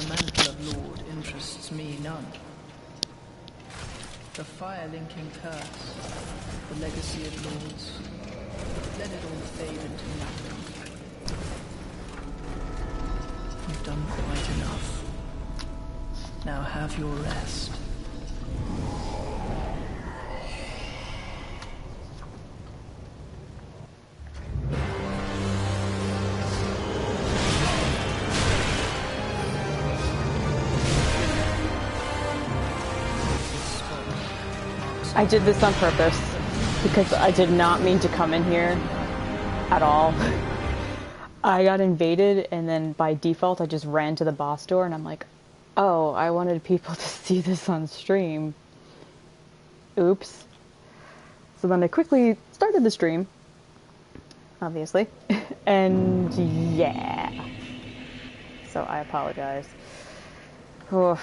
The mantle of Lord interests me none. The fire-linking curse, the legacy of lords, let it all fade into nothing. You've done quite enough. Now have your rest. I did this on purpose because I did not mean to come in here at all. I got invaded and then by default I just ran to the boss door and I'm like, oh, I wanted people to see this on stream. Oops. So then I quickly started the stream, obviously, and yeah. So I apologize. Oh.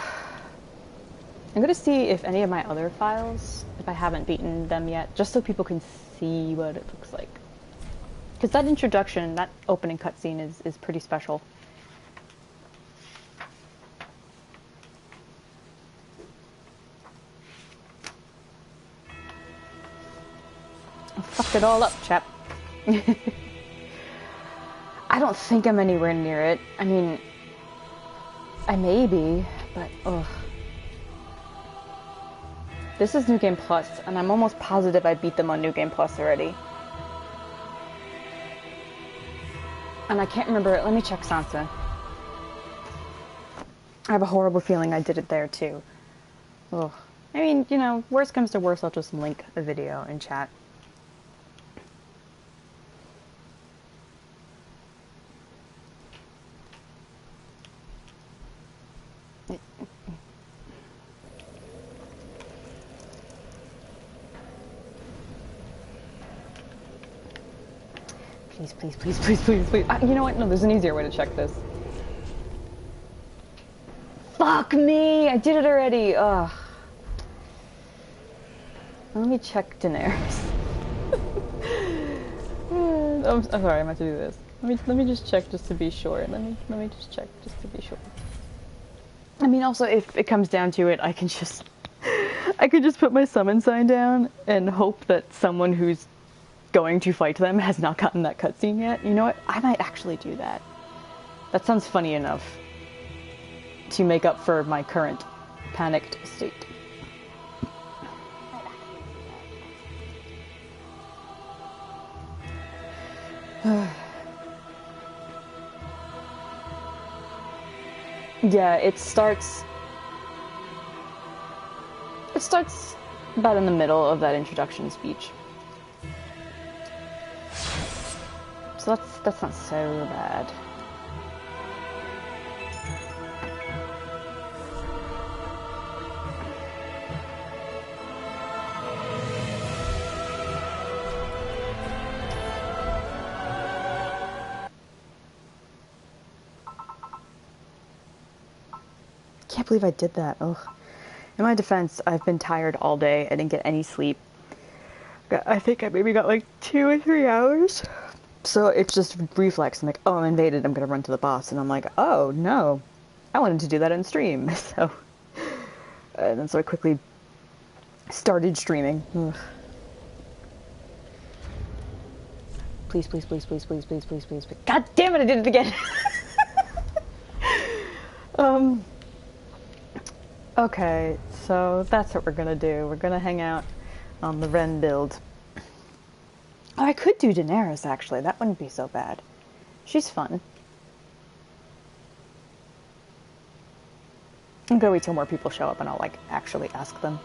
I'm gonna see if any of my other files, if I haven't beaten them yet, just so people can see what it looks like. Because that introduction, that opening cutscene is pretty special. I fucked it all up, chap. I don't think I'm anywhere near it. I mean, I may be, but ugh. This is New Game Plus, and I'm almost positive I beat them on New Game Plus already. And I can't remember, let me check Sansa. I have a horrible feeling I did it there too. Ugh. I mean, you know, worst comes to worst, I'll just link a video in chat. Please, please, please, please, please, please. You know what? No, there's an easier way to check this. Fuck me! I did it already! Ugh. Let me check Daenerys. I'm sorry, I'm about to do this. Let me just check just to be sure. Let me just check just to be sure. I mean, also, if it comes down to it, I can just put my summon sign down and hope that someone who's going to fight them has not gotten that cutscene yet. You know what? I might actually do that. That sounds funny enough to make up for my current panicked state. Yeah, it starts about in the middle of that introduction speech. So that's not so bad. Can't believe I did that. Ugh. In my defense, I've been tired all day. I didn't get any sleep. I think I maybe got like 2 or 3 hours. So it's just reflex. I'm like, oh, I'm invaded. I'm gonna run to the boss. And I'm like, oh no, I wanted to do that on stream. So, and then so I quickly started streaming. Ugh. Please, please, please, please, please, please, please, please, please. God damn it! I did it again. Okay, so that's what we're gonna do. We're gonna hang out on the Ren build. Oh, I could do Daenerys, actually. That wouldn't be so bad. She's fun. I'm gonna wait till more people show up and I'll, like, actually ask them.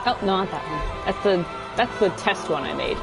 Oh, no, not that one. That's the test one I made.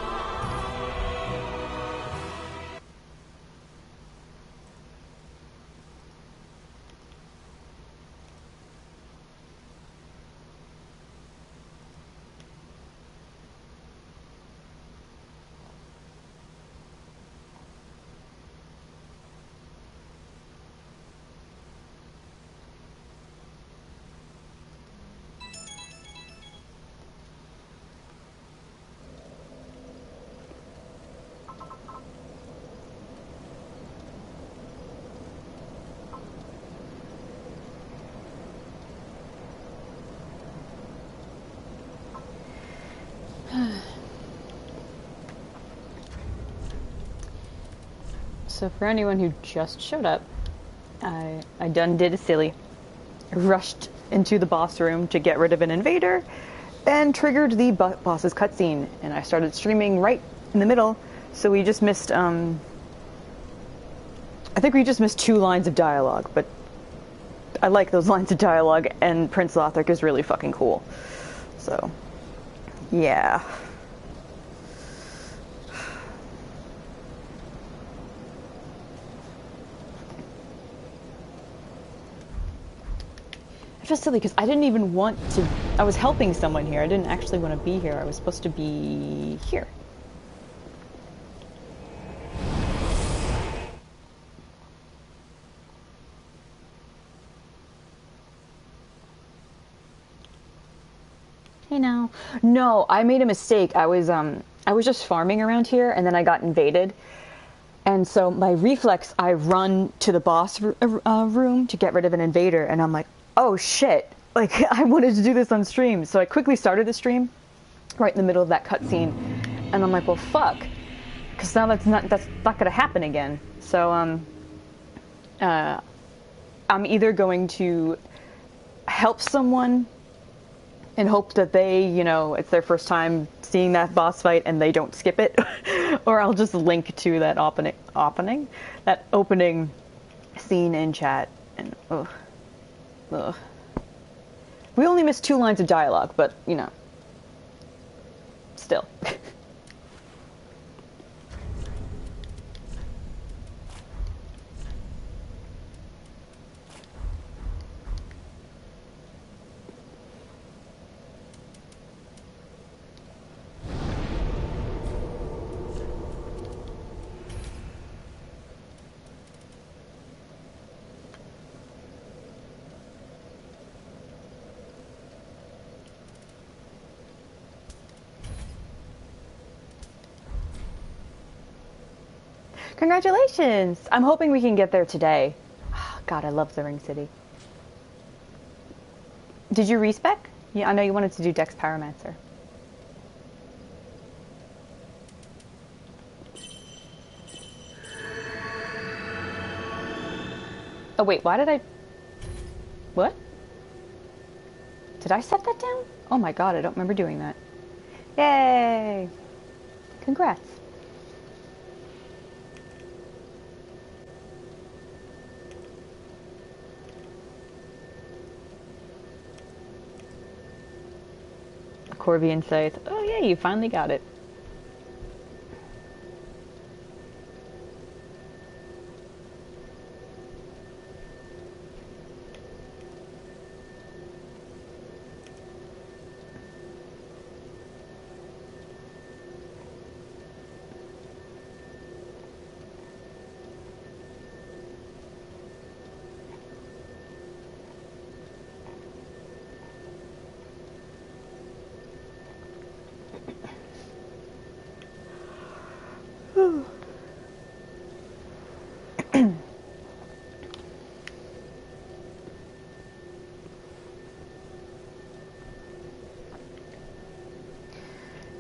So for anyone who just showed up, I done did a silly. Rushed into the boss room to get rid of an invader and triggered the boss's cutscene. And I started streaming right in the middle, so we just missed, I think we just missed 2 lines of dialogue, but I like those lines of dialogue, and Prince Lothric is really fucking cool. So, yeah. I feel silly because I didn't even want to. I was helping someone here. I didn't actually want to be here. I was supposed to be here. Hey now. No, I made a mistake. I was just farming around here, and then I got invaded. And so my reflex, I run to the boss room to get rid of an invader, and I'm like, oh shit, like I wanted to do this on stream. So I quickly started the stream right in the middle of that cutscene, and I'm like, well fuck, because now that's not gonna happen again. So I'm either going to help someone and hope that they, you know, it's their first time seeing that boss fight and they don't skip it, or I'll just link to that opening scene in chat. And ugh. We only missed 2 lines of dialogue, but you know, still. Congratulations! I'm hoping we can get there today. Oh, God, I love the Ring City. Did you respec? Yeah, I know you wanted to do Dex Pyromancer. Oh wait, why did I... What? Did I set that down? Oh my God, I don't remember doing that. Yay! Congrats. Corvian Scythe. Oh yeah, you finally got it.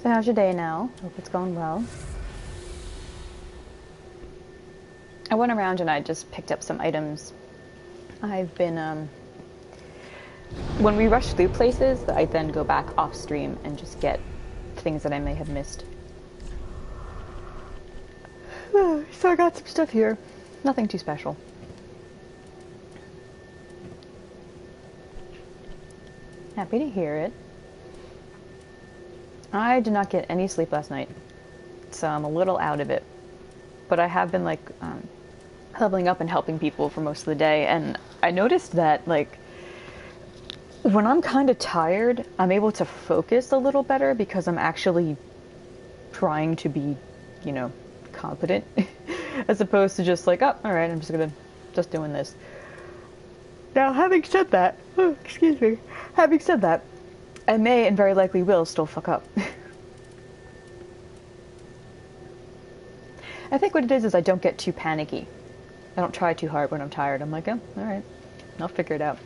So how's your day now? Hope it's going well. I went around and I just picked up some items. I've been, when we rush through places, I then go back off stream and just get things that I may have missed. So I got some stuff here. Nothing too special. Happy to hear it. I did not get any sleep last night, so I'm a little out of it. But I have been, like, leveling up and helping people for most of the day, and I noticed that, like, when I'm kind of tired, I'm able to focus a little better because I'm actually trying to be, you know, competent, as opposed to just like, oh, alright, I'm just doing this. Now, having said that, excuse me, having said that, I may and very likely will still fuck up. I think what it is I don't get too panicky. I don't try too hard when I'm tired. I'm like, oh, alright, I'll figure it out.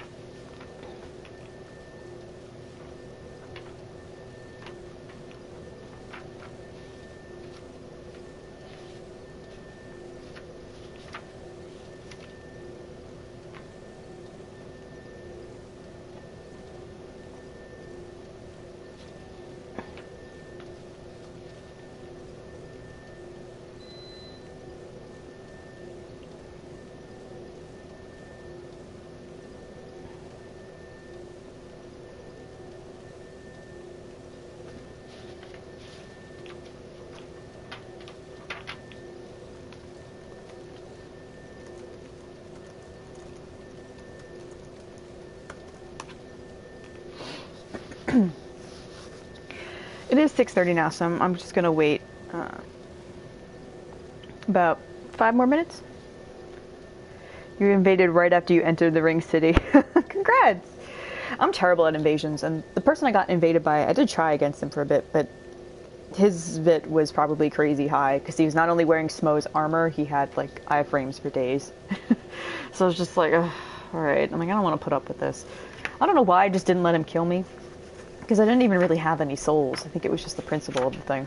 It is 6:30 now, so I'm just gonna wait about 5 more minutes. You invaded right after you entered the ring city. Congrats! I'm terrible at invasions, and the person I got invaded by, I did try against him for a bit, but his vit was probably crazy high, because he was not only wearing Smo's armor, he had, like, iframes for days. So I was just like, alright, I'm like, I don't want to put up with this. I don't know why I just didn't let him kill me. Because I didn't even really have any souls. I think it was just the principle of the thing.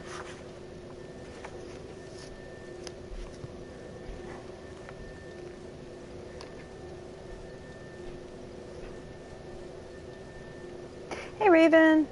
Hey, Raven!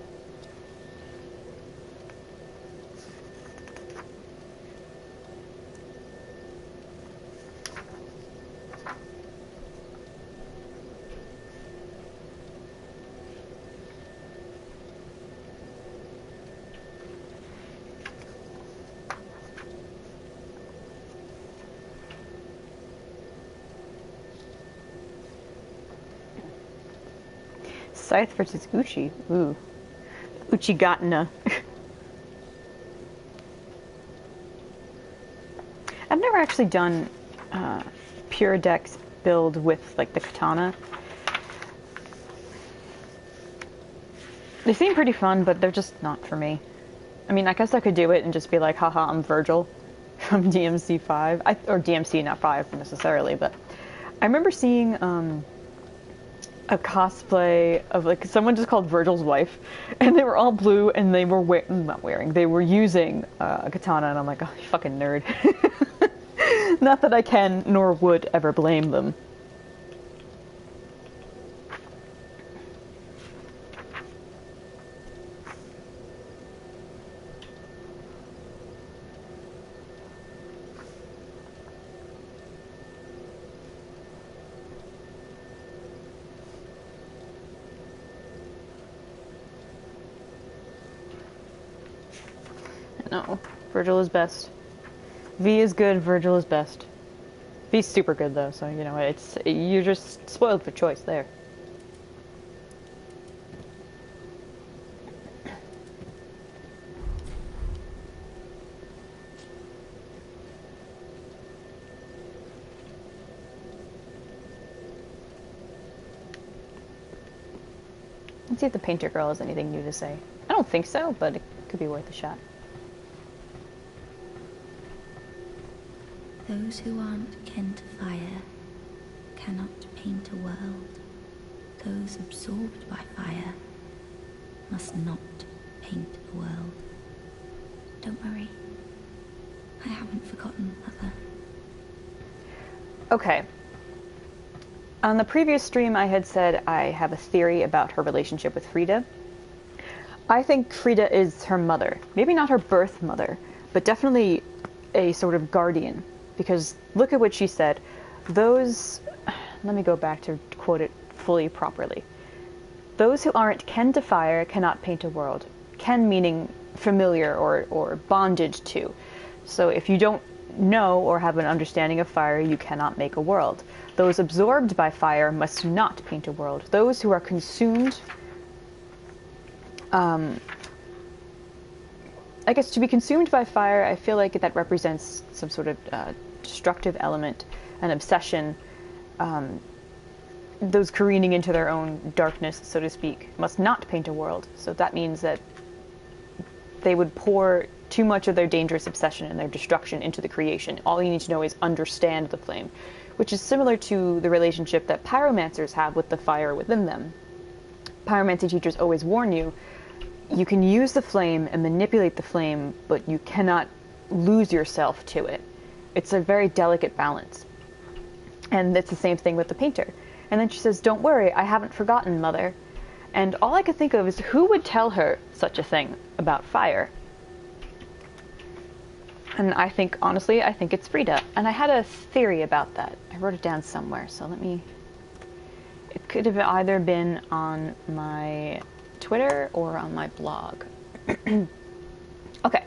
Scythe versus Uchi. Ooh. Uchigatna. I've never actually done pure dex build with, like, the katana. They seem pretty fun, but they're just not for me. I mean, I guess I could do it and just be like, haha, I'm Virgil from DMC 5. Or DMC, not 5 necessarily, but I remember seeing a cosplay of, like, someone just called Virgil's wife, and they were all blue, and they were they were using a katana, and I'm like, oh, you fucking nerd. Not that I can, nor would ever blame them. No, Virgil is best. V is good, Virgil is best. V's super good though, so you know, you're just spoiled for choice there. Let's see if the painter girl has anything new to say. I don't think so, but it could be worth a shot. Those who aren't kin to fire cannot paint a world. Those absorbed by fire must not paint a world. Don't worry, I haven't forgotten, Mother. Okay. On the previous stream, I had said I have a theory about her relationship with Frida. I think Frida is her mother. Maybe not her birth mother, but definitely a sort of guardian. Because look at what she said. Those, let me go back to quote it fully properly. Those who aren't kin to fire cannot paint a world. Ken meaning familiar or bonded to. So if you don't know or have an understanding of fire, you cannot make a world. Those absorbed by fire must not paint a world. Those who are consumed, I guess to be consumed by fire, I feel like that represents some sort of destructive element, an obsession, those careening into their own darkness, so to speak, must not paint a world. So that means that they would pour too much of their dangerous obsession and their destruction into the creation. All you need to know is understand the flame, which is similar to the relationship that pyromancers have with the fire within them. Pyromancy teachers always warn you, you can use the flame and manipulate the flame, but you cannot lose yourself to it. It's a very delicate balance. And it's the same thing with the painter. And then she says, "Don't worry, I haven't forgotten, Mother." And all I could think of is, who would tell her such a thing about fire? And I think, honestly, I think it's Frida. And I had a theory about that. I wrote it down somewhere, so let me... It could have either been on my Twitter or on my blog. Okay.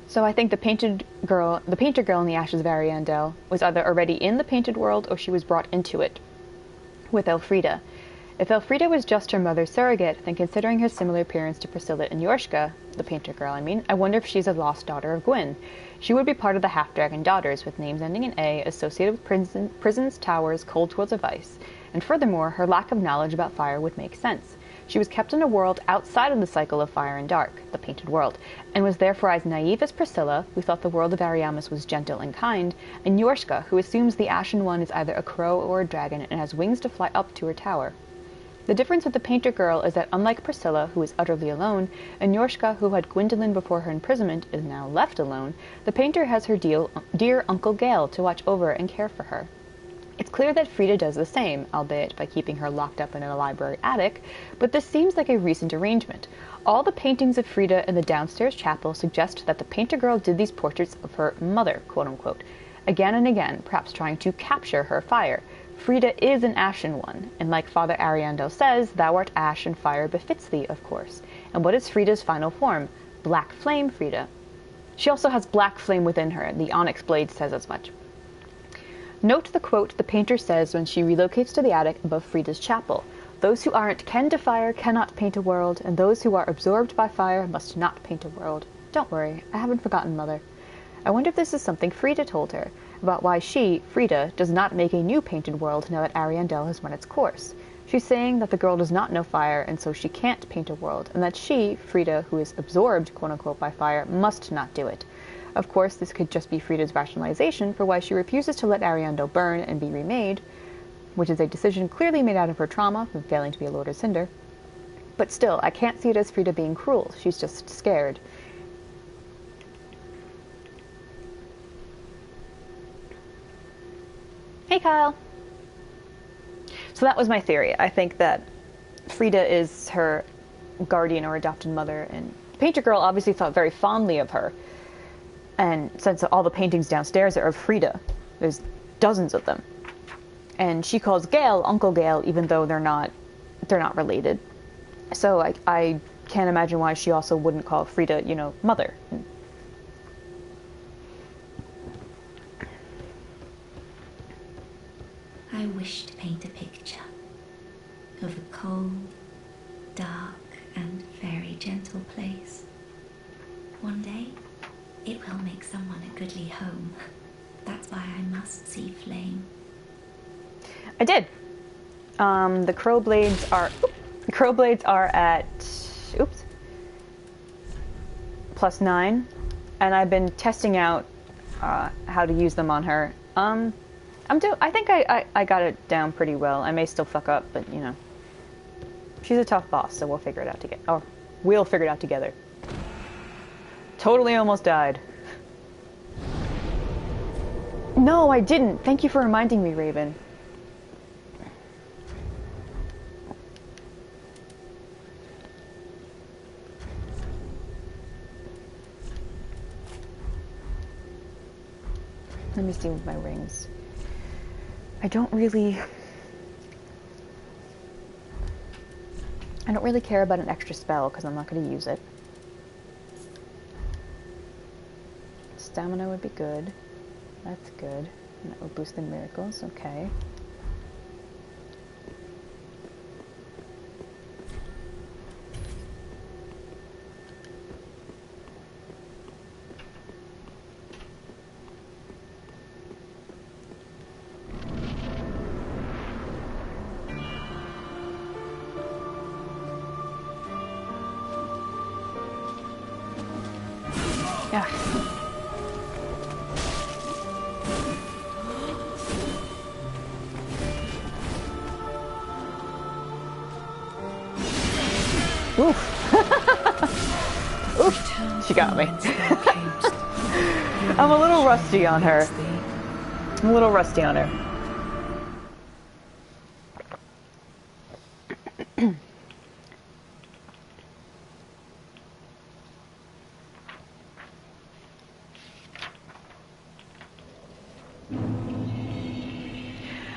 So I think the painter girl in the Ashes of Ariandel was either already in the painted world or she was brought into it with Elfrida. If Elfrida was just her mother's surrogate, then considering her similar appearance to Priscilla and Yorshka, the painter girl I wonder if she's a lost daughter of Gwyn. She would be part of the half-dragon daughters, with names ending in A, associated with prisons, towers, cold worlds of ice. And furthermore, her lack of knowledge about fire would make sense. She was kept in a world outside of the cycle of fire and dark, the painted world, and was therefore as naive as Priscilla, who thought the world of Ariamis was gentle and kind, and Yorshka, who assumes the Ashen One is either a crow or a dragon and has wings to fly up to her tower. The difference with the painter girl is that unlike Priscilla, who is utterly alone, and Yorshka, who had Gwyndolin before her imprisonment, is now left alone, the painter has her dear Uncle Gale to watch over and care for her. It's clear that Frida does the same, albeit by keeping her locked up in a library attic, but this seems like a recent arrangement. All the paintings of Frida in the downstairs chapel suggest that the painter girl did these portraits of her mother, quote-unquote, again and again, perhaps trying to capture her fire. Frida is an Ashen One, and like Father Ariandel says, thou art ash and fire befits thee, of course. And what is Frida's final form? Black flame Frida. She also has black flame within her, the onyx blade says as much. Note the quote the painter says when she relocates to the attic above Frida's chapel. Those who aren't ken to fire cannot paint a world, and those who are absorbed by fire must not paint a world. Don't worry, I haven't forgotten, Mother. I wonder if this is something Frida told her, about why she, Frida, does not make a new painted world now that Ariandel has run its course. She's saying that the girl does not know fire, and so she can't paint a world, and that she, Frida, who is absorbed, quote-unquote, by fire, must not do it. Of course, this could just be Frida's rationalization for why she refuses to let Ariandel burn and be remade, which is a decision clearly made out of her trauma from failing to be a Lord of Cinder. But still, I can't see it as Frida being cruel. She's just scared. Hey, Kyle! So that was my theory. I think that Frida is her guardian or adopted mother, and Painter Girl obviously thought very fondly of her. And since all the paintings downstairs are of Frida, there's dozens of them. And she calls Gale Uncle Gale, even though they're not related. So I can't imagine why she also wouldn't call Frida, mother. I wish to paint a picture of a cold, dark, and very gentle place. One day, it will make someone a goodly home. That's why I must see flame. I did. The crow blades are at +9, and I've been testing out how to use them on her. I think I got it down pretty well. I may still fuck up, but she's a tough boss, so we'll figure it out together. Or we'll figure it out together. Totally almost died. No, I didn't. Thank you for reminding me, Raven. Let me see with my rings. I don't really... I don't really care about an extra spell because I'm not going to use it. Stamina would be good. That's good. And that will boost the miracles. Okay. Yeah. Oof. Oof. She got me. I'm a little rusty on her. I'm a little rusty on her.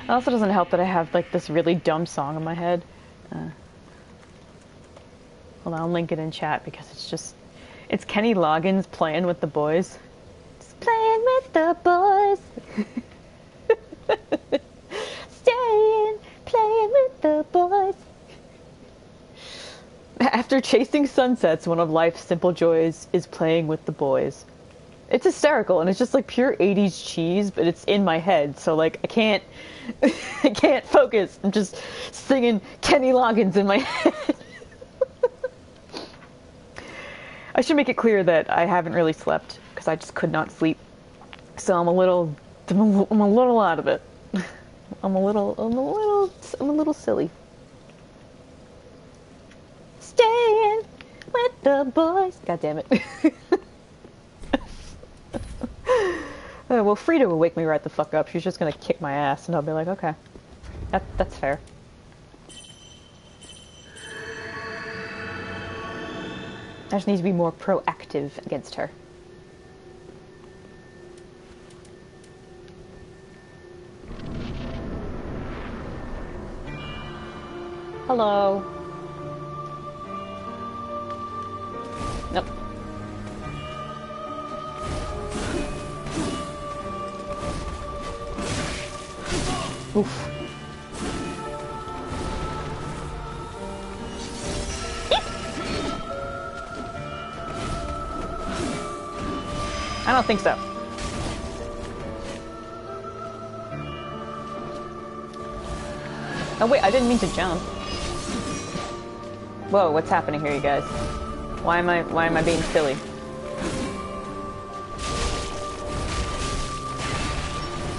It also doesn't help that I have like this really dumb song in my head. Hold on, I'll link it in chat because it's Kenny Loggins playing with the boys. Just playing with the boys. Staying, playing with the boys. After chasing sunsets, one of life's simple joys is playing with the boys. It's hysterical, and it's just like pure 80s cheese, but it's in my head, so like I can't focus. I'm just singing Kenny Loggins in my head. I should make it clear that I haven't really slept because I just could not sleep. So I'm a little out of it. I'm a little silly. Staying with the boys. God damn it. Well, Frida will wake me right the fuck up. She's just gonna kick my ass, and I'll be like, okay, that's fair. I just need to be more proactive against her. Hello. Nope. Oof. I don't think so. Oh wait, I didn't mean to jump. Whoa, what's happening here, you guys? Why am I being silly?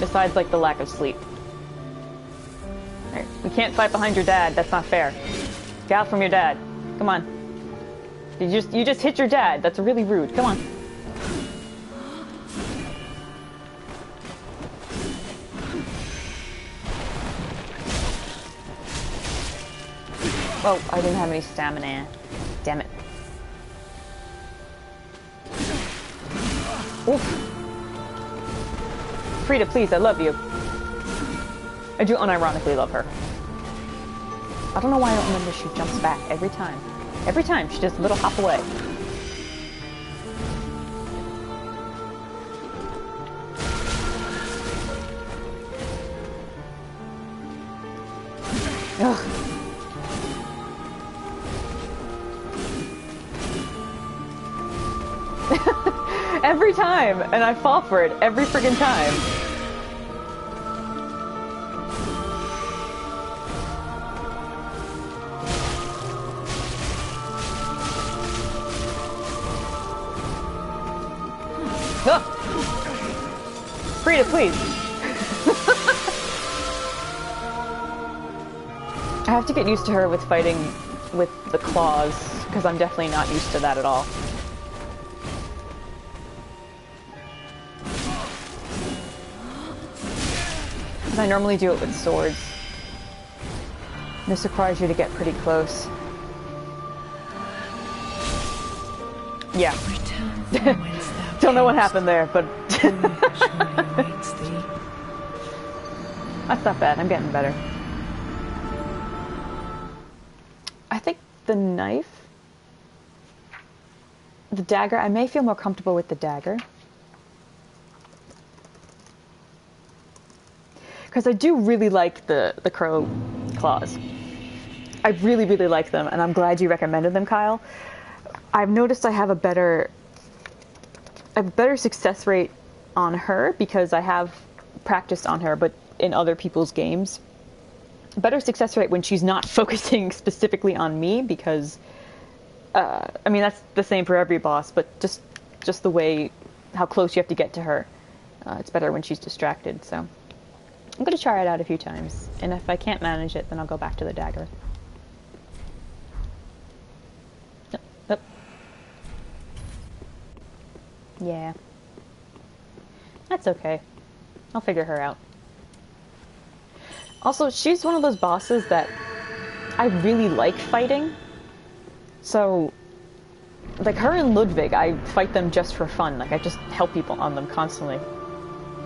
Besides, like, the lack of sleep. Right. We can't fight behind your dad. That's not fair. Get out from your dad. Come on. You just hit your dad. That's really rude. Come on. Oh, I didn't have any stamina. Damn it. Oof. Frida, please, I love you. I do unironically love her. I don't know why I don't remember she jumps back every time. Every time, she just a little hop away. Ugh. Every time, and I fall for it every friggin' time. Oh. Frida, please. I have to get used to her with fighting with the claws, because I'm definitely not used to that at all. I normally do it with swords. This requires you to get pretty close. Yeah. Don't know what happened there, but that's not bad. I'm getting better. I think the knife. The dagger, I may feel more comfortable with the dagger. Because I do really like the crow claws. I really, really like them, and I'm glad you recommended them, Kyle. I've noticed I have a better success rate on her because I have practiced on her, but in other people's games. Better success rate when she's not focusing specifically on me because, I mean, that's the same for every boss, but just the way, how close you have to get to her. It's better when she's distracted, so. I'm going to try it out a few times, and if I can't manage it, then I'll go back to the dagger. Yep. Yeah. That's okay. I'll figure her out. Also, she's one of those bosses that I really like fighting. So, like her and Ludwig, I fight them just for fun. Like, I just help people on them constantly.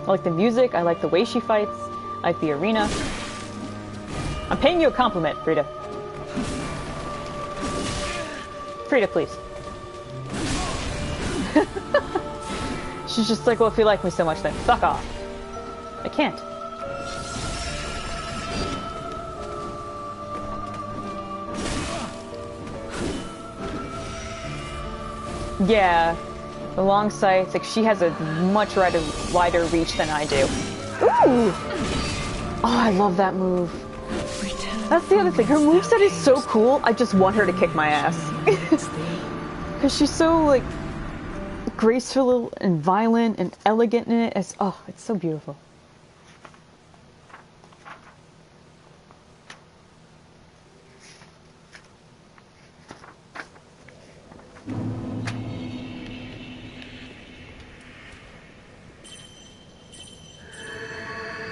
I like the music, I like the way she fights, I like the arena. I'm paying you a compliment, Frida. Frida, please. She's just like, well, if you like me so much, then fuck off. I can't. Yeah, the long sights, like she has a much wider reach than I do. Ooh! Oh, I love that move. That's the other thing, her moveset is so cool, I just want her to kick my ass. Because she's so, like, graceful and violent and elegant in it. It's so beautiful.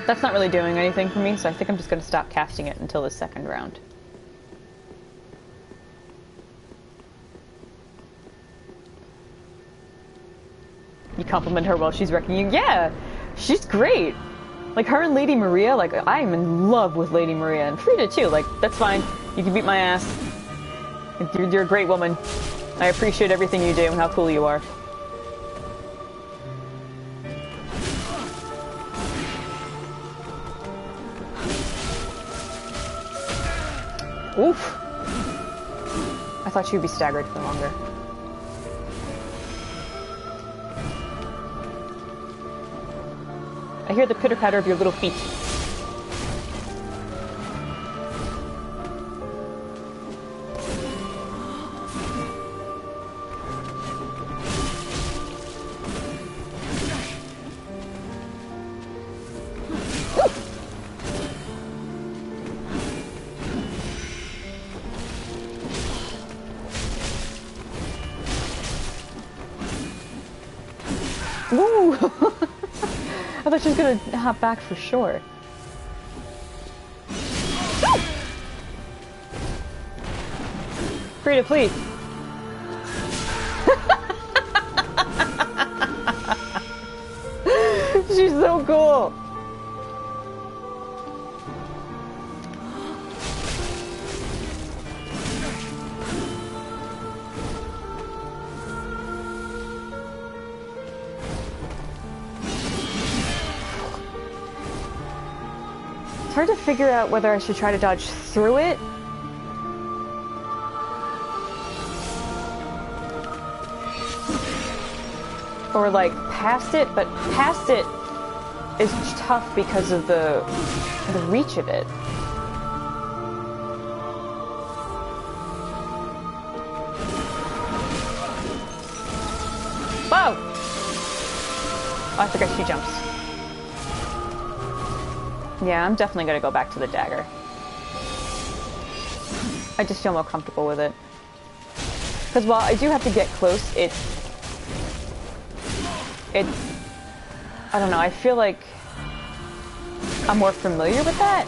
That's not really doing anything for me, so I think I'm just going to stop casting it until the second round. You compliment her while she's wrecking you? Yeah! She's great! Like, her and Lady Maria, like, I'm in love with Lady Maria, and Frida too, like, that's fine. You can beat my ass. You're a great woman. I appreciate everything you do and how cool you are. Oof! I thought she'd be staggered for longer. I hear the pitter-patter of your little feet. Woo! I thought she was gonna hop back for sure. Frida, please. She's so cool. It's hard to figure out whether I should try to dodge through it or like past it, but past it is tough because of the reach of it. Whoa! Oh, I forgot she jumps. Yeah, I'm definitely gonna go back to the dagger. I just feel more comfortable with it. Because while I do have to get close, it I don't know, I feel like I'm more familiar with that.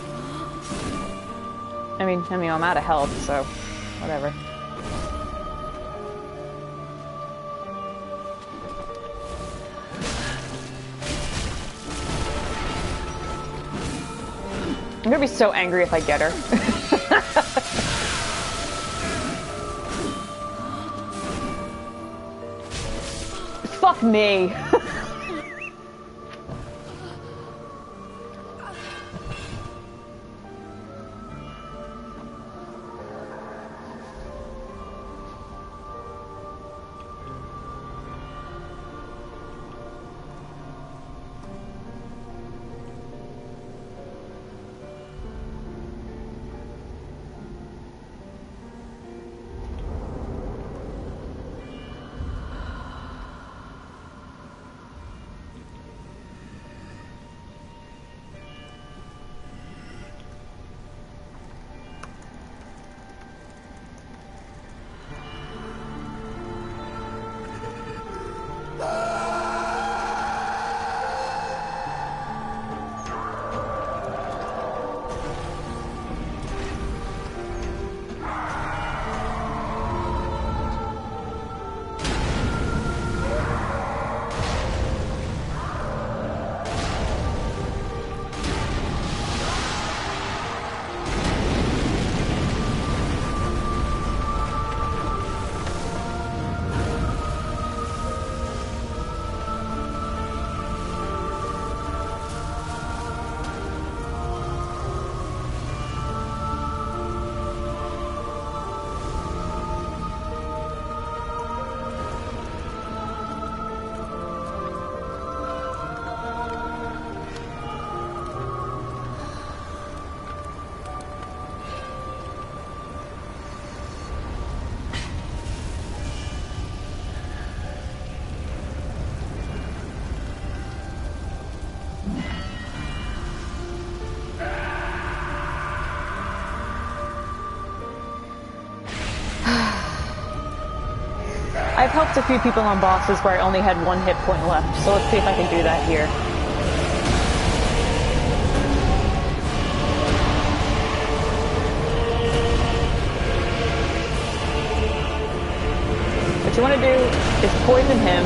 I mean, I'm out of health, so whatever. I'm gonna be so angry if I get her. me. I've helped a few people on bosses where I only had 1 hit point left, so let's see if I can do that here. What you want to do is poison him.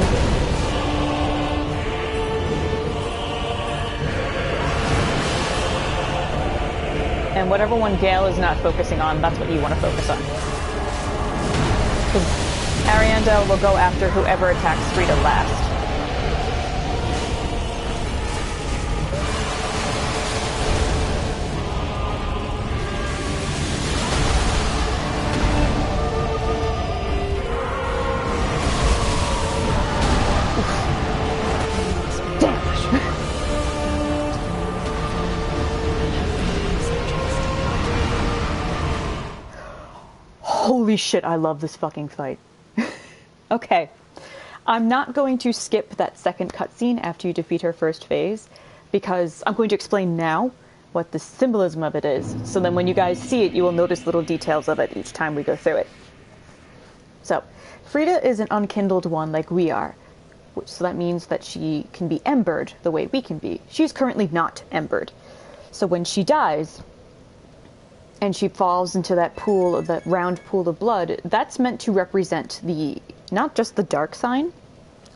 And whatever one Gale is not focusing on, that's what you want to focus on. Ariandel will go after whoever attacks Frida last. Holy shit, I love this fucking fight. Okay, I'm not going to skip that second cutscene after you defeat her first phase, because I'm going to explain now what the symbolism of it is, so then when you guys see it, you will notice little details of it each time we go through it. So, Frida is an unkindled one like we are, so that means that she can be embered the way we can be. She's currently not embered. So when she dies, and she falls into that pool, that round pool of blood, that's meant to represent the, not just the dark sign,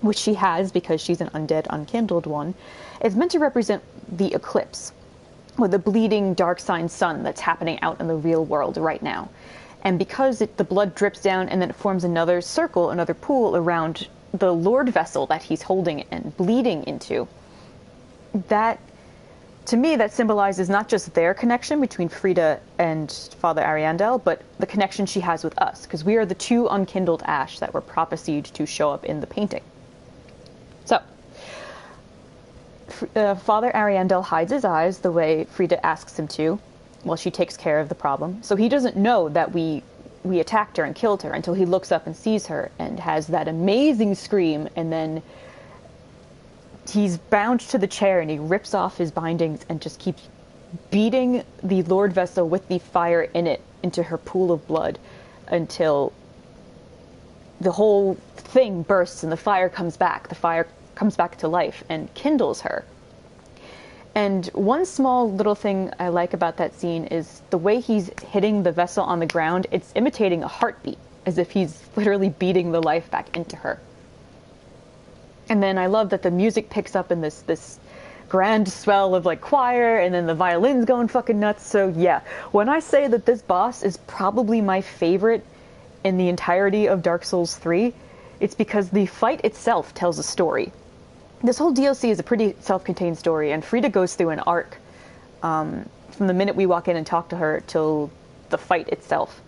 which she has because she's an undead, unkindled one. It's meant to represent the eclipse, or the bleeding dark sign sun that's happening out in the real world right now. And because the blood drips down and then it forms another circle, another pool around the Lord vessel that he's holding and bleeding into, that, to me, that symbolizes not just their connection between Frida and Father Ariandel, but the connection she has with us, because we are the 2 unkindled ash that were prophesied to show up in the painting. So, Father Ariandel hides his eyes the way Frida asks him to, while she takes care of the problem. So he doesn't know that we attacked her and killed her until he looks up and sees her and has that amazing scream, and then he's bound to the chair and he rips off his bindings and just keeps beating the Lord vessel with the fire in it into her pool of blood until the whole thing bursts and the fire comes back. The fire comes back to life and kindles her. And one small little thing I like about that scene is the way he's hitting the vessel on the ground. It's imitating a heartbeat, as if he's literally beating the life back into her. And then I love that the music picks up in this grand swell of like choir, and then the violin's going fucking nuts. So yeah, when I say that this boss is probably my favorite in the entirety of Dark Souls 3, It's because the fight itself tells a story. This whole DLC is a pretty self-contained story, and Frida goes through an arc from the minute we walk in and talk to her till the fight itself.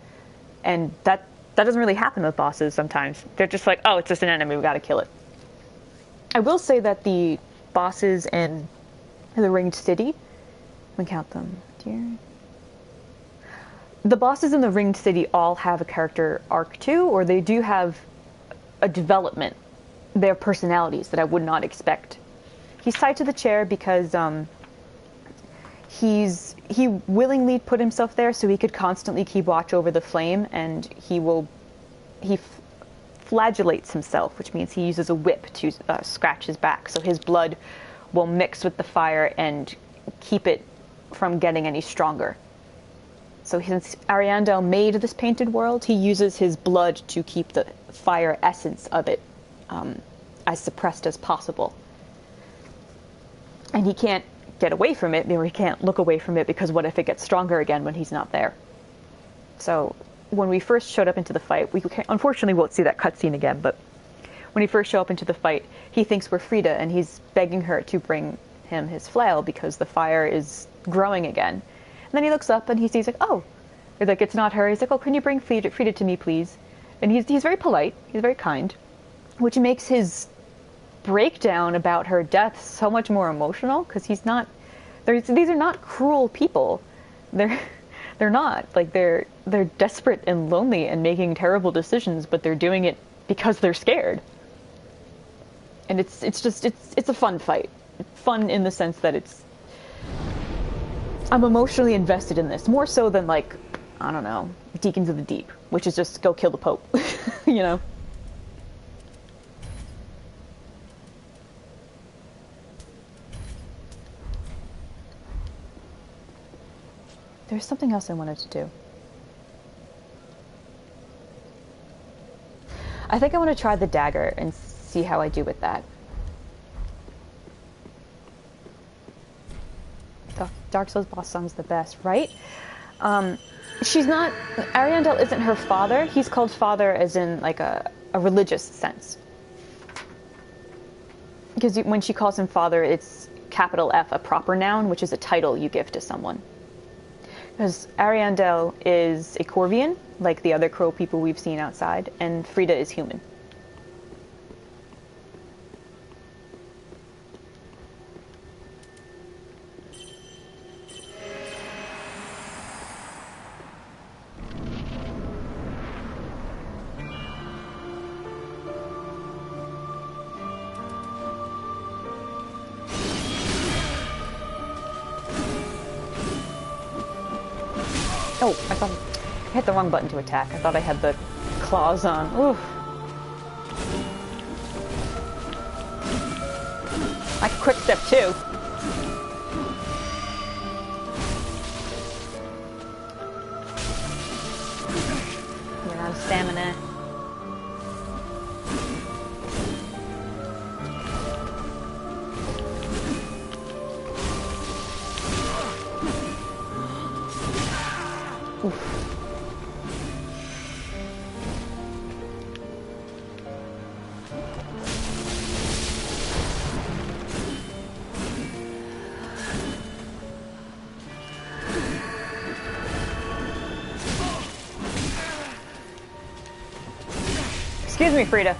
And that doesn't really happen with bosses sometimes. They're just like, oh, it's just an enemy, we gotta kill it. I will say that the bosses in the Ringed City, let me count them, dear. The bosses in the Ringed City all have a character arc too, or they do have a development. Their personalities that I would not expect. He's tied to the chair because he willingly put himself there so he could constantly keep watch over the flame, and he flagellates himself, which means he uses a whip to scratch his back, so his blood will mix with the fire and keep it from getting any stronger. So since Ariandel made this painted world, he uses his blood to keep the fire essence of it as suppressed as possible. And he can't get away from it, or he can't look away from it, because what if it gets stronger again when he's not there? So when we first showed up into the fight, we unfortunately won't see that cutscene again, but when he first show up into the fight, he thinks we're Frida, and he's begging her to bring him his flail because the fire is growing again. And then he looks up and he sees like, oh, like it's not her. He's like, oh, can you bring Frida to me, please? And he's very polite, he's very kind, which makes his breakdown about her death so much more emotional, because he's not. These are not cruel people. They're not like they're desperate and lonely and making terrible decisions, but they're doing it because they're scared. And it's a fun fight. It's fun in the sense that I'm emotionally invested in this more so than like, I don't know, Deacons of the Deep, which is just go kill the Pope, you know. There's something else I wanted to do. I think I want to try the dagger and see how I do with that. Dark Souls boss song's the best, right? She's not... Ariandel isn't her father. He's called father as in like a religious sense. Because when she calls him father, it's capital F, a proper noun, which is a title you give to someone. Because Ariandel is a Corvian, like the other crow people we've seen outside, and Frida is human. Oh, I thought I hit the wrong button to attack. I thought I had the claws on. Oof. I can quick step too. You're out of stamina. Oof. Excuse me, Frida.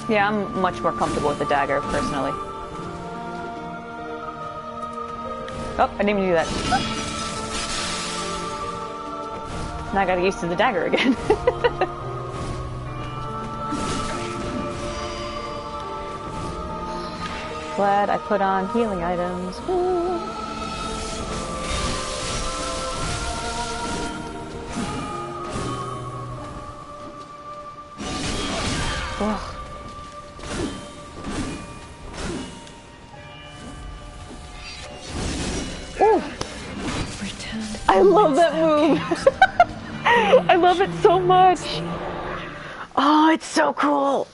Yeah, I'm much more comfortable with the dagger, personally. Oh, I didn't even do that. Now I gotta get used to the dagger again. Glad I put on healing items. Woo. Ugh. Ooh. I love that move. I love it so much. Oh, it's so cool.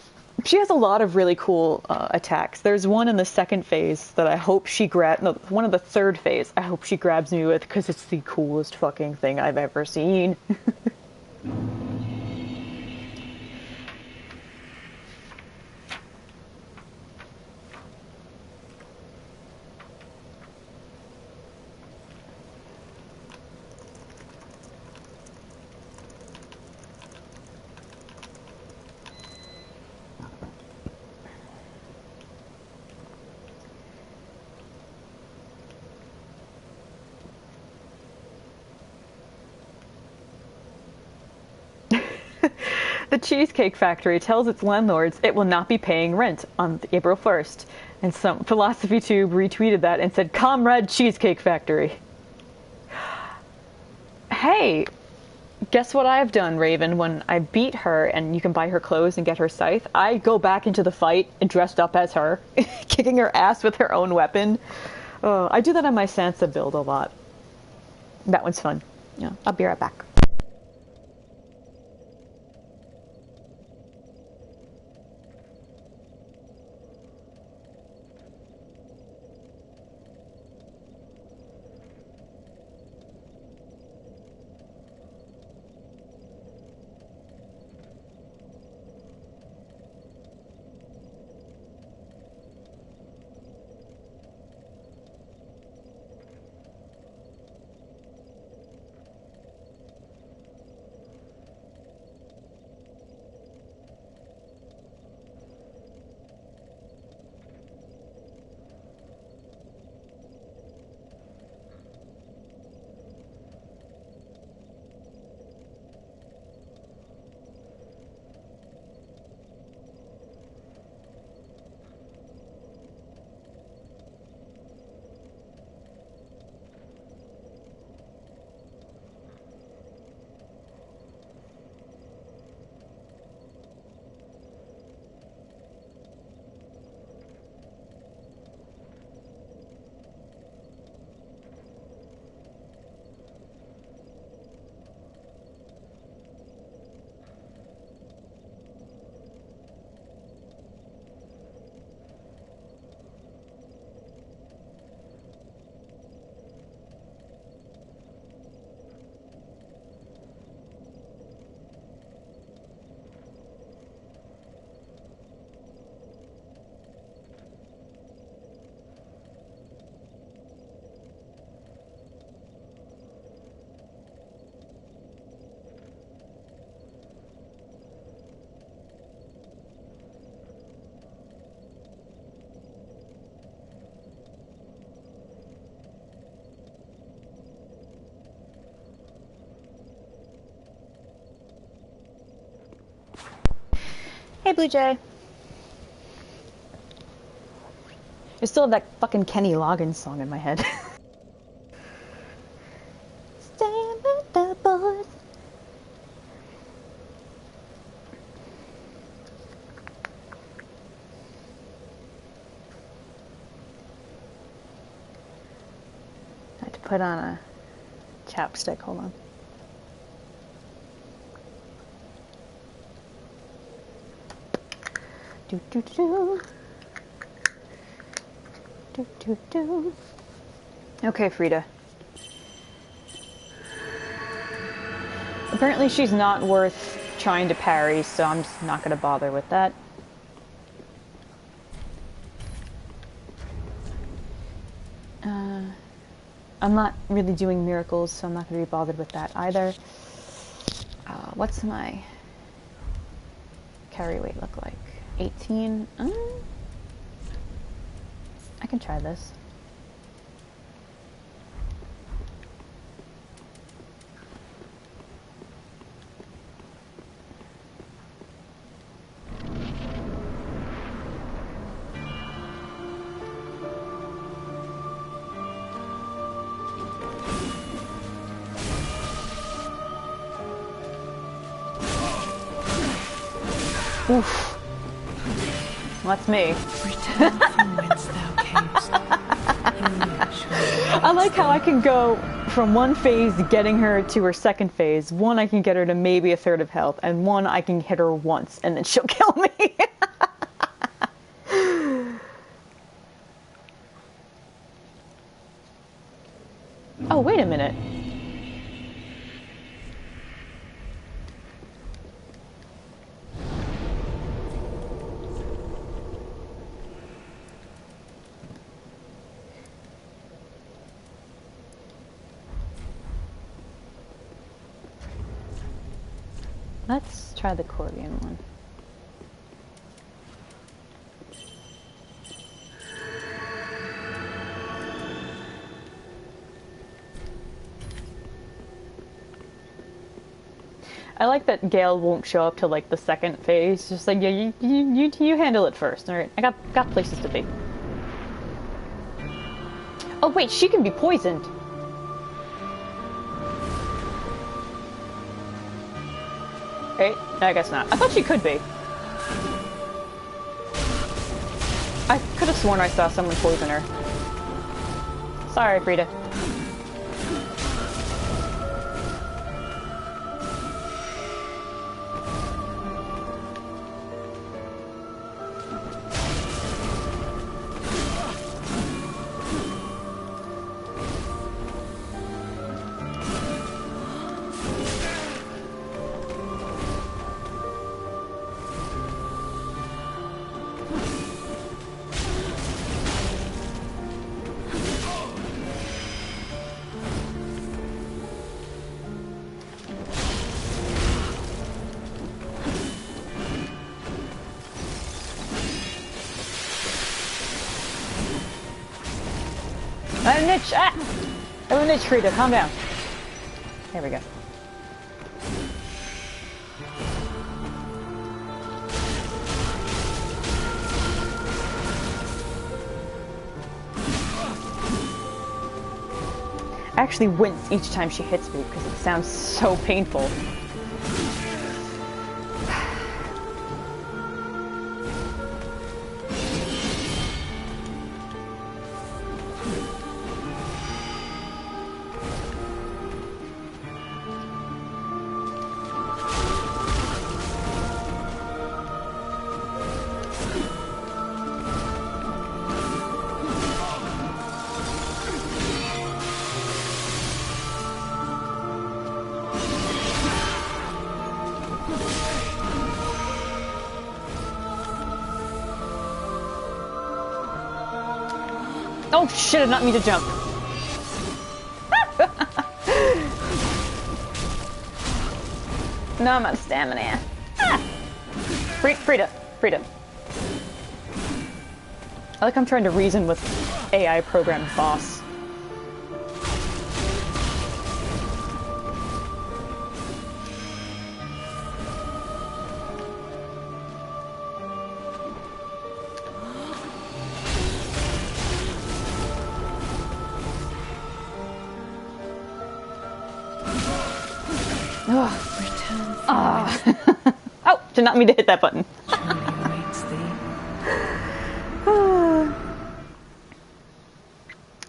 She has a lot of really cool attacks. There's one in the second phase that I hope she one of the third phase I hope she grabs me with, because it's the coolest fucking thing I've ever seen. The Cheesecake Factory tells its landlords it will not be paying rent on April 1st. And some Philosophy Tube retweeted that and said, "Comrade Cheesecake Factory." Hey, guess what I've done, Raven? When I beat her and you can buy her clothes and get her scythe, I go back into the fight and dressed up as her, kicking her ass with her own weapon. I do that on my Sansa build a lot. That one's fun. Yeah, I'll be right back. Hey, Blue Jay. I still have that fucking Kenny Loggins song in my head. Stand with the boys. I have to put on a chapstick. Hold on. Do do do. Do do do. Okay, Frida. Apparently she's not worth trying to parry, so I'm just not going to bother with that. I'm not really doing miracles, so I'm not going to be bothered with that either. What's my carry weight look like? 18? I can try this. Oof. That's me. Return from whence thou camest. I like how I can go from one phase getting her to her second phase, one I can get her to maybe a third of health, and one I can hit her once and then she'll kill me. Oh, wait a minute. Let's try the accordion one. I like that Gale won't show up till like the second phase. Just like, yeah, you handle it first. All right, I got places to be. Oh wait, she can be poisoned. Right? I guess not. I thought she could be. I could have sworn I saw someone poison her. Sorry, Frida. I have a niche! Ah! I have a niche, Frida. Calm down. There we go. I actually wince each time she hits me because it sounds so painful. Oh shit, I did not mean to jump. No, I'm out of stamina. Ah! Frida. I like I'm trying to reason with AI programmed boss. Oh, did not mean to hit that button.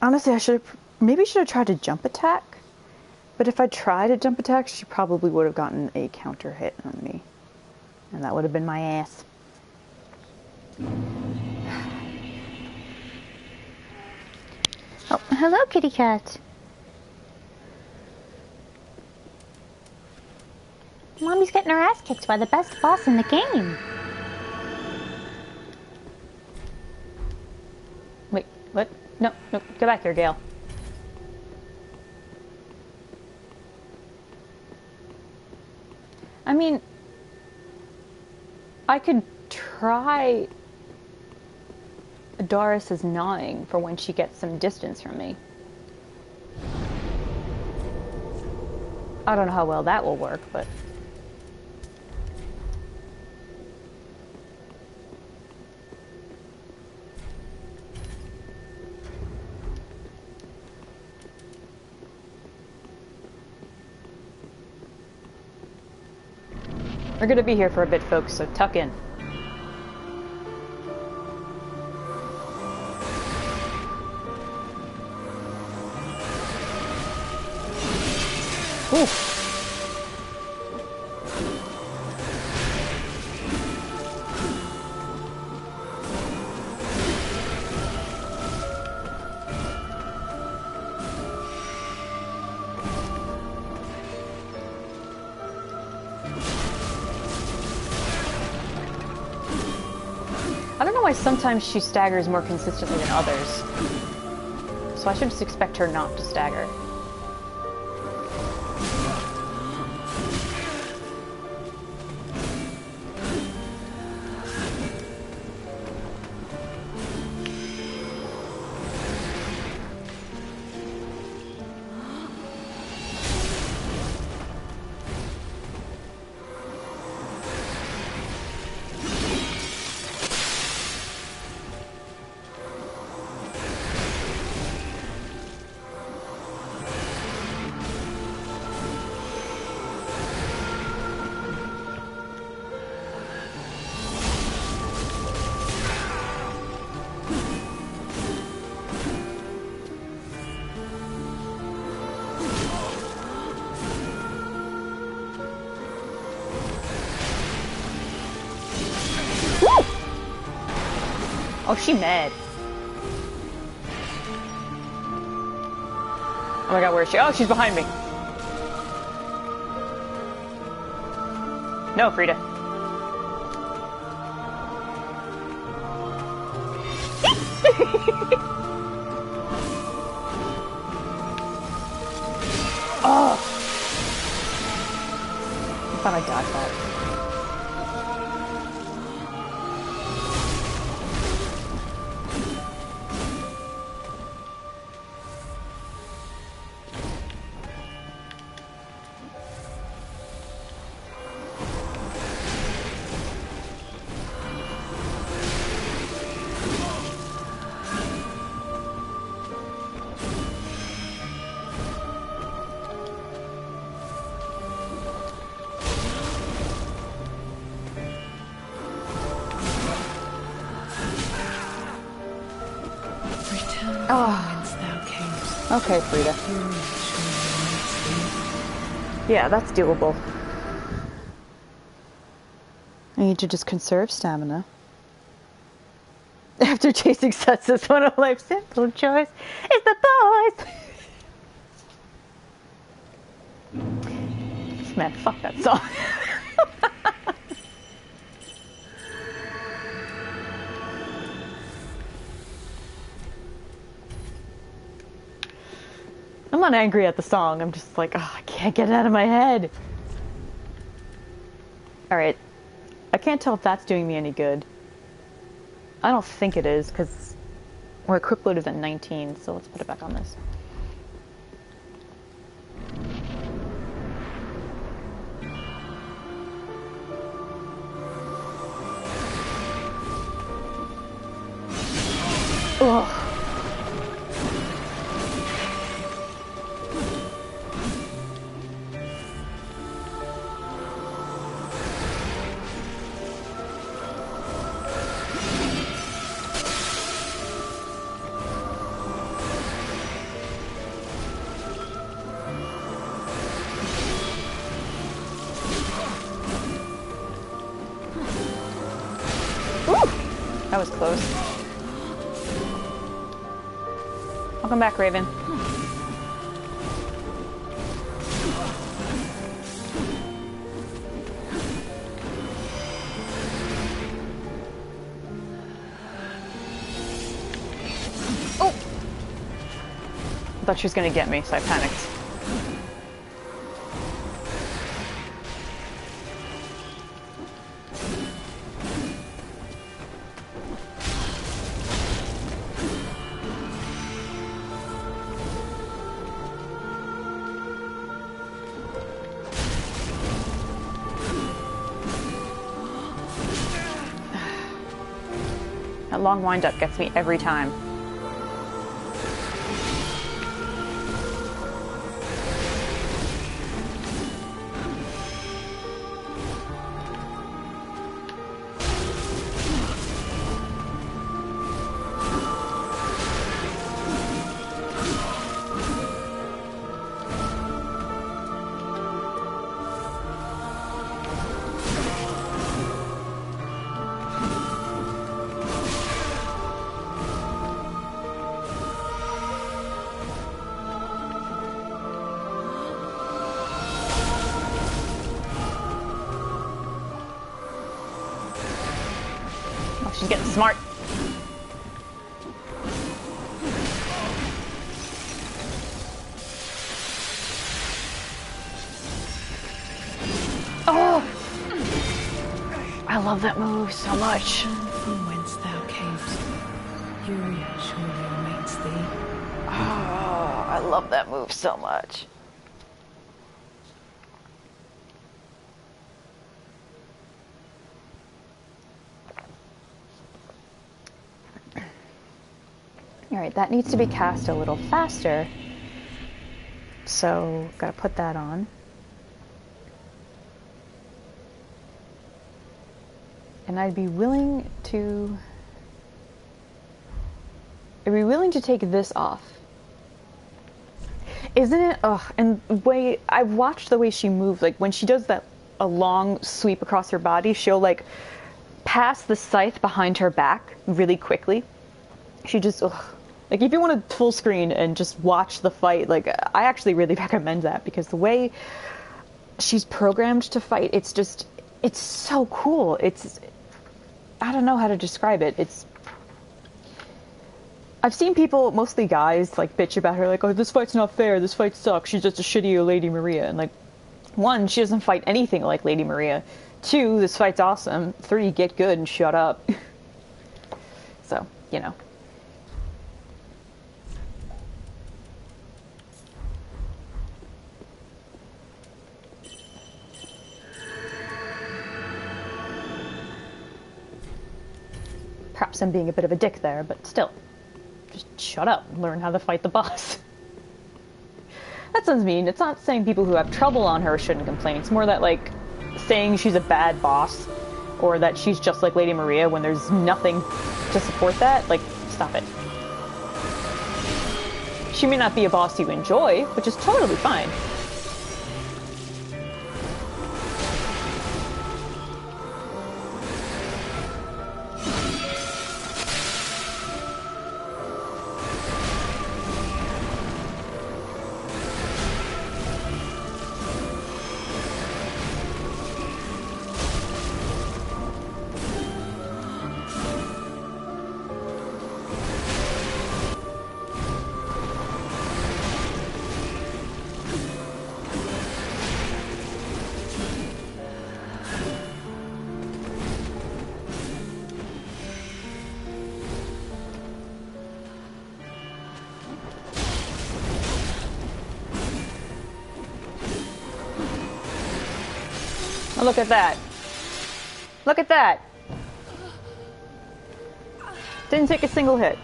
Honestly, I should have tried to jump attack. But if I tried a jump attack, she probably would have gotten a counter hit on me. And that would have been my ass. Oh, hello, kitty cat. Mommy's getting her ass kicked by the best boss in the game. Wait, what? No, go back here, Gale. I mean, I could try Doris's gnawing for when she gets some distance from me. I don't know how well that will work, but... We're gonna be here for a bit, folks, so tuck in. Ooh. I don't know why sometimes she staggers more consistently than others. So I should just expect her not to stagger. Oh, she mad. Oh my god, where is she? Oh, she's behind me. No, Frida. Oh! I thought I dodged that. Okay, Frida. Yeah, that's doable. I need to just conserve stamina. After chasing success, one of life's simple choice is the boys. Man, fuck that song. I'm not angry at the song. I'm just like, oh, I can't get it out of my head. Alright. I can't tell if that's doing me any good. I don't think it is, because our equip load is at 19, so let's put it back on this. Ugh. That was close. Welcome back, Raven. Oh! I thought she was gonna get me, so I panicked. That long wind-up gets me every time. getting smart. Oh! I love that move so much. From whence thou camest, Furia surely awaits thee. Oh, I love that move so much. Alright, that needs to be cast a little faster. So, gotta put that on. And I'd be willing to take this off. Isn't it? Ugh, and the way I've watched the way she moves, like when she does that a long sweep across her body, she'll like pass the scythe behind her back really quickly. She just, ugh. Like if you want to full screen and just watch the fight, like I actually really recommend that because the way she's programmed to fight, it's so cool. I don't know how to describe it. I've seen people, mostly guys, like bitch about her, like, oh, this fight's not fair, this fight sucks, she's just a shitty Lady Maria. And like, 1, she doesn't fight anything like Lady Maria. 2, this fight's awesome. 3, get good and shut up. So, you know. Perhaps I'm being a bit of a dick there, but still. Just shut up and learn how to fight the boss. That sounds mean. It's not saying people who have trouble on her shouldn't complain. It's more that, like, saying she's a bad boss, or that she's just like Lady Maria when there's nothing to support that. Like, stop it. She may not be a boss you enjoy, which is totally fine. Oh, look at that. Look at that. Didn't take a single hit.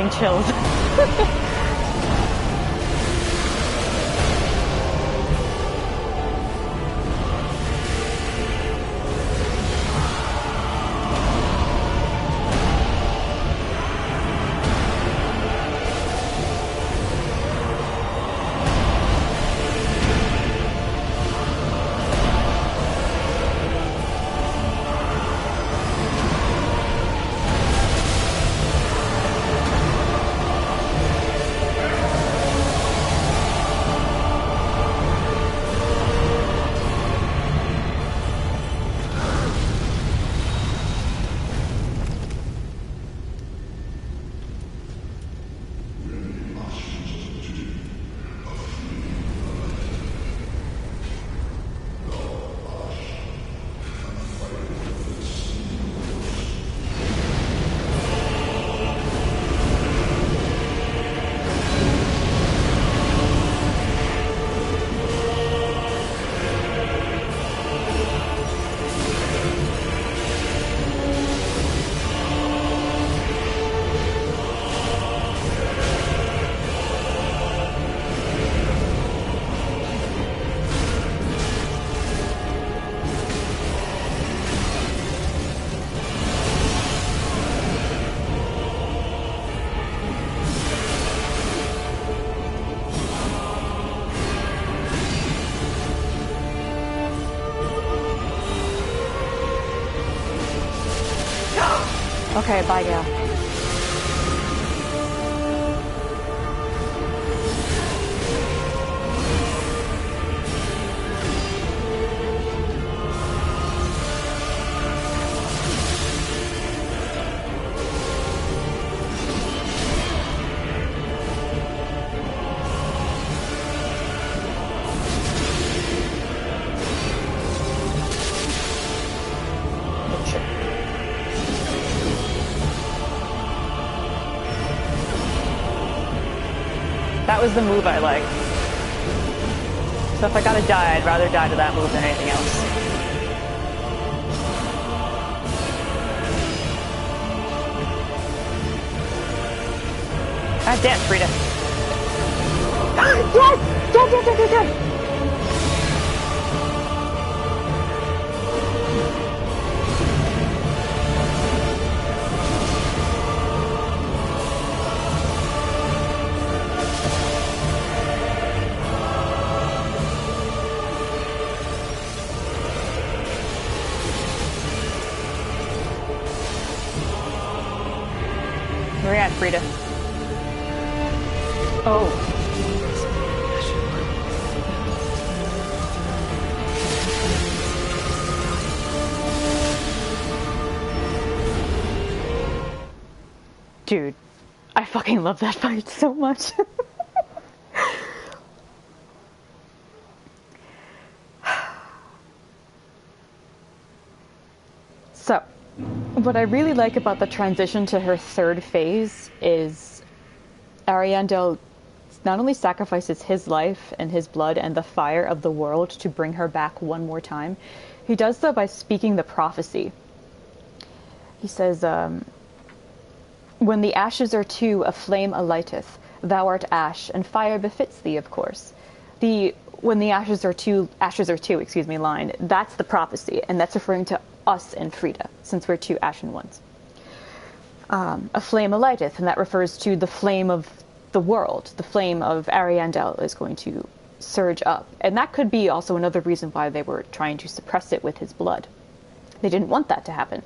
getting chills. Okay, bye, Gail. That was the move I like. So if I gotta die, I'd rather die to that move than anything else. God damn, Frida. Yes! Yes! Where you at, Frida? Oh. Dude, I fucking love that fight so much. So, what I really like about the transition to her third phase is Ariandel not only sacrifices his life and his blood and the fire of the world to bring her back one more time, he does so by speaking the prophecy. He says, when the ashes are two, a flame alighteth. Thou art ash, and fire befits thee, of course. When the ashes are two, line, that's the prophecy, and that's referring to us and Frida, since we're two ashen ones. A flame alighteth, and that refers to the flame of the world. The flame of Ariandel is going to surge up. And that could be also another reason why they were trying to suppress it with his blood. They didn't want that to happen.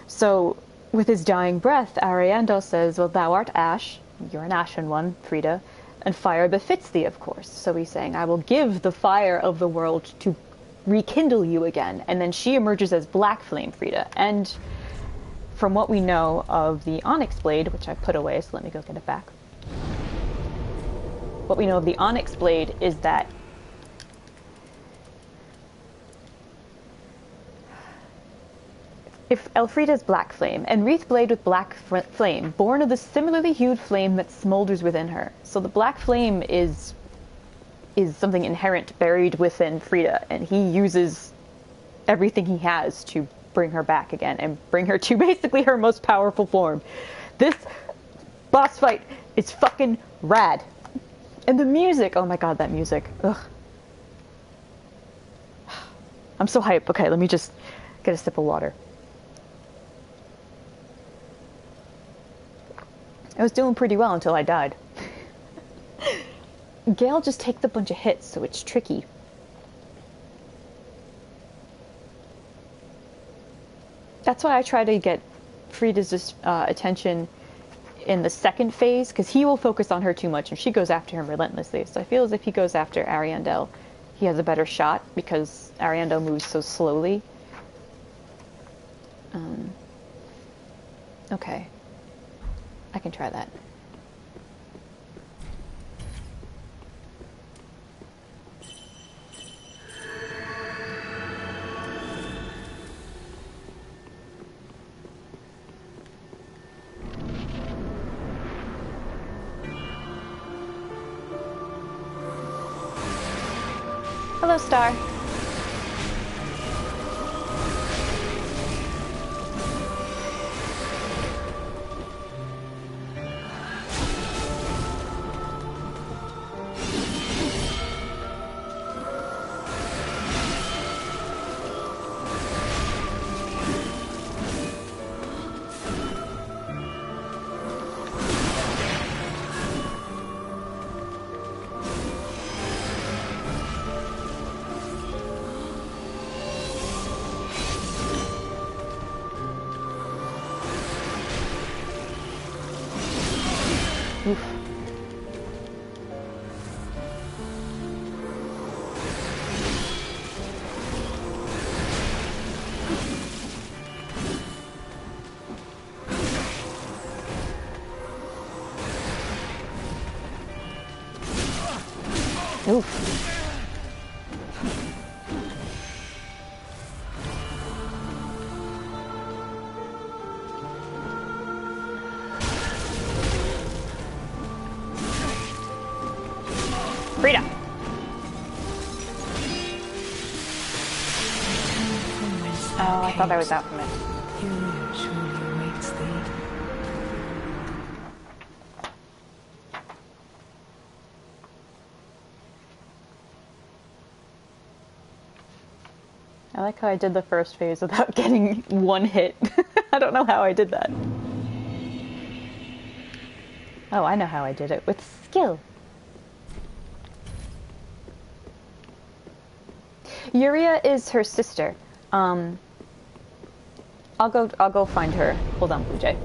So, with his dying breath, Ariandel says, well, thou art ash, you're an ashen one, Frida, and fire befits thee, of course. So he's saying, I will give the fire of the world to rekindle you again. And then she emerges as Black Flame Frida. And from what we know of the Onyx Blade, which I put away, so let me go get it back. What we know of the Onyx Blade is that if Elfrida's Black Flame, and Wreath Blade with Black Flame, born of the similarly hued flame that smolders within her. So the Black Flame is something inherent, buried within Frida, and he uses everything he has to bring her back again, and bring her to basically her most powerful form. This boss fight is fucking rad. And the music, oh my god, that music. Ugh. I'm so hyped. Okay, let me just get a sip of water. I was doing pretty well until I died. Gale just takes a bunch of hits, so it's tricky. That's why I try to get Frida's attention in the second phase, because he will focus on her too much and she goes after him relentlessly. So I feel as if he goes after Ariandel, he has a better shot because Ariandel moves so slowly. Okay. I can try that. Hello, Star. Oof. Oof. Frida. Oh, I thought I was out from it. Surely awaits thee. I like how I did the first phase without getting one hit. I don't know how I did that. Oh, I know how I did it. With skill. Yuria is her sister. I'll go find her. Hold on, Blue Jay.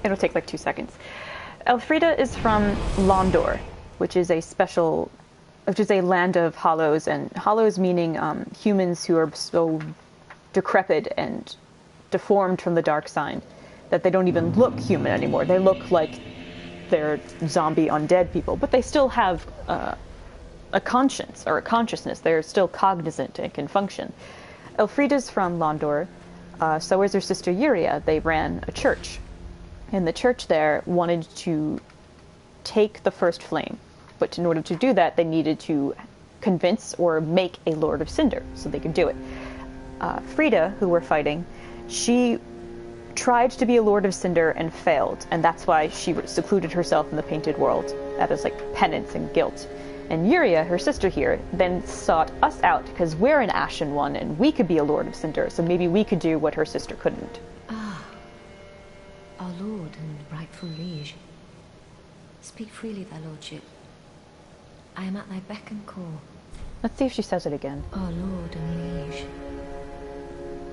It'll take like 2 seconds. Elfrida is from Londor, which is a land of hollows, and hollows meaning humans who are so decrepit and deformed from the dark side that they don't even look human anymore. They look like they're zombie undead people, but they still have a conscience or a consciousness. They're still cognizant and can function. Elfrida's from Londor, so is her sister Yuria. They ran a church, and the church there wanted to take the first flame, but in order to do that, they needed to convince or make a Lord of Cinder so they could do it. Frida, who we're fighting, she tried to be a Lord of Cinder and failed, and that's why she secluded herself in the Painted World. That is like penance and guilt. And Yuria, her sister here, then sought us out because we're an Ashen One and we could be a Lord of Cinder, so maybe we could do what her sister couldn't. Ah, our lord and rightful liege. Speak freely, thy lordship. I am at thy beck and call. Let's see if she says it again. Our lord and liege.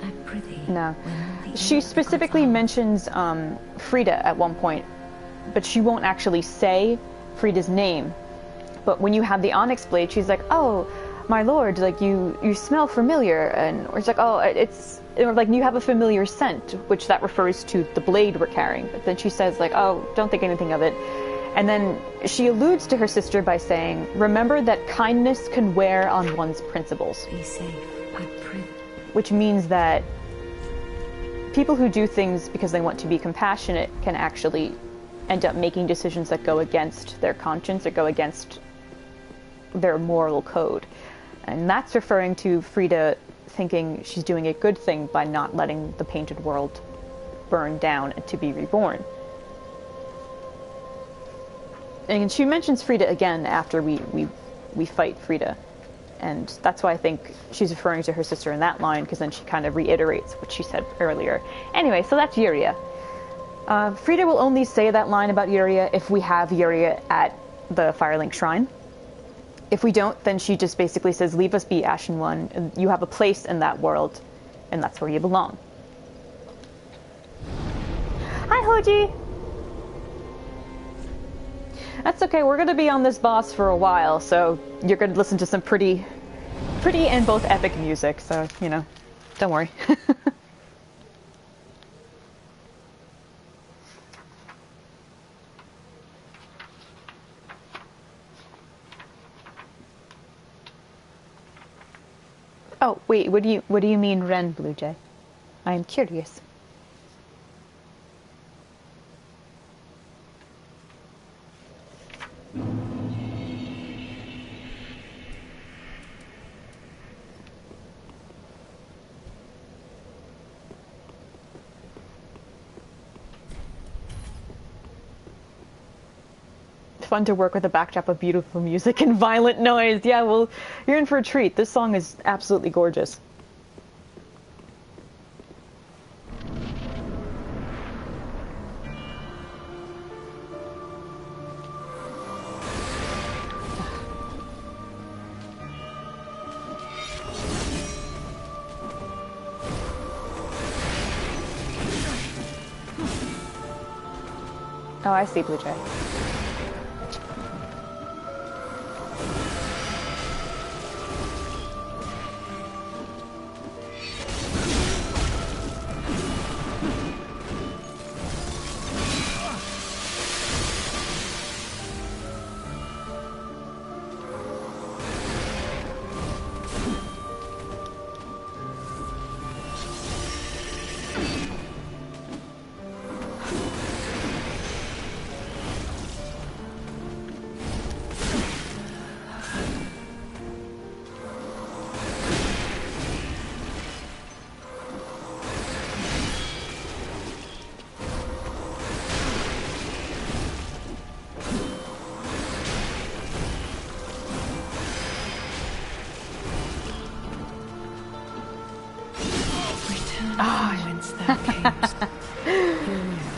I prithee. No. She specifically mentions Frida at one point, but she won't actually say Frida's name. But when you have the Onyx Blade, she's like, "Oh, my lord, like you smell familiar," and or it's like, "Oh, it's or like you have a familiar scent," which that refers to the blade we're carrying. But then she says like, "Oh, don't think anything of it," and then she alludes to her sister by saying, "Remember that kindness can wear on one's principles." Be safe, I pray. Which means that people who do things because they want to be compassionate can actually end up making decisions that go against their conscience or go against their moral code. And that's referring to Frida thinking she's doing a good thing by not letting the Painted World burn down and to be reborn. And she mentions Frida again after we fight Frida. And that's why I think she's referring to her sister in that line, because then she kind of reiterates what she said earlier. Anyway, so that's Yuria. Frida will only say that line about Yuria if we have Yuria at the Firelink Shrine. If we don't, then she just basically says, leave us be, Ashen One, and you have a place in that world, and that's where you belong. Hi, Hoji! That's okay, we're gonna be on this boss for a while, so you're gonna listen to some pretty and both epic music, so, you know, don't worry. Oh, wait, what do you mean, Ren, Blue Jay? I am curious. Fun to work with a backdrop of beautiful music and violent noise. Yeah, well, you're in for a treat. This song is absolutely gorgeous. Oh, I see, Blue Jay.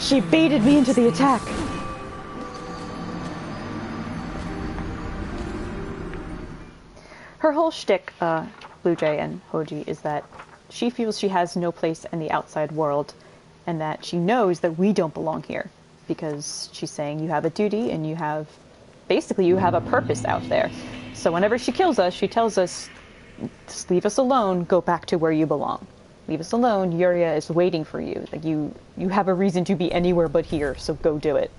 She baited me into the attack. Her whole shtick, Blue Jay and Hoji, is that she feels she has no place in the outside world, and that she knows that we don't belong here, because she's saying you have a duty and you have, basically you have a purpose out there. So whenever she kills us, she tells us, just leave us alone, go back to where you belong. Leave us alone, Yuria is waiting for you. Like you have a reason to be anywhere but here, so go do it.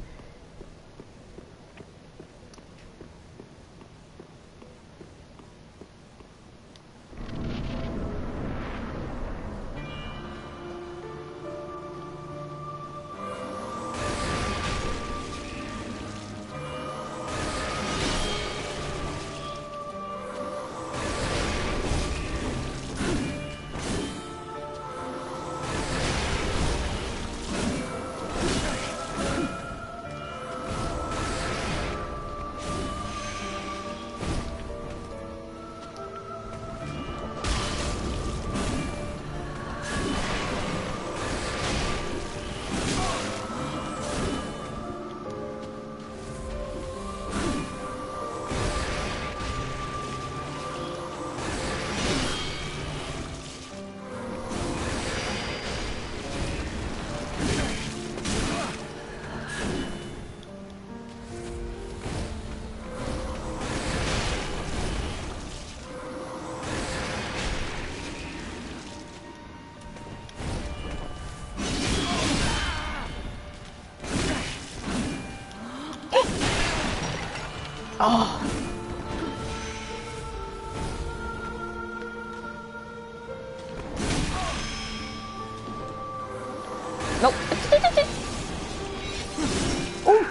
Oh. Nope. Ooh.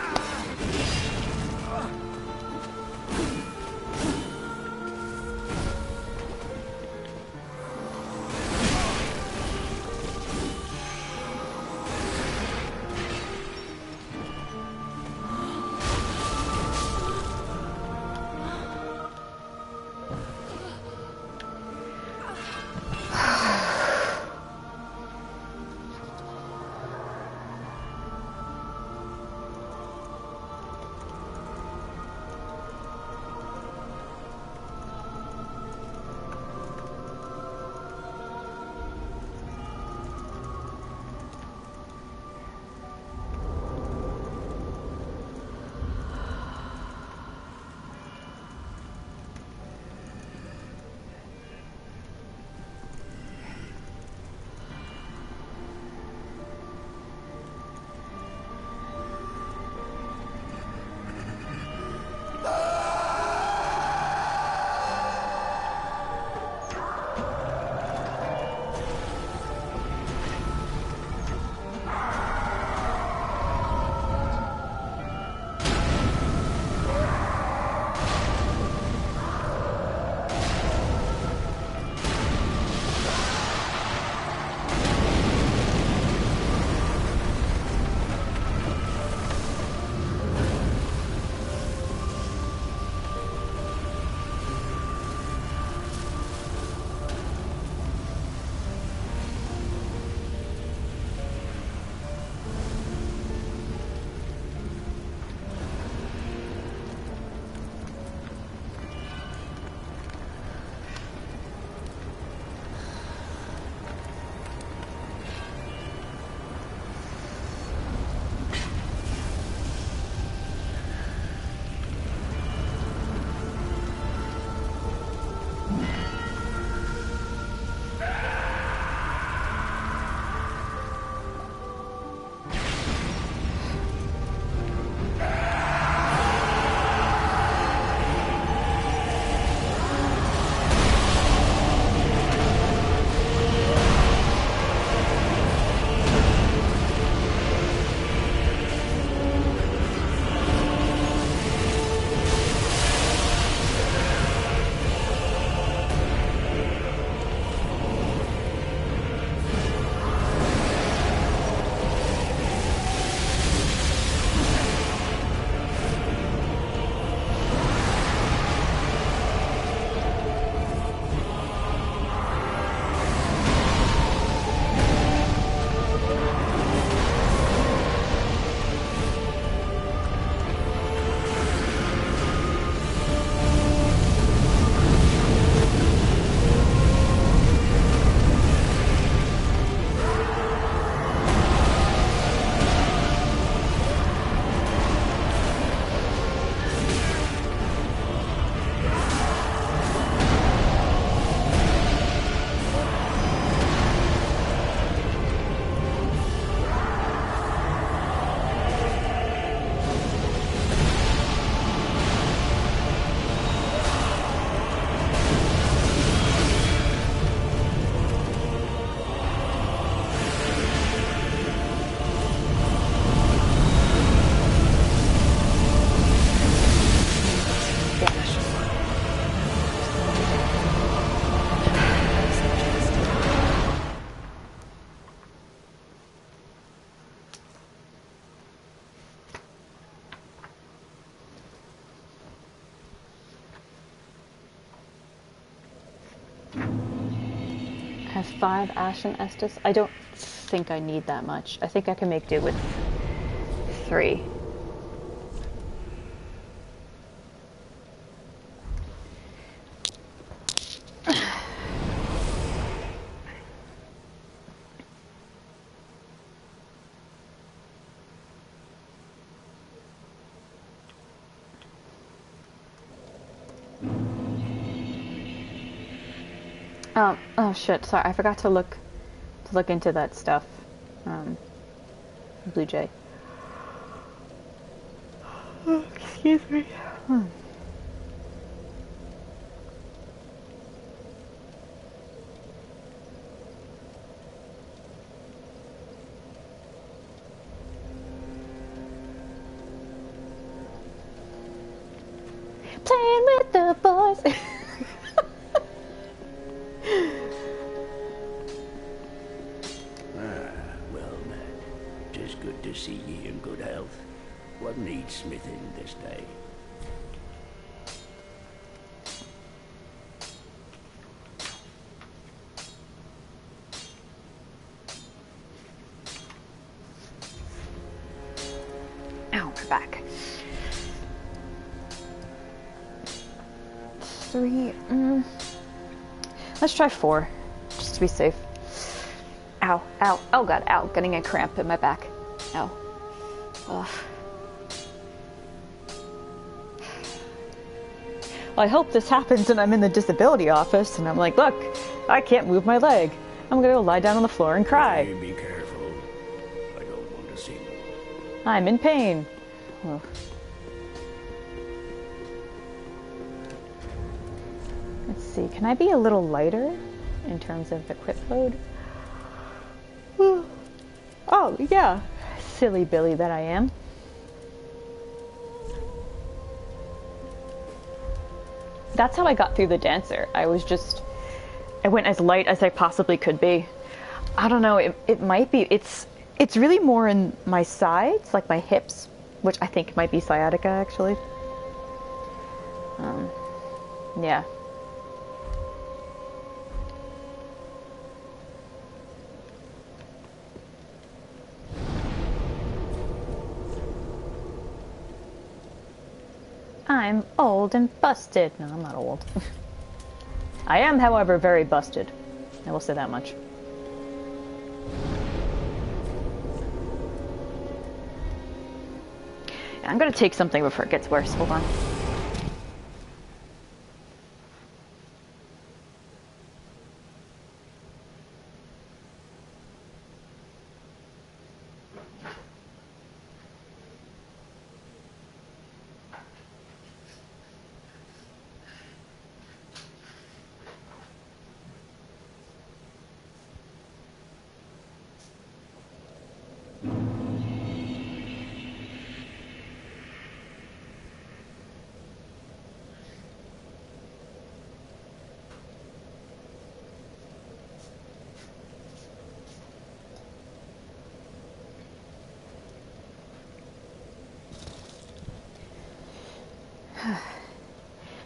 Has 5 Ashen Estus. I don't think I need that much. I think I can make do with 3. Oh shit, sorry, I forgot to look into that stuff. Blue Jay. Oh, excuse me. Playing with the boys. Good to see ye in good health. What needs smithing this day? Ow, my back. 3. Let's try 4, just to be safe. Ow, ow, oh god, ow, getting a cramp in my back. Ow. Ugh. Well, I hope this happens and I'm in the disability office and I'm like, look, I can't move my leg. I'm gonna go lie down on the floor and cry. Be careful. I don't want to see more. I'm in pain. Oh. Let's see, can I be a little lighter in terms of equip load? Oh, yeah. Silly Billy that I am. That's how I got through the dancer. I went as light as I possibly could be. I don't know, it might be, it's really more in my sides, like my hips, which I think might be sciatica actually. Yeah. I'm old and busted. No, I'm not old. I am, however, very busted. I will say that much. Yeah, I'm gonna take something before it gets worse. Hold on.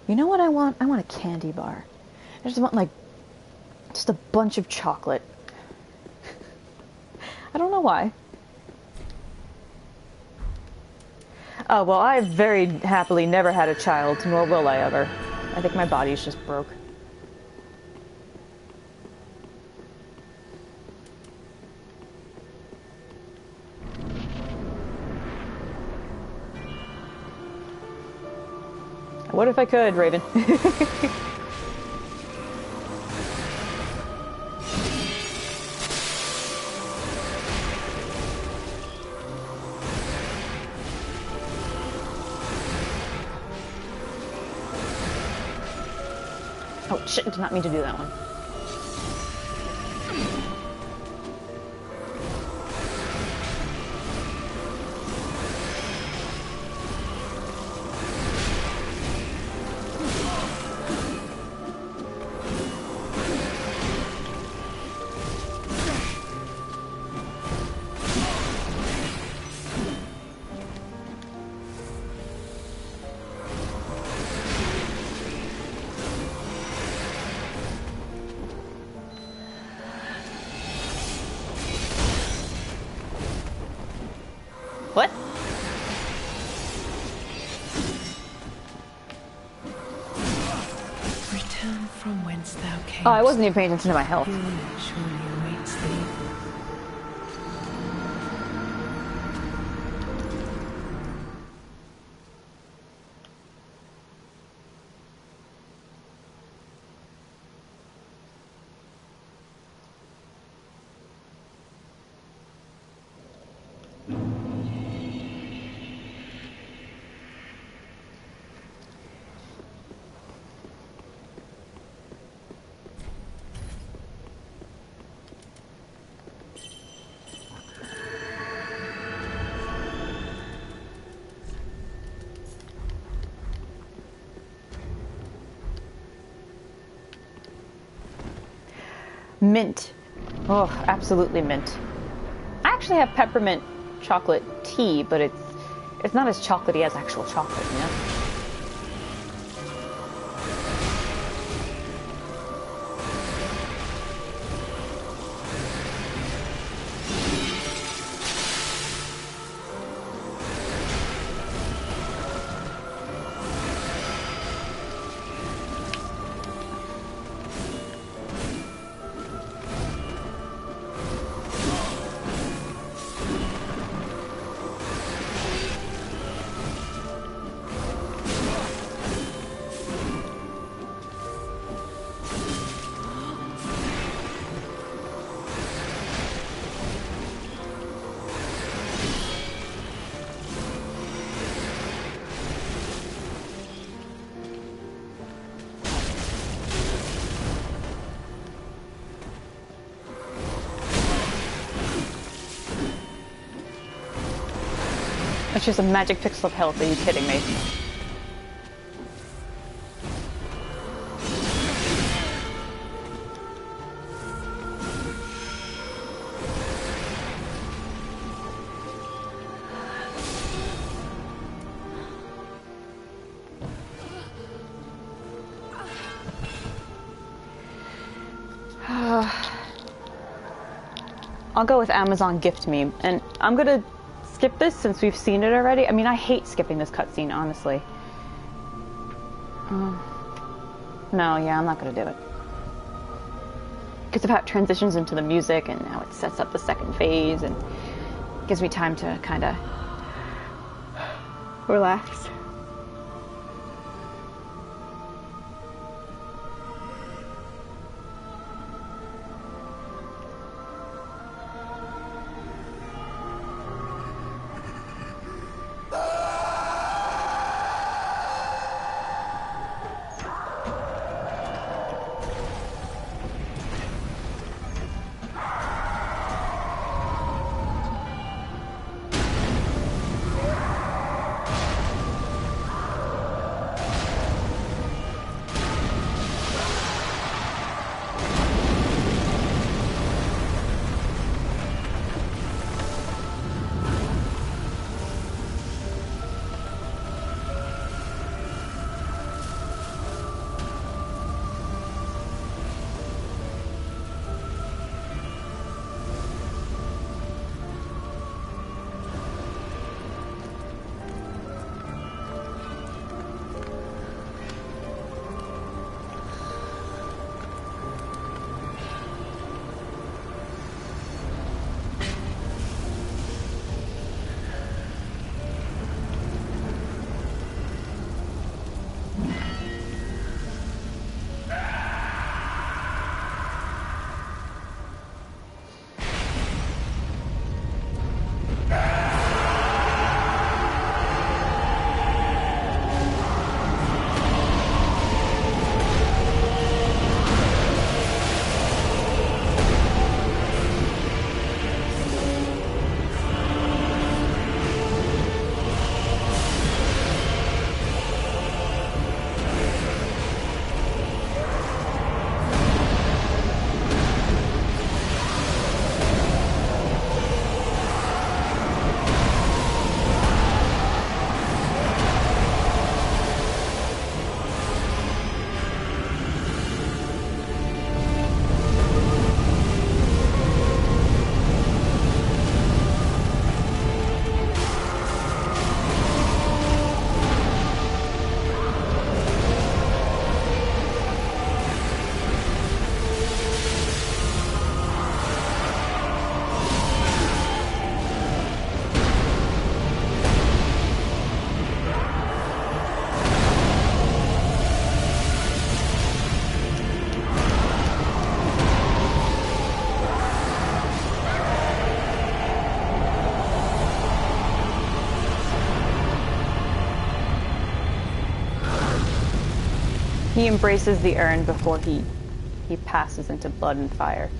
You know what I want? I want a candy bar. I just want, like, just a bunch of chocolate. I don't know why. Oh, well, I've very happily never had a child, nor will I ever. I think my body's just broke. What if I could, Raven? Oh shit, did not mean to do that one. Return from whence thou camest. Oh, I wasn't even paying attention to my health. Healing surely awaits thee. Mint. Oh, absolutely mint. I actually have peppermint chocolate tea, but it's not as chocolatey as actual chocolate, you know? It's just a magic pixel of health. Are you kidding me? I'll go with Amazon gift me, and I'm gonna skip this since we've seen it already. I mean, I hate skipping this cutscene, honestly. No, yeah, I'm not gonna do it. Because of how it transitions into the music and how it sets up the second phase and gives me time to kind of relax. He embraces the urn before he passes into blood and fire.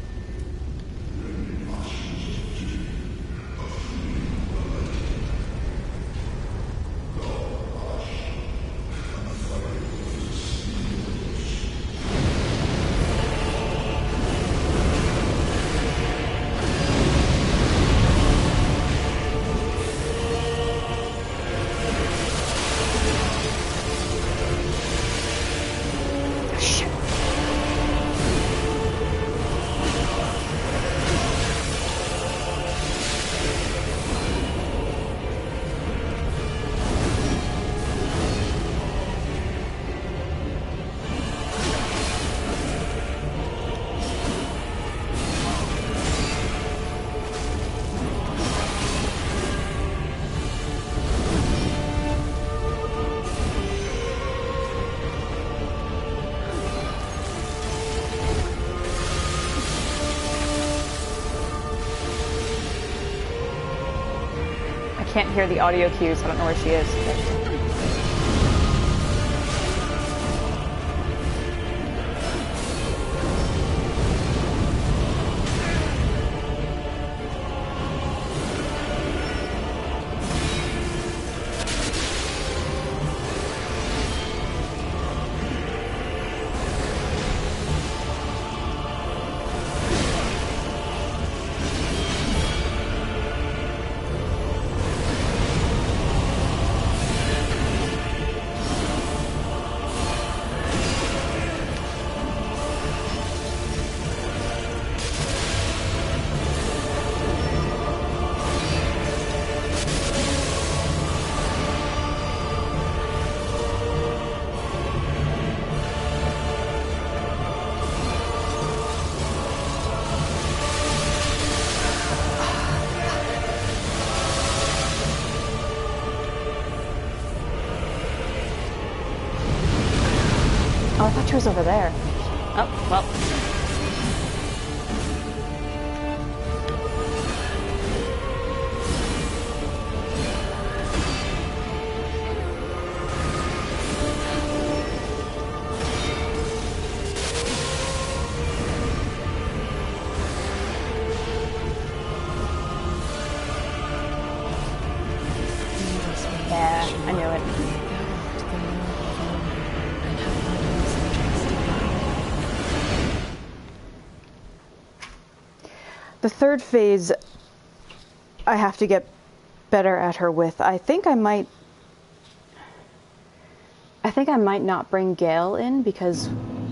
I can't hear the audio cues, I don't know where she is. Oh, I thought she was over there. Oh, well. Yeah, I knew it. The third phase, I have to get better at her with. I think I might not bring Gale in because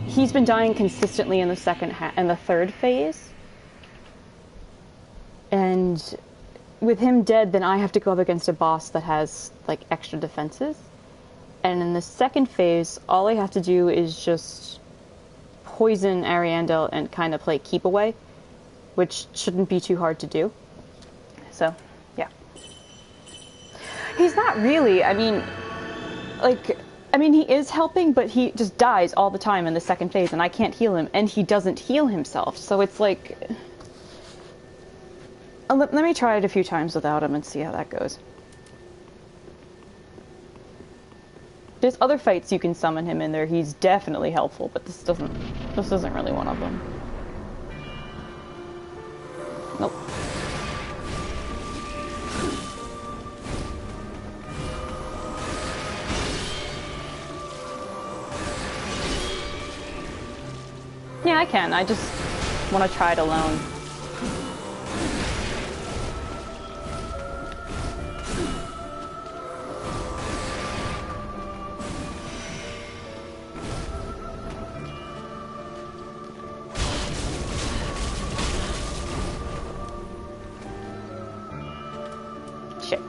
he's been dying consistently in the third phase. And with him dead, then I have to go up against a boss that has like extra defenses. And in the second phase, all I have to do is just poison Ariandel and kind of play keep away, which shouldn't be too hard to do. So, yeah. He's not really, I mean, he is helping, but he just dies all the time in the second phase, and I can't heal him, and he doesn't heal himself, so it's like... Let me try it a few times without him and see how that goes. There's other fights you can summon him in there, he's definitely helpful, but this isn't really one of them. Nope. Yeah, I can. I just want to try it alone. Shit.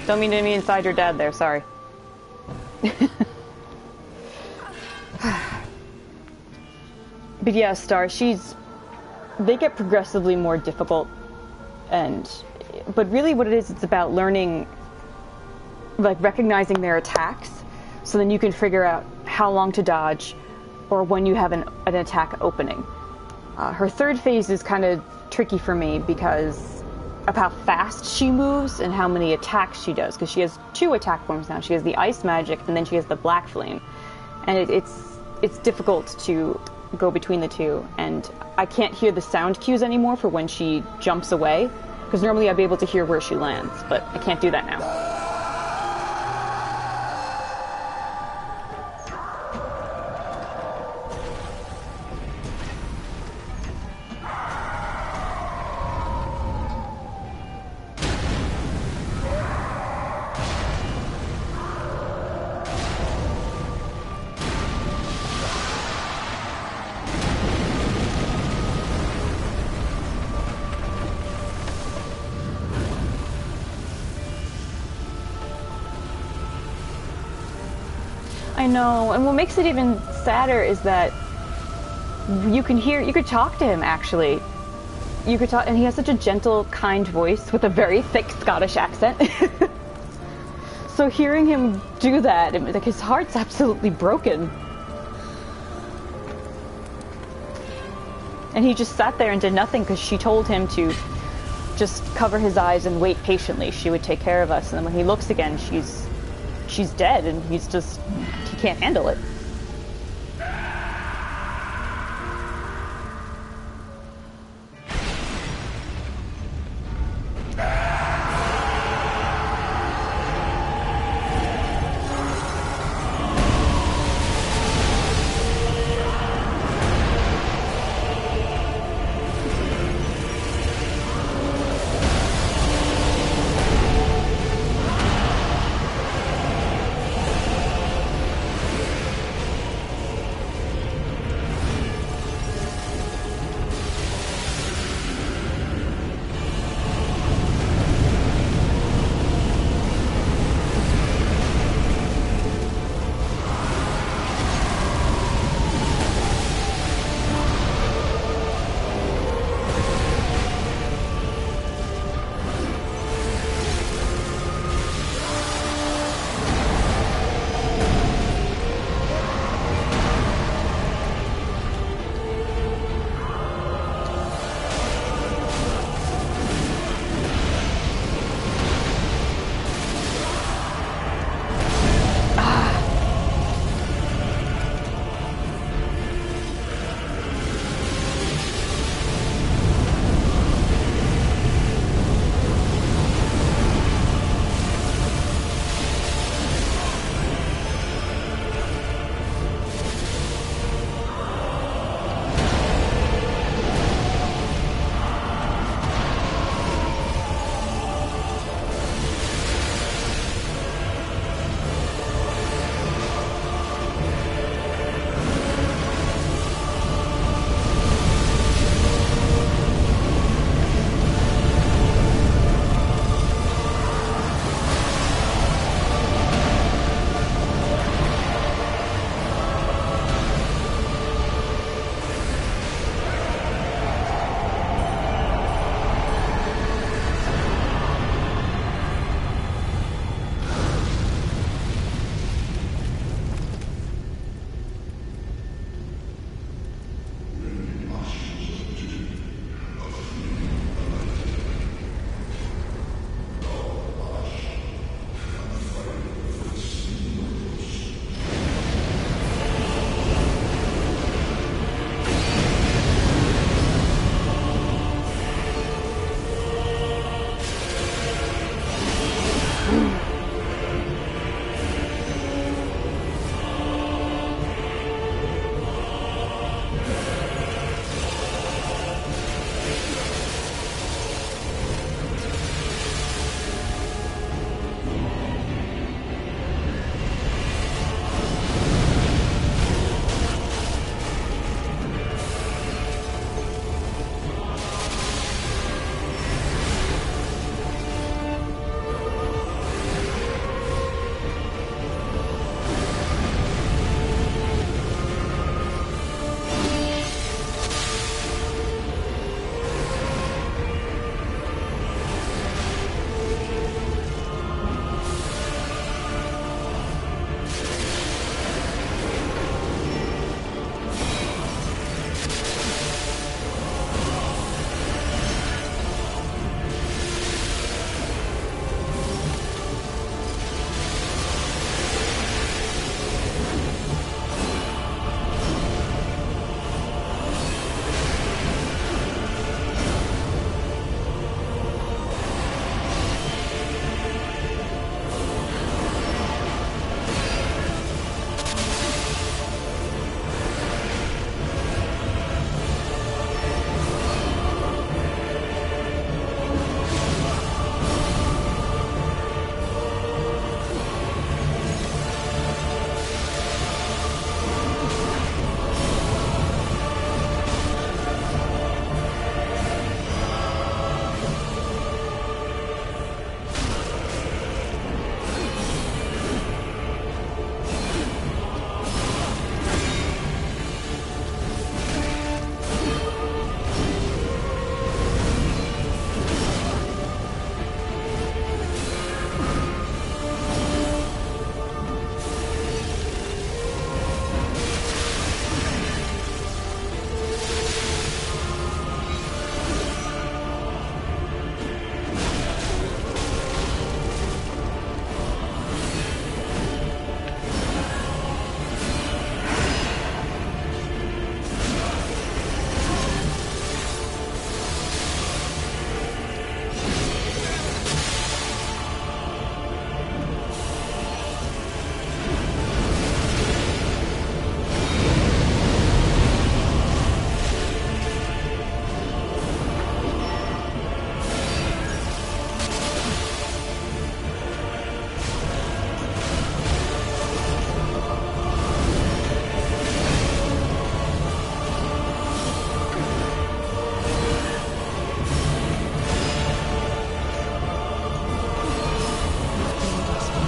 Don't mean to be inside your dad there, sorry. But yeah, Star, they get progressively more difficult, but really what it is, it's about learning, like recognizing their attacks, so then you can figure out how long to dodge, or when you have an attack opening. Her third phase is kind of tricky for me because of how fast she moves and how many attacks she does, because she has 2 attack forms now. She has the ice magic, and then she has the black flame. And it's difficult to go between the 2, and I can't hear the sound cues anymore for when she jumps away, because normally I'd be able to hear where she lands, but I can't do that now. I know, and what makes it even sadder is that you could talk to him, actually. You could talk, and he has such a gentle, kind voice with a very thick Scottish accent. So hearing him do that, like, his heart's absolutely broken. And he just sat there and did nothing because she told him to just cover his eyes and wait patiently. She would take care of us. And then when he looks again, she's dead, and he can't handle it.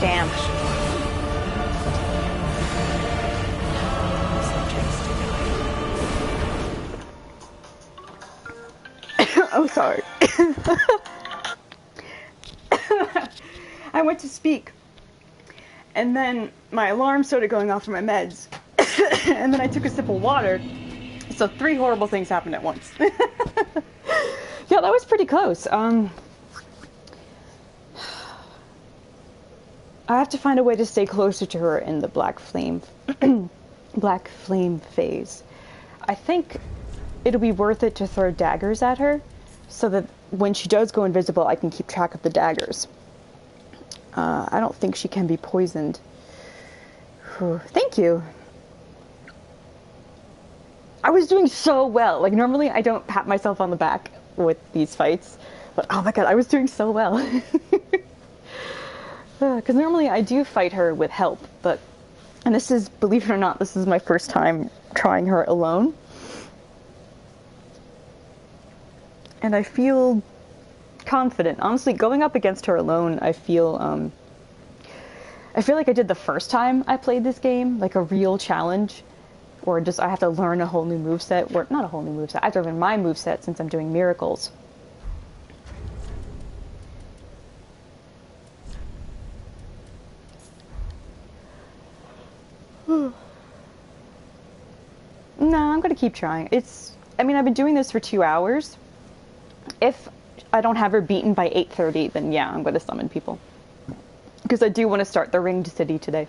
Damn. Oh, sorry. I went to speak, and then my alarm started going off for my meds, and then I took a sip of water, so 3 horrible things happened at once. Yeah, that was pretty close. I have to find a way to stay closer to her in the black flame phase. I think it'll be worth it to throw daggers at her, so that when she does go invisible, I can keep track of the daggers. I don't think she can be poisoned. Whew. Thank you. I was doing so well. Like, normally I don't pat myself on the back with these fights, but oh my god, I was doing so well. Because normally I do fight her with help, and this is, believe it or not, this is my first time trying her alone. And I feel confident. Honestly, going up against her alone, I feel like I did the first time I played this game, like a real challenge, or just I have to learn a whole new moveset, or not a whole new moveset, I have to learn my moveset since I'm doing miracles. No, I'm gonna keep trying. I mean, I've been doing this for 2 hours. If I don't have her beaten by 8:30, then yeah, I'm gonna summon people. Because I do want to start the Ringed City today.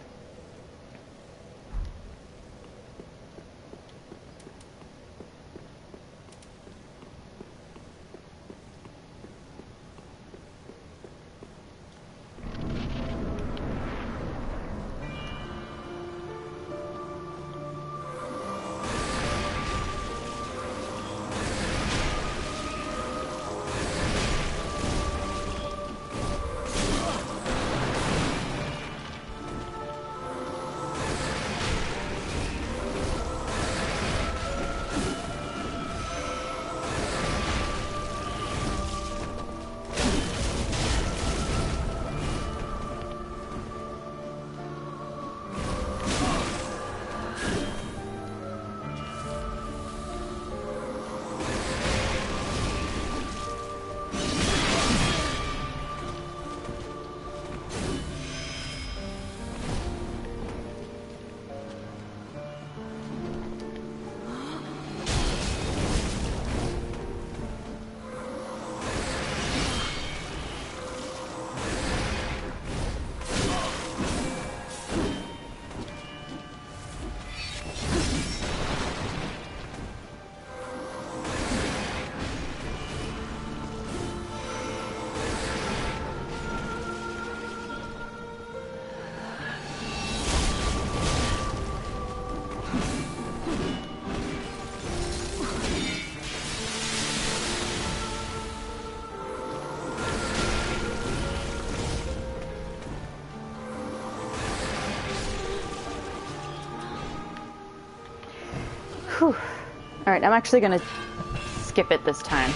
Whew. Alright, I'm actually gonna skip it this time.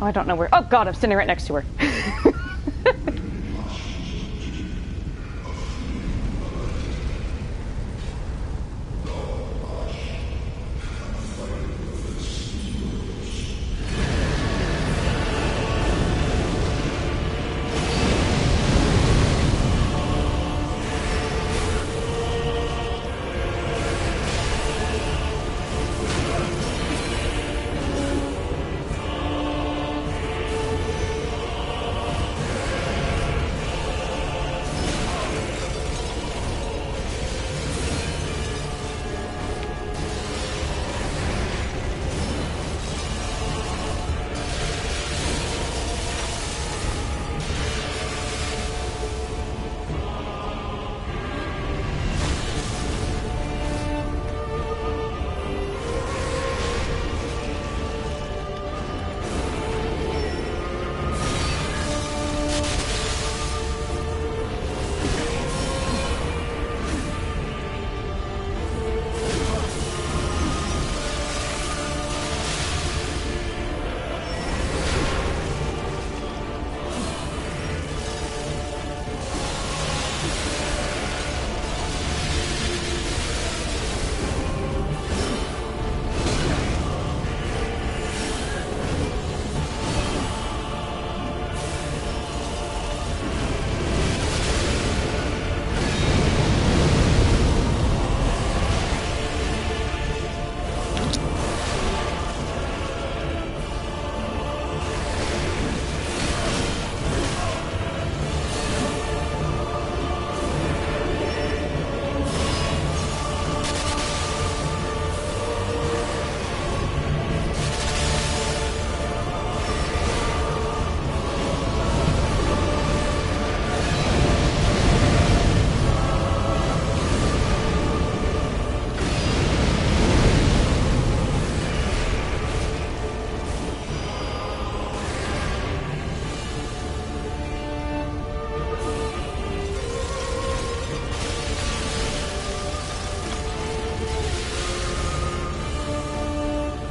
Oh, I don't know where. Oh god, I'm standing right next to her.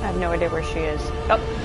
I have no idea where she is. Oh.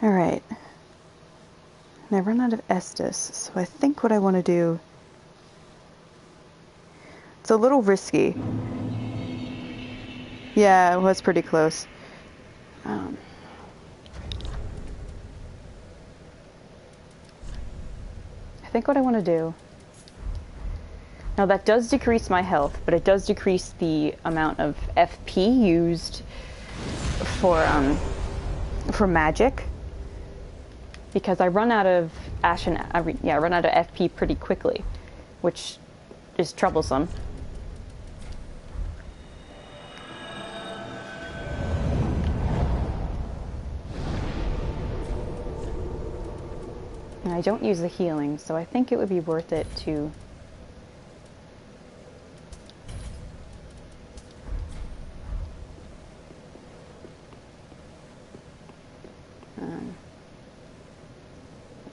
Alright. And I run out of Estus, so I think what I want to do... It's a little risky. Yeah, it was pretty close. I think what I want to do... Now that does decrease my health, but it does decrease the amount of FP used for magic. Because I run out of I run out of FP pretty quickly, which is troublesome. And I don't use the healing, so I think it would be worth it to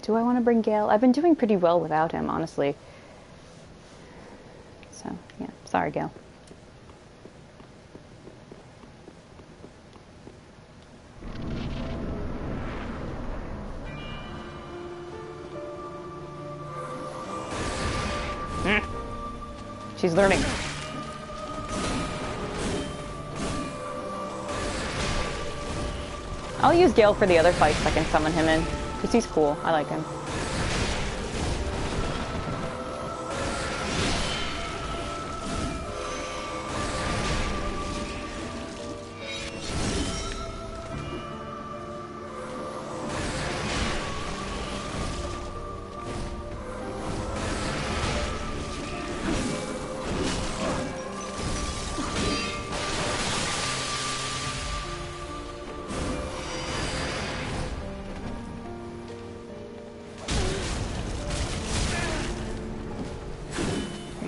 do I want to bring Gale? I've been doing pretty well without him, honestly. So, yeah. Sorry, Gale. She's learning. I'll use Gale for the other fights. I can summon him in. Because he's cool. I like him.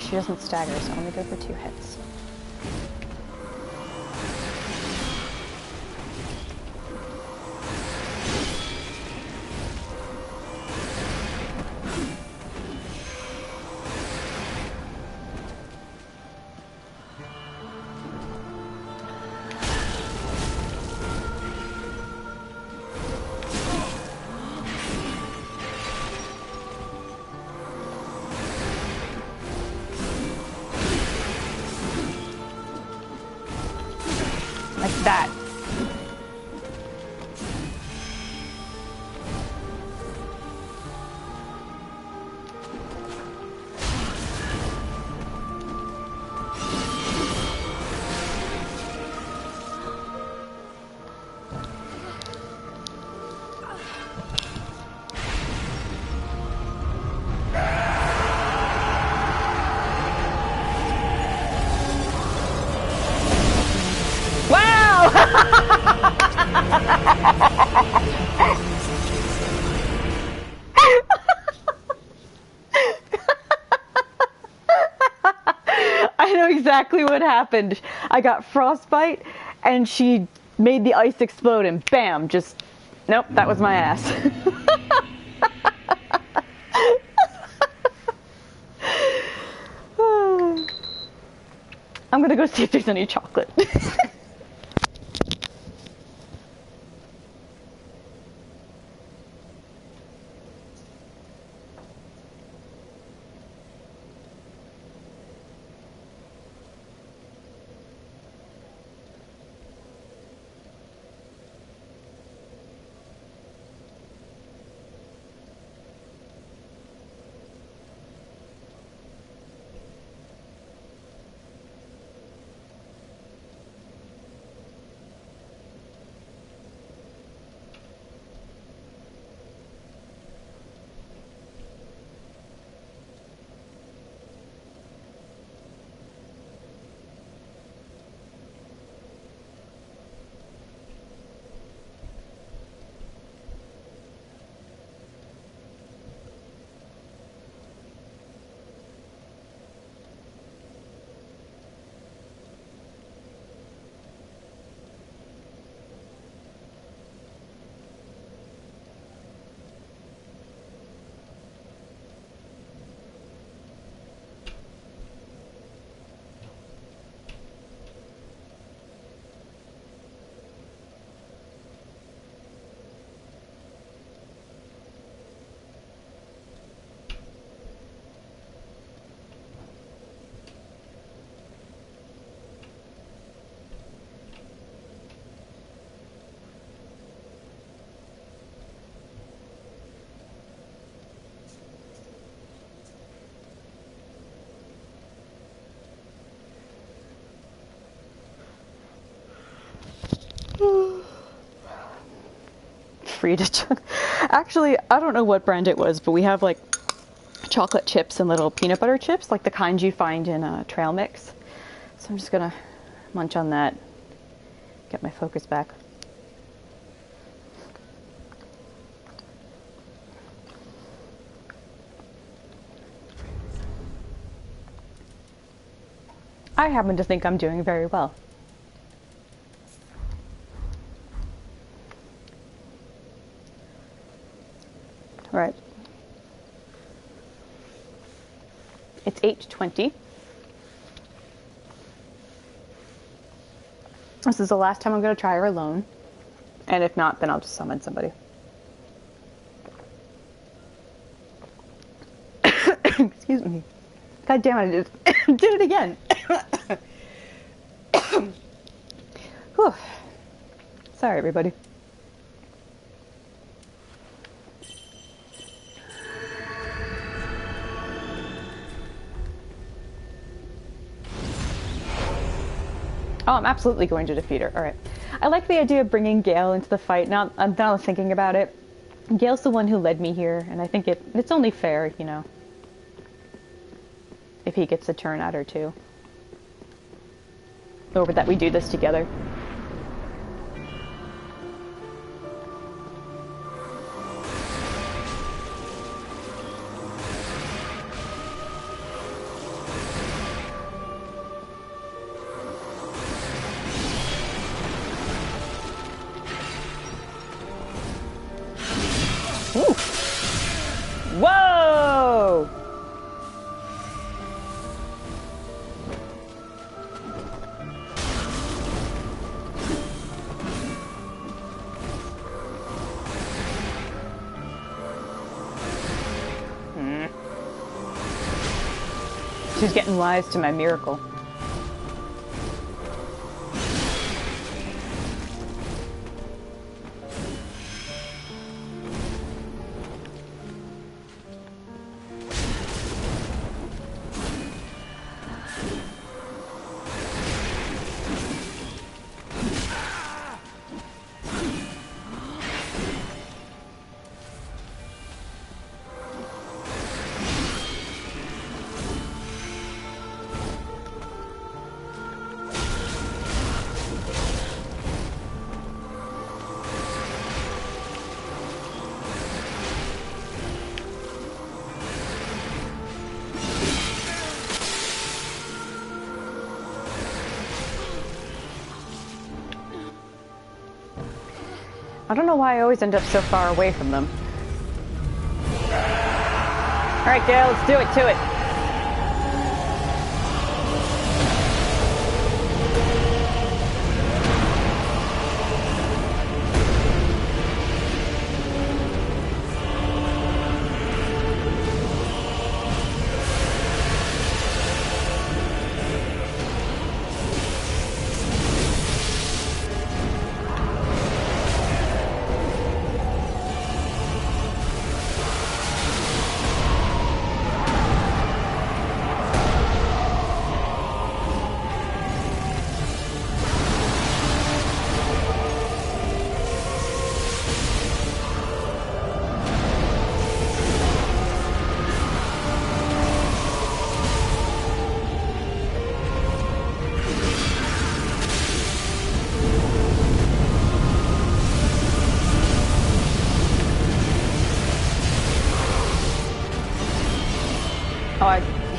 She doesn't stagger, so I'm gonna go for 2 hits. Like that. I know exactly what happened. I got frostbite and she made the ice explode and bam, just nope, that was my ass. I'm gonna go see if there's any chocolate. Free to actually, I don't know what brand it was, but we have like chocolate chips and little peanut butter chips, like the kind you find in a trail mix. So I'm just gonna munch on that, get my focus back. I happen to think I'm doing very well. Right. It's 8:20. This is the last time I'm going to try her alone. And if not, then I'll just summon somebody. Excuse me. God damn it, I just did it again. Whew. Sorry, everybody. Oh, I'm absolutely going to defeat her. Alright. I like the idea of bringing Gale into the fight. Now I'm thinking about it. Gale's the one who led me here, and I think it's only fair, you know, if he gets a turn at her too. Or that we do this together. Ooh. Whoa! She's getting wise to my miracle. I don't know why I always end up so far away from them. Alright, Gale, let's do it to it.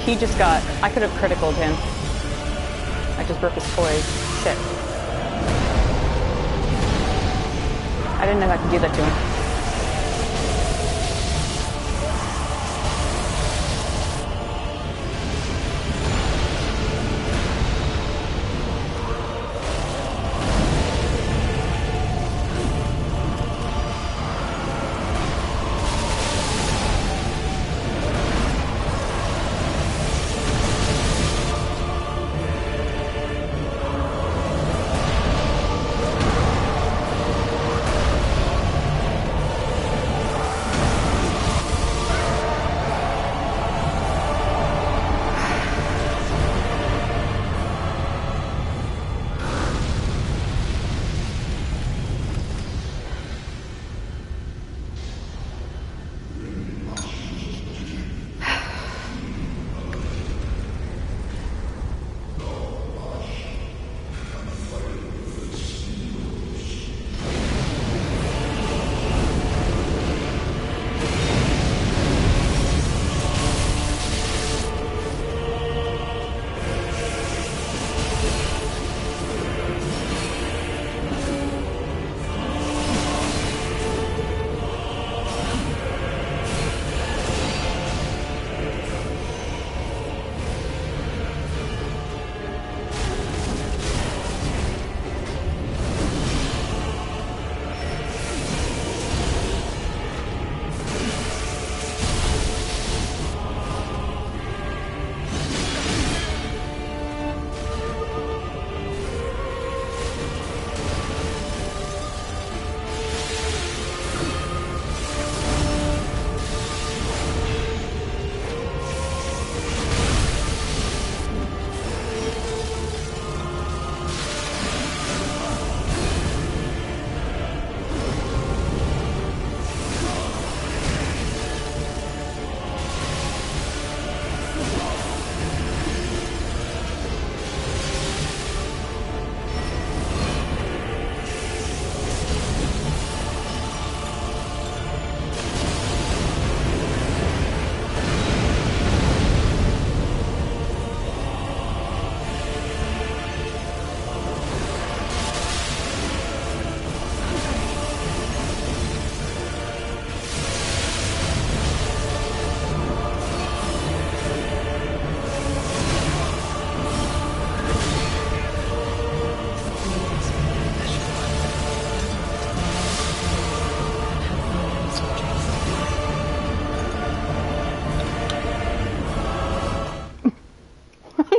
He just got... I could have criticaled him. I just broke his poise. Shit. I didn't know I could do that to him.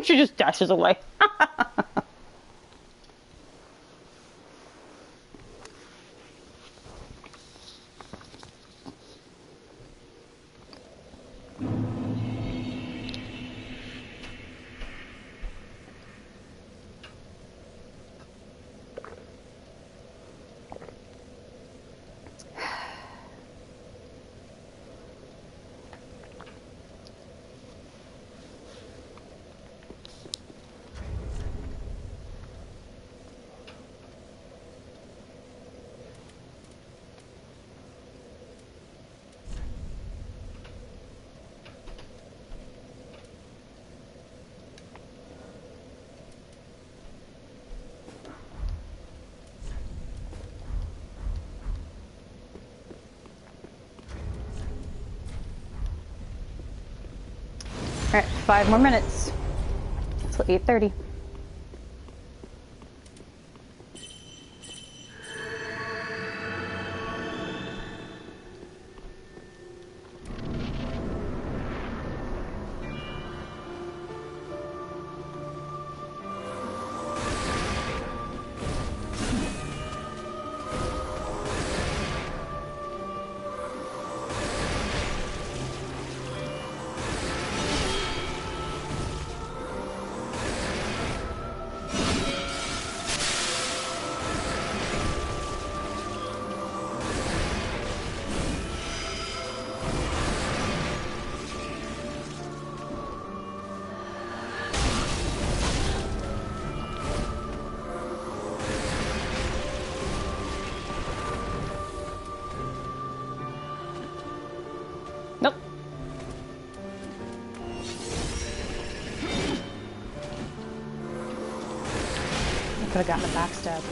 She just dashes away. Alright, 5 more minutes. Till 8:30. Nope. I could have gotten a backstab.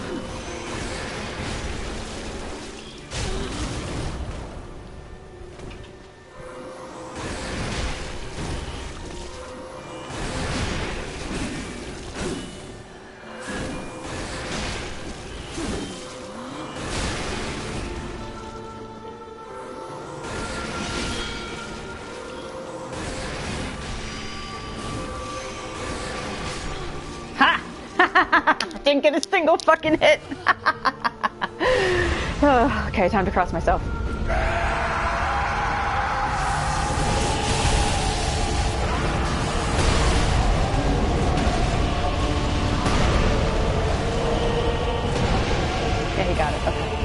Didn't get a single fucking hit. Okay, time to cross myself. Yeah, he got it. Okay.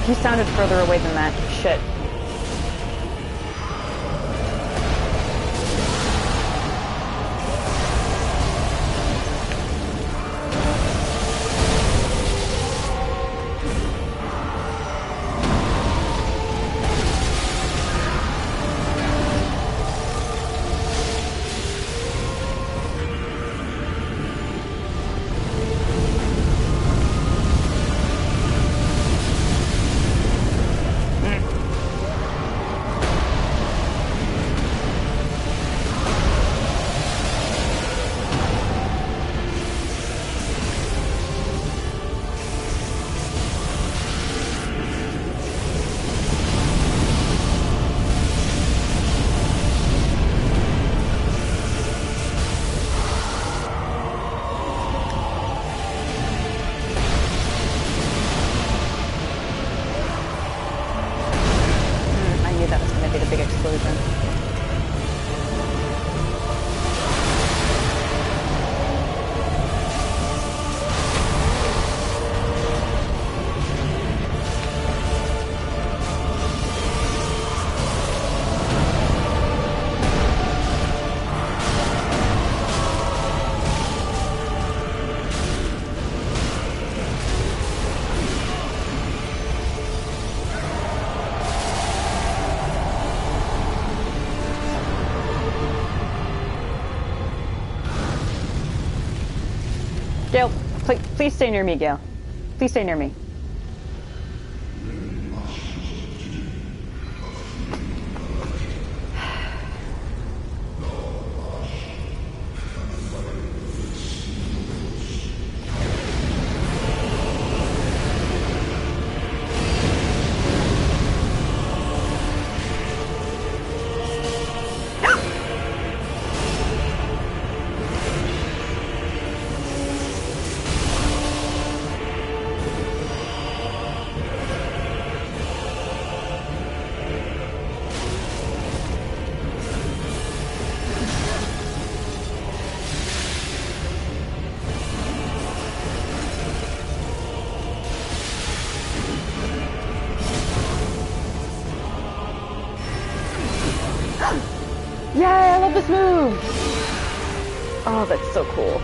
He sounded further away than that. Shit. Gale, please stay near me, Gale. Please stay near me. Yay, I love this move! Oh, that's so cool.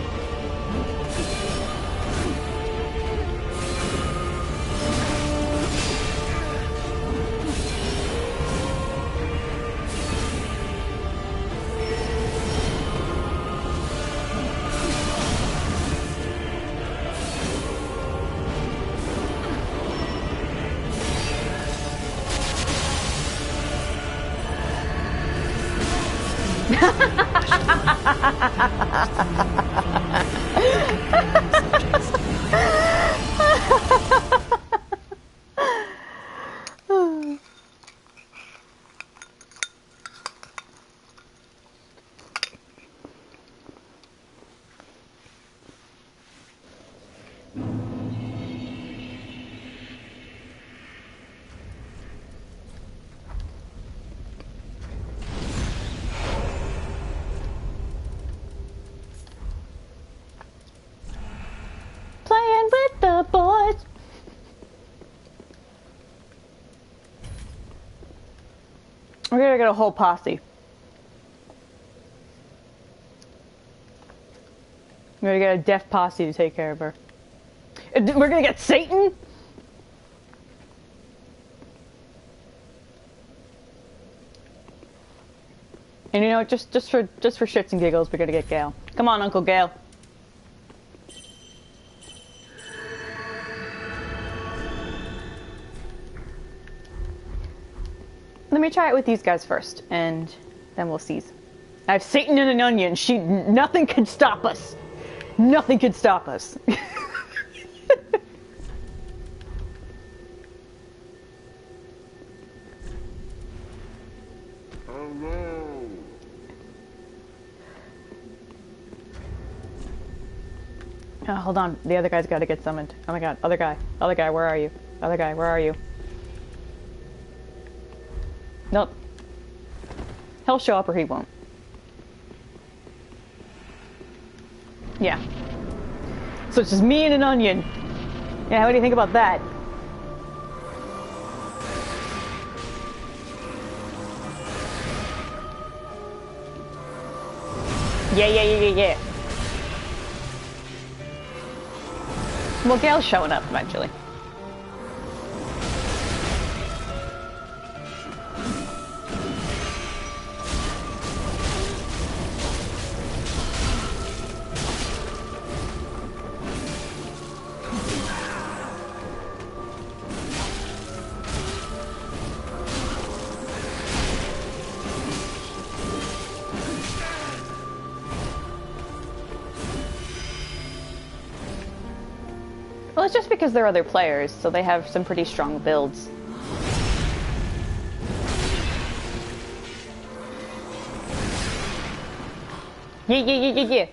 Playing with the boys. We're gonna get a whole posse. We're gonna get a deaf posse to take care of her. We're gonna get Satan? And you know, just for shits and giggles, we're gonna get Gale. Come on, Uncle Gale. Let me try it with these guys first, and then we'll see. I have Satan and an onion. Nothing can stop us. Nothing can stop us. Oh, hold on. The other guy's got to get summoned. Oh my god. Other guy, where are you? Other guy, where are you? Nope. He'll show up or he won't. Yeah. So it's just me and an onion. Yeah, what do you think about that? Yeah. Well, Gale's showing up eventually. Well, it's just because they're other players, so they have some pretty strong builds. Yeah.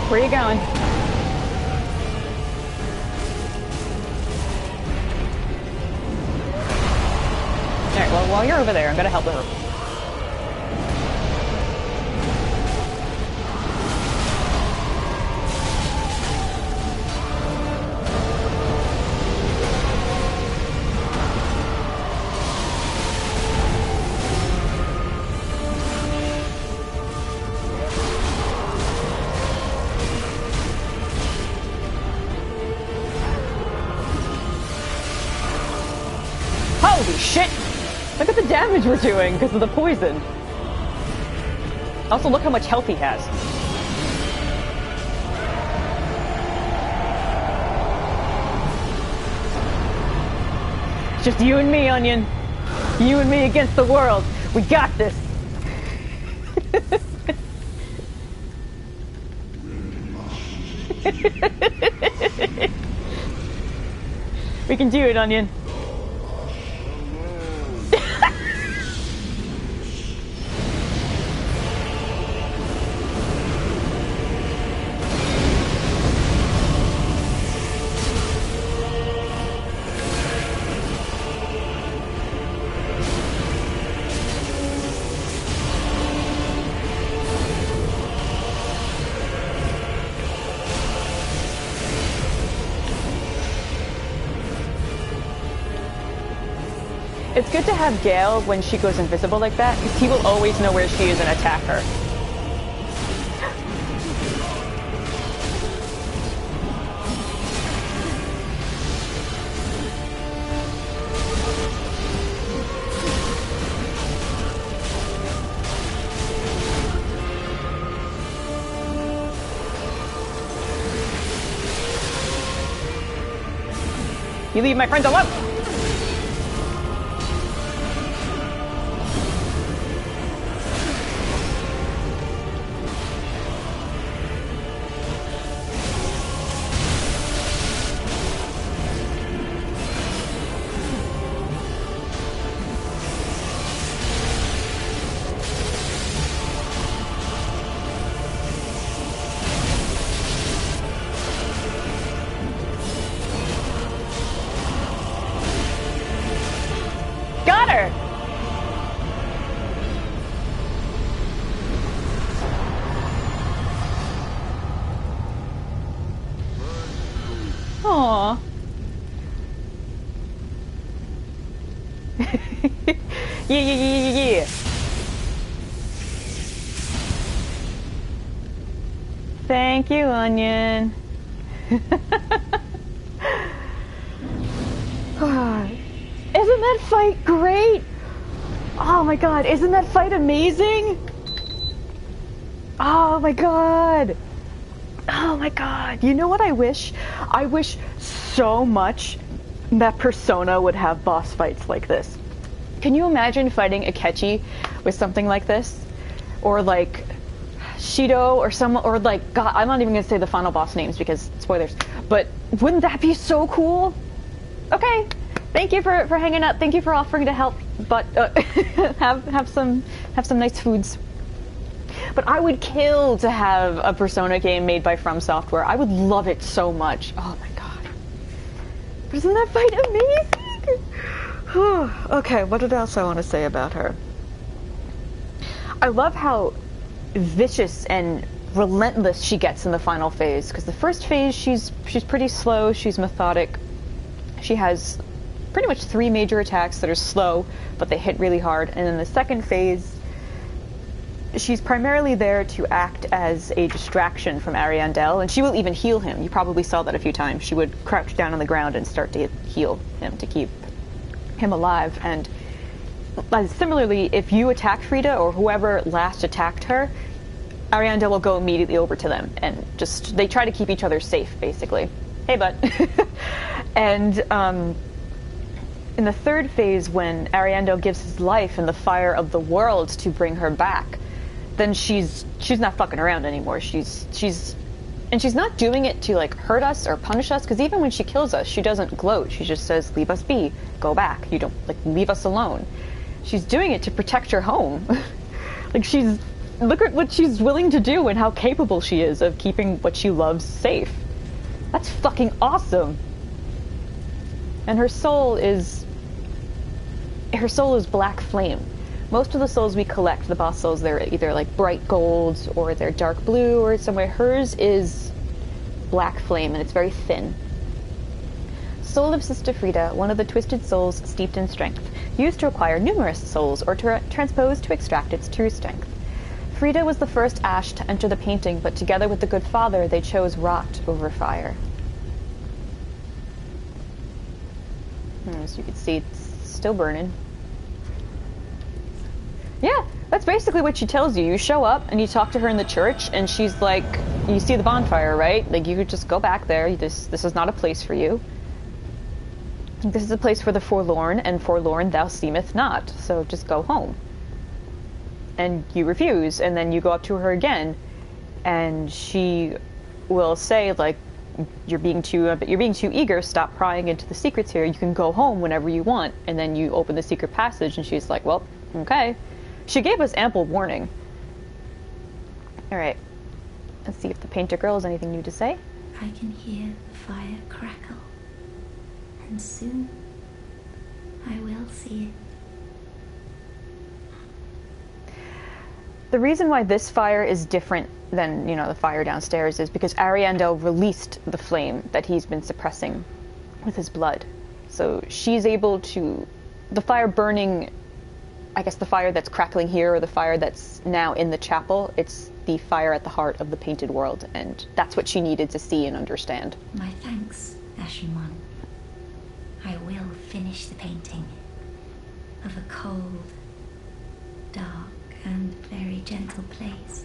Where are you going? Alright, well, while you're over there, I'm gonna help her. Holy shit! Look at the damage we're doing because of the poison. Also, look how much health he has. It's just you and me, Onion. You and me against the world. We got this. We can do it, Onion. It's good to have Gale when she goes invisible like that, because he will always know where she is and attack her. You leave my friends alone! Yeah. Thank you, Onion. Isn't that fight great? Oh my god, isn't that fight amazing? Oh my god. Oh my god. You know what I wish? I wish so much that Persona would have boss fights like this. Can you imagine fighting Akechi with something like this? Or like Shido or someone, or like, god, I'm not even gonna say the final boss names because spoilers, but wouldn't that be so cool? Okay, thank you for hanging out, thank you for offering to help, but have some nice foods. But I would kill to have a Persona game made by From Software. I would love it so much. Oh my god. Isn't that fight amazing? Okay, what else I want to say about her? I love how vicious and relentless she gets in the final phase, because the first phase she's pretty slow, she's methodic. She has pretty much 3 major attacks that are slow, but they hit really hard. And in the second phase, she's primarily there to act as a distraction from Ariandel, and she will even heal him. You probably saw that a few times. She would crouch down on the ground and start to heal him to keep him alive. And similarly, if you attack Frida or whoever last attacked her, Ariandel will go immediately over to them, and just they try to keep each other safe, basically. Hey, bud. And in the third phase, when Ariandel gives his life in the fire of the world to bring her back, then she's not fucking around anymore. She's not doing it to like hurt us or punish us, because even when she kills us, she doesn't gloat. She just says, "Leave us be, go back. You don't like leave us alone." She's doing it to protect her home. Like look at what she's willing to do and how capable she is of keeping what she loves safe. That's fucking awesome. And her soul is black flame. Most of the souls we collect, the boss souls, they're either like bright gold or they're dark blue or somewhere. Hers is black flame, and it's very thin. Soul of Sister Frida, one of the twisted souls steeped in strength, used to acquire numerous souls or to transpose to extract its true strength. Frida was the first ash to enter the painting, but together with the good father, they chose rot over fire. As you can see, it's still burning. Yeah, that's basically what she tells you. You show up and you talk to her in the church, and she's like, you see the bonfire, right? Like, you could just go back there. This is not a place for you. This is a place for the forlorn, and forlorn thou seemeth not. So just go home. And you refuse, and then you go up to her again, and she will say, like, you're being too eager. Stop prying into the secrets here. You can go home whenever you want. And then you open the secret passage, and she's like, well, okay. She gave us ample warning. All right. Let's see if the painter girl has anything new to say. I can hear the fire crackle, and soon I will see it. The reason why this fire is different than, the fire downstairs is because Ariandel released the flame that he's been suppressing with his blood. So she's able to the fire burning, I guess the fire that's crackling here, or the fire that's now in the chapel, it's the fire at the heart of the painted world, and that's what she needed to see and understand. My thanks, Ashen One. I will finish the painting of a cold, dark, and very gentle place,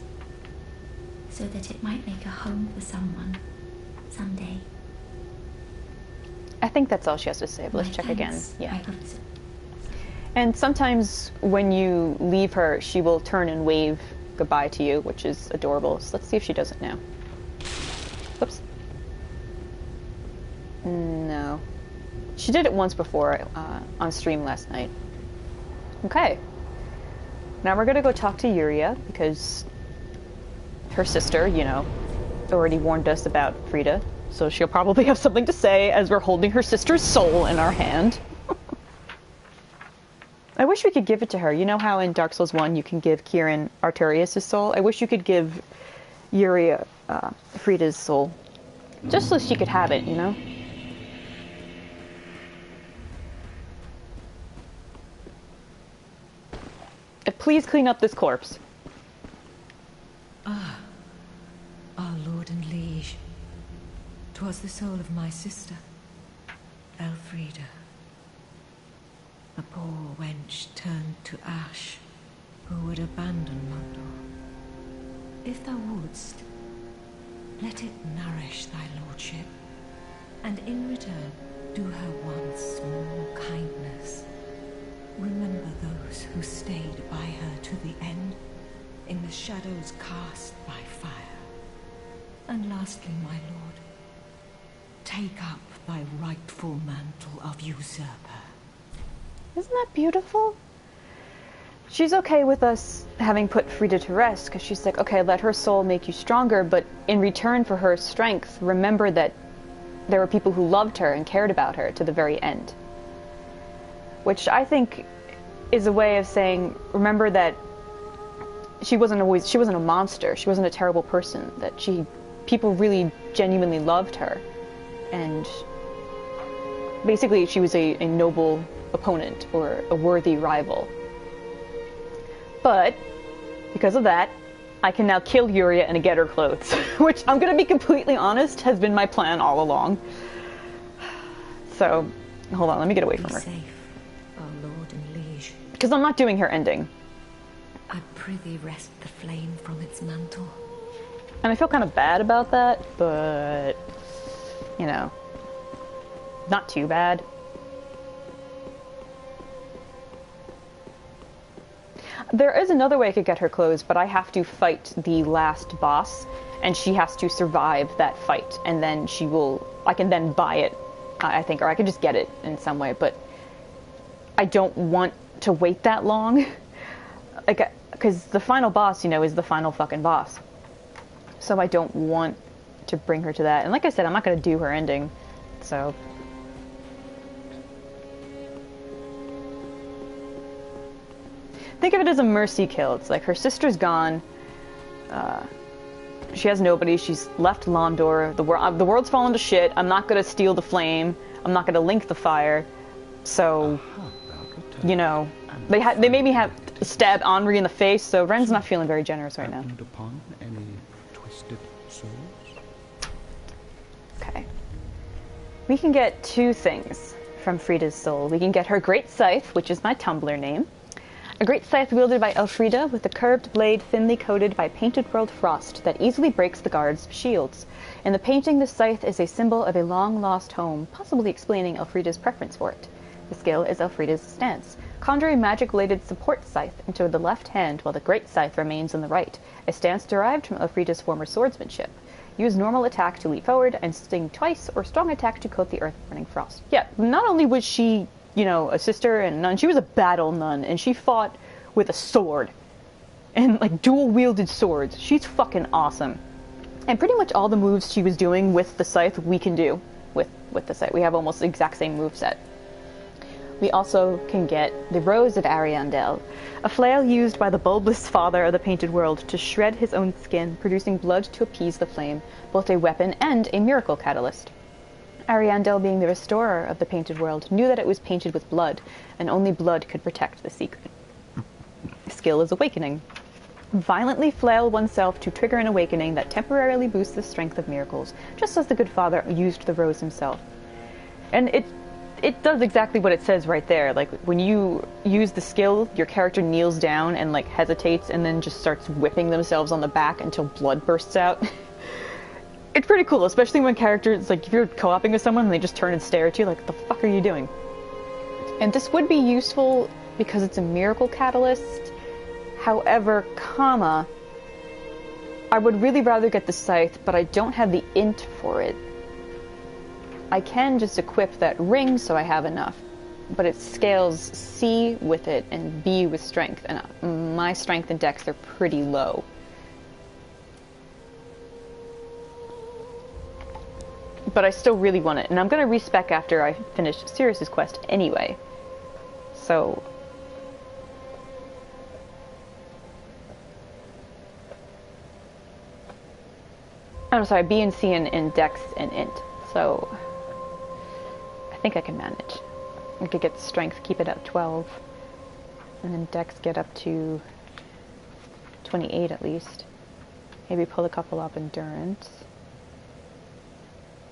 so that it might make a home for someone someday. I think that's all she has to say, but let's check again. Yeah. I love it. And sometimes when you leave her, she will turn and wave goodbye to you, which is adorable. So let's see if she does it now. Whoops. No. She did it once before on stream last night. Okay. Now we're gonna go talk to Yuria, because her sister, you know, already warned us about Frida. So she'll probably have something to say as we're holding her sister's soul in our hand. I wish we could give it to her. You know how in Dark Souls 1 you can give Kieran Arturius' soul? I wish you could give Yuria Frida's soul. Just so she could have it, you know? Please clean up this corpse. Ah, our lord and liege. 'Twas the soul of my sister, Elfrida. A poor wench turned to ash, who would abandon Mordor. If thou wouldst, let it nourish thy lordship, and in return do her one small kindness. Remember those who stayed by her to the end, in the shadows cast by fire. And lastly, my lord, take up thy rightful mantle of usurper. Isn't that beautiful? She's okay with us having put Frida to rest, because she's like, okay, let her soul make you stronger, but in return for her strength, remember that there were people who loved her and cared about her to the very end. Which I think is a way of saying, remember that she wasn't a monster, she wasn't a terrible person, that people really genuinely loved her. And basically she was a noble opponent, or a worthy rival. But because of that, I can now kill Yuria and get her clothes, which I'm gonna be completely honest, has been my plan all along. So, hold on, let me get away from her. Be safe, our lord and liege. Because I'm not doing her ending. I prithee wrest the flame from its mantle. And I feel kind of bad about that, but, you know, not too bad. There is another way I could get her clothes, but I have to fight the last boss, and she has to survive that fight, and then I can then buy it, I think, or I can just get it in some way, but I don't want to wait that long, like, because the final boss, you know, is the final fucking boss. So I don't want to bring her to that, and like I said, I'm not going to do her ending, so... Think of it as a mercy kill. It's like her sister's gone. She has nobody. She's left Londor. The world's fallen to shit. I'm not gonna steal the flame. I'm not gonna link the fire. So, you know, they made me have stab Henri in the face. So Ren's not feeling very generous right now. Upon any twisted souls? Okay. We can get two things from Frida's soul. We can get her great scythe, which is my Tumblr name. A great scythe wielded by Elfrida, with a curved blade thinly coated by painted world frost that easily breaks the guards' shields. In the painting, the scythe is a symbol of a long-lost home, possibly explaining Elfrida's preference for it. The skill is Elfrida's stance. Conjure a magic-bladed support scythe into the left hand while the great scythe remains in the right, a stance derived from Elfrida's former swordsmanship. Use normal attack to leap forward and sting twice, or strong attack to coat the earth with burning frost. Yeah, not only was she, you know, a sister and a nun, she was a battle nun, and she fought with a sword. And, like, dual-wielded swords. She's fucking awesome. And pretty much all the moves she was doing with the scythe, we can do with the scythe. We have almost the exact same moveset. We also can get the Rose of Ariandel, a flail used by the bulbous father of the painted world to shred his own skin, producing blood to appease the flame, both a weapon and a miracle catalyst. Ariandel, being the restorer of the painted world, knew that it was painted with blood, and only blood could protect the secret. Skill is awakening. Violently flail oneself to trigger an awakening that temporarily boosts the strength of miracles, just as the good father used the rose himself. And it does exactly what it says right there. Like, when you use the skill, your character kneels down and, like, hesitates and then just starts whipping themselves on the back until blood bursts out. It's pretty cool, especially when characters, like, if you're co-oping with someone and they just turn and stare at you, like, what the fuck are you doing? And this would be useful because it's a miracle catalyst. However, I would really rather get the scythe, but I don't have the int for it. I can just equip that ring so I have enough, but it scales C with it and B with strength, and my strength and dex are pretty low. But I still really want it, and I'm going to respec after I finish Sirius's quest anyway. So... oh, no, sorry, B and C in dex and int. So... I think I can manage. I could get strength, keep it at 12. And then dex get up to 28 at least. Maybe pull a couple up endurance.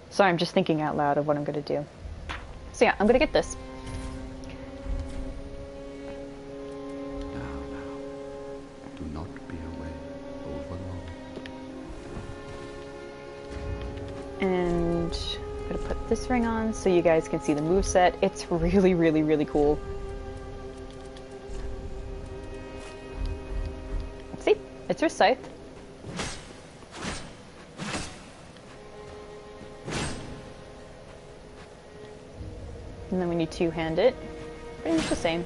Sorry, I'm just thinking out loud of what I'm going to do. So yeah, I'm going to get this. Now, do not be away overlong. And I'm going to put this ring on so you guys can see the moveset. It's really, really, really cool. See? It's her scythe. And then when you two-hand it, pretty much the same.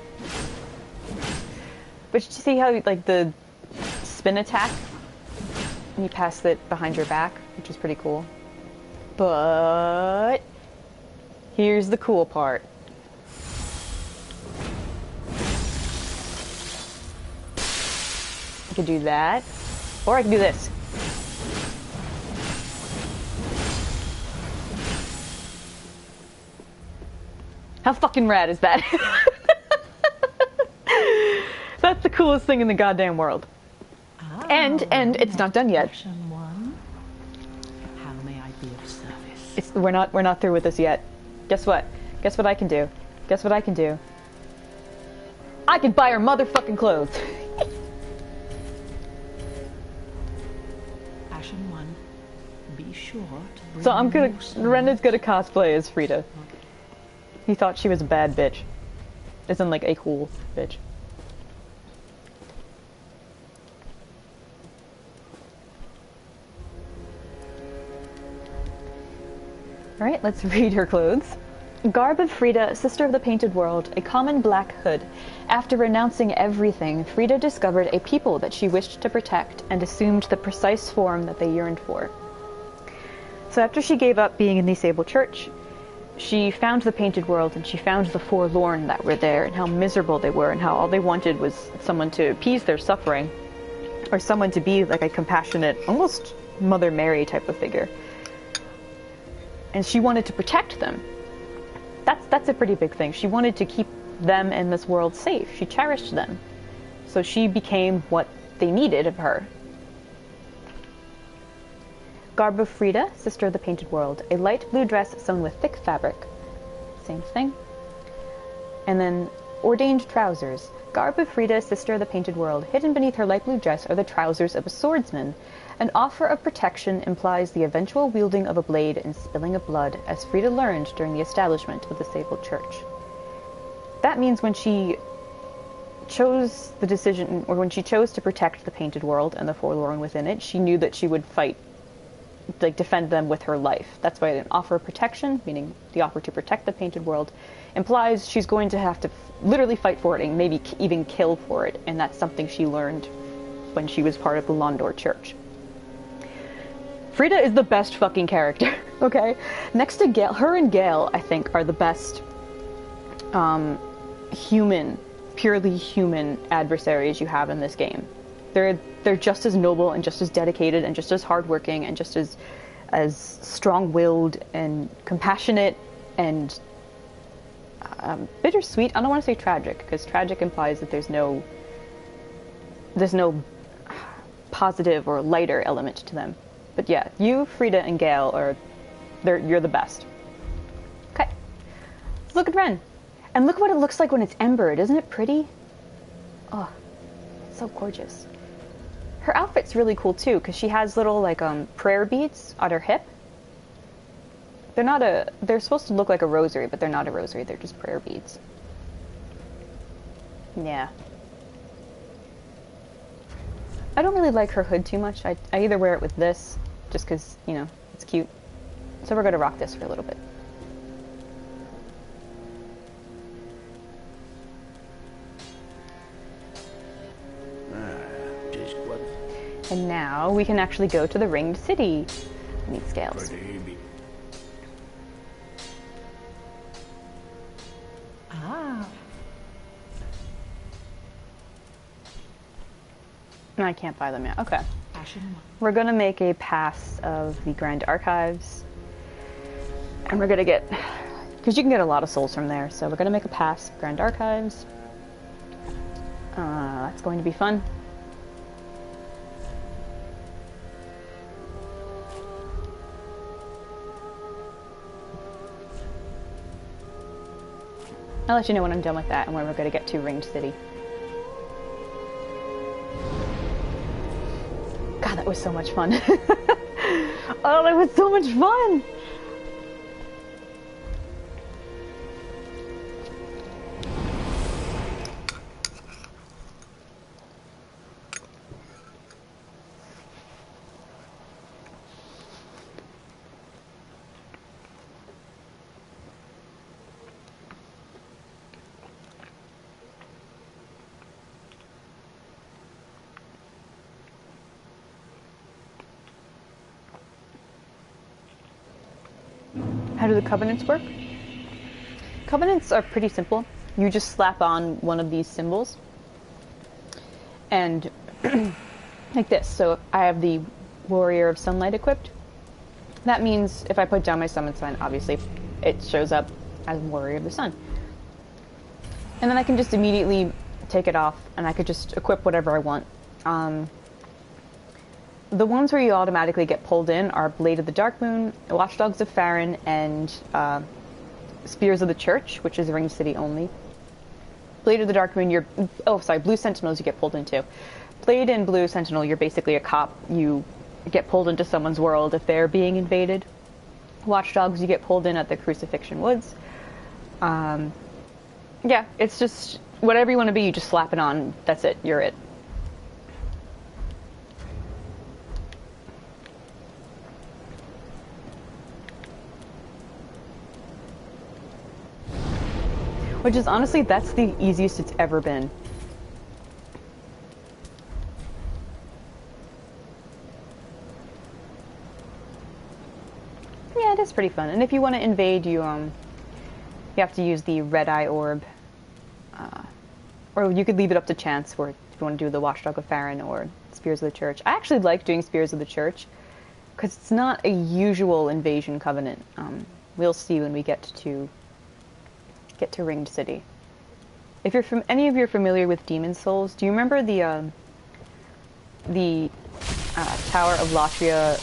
But you see how, like, the spin attack, and you pass it behind your back, which is pretty cool. But here's the cool part. I could do that, or I can do this. How fucking rad is that? That's the coolest thing in the goddamn world. And it's not done yet. How may I be of service? We're not through with this yet. Guess what? Guess what I can do? Guess what I can do? I can buy her motherfucking clothes. Ashen One, be sure to bring So I'm gonna. more souls. Renda's gonna cosplay as Frida. He thought she was a bad bitch. Isn't like a cool bitch. Alright, let's read her clothes. Garb of Frida, sister of the painted world, a common black hood. After renouncing everything, Frida discovered a people that she wished to protect and assumed the precise form that they yearned for. So after she gave up being in the Sable Church, she found the painted world and she found the forlorn that were there and how miserable they were and how all they wanted was someone to appease their suffering or someone to be like a compassionate, almost Mother Mary type of figure. And she wanted to protect them. That's a pretty big thing. She wanted to keep them and this world safe. She cherished them. So she became what they needed of her. Garb of Frida, sister of the painted world, a light blue dress sewn with thick fabric. Same thing. And then ordained trousers. Garb of Frida, sister of the painted world, hidden beneath her light blue dress are the trousers of a swordsman. An offer of protection implies the eventual wielding of a blade and spilling of blood, as Frida learned during the establishment of the Sable Church. That means when she chose the decision, or when she chose to protect the painted world and the forlorn within it, she knew that she would fight, like defend them with her life. That's why an offer of protection, meaning the offer to protect the painted world, implies she's going to have to literally fight for it and maybe even kill for it, and that's something she learned when she was part of the Londor Church. Frida is the best fucking character, okay? Next to Gale, her and Gale, I think, are the best purely human adversaries you have in this game. They're just as noble and just as dedicated and just as hardworking and just as as strong-willed and compassionate and bittersweet. I don't want to say tragic, because tragic implies that there's no positive or lighter element to them. But yeah, you, Frida, and Gale you're the best. Okay, let's look at Ren. And look what it looks like when it's embered. Isn't it pretty? Oh, it's so gorgeous. Her outfit's really cool too, because she has little like prayer beads on her hip. They're supposed to look like a rosary, but they're not a rosary, they're just prayer beads. Yeah. I don't really like her hood too much. I either wear it with this, just because, you know, it's cute. So we're going to rock this for a little bit. And now we can actually go to the Ringed City. Meet Scales. Ah. I can't buy them yet. Okay. We're going to make a pass of the Grand Archives. And we're going to get... because you can get a lot of souls from there. So we're going to make a pass, Grand Archives. That's going to be fun. I'll let you know when I'm done with that and when we're going to get to Ringed City. God, that was so much fun. Oh, that was so much fun! How do the covenants work? Covenants are pretty simple. You just slap on one of these symbols. And like this. So I have the Warrior of Sunlight equipped. That means if I put down my summon sign, obviously it shows up as Warrior of the Sun. And then I can just immediately take it off and I could just equip whatever I want. The ones where you automatically get pulled in are Blade of the Dark Moon, Watchdogs of Farron, and Spears of the Church, which is Ring City only. Blade of the Dark Moon, Blue Sentinels you get pulled into. Blade and Blue Sentinel, you're basically a cop. You get pulled into someone's world if they're being invaded. Watchdogs, you get pulled in at the Crucifixion Woods. Yeah, it's just whatever you want to be, you just slap it on. That's it. You're it. Which is honestly, that's the easiest it's ever been. Yeah, it is pretty fun. And if you want to invade, you have to use the Red Eye Orb. Or you could leave it up to chance, where if you want to do the Watchdog of Farron or Spears of the Church. I actually like doing Spears of the Church, because it's not a usual invasion covenant. We'll see when we get to Ringed City. If you're from any of you are familiar with Demon Souls, do you remember the Tower of Latria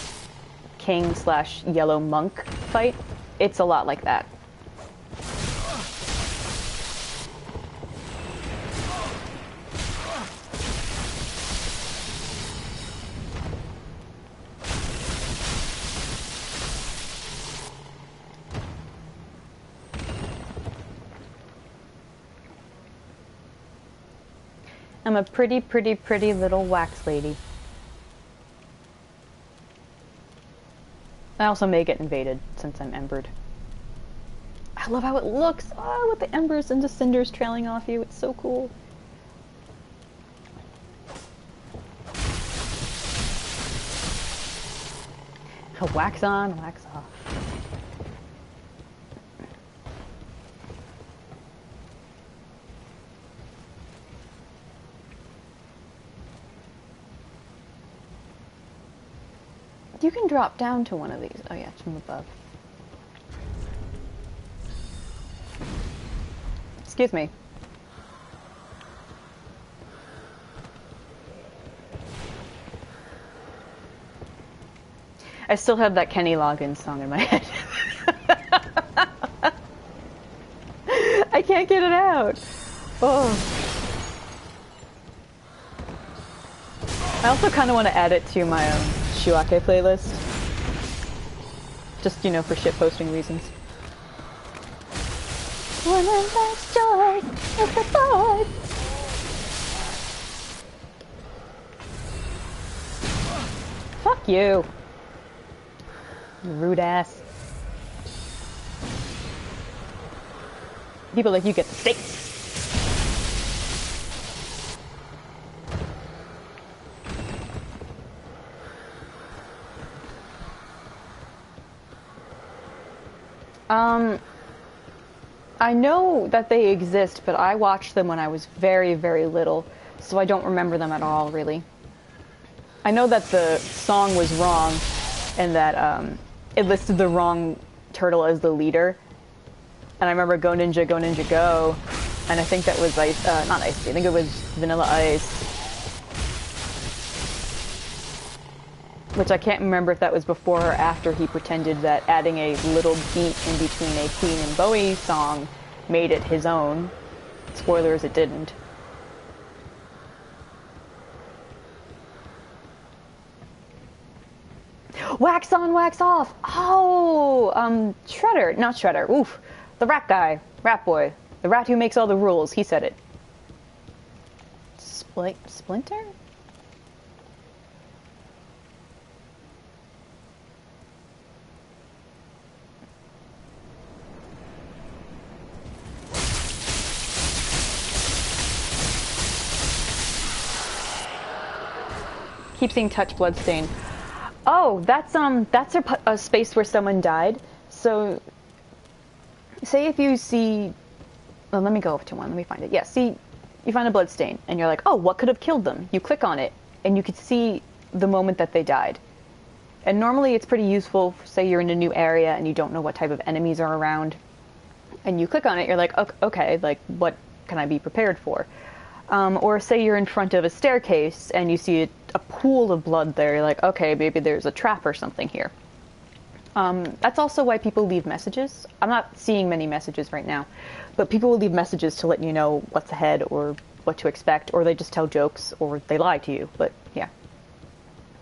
King/Yellow Monk fight? It's a lot like that. I'm a pretty, pretty, pretty little wax lady. I also may get invaded since I'm embered. I love how it looks! Oh, with the embers and the cinders trailing off you. It's so cool. Wax on, wax off. You can drop down to one of these. Oh yeah, it's from above. Excuse me. I still have that Kenny Loggins song in my head. I can't get it out. Oh. I also kind of want to add it to my Shuake playlist. Just, you know, for shitposting reasons. One last joy of the boy. Fuck you. You rude ass. People like you get the steaks. I know that they exist, but I watched them when I was very, very little, so I don't remember them at all, really. I know that the song was wrong, and that it listed the wrong turtle as the leader. And I remember Go Ninja, Go Ninja Go, and I think that was Ice, not Ice, I think it was Vanilla Ice. Which I can't remember if that was before or after he pretended that adding a little beat in between a Queen and Bowie song made it his own. Spoilers, it didn't. Wax on, wax off! Oh! Shredder. Not Shredder. Oof. The rat guy. Rat boy. The rat who makes all the rules. He said it. Splinter? Keep seeing touch bloodstain. Oh, that's a space where someone died. So, say if you see, well, let me go over to one. Let me find it. Yeah, see, you find a bloodstain, and you're like, oh, what could have killed them? You click on it, and you could see the moment that they died. And normally, it's pretty useful. Say you're in a new area and you don't know what type of enemies are around, and you click on it. You're like, okay, like what can I be prepared for? Or say you're in front of a staircase and you see a pool of blood there, you're like, okay, maybe there's a trap or something here. That's also why people leave messages. I'm not seeing many messages right now, but people will leave messages to let you know what's ahead or what to expect, or they just tell jokes, or they lie to you, but yeah.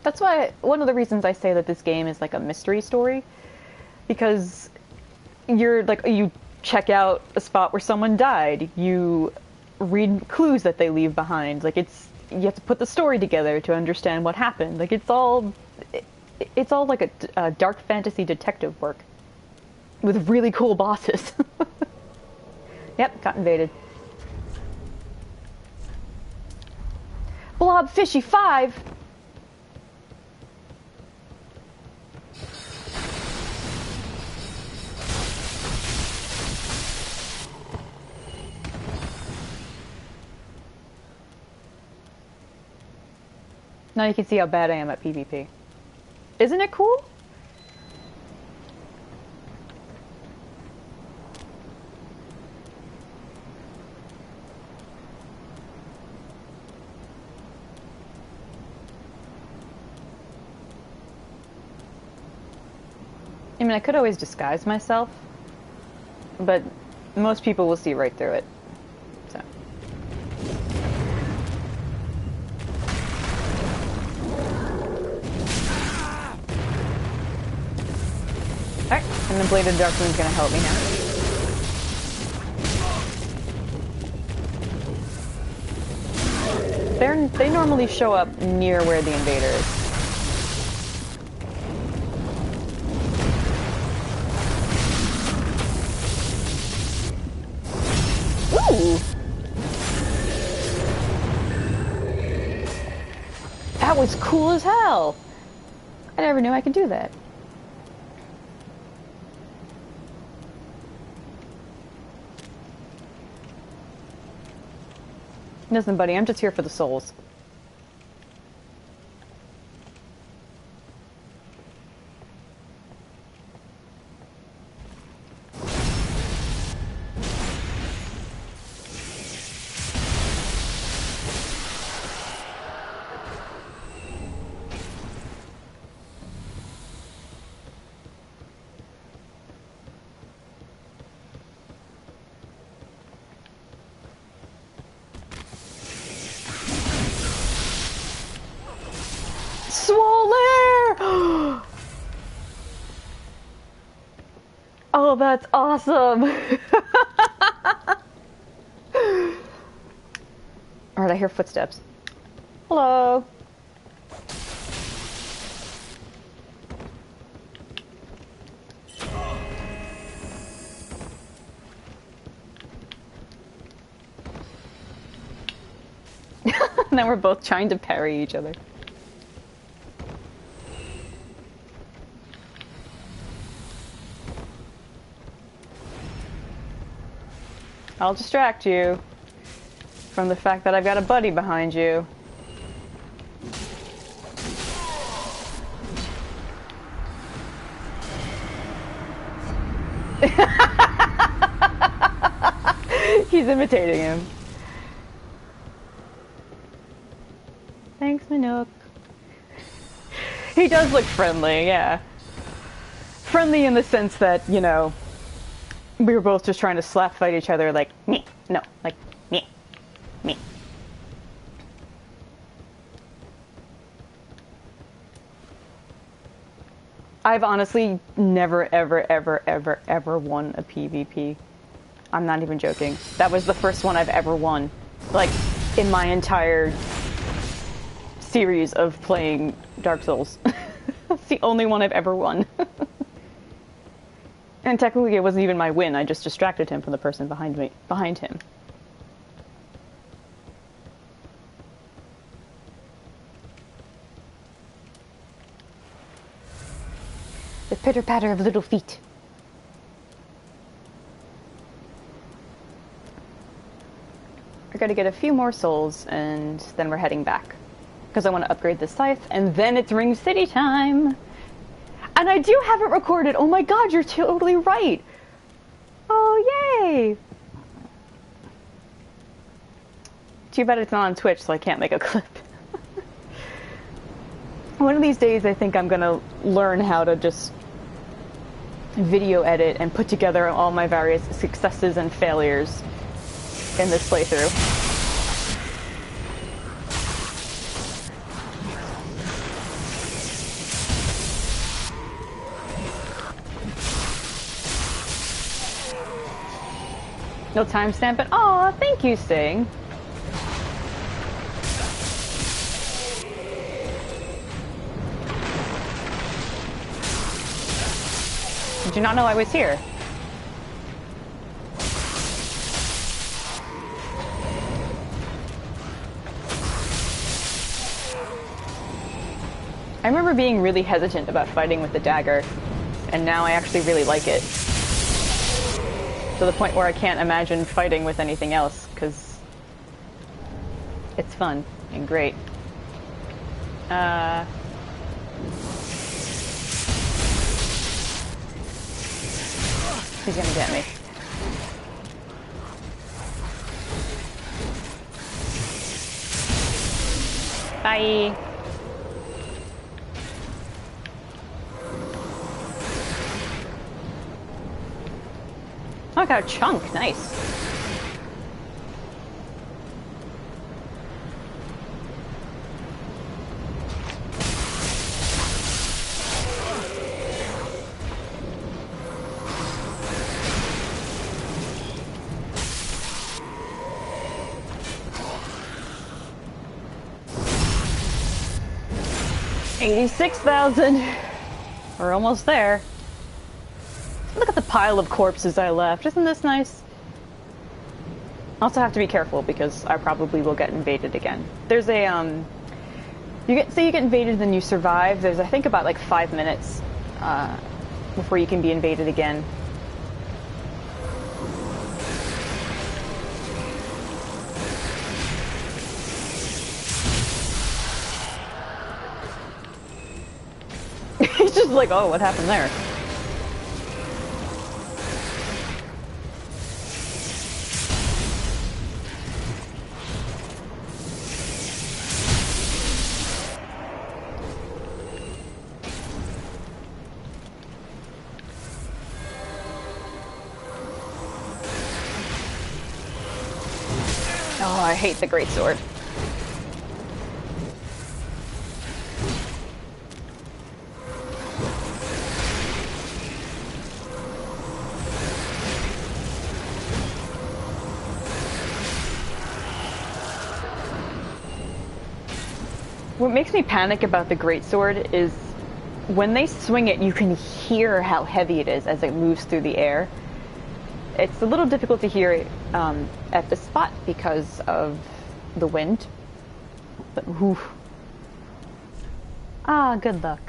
That's why, one of the reasons I say that this game is like a mystery story, because you're like, you check out a spot where someone died, you read clues that they leave behind. Like you have to put the story together to understand what happened. Like it's all like a dark fantasy detective work with really cool bosses. Yep, got invaded. Blobfishy 5. Now you can see how bad I am at PvP. Isn't it cool? I mean, I could always disguise myself, but most people will see right through it. So. Alright, and the Blade of Dark Moon's gonna help me now. They normally show up near where the invader is. Ooh! That was cool as hell! I never knew I could do that. Listen, buddy, I'm just here for the souls. Oh, that's awesome! Alright, I hear footsteps. Hello! Now we're both trying to parry each other. I'll distract you from the fact that I've got a buddy behind you. He's imitating him. Thanks, Minook. He does look friendly, yeah. Friendly in the sense that, you know, we were both just trying to slap fight each other like, me, no, like, me, me. I've honestly never, ever, ever, ever, ever won a PvP. I'm not even joking. That was the first one I've ever won. Like, in my entire series of playing Dark Souls. That's the only one I've ever won. And technically it wasn't even my win, I just distracted him from the person behind him. The pitter-patter of little feet. We're gonna get a few more souls, and then we're heading back. Because I want to upgrade the scythe, and then it's Ring City time! And I do have it recorded! Oh my god, you're totally right! Oh, yay! Too bad it's not on Twitch, so I can't make a clip. One of these days, I think I'm gonna learn how to just video edit and put together all my various successes and failures in this playthrough. No timestamp, but aw, thank you, Sting. Did you not know I was here? I remember being really hesitant about fighting with the dagger, and now I actually really like it. To the point where I can't imagine fighting with anything else, because it's fun and great. He's gonna get me. Bye! Oh, I got a chunk. Nice. $86,000. We're almost there. Look at the pile of corpses I left. Isn't this nice? I also have to be careful because I probably will get invaded again. There's a you get invaded, then you survive. There's I think about like 5 minutes before you can be invaded again. He's just like, oh, what happened there? Oh, I hate the greatsword. What makes me panic about the greatsword is when they swing it, you can hear how heavy it is as it moves through the air. It's a little difficult to hear it at the spot because of the wind. But whew. Ah, good luck.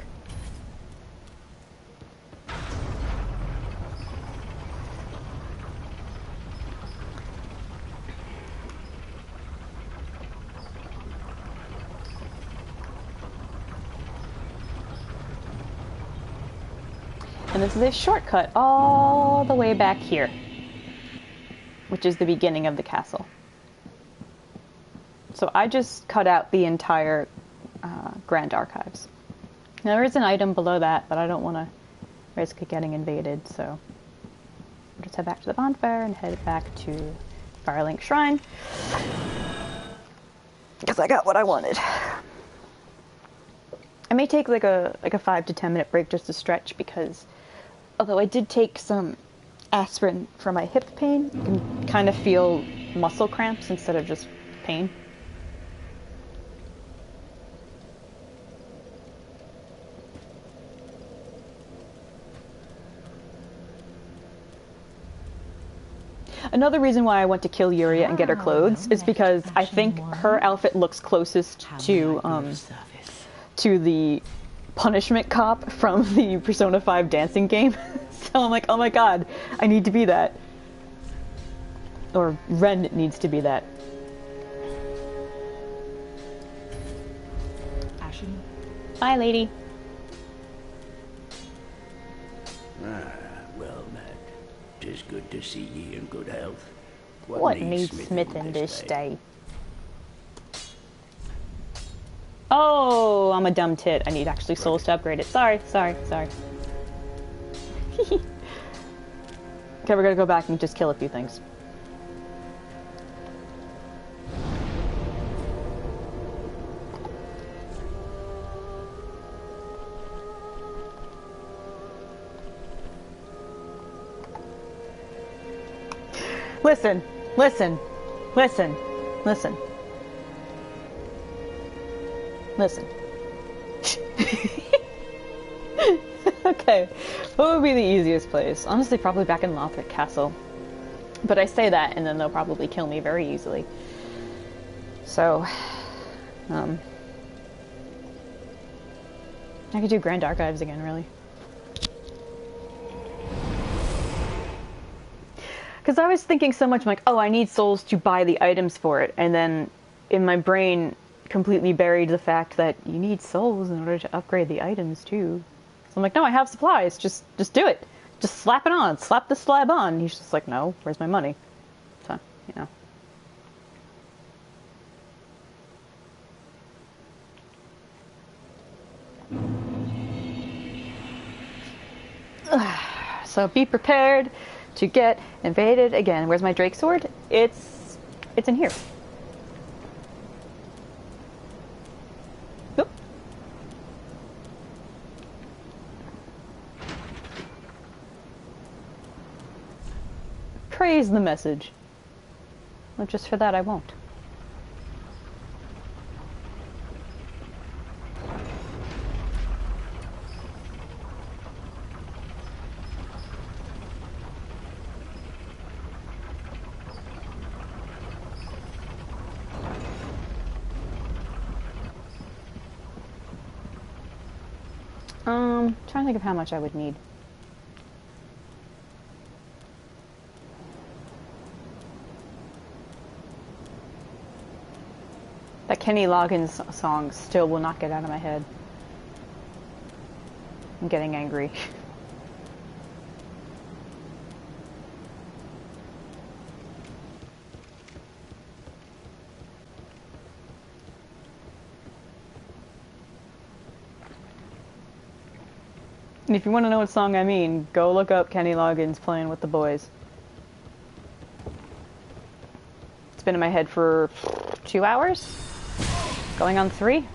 And this is a shortcut all the way back here, which is the beginning of the castle. So I just cut out the entire Grand Archives. Now there is an item below that, but I don't want to risk it getting invaded, so I'll just head back to the bonfire and head back to Firelink Shrine. Because I got what I wanted. I may take like a 5 to 10 minute break just to stretch, because although I did take some aspirin for my hip pain, I can kind of feel muscle cramps instead of just pain. Another reason why I want to kill Yuria and get her clothes is because I think her outfit looks closest to the punishment cop from the Persona 5 dancing game. So I'm like, oh my god, I need to be that. Or Ren needs to be that. Ashen. Bye, lady. Ah, well, lad. 'Tis good to see ye in good health. What needs smithing this day? Oh, I'm a dumb tit. I need actually souls to upgrade it. Sorry. Okay, we're gonna go back and just kill a few things. Listen. Okay, what would be the easiest place? Honestly, probably back in Lothric Castle. But I say that, and then they'll probably kill me very easily. So, I could do Grand Archives again, really. Because I was thinking so much, I'm like, oh, I need souls to buy the items for it. And then in my brain, completely buried the fact that you need souls in order to upgrade the items, too. So I'm like, no, I have supplies. Just do it. Just slap it on. Slap the slab on. He's just like, no, where's my money? So, you know. So be prepared to get invaded again. Where's my Drake sword? It's in here. Oop. Praise the message. Well, just for that I won't. Trying to think of how much I would need. That Kenny Loggins song still will not get out of my head. I'm getting angry. And if you want to know what song I mean, go look up Kenny Loggins playing with the boys. It's been in my head for 2 hours? Going on 3?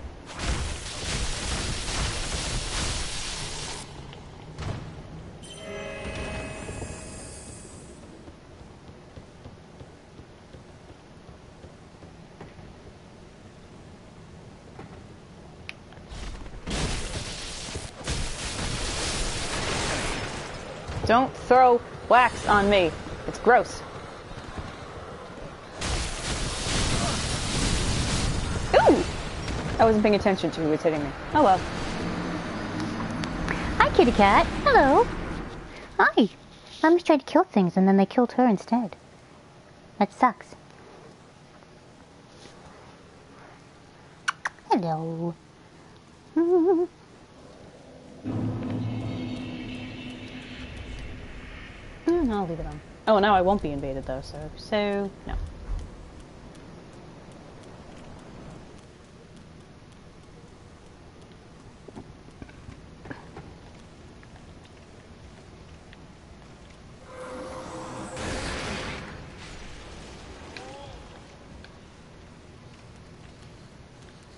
Don't throw wax on me. It's gross. Ooh! I wasn't paying attention to who was hitting me. Oh well. Hi, kitty cat. Hello. Hi. I was trying to kill things and then they killed her instead. That sucks. Hello. I'll leave it on. Oh, now I won't be invaded though, so no.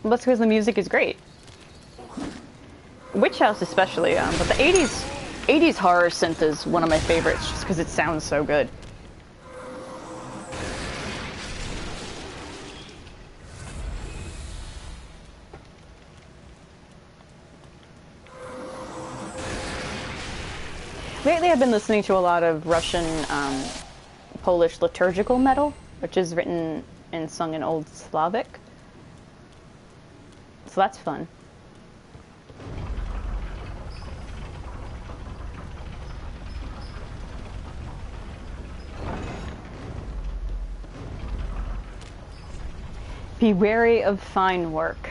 Well, that's because the music is great. Witch House especially, but the 80s horror synth is one of my favorites just because it sounds so good. Lately I've been listening to a lot of Russian, Polish liturgical metal, which is written and sung in Old Slavic. So that's fun. Be wary of fine work.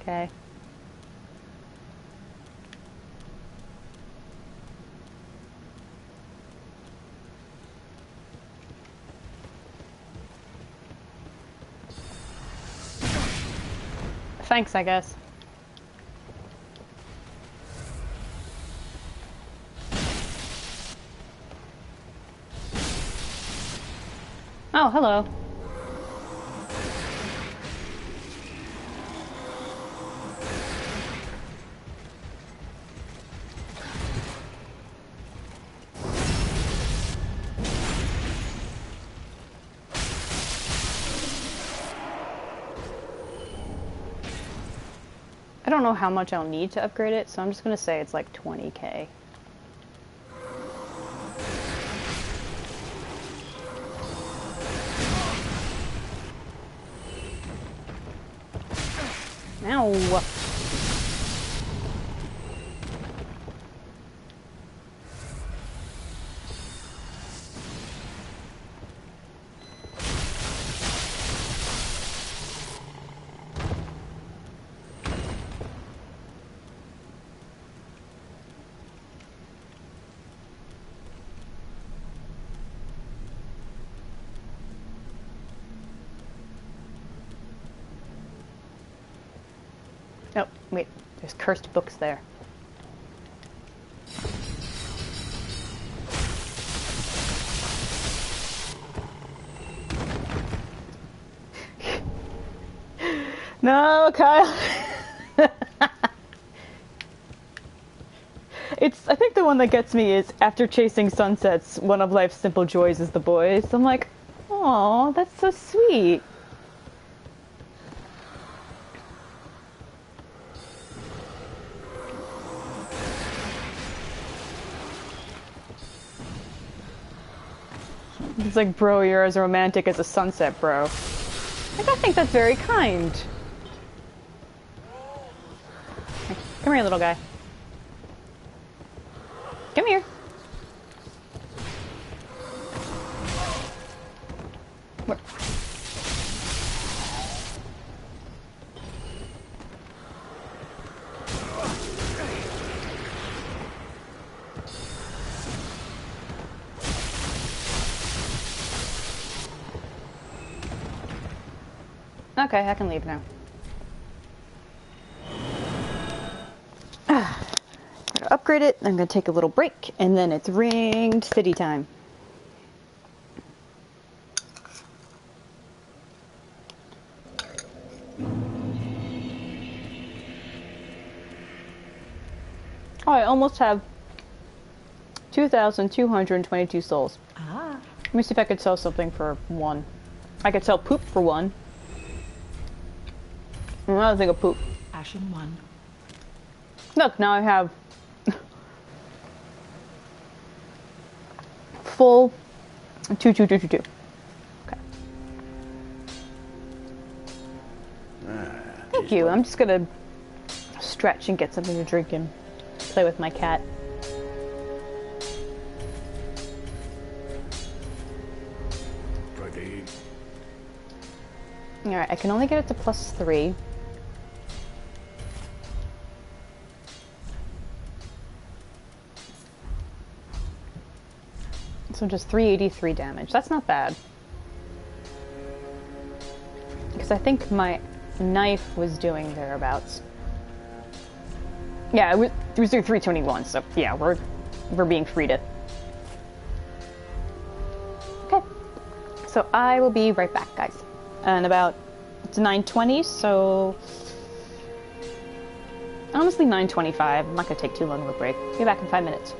Okay. Thanks, I guess. Oh, hello. I don't know how much I'll need to upgrade it, so I'm just gonna say it's like 20k. Ow! Oh, wait, there's cursed books there. No, Kyle. I think the one that gets me is after chasing sunsets, one of life's simple joys is the boys. I'm like, oh, that's so sweet. It's like, bro, you're as romantic as a sunset, bro. Like, I think that's very kind. Come here, little guy. Come here. Where? Okay, I can leave now. I'm gonna upgrade it, I'm gonna take a little break, and then it's ringed city time. Oh, I almost have 2,222 souls. Ah. Let me see if I could sell something for 1. I could sell poop for 1. Another thing of poop. Ashen 1. Look, now I have full 2, 2, 2, 2, 2. Okay. Thank you. I'm just gonna stretch and get something to drink and play with my cat. Ready. Alright, I can only get it to +3. So just 383 damage. That's not bad. Because I think my knife was doing thereabouts. Yeah, it was doing 321, so yeah, we're being treated. Okay. So I will be right back, guys. And about, it's 9:20, so honestly 9:25. I'm not gonna take too long of a break. Be back in 5 minutes.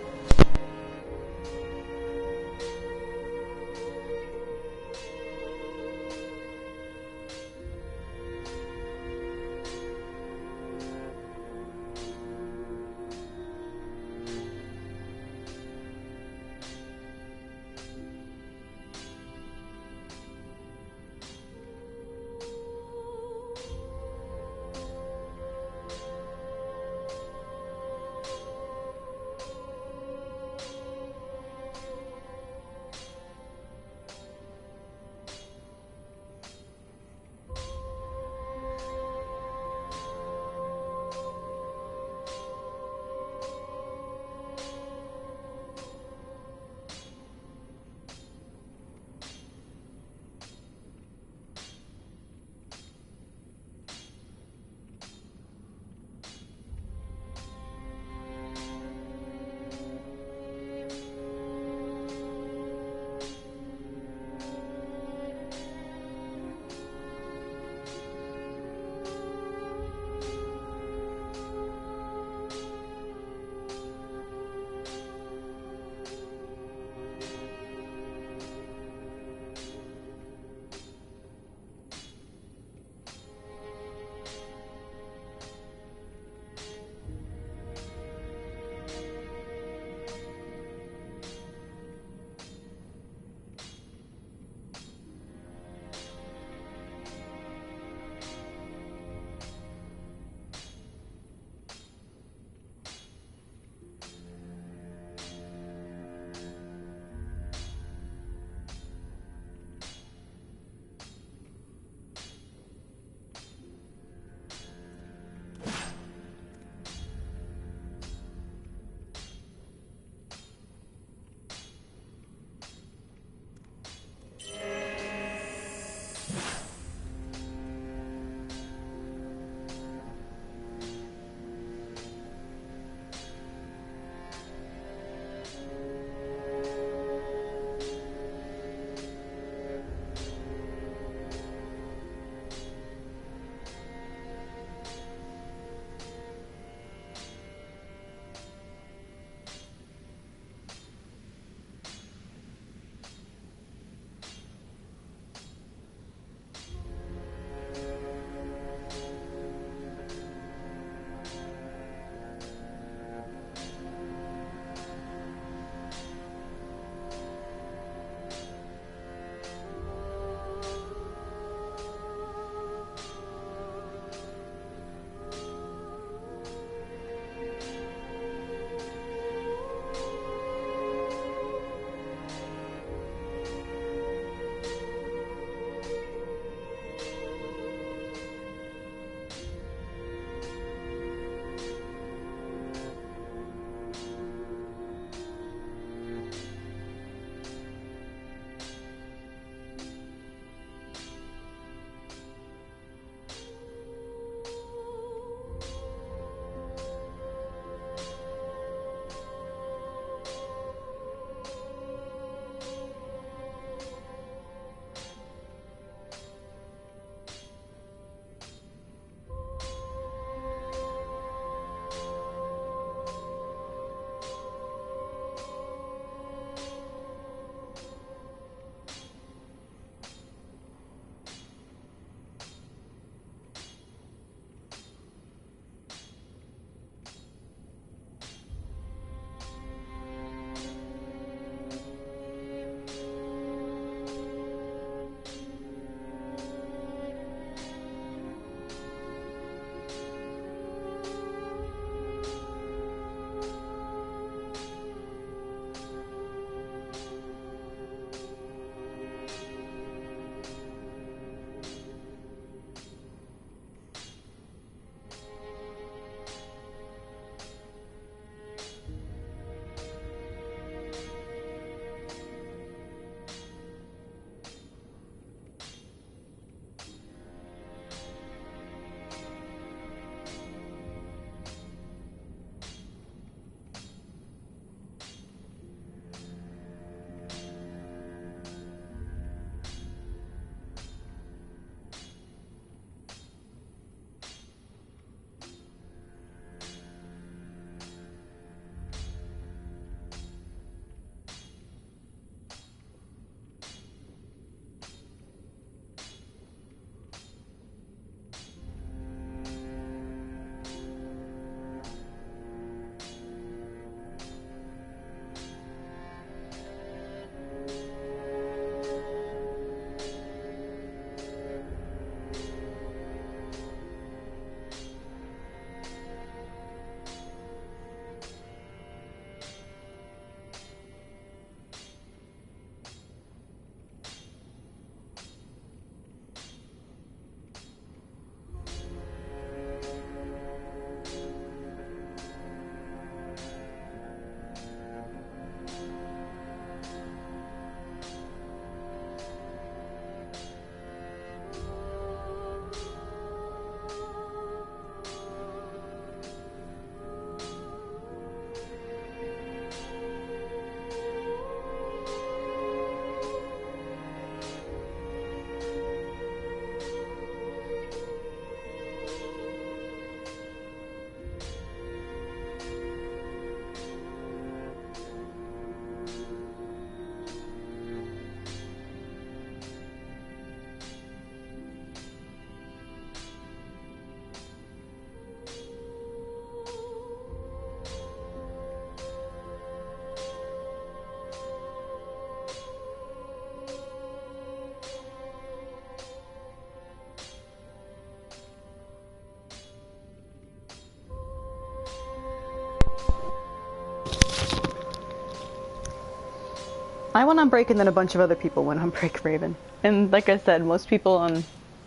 I went on break and then a bunch of other people went on break, Raven. And like I said, most people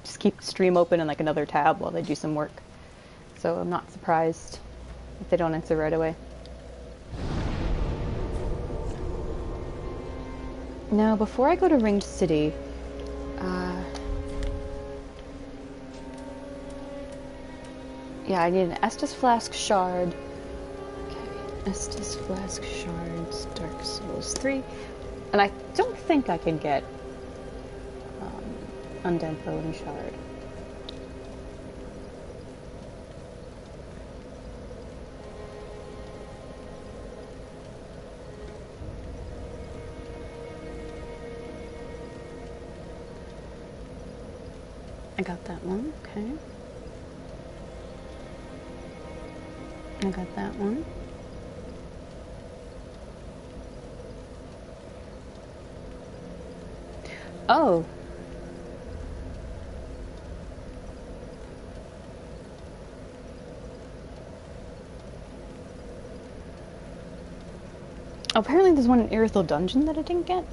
just keep the stream open in like another tab while they do some work. So I'm not surprised if they don't answer right away. Now, before I go to Ringed City, yeah, I need an Estus Flask Shard. Okay, Estus Flask Shards, Dark Souls 3. And I don't think I can get Undead Bone Shard. I got that one, okay. I got that one. Oh. Apparently there's one in Irithyll Dungeon that I didn't get.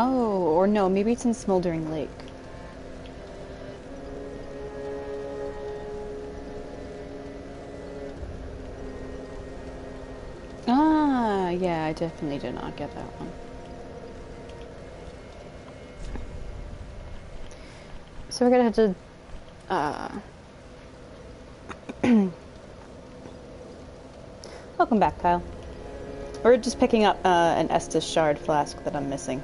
Oh, or no, maybe it's in Smoldering Lake. Ah, yeah, I definitely did not get that one. So we're gonna have to, Welcome back, Kyle. We're just picking up an Estus Shard Flask that I'm missing.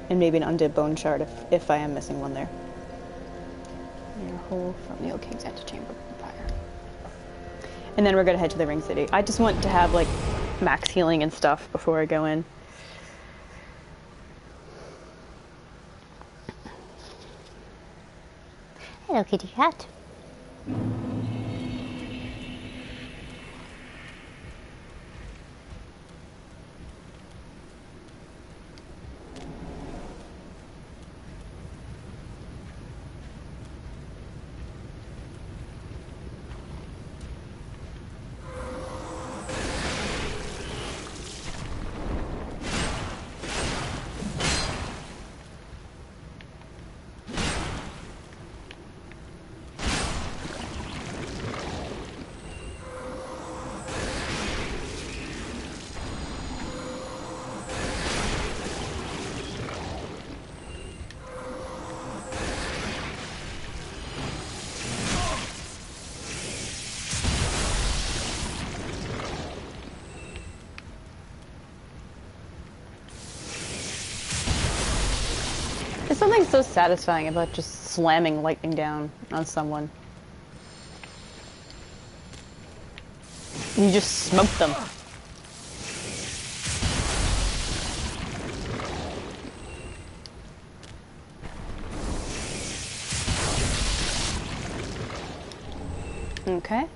And maybe an Undead Bone Shard if I am missing one there. Near a hole from the Old King's Antechamber Fire. And then we're gonna head to the Ring City. I just want to have like max healing and stuff before I go in. Hello, kitty cat. There's something so satisfying about just slamming lightning down on someone. You just smoke them. Okay.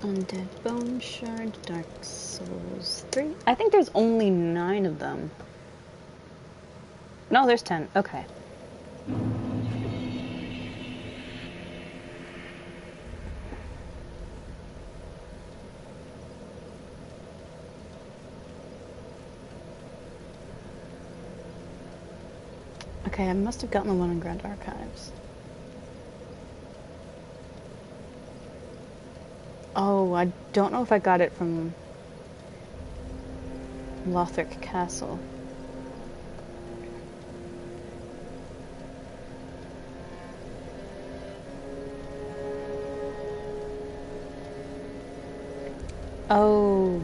Undead Bone Shard, Dark Souls 3. I think there's only 9 of them. No, there's 10. Okay. Okay, I must have gotten the one in Grand Archives. Oh, I don't know if I got it from Lothric Castle. Oh.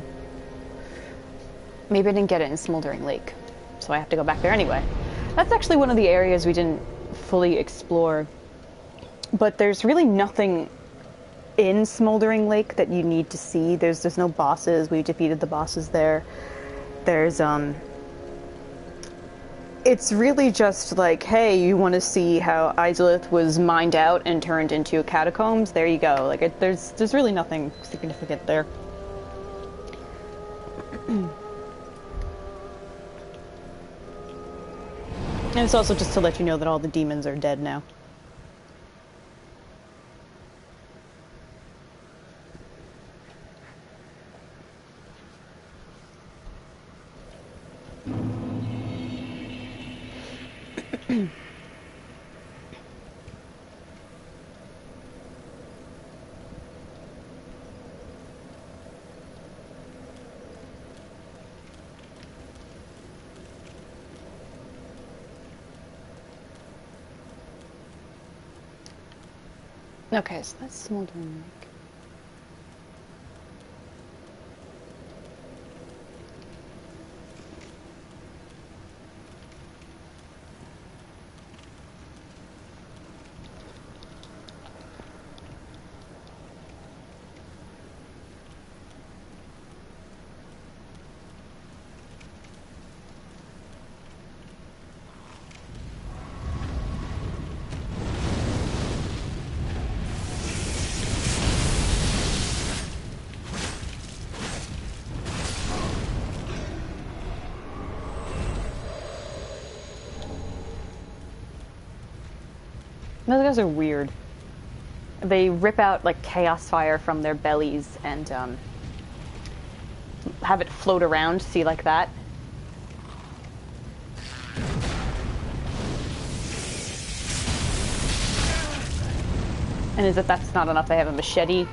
Maybe I didn't get it in Smoldering Lake, so I have to go back there anyway. That's actually one of the areas we didn't fully explore, but there's really nothing in Smoldering Lake that you need to see. There's no bosses. We defeated the bosses there. There's it's really just like, hey, you want to see how Izalith was mined out and turned into catacombs? There you go. Like there's really nothing significant there. And it's also just to let you know that all the demons are dead now. Okay, so that's smoldering lake. Those guys are weird. They rip out like chaos fire from their bellies and have it float around, see, like that. And as if that's not enough, they have a machete.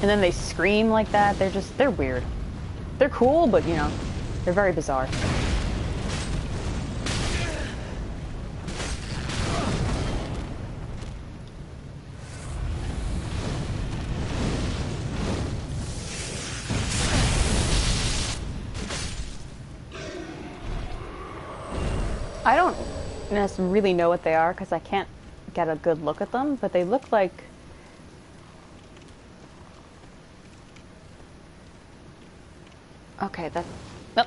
And then they scream like that. They're weird. They're cool, but you know, they're very bizarre. I don't really know what they are because I can't get a good look at them, but they look like... Okay, that's... Nope.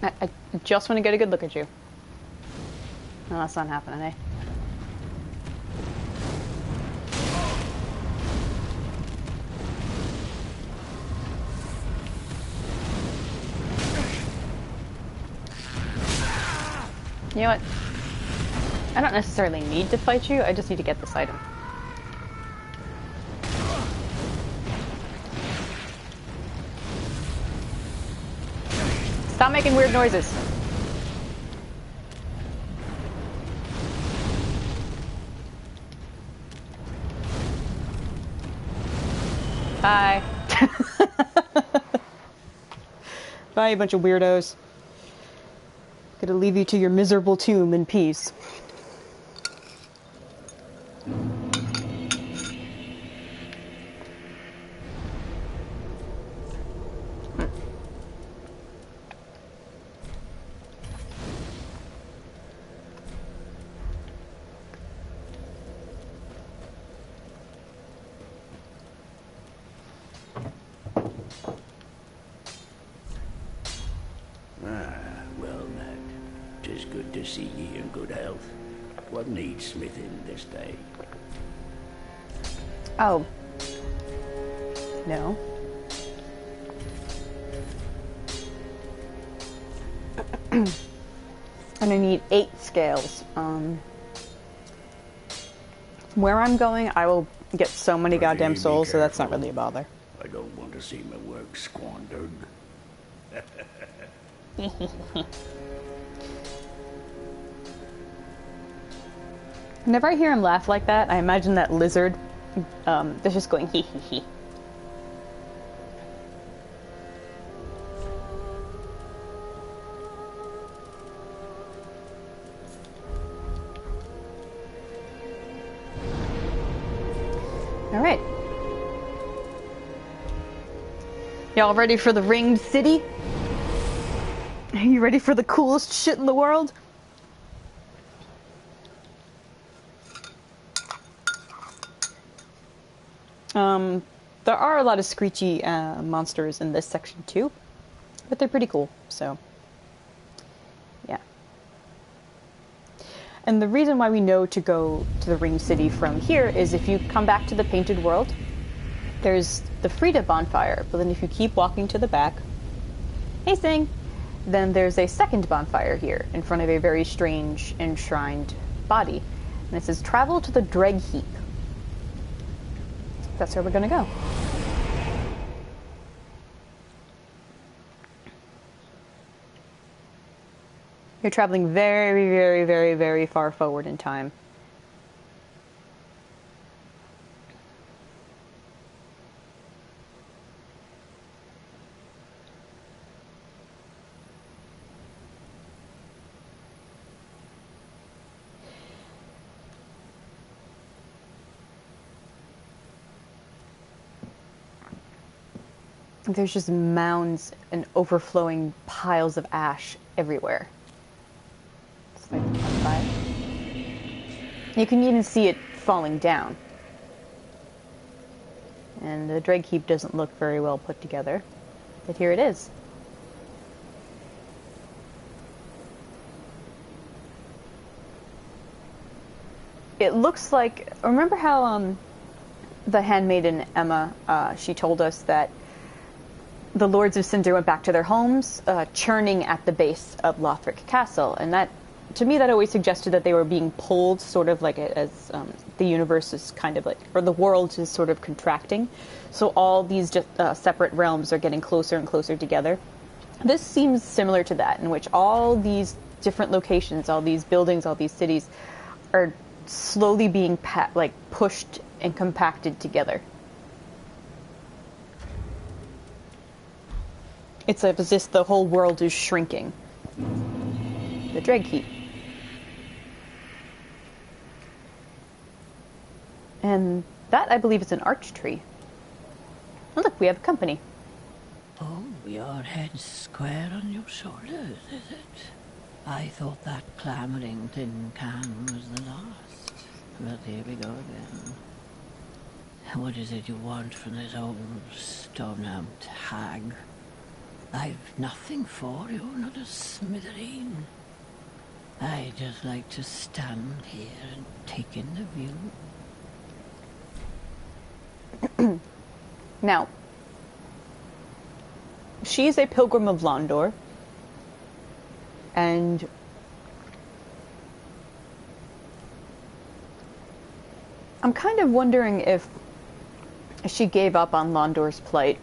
I just want to get a good look at you. No, that's not happening, eh? You know what? I don't necessarily need to fight you, I just need to get this item. Stop making weird noises. Bye. Bye, you bunch of weirdos. Gonna leave you to your miserable tomb in peace. See ye in good health. What needs smithing this day? Oh. No. And I need 8 scales. Where I'm going, I will get so many goddamn souls, so that's not really a bother. I don't want to see my work squandered. Whenever I hear him laugh like that, I imagine that lizard that's just going hee hee hee. Alright. Y'all ready for the ringed city? Are you ready for the coolest shit in the world? There are a lot of screechy monsters in this section too, but they're pretty cool, so And the reason why we know to go to the Ring City from here is if you come back to the Painted World, there's the Frida bonfire, but then if you keep walking to the back, hey Sing, then there's a second bonfire here in front of a very strange enshrined body. And it says, travel to the Dreg Heap. That's where we're gonna go. You're traveling very, very, very, very far forward in time. There's just mounds and overflowing piles of ash everywhere. It's like on fire. You can even see it falling down. And the Dreg Heap doesn't look very well put together. But here it is. It looks like... Remember how the handmaiden Emma, she told us that the Lords of Cinder went back to their homes, churning at the base of Lothric Castle. And that, to me, that always suggested that they were being pulled sort of like as the universe is kind of like, or the world is sort of contracting. So all these just, separate realms are getting closer and closer together. This seems similar to that, in which all these different locations, all these buildings, all these cities are slowly being pushed and compacted together. It's as if the whole world is shrinking. The Dreg Heap. And that, I believe, is an arch tree. Oh, look, we have company. Oh, your head's square on your shoulders, is it? I thought that clambering tin can was the last. But here we go again. What is it you want from this old stone-amped hag? I've nothing for you, not a smithereen. I just like to stand here and take in the view. Now, she's a pilgrim of Londor, and I'm kind of wondering if she gave up on Londor's plight,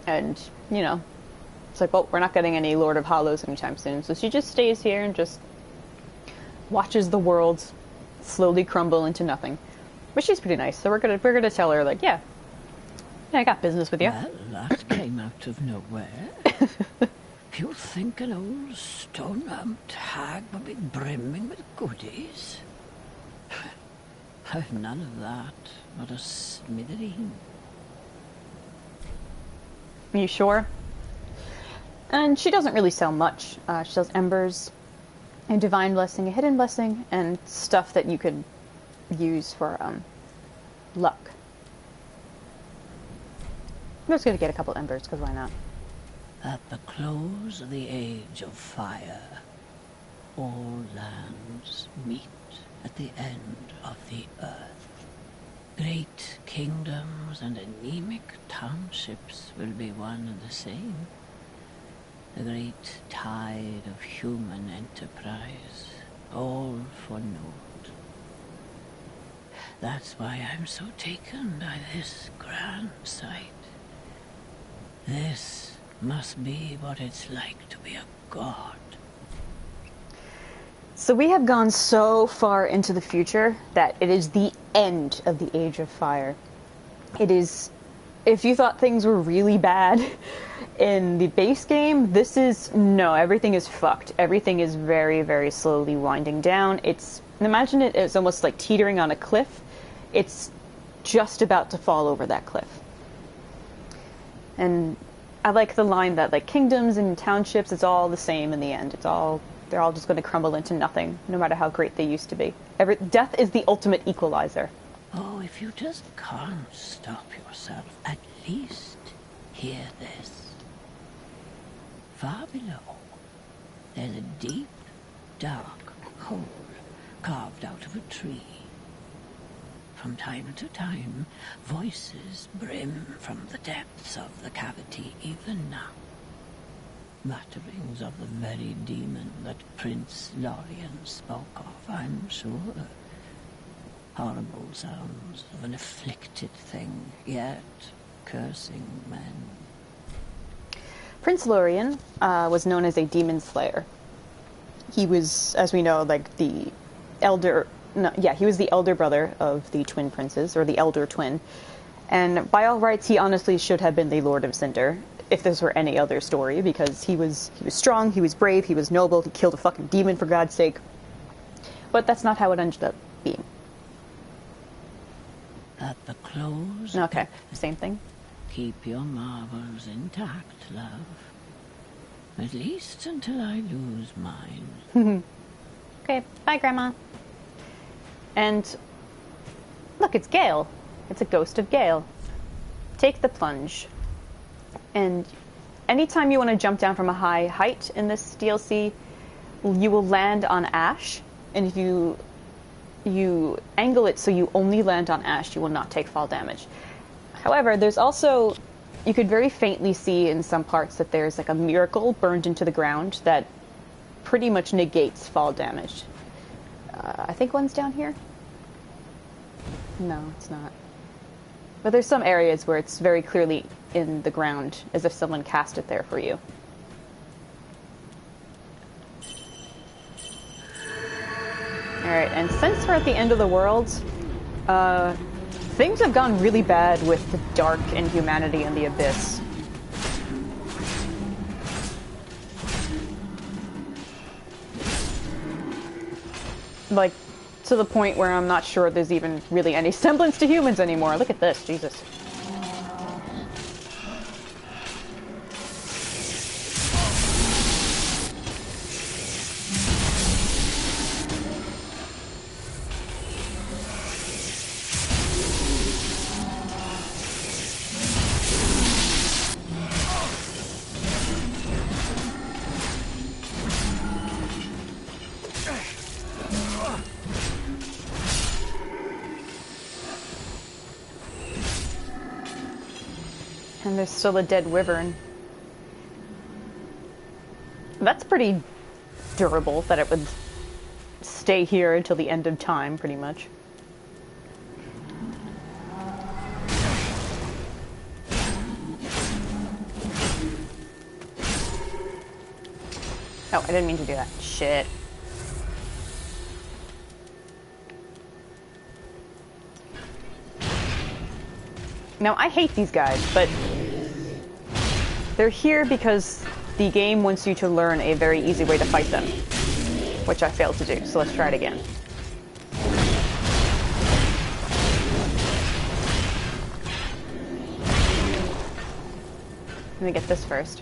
and, you know, it's like, well, we're not getting any Lord of Hollows anytime soon, so she just stays here and just watches the world slowly crumble into nothing. But she's pretty nice, so we're gonna tell her, like, yeah, I got business with you. Well, that came out of nowhere. You think an old stone-amped hag would be brimming with goodies? I've none of that, not a smithereen. Are you sure? And she doesn't really sell much. She sells embers, a divine blessing, a hidden blessing, and stuff that you could use for luck. I'm just gonna get a couple embers, because why not? At the close of the age of fire, all lands meet at the end of the earth. Great kingdoms and anemic townships will be one and the same. The great tide of human enterprise, all for naught. That's why I'm so taken by this grand sight. This must be what it's like to be a god. So we have gone so far into the future that it is the end of the Age of Fire. It is, if you thought things were really bad in the base game, this is, no, everything is fucked. Everything is very, very slowly winding down. Imagine it as almost like teetering on a cliff. It's just about to fall over that cliff. And I like the line that, like, kingdoms and townships, it's all the same in the end. They're all just going to crumble into nothing, no matter how great they used to be. Death is the ultimate equalizer. Oh, if you just can't stop yourself, at least hear this. Far below, there's a deep, dark hole carved out of a tree. From time to time, voices brim from the depths of the cavity even now. Mutterings of the very demon that Prince Lorien spoke of, I'm sure. Horrible sounds of an afflicted thing, yet cursing men. Prince Lorien was known as a demon slayer. He was, as we know, like the elder... No, yeah, he was the elder brother of the twin princes, or the elder twin. And by all rights, he honestly should have been the Lord of Cinder, if this were any other story, because he was strong, he was brave, he was noble, he killed a fucking demon for God's sake. But that's not how it ended up being. At the close... Okay, same thing. Keep your marvels intact, love. At least until I lose mine. Okay, bye, Grandma. And look, it's Gale. It's a ghost of Gale. Take the plunge. And anytime you want to jump down from a high height in this DLC, you will land on ash. And if you angle it so you only land on ash, you will not take fall damage. However, there's also, you could very faintly see in some parts that there's like a miracle burned into the ground that pretty much negates fall damage. I think one's down here? No, it's not. But there's some areas where it's very clearly in the ground, as if someone cast it there for you. Alright, and since we're at the end of the world, things have gone really bad with the dark and humanity in the Abyss. Like, to the point where I'm not sure there's even really any semblance to humans anymore. Look at this, Jesus. And there's still a dead wyvern. That's pretty durable, that it would stay here until the end of time, pretty much. Oh, I didn't mean to do that. Shit. Now, I hate these guys, but they're here because the game wants you to learn a very easy way to fight them, which I failed to do, so let's try it again. Let me get this first.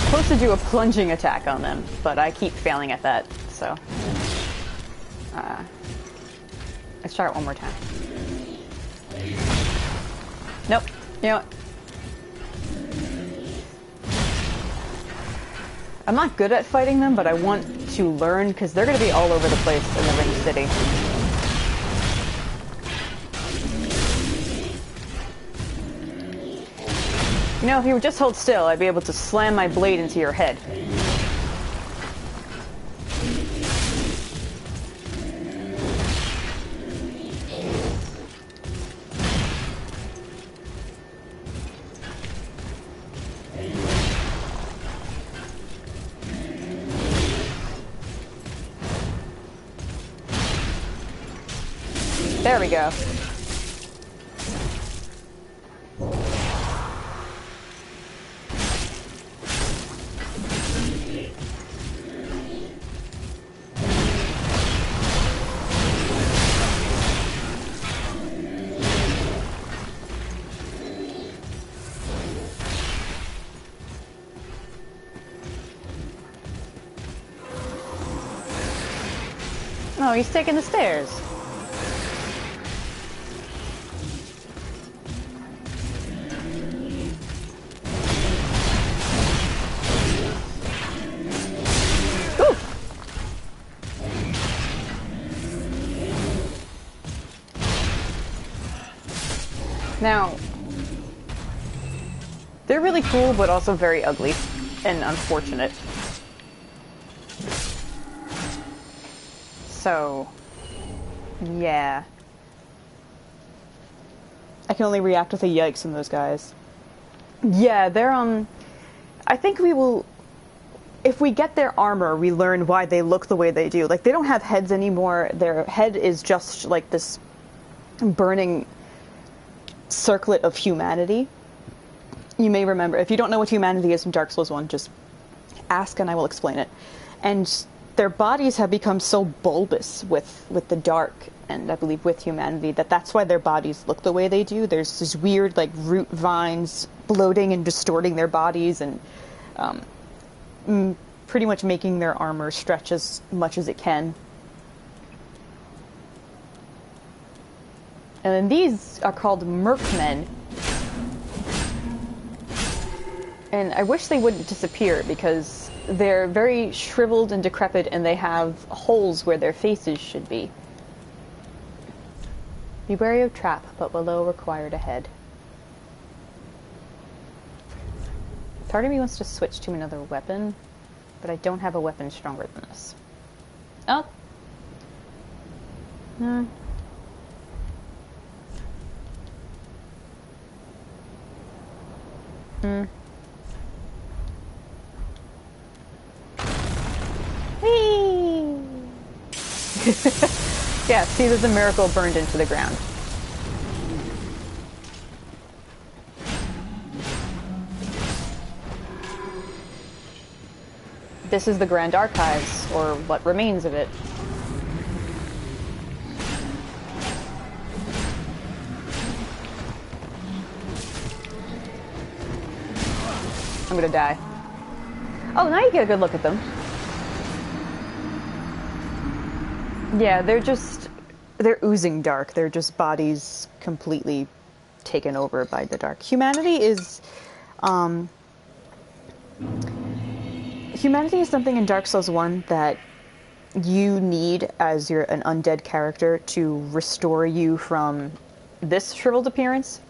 Supposed to do a plunging attack on them, but I keep failing at that, so let's try it one more time. Nope. You know what? I'm not good at fighting them, but I want to learn because they're going to be all over the place in the Ring City. You know, if you would just hold still, I'd be able to slam my blade into your head. There we go. Oh, he's taking the stairs. Now, they're really cool, but also very ugly and unfortunate. So, yeah. I can only react with a yikes in those guys. Yeah, they're, I think we will... If we get their armor, we learn why they look the way they do. Like, they don't have heads anymore. Their head is just, like, this burning circlet of humanity. You may remember. If you don't know what humanity is from Dark Souls 1, just ask and I will explain it. And their bodies have become so bulbous with the dark, and I believe with humanity, that's why their bodies look the way they do. There's this weird, like, root vines bloating and distorting their bodies, and pretty much making their armor stretch as much as it can. And then these are called mercmen. And I wish they wouldn't disappear, because they're very shriveled and decrepit, and they have holes where their faces should be. Be wary of trap, but below required ahead. Part of me wants to switch to another weapon, but I don't have a weapon stronger than this. Oh! No. Whee! Yeah, see, there's a miracle burned into the ground. This is the Grand Archives, or what remains of it. I'm gonna die. Oh, now you get a good look at them. Yeah, they're oozing dark. They're just bodies completely taken over by the dark. Humanity is something in Dark Souls 1 that you need as an undead character to restore you from this shriveled appearance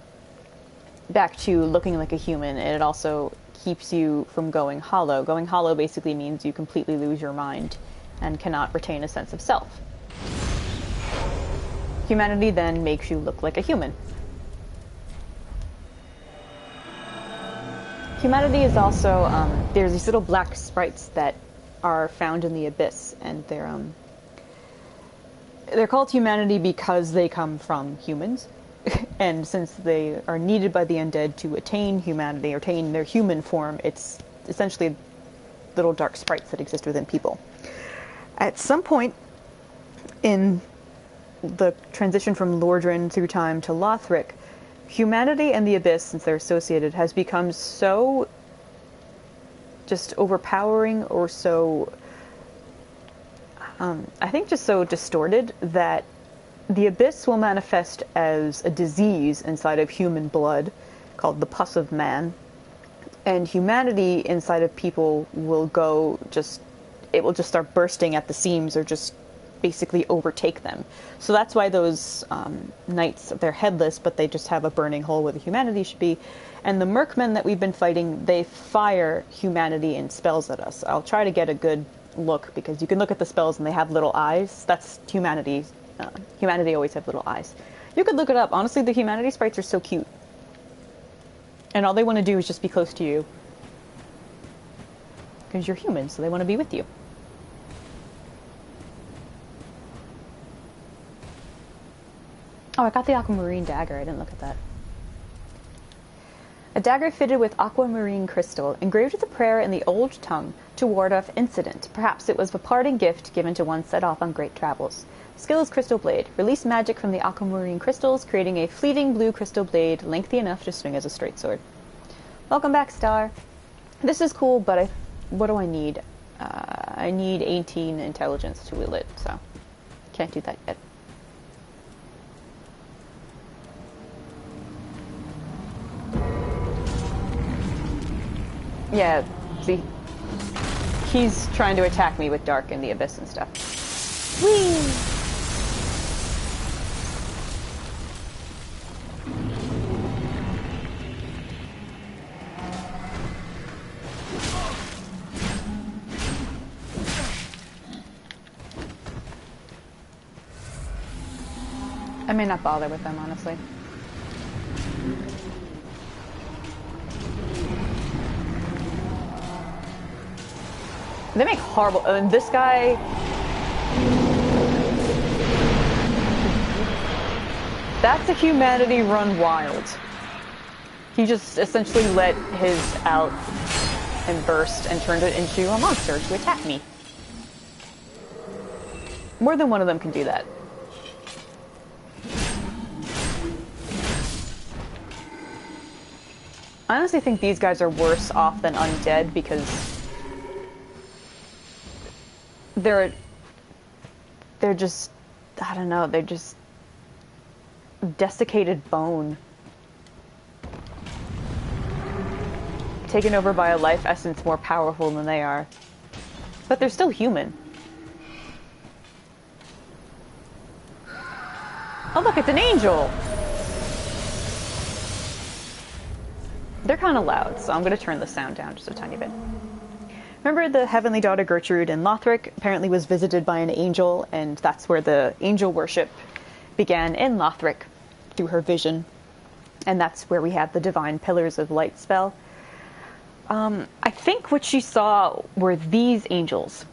back to looking like a human, and it also keeps you from going hollow. Going hollow basically means you completely lose your mind and cannot retain a sense of self. Humanity then makes you look like a human. Humanity is also, there's these little black sprites that are found in the Abyss, and they're called humanity because they come from humans. And since they are needed by the undead to attain humanity, or attain their human form, it's essentially little dark sprites that exist within people. At some point in the transition from Lordran through time to Lothric, humanity and the Abyss, since they're associated, has become so just overpowering, or so, I think just so distorted, that the Abyss will manifest as a disease inside of human blood called the pus of man, and humanity inside of people will it will just start bursting at the seams, or just basically overtake them. So that's why those knights, they're headless, but they just have a burning hole where the humanity should be. And the mercmen that we've been fighting, they fire humanity and spells at us. I'll try to get a good look, because you can look at the spells and they have little eyes. That's humanity. Humanity always have little eyes. You could look it up. Honestly, the humanity sprites are so cute. And all they want to do is just be close to you. Because you're human, so they want to be with you. Oh, I got the aquamarine dagger. I didn't look at that. A dagger fitted with aquamarine crystal, engraved with a prayer in the old tongue to ward off incident. Perhaps it was a parting gift given to one set off on great travels. Skill is Crystal Blade. Release magic from the aquamarine crystals, creating a fleeting blue crystal blade lengthy enough to swing as a straight sword. Welcome back, Star. This is cool, but what do I need? I need 18 intelligence to wield it, so can't do that yet. Yeah, see, he's trying to attack me with Dark in the Abyss and stuff. Whee! I may not bother with them, honestly. They make horrible... I mean, this guy... That's a humanity run wild. He just essentially let his out and burst and turned it into a monster to attack me. More than one of them can do that. I honestly think these guys are worse off than undead because they're just, I don't know, they're just desiccated bone. Taken over by a life essence more powerful than they are. But they're still human. Oh look, it's an angel! They're kind of loud, so I'm going to turn the sound down just a tiny bit. Remember the Heavenly Daughter Gertrude in Lothric apparently was visited by an angel, and that's where the angel worship began in Lothric through her vision. And that's where we had the Divine Pillars of Light spell. I think what she saw were these angels.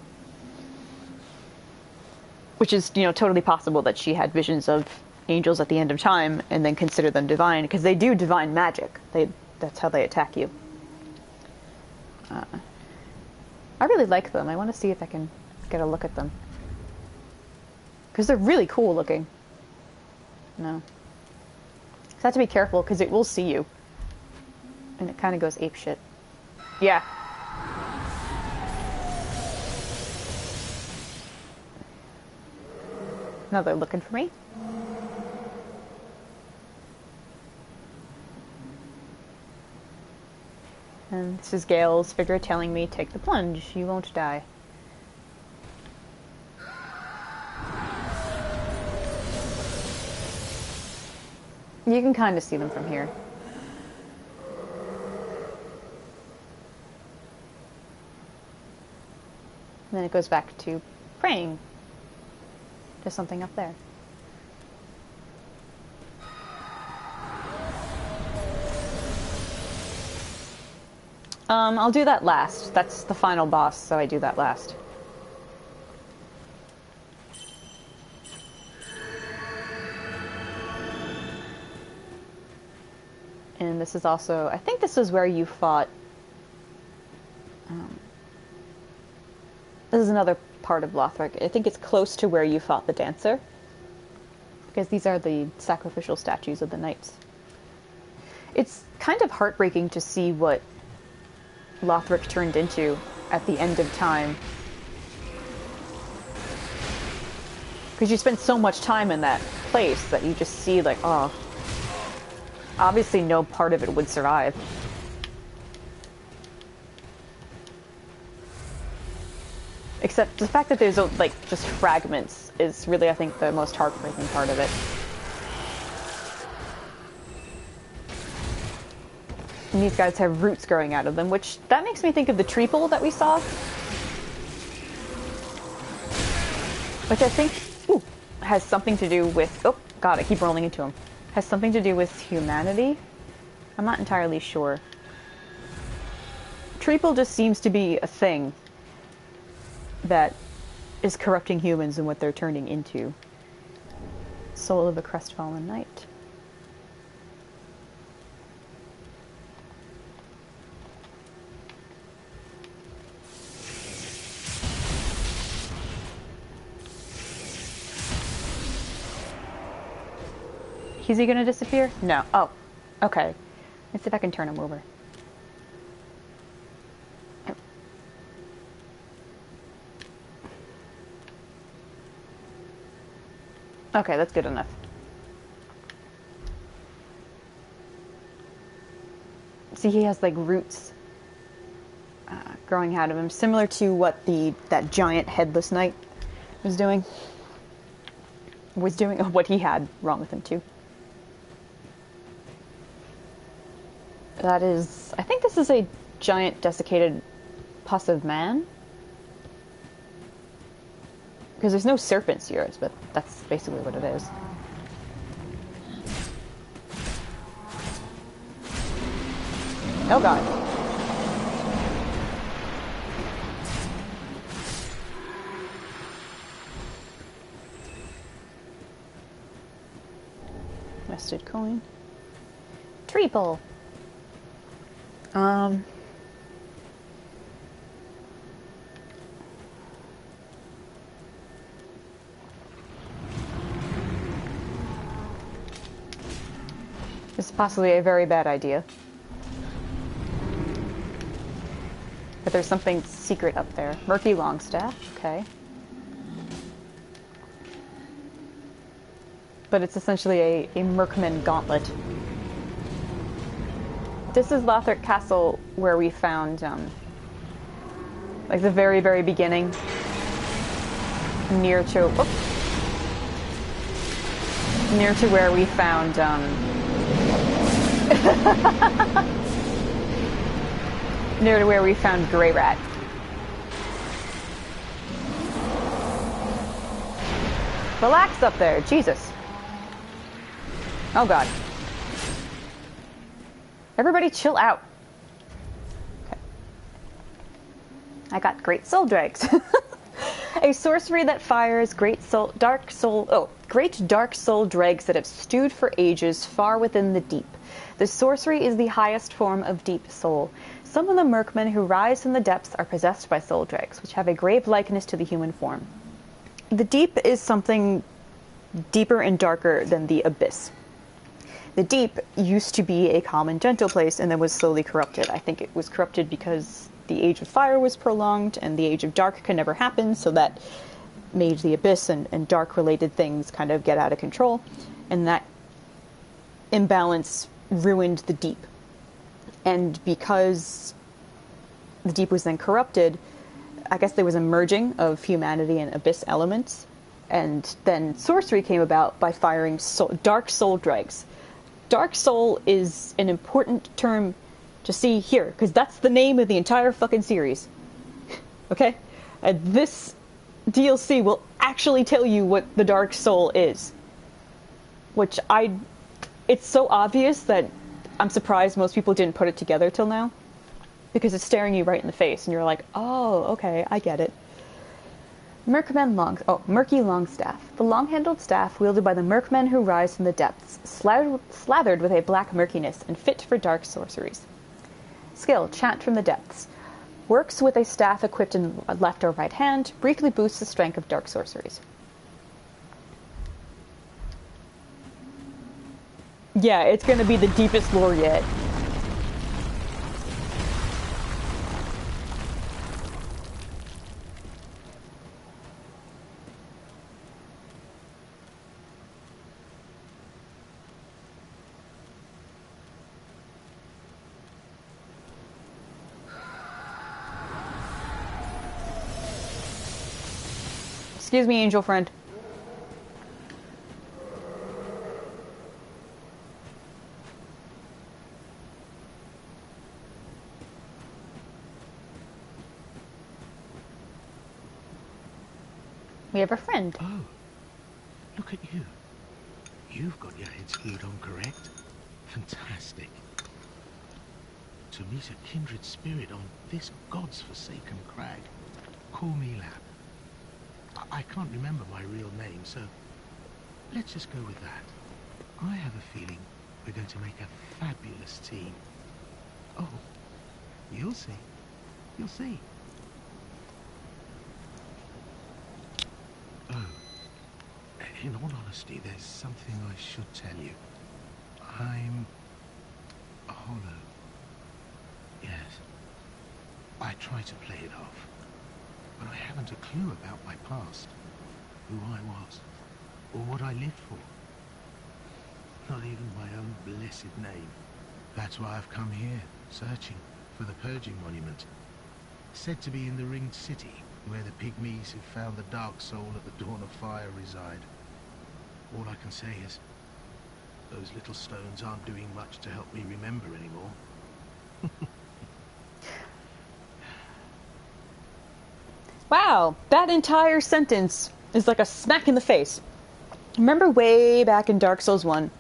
Which is, you know, totally possible that she had visions of angels at the end of time and then consider them divine, because they do divine magic. That's how they attack you. I really like them. I want to see if I can get a look at them. Because they're really cool looking. No. So I have to be careful because it will see you. And it kind of goes apeshit. Yeah. Now they're looking for me. And this is Gale's figure telling me, take the plunge, you won't die. You can kind of see them from here. And then it goes back to praying to something up there. I'll do that last. That's the final boss, so I do that last. And this is also, I think this is where you fought, this is another part of Lothric. I think it's close to where you fought the dancer. Because these are the sacrificial statues of the knights. It's kind of heartbreaking to see what Lothric turned into at the end of time. Because you spend so much time in that place that you just see like, oh, obviously no part of it would survive. Except the fact that there's like just fragments is really, I think, the most heartbreaking part of it. And these guys have roots growing out of them, which that makes me think of the treeple that we saw. Which I think has something to do with, oh god, I keep rolling into him. Has something to do with humanity. I'm not entirely sure. Treeple just seems to be a thing that is corrupting humans and what they're turning into. Soul of a crestfallen knight. Is he gonna disappear? No. Oh, okay. Let's see if I can turn him over. Okay, that's good enough. See, he has like roots growing out of him, similar to what that giant headless knight was doing. What he had wrong with him too. That is, I think this is a giant desiccated pus of man. Because there's no serpent spheres, but that's basically what it is. Oh god. Vested coin. Triple. This is possibly a very bad idea. But there's something secret up there. Murky Longstaff, okay. But it's essentially a Merkman gauntlet. This is Lothric Castle, where we found, like the very, very beginning. Near to where we found, near to where we found Grey Rat. Relax up there, Jesus. Oh god. Everybody chill out. Okay. I got Great Soul Dregs. A sorcery that fires great dark soul dregs that have stewed for ages far within the deep. The sorcery is the highest form of deep soul. Some of the Merkmen who rise from the depths are possessed by soul dregs, which have a grave likeness to the human form. The deep is something deeper and darker than the abyss. The deep used to be a calm and gentle place and then was slowly corrupted. I think it was corrupted because the Age of Fire was prolonged and the Age of Dark could never happen, so that made the abyss and dark-related things kind of get out of control, and that imbalance ruined the deep. And because the deep was then corrupted, I guess there was a merging of humanity and abyss elements, and then sorcery came about by firing dark soul dregs. Dark soul is an important term to see here, because that's the name of the entire fucking series. Okay? This DLC will actually tell you what the dark soul is. Which it's so obvious that I'm surprised most people didn't put it together till now. Because it's staring you right in the face, and you're like, oh, okay, I get it. Murky Longstaff. The long-handled staff wielded by the Merkmen who rise from the depths, slathered with a black murkiness and fit for dark sorceries. Skill, Chant from the Depths. Works with a staff equipped in left or right hand, briefly boosts the strength of dark sorceries. Yeah, it's gonna be the deepest lore yet. Excuse me, angel friend. We have a friend. Oh, look at you. You've got your head screwed on correct. Fantastic. To meet a kindred spirit on this god's forsaken crag. Call me Lab. I can't remember my real name, so let's just go with that. I have a feeling we're going to make a fabulous team. Oh, you'll see. You'll see. Oh, in all honesty, there's something I should tell you. I'm hollow. Yes. I try to play it off. But I haven't a clue about my past, who I was, or what I lived for. Not even my own blessed name. That's why I've come here, searching for the Purging Monument. Said to be in the Ringed City, where the pygmies who found the Dark Soul at the Dawn of Fire reside. All I can say is, those little stones aren't doing much to help me remember anymore. Wow, that entire sentence is like a smack in the face. Remember way back in Dark Souls 1,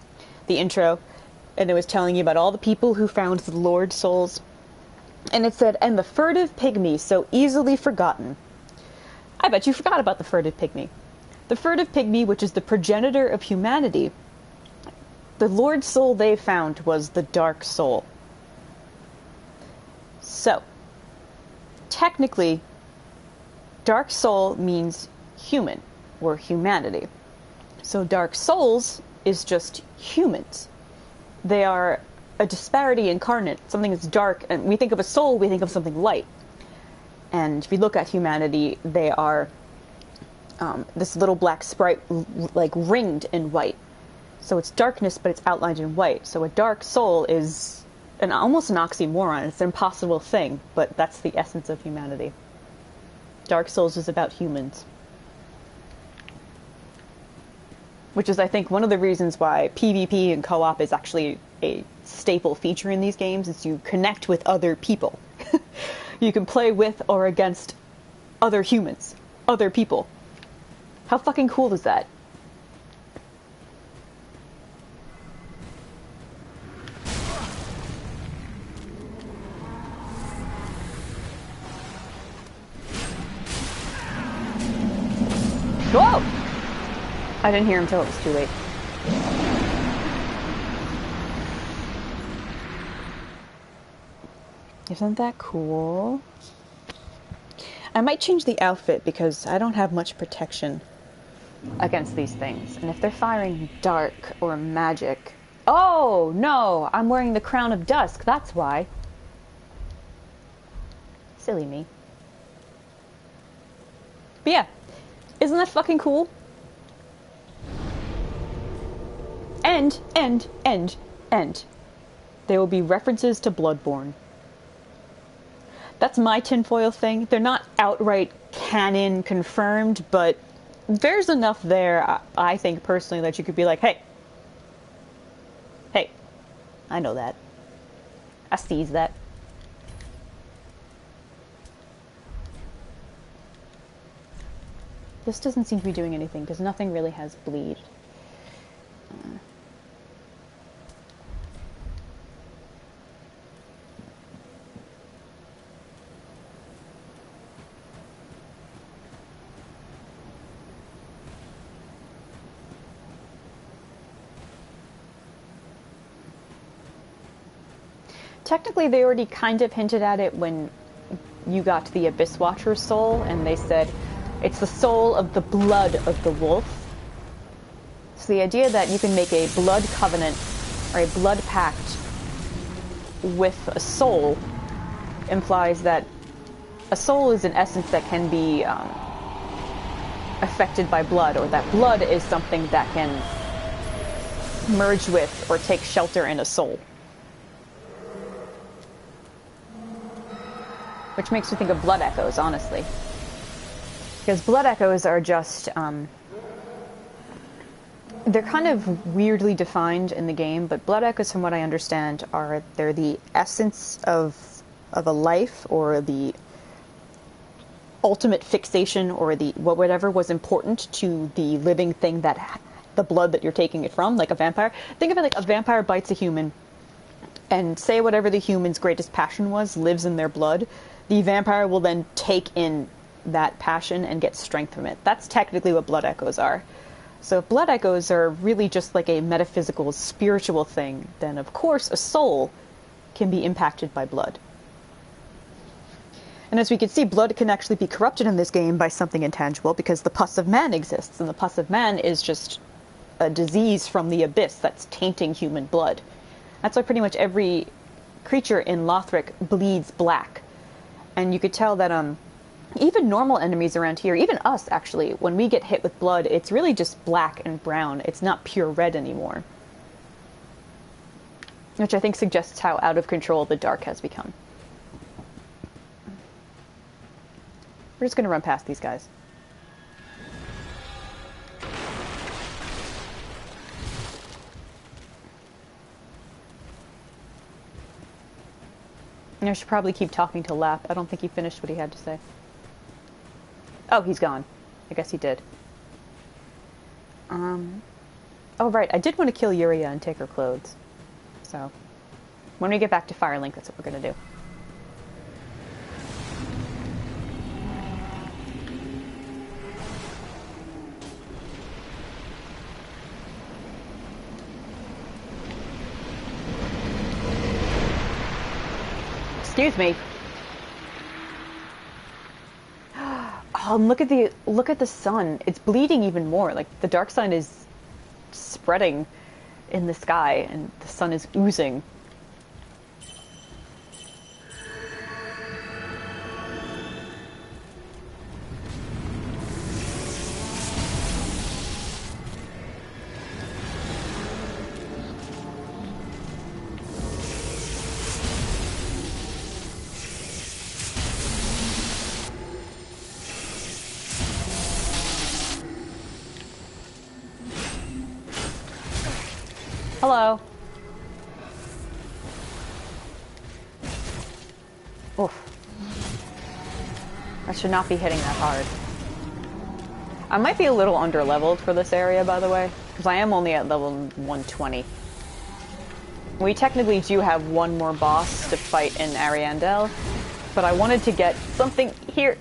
the intro, And it was telling you about all the people who found the Lord's souls. And it said, and the furtive pygmy, so easily forgotten. I bet you forgot about the furtive pygmy. The furtive pygmy, which is the progenitor of humanity, the Lord's soul they found was the dark soul. So, technically, dark soul means human, or humanity. So dark souls is just humans. They are a disparity incarnate, something that's dark, and we think of a soul, we think of something light. And if you look at humanity, they are this little black sprite, like ringed in white. So it's darkness, but it's outlined in white. So a dark soul is almost an oxymoron. It's an impossible thing, but that's the essence of humanity. Dark Souls is about humans. Which is, I think, one of the reasons why PvP and co-op is actually a staple feature in these games, is you connect with other people. You can play with or against other humans, other people. How fucking cool is that? Whoa! I didn't hear him till it was too late. Isn't that cool? I might change the outfit because I don't have much protection against these things. And if they're firing dark or magic... Oh, no! I'm wearing the Crown of Dusk, that's why. Silly me. But yeah, isn't that fucking cool? And. There will be references to Bloodborne. That's my tinfoil thing. They're not outright canon confirmed, but there's enough there, I think, personally, that you could be like, hey, I know that. I sees that. This doesn't seem to be doing anything, because nothing really has bleed. Technically, they already kind of hinted at it when you got the Abyss Watcher's soul, and they said it's the soul of the blood of the wolf. So the idea that you can make a blood covenant or a blood pact with a soul implies that a soul is an essence that can be affected by blood, or that blood is something that can merge with or take shelter in a soul. Which makes me think of blood echoes, honestly. Because blood echoes are just, they're kind of weirdly defined in the game, but blood echoes, from what I understand, they're the essence of a life, or the ultimate fixation, or the whatever was important to the living thing, that the blood that you're taking it from, like a vampire. Think of it like a vampire bites a human, and say whatever the human's greatest passion was lives in their blood. The vampire will then take in that passion and get strength from it. That's technically what blood echoes are. So if blood echoes are really just like a metaphysical, spiritual thing, then of course a soul can be impacted by blood. And as we can see, blood can actually be corrupted in this game by something intangible, because the pus of man exists, and the pus of man is just a disease from the abyss that's tainting human blood. That's why pretty much every creature in Lothric bleeds black. And you could tell that even normal enemies around here, even us actually, when we get hit with blood, it's really just black and brown. It's not pure red anymore. Which I think suggests how out of control the dark has become. We're just going to run past these guys. I should probably keep talking to Lap. I don't think he finished what he had to say. Oh, he's gone. I guess he did. Oh, right. I did want to kill Yuria and take her clothes. So, when we get back to Firelink, that's what we're going to do. Excuse me. Oh, and look at the sun. It's bleeding even more. Like, the dark sun is spreading in the sky, and the sun is oozing. Hello. Oof. I should not be hitting that hard. I might be a little under-leveled for this area, by the way, because I am only at level 120. We technically do have one more boss to fight in Ariandel, but I wanted to get something here.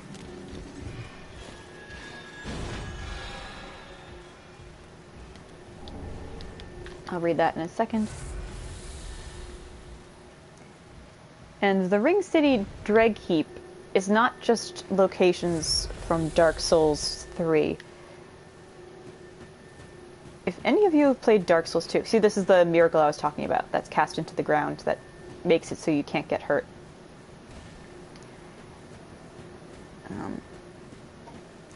I'll read that in a second. And the Ring City Dreg Heap is not just locations from Dark Souls 3. If any of you have played Dark Souls 2, see, this is the miracle I was talking about that's cast into the ground that makes it so you can't get hurt.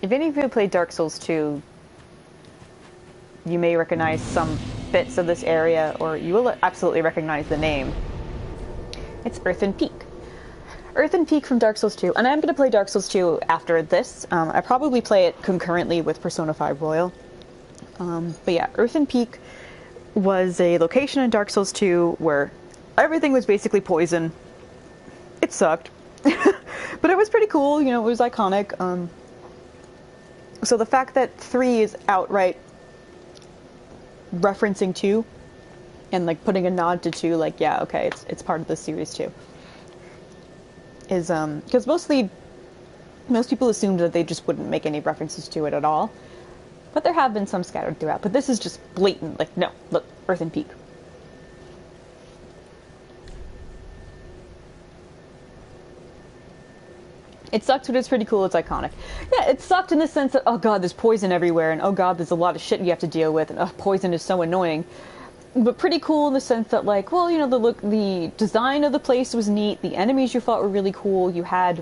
If any of you have played Dark Souls 2, you may recognize some bits of this area, or you will absolutely recognize the name. It's Earthen Peak. Earthen Peak from Dark Souls 2, and I'm going to play Dark Souls 2 after this. I probably play it concurrently with Persona 5 Royal. But yeah, Earthen Peak was a location in Dark Souls 2 where everything was basically poison. It sucked. But it was pretty cool, you know, it was iconic. So the fact that 3 is outright referencing 2 and like putting a nod to 2, like, yeah, okay, it's part of the series too, is because most people assumed that they just wouldn't make any references to it at all, but there have been some scattered throughout. But this is just blatant, like, no, look, Earthen Peak. It sucked, but it's pretty cool. It's iconic. Yeah, it sucked in the sense that, oh god, there's poison everywhere, and oh god, there's a lot of shit you have to deal with, and oh, poison is so annoying. But pretty cool in the sense that, like, well, you know, the design of the place was neat, the enemies you fought were really cool, you had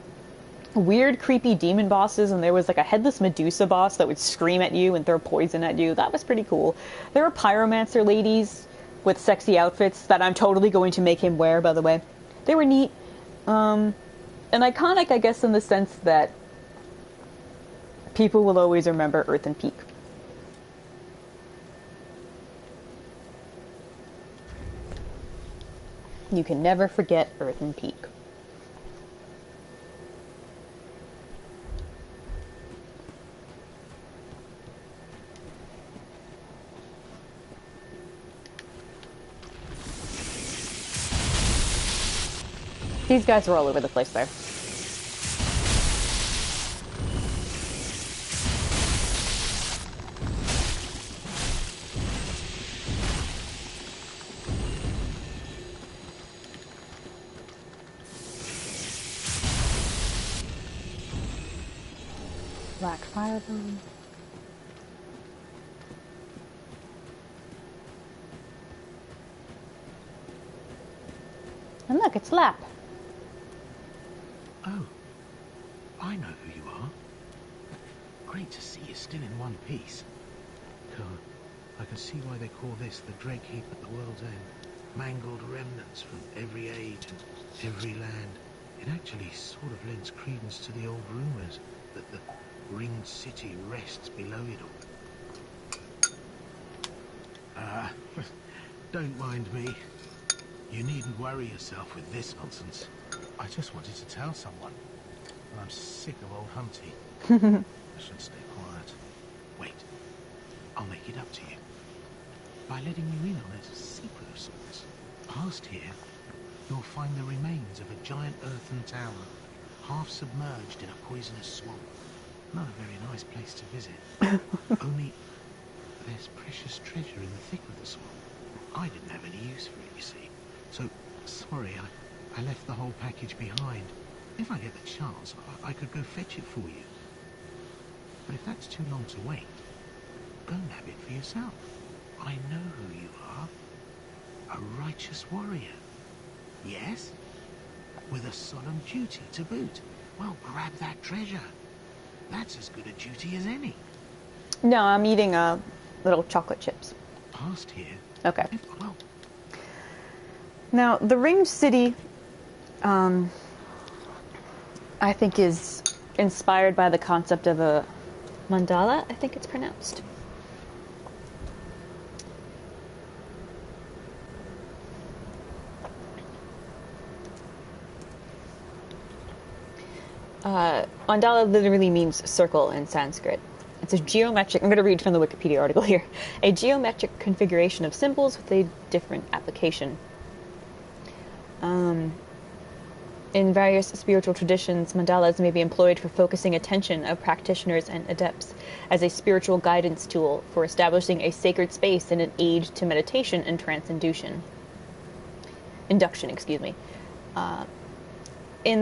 weird, creepy demon bosses, and there was, like, a headless Medusa boss that would scream at you and throw poison at you. That was pretty cool. There were pyromancer ladies with sexy outfits that I'm totally going to make him wear, by the way. They were neat. And iconic, I guess, in the sense that people will always remember Earthen Peak. You can never forget Earthen Peak. These guys were all over the place there. Black Firebomb. And look, it's Lap. Oh, I know who you are. Great to see you still in one piece. God, I can see why they call this the Dreg Heap at the world's end. Mangled remnants from every age and every land. It actually sort of lends credence to the old rumours that the Ringed City rests below it all. Don't mind me. You needn't worry yourself with this nonsense. I just wanted to tell someone. And I'm sick of old Humpty. I should stay quiet. Wait. I'll make it up to you. By letting you in on a secret of sorts. Past here, you'll find the remains of a giant earthen tower, half submerged in a poisonous swamp. Not a very nice place to visit. Only there's precious treasure in the thick of the swamp. I didn't have any use for it, you see. So, sorry, I left the whole package behind. If I get the chance, I could go fetch it for you. But if that's too long to wait, go nab it for yourself. I know who you are. A righteous warrior. Yes? With a solemn duty to boot. Well, grab that treasure. That's as good a duty as any. No, I'm eating little chocolate chips. Past here. Okay. Well, now, the ringed city, I think is inspired by the concept of a mandala, I think it's pronounced. Mandala literally means circle in Sanskrit. It's a geometric, I'm going to read from the Wikipedia article here, a geometric configuration of symbols with a different application. In various spiritual traditions, mandalas may be employed for focusing attention of practitioners and adepts as a spiritual guidance tool for establishing a sacred space and an aid to meditation and trance induction. In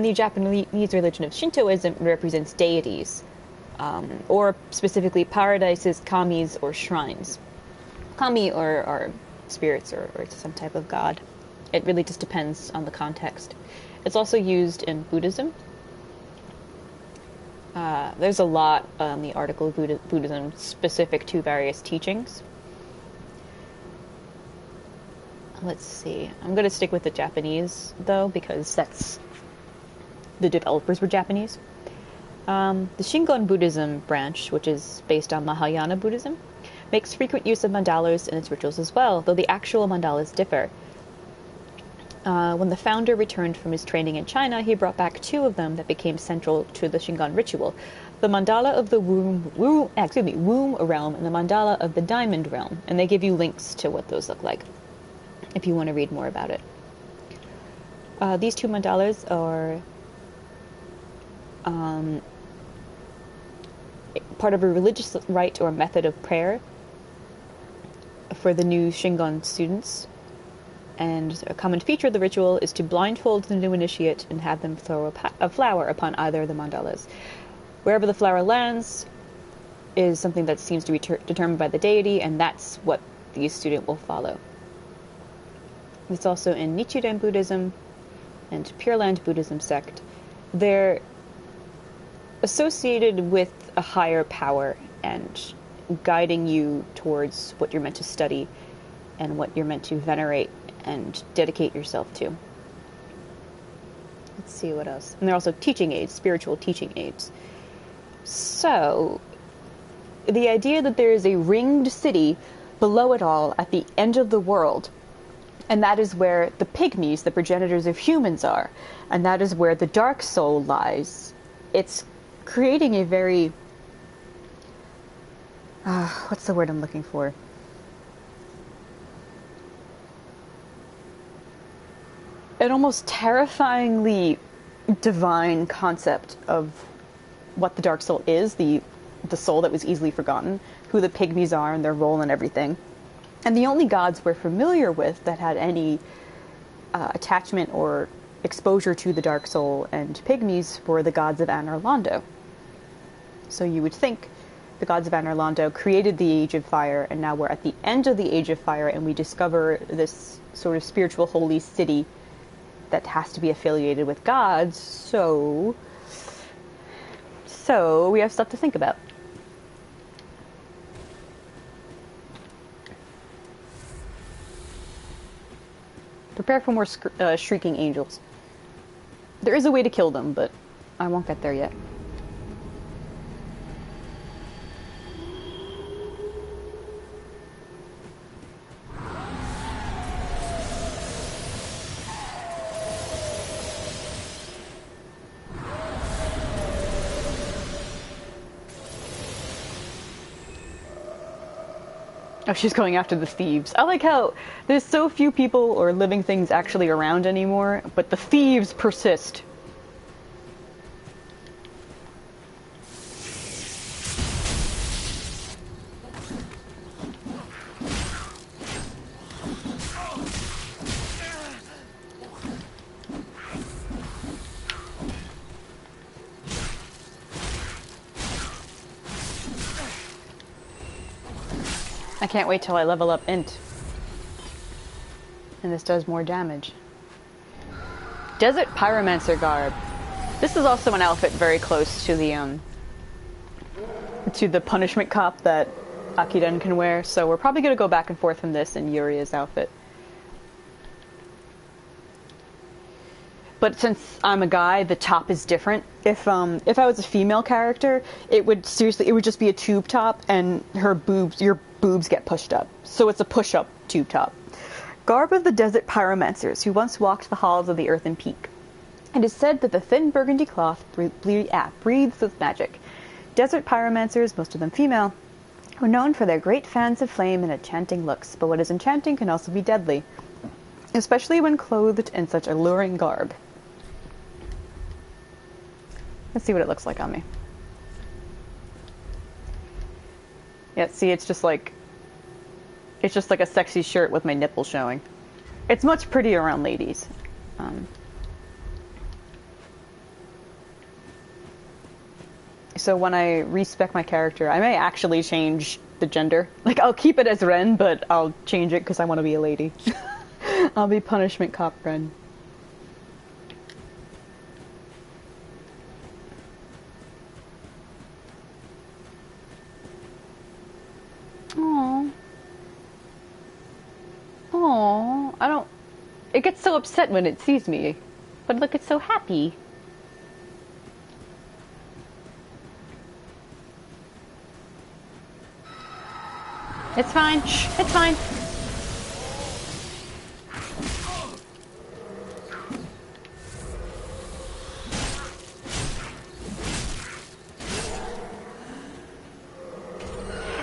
the Japanese religion of Shintoism, it represents deities, or specifically paradises, kamis, or shrines. Kami are spirits or some type of god. It really just depends on the context. It's also used in Buddhism. There's a lot on the article of Buddhism specific to various teachings. Let's see. I'm going to stick with the Japanese, though, because the developers were Japanese. The Shingon Buddhism branch, which is based on Mahayana Buddhism, makes frequent use of mandalas in its rituals as well, though the actual mandalas differ. When the founder returned from his training in China, he brought back 2 of them that became central to the Shingon ritual. The mandala of the womb realm and the mandala of the diamond realm. And they give you links to what those look like, if you want to read more about it. These 2 mandalas are part of a religious rite or method of prayer for the new Shingon students. And a common feature of the ritual is to blindfold the new initiate and have them throw a flower upon either of the mandalas. Wherever the flower lands is something that seems to be determined by the deity, and that's what the student will follow. It's also in Nichiren Buddhism and Pure Land Buddhism sect. They're associated with a higher power and guiding you towards what you're meant to study and what you're meant to venerate and dedicate yourself to. Let's see what else. And they're also teaching aids, spiritual teaching aids. So, the idea that there is a ringed city below it all at the end of the world, and that is where the pygmies, the progenitors of humans, are, and that is where the dark soul lies. It's creating a very... what's the word I'm looking for? An almost terrifyingly divine concept of what the dark soul is, the soul that was easily forgotten, who the pygmies are and their role and everything. And the only gods we're familiar with that had any attachment or exposure to the dark soul and pygmies were the gods of Anor Londo. So you would think the gods of Anor Londo created the Age of Fire, and now we're at the end of the Age of Fire, and we discover this sort of spiritual holy city that has to be affiliated with gods, so we have stuff to think about. Prepare for more shrieking angels. There is a way to kill them, but I won't get there yet. Oh, she's going after the thieves. I like how there's so few people or living things actually around anymore, but the thieves persist. I can't wait till I level up Int. And this does more damage. Desert Pyromancer Garb. This is also an outfit very close to the punishment cop that Akiden can wear, so we're probably gonna go back and forth from this and Yuria's outfit. But since I'm a guy, the top is different. If I was a female character, it would just be a tube top, and your boobs get pushed up. So it's a push-up tube top. Garb of the Desert Pyromancers, who once walked the halls of the Earthen Peak. It is said that the thin burgundy cloth breathes with magic. Desert Pyromancers, most of them female, were known for their great fans of flame and enchanting looks, but what is enchanting can also be deadly, especially when clothed in such alluring garb. Let's see what it looks like on me. Yeah, see, it's just like a sexy shirt with my nipple showing. It's much prettier on ladies. So when I respec my character, I may actually change the gender. Like, I'll keep it as Ren, but I'll change it because I want to be a lady. I'll be Punishment Cop Ren. Aww. Aww. I don't... It gets so upset when it sees me. But look, it's so happy. It's fine. Shh, it's fine.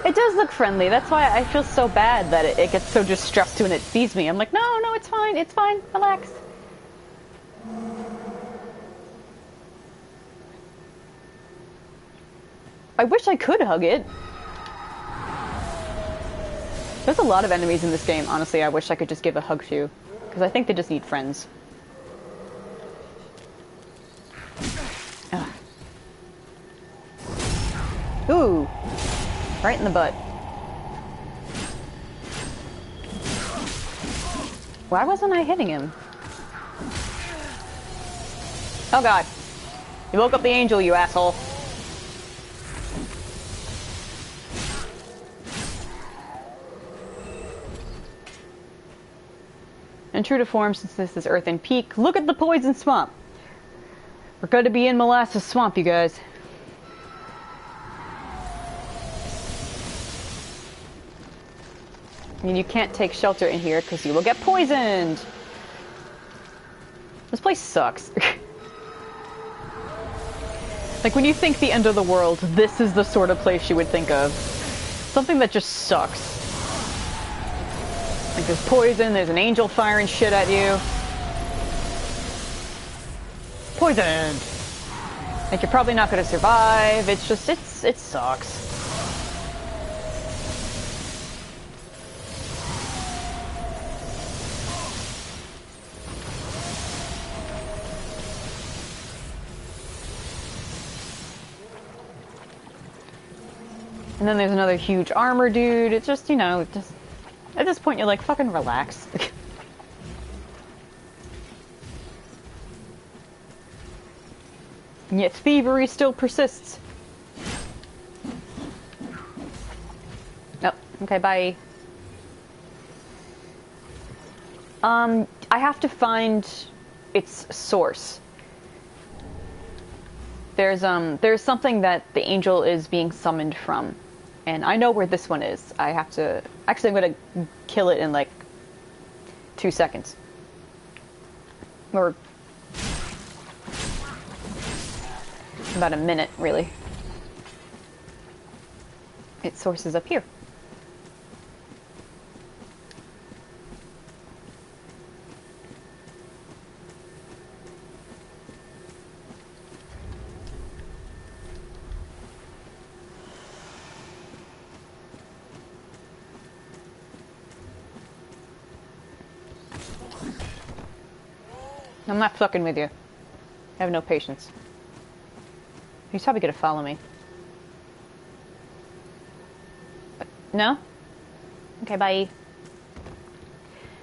It does look friendly. That's why I feel so bad that it gets so distressed when it sees me. I'm like, no, no, it's fine. It's fine. Relax. I wish I could hug it. There's a lot of enemies in this game, honestly, I wish I could just give a hug to. Because I think they just need friends. Ugh. Ooh! Right in the butt. Why wasn't I hitting him? Oh god. You woke up the angel, you asshole. And true to form, since this is Earthen Peak, look at the poison swamp. We're going to be in Molasses Swamp, you guys. I mean, you can't take shelter in here because you will get poisoned. This place sucks. Like, when you think the end of the world, this is the sort of place you would think of. Something that just sucks. Like, there's poison, there's an angel firing shit at you. Poisoned! Like, you're probably not gonna survive. It's just, it sucks. And then there's another huge armor dude. It's just, you know, just... At this point, you're like, fucking relax. And yet thievery still persists. Oh, okay, bye. I have to find its source. There's something that the angel is being summoned from. And I know where this one is. I have to... Actually, I'm gonna kill it in, like, 2 seconds. Or... about a minute, really. Its source is up here. I'm not fucking with you. I have no patience. He's probably gonna follow me. No? Okay, bye.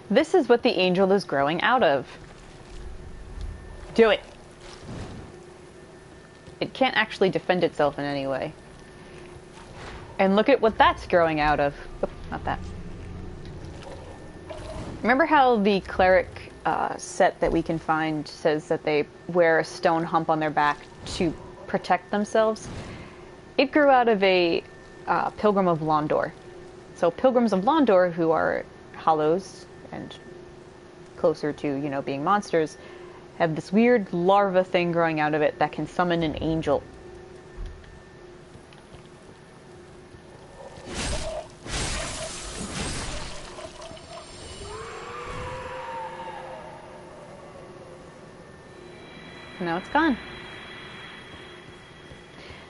This is what the angel is growing out of. Do it. It can't actually defend itself in any way. And look at what that's growing out of. Oop, not that. Remember how the cleric set that we can find says that they wear a stone hump on their back to protect themselves? It grew out of a Pilgrim of Londor. So Pilgrims of Londor, who are hollows and closer to, you know, being monsters, have this weird larva thing growing out of it that can summon an angel. Now it's gone.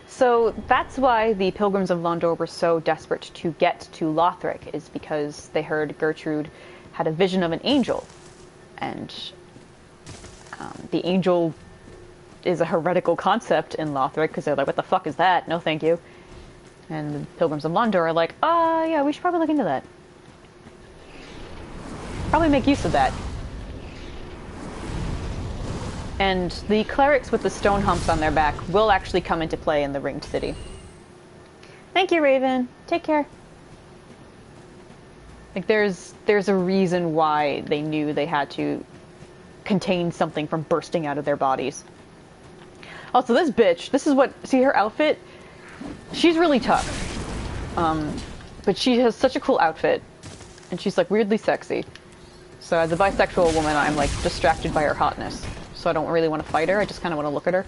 So that's why the Pilgrims of Londor were so desperate to get to Lothric, is because they heard Gertrude had a vision of an angel. And the angel is a heretical concept in Lothric, because they're like, what the fuck is that? No thank you. And the Pilgrims of Londor are like, yeah, we should probably look into that. Probably make use of that. And the clerics with the stone humps on their back will actually come into play in the Ringed City. Thank you, Raven. Take care. Like, there's a reason why they knew they had to contain something from bursting out of their bodies. Also, this bitch, this is what, see her outfit? She's really tough. But she has such a cool outfit. And she's, like, weirdly sexy. So as a bisexual woman, I'm, like, distracted by her hotness. So I don't really want to fight her, I just kind of want to look at her.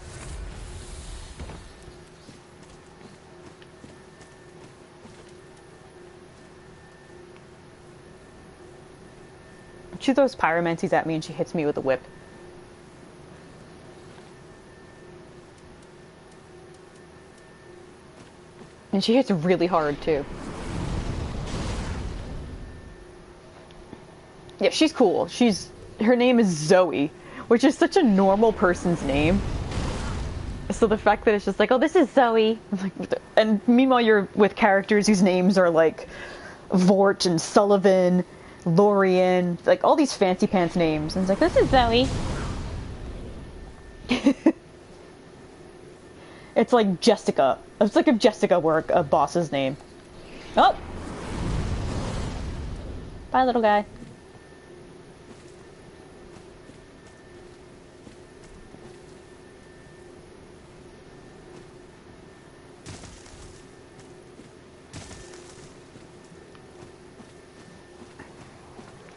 She throws pyromancies at me and she hits me with a whip. And she hits really hard, too. Yeah, she's cool. Her name is Zoe, which is such a normal person's name. So the fact that it's just like, oh, this is Zoe. Like, and meanwhile you're with characters whose names are like Vort and Sullivan, Lorien, like all these fancy pants names. And it's like, this is Zoe. It's like Jessica. It's like if Jessica were a boss's name. Oh! Bye, little guy.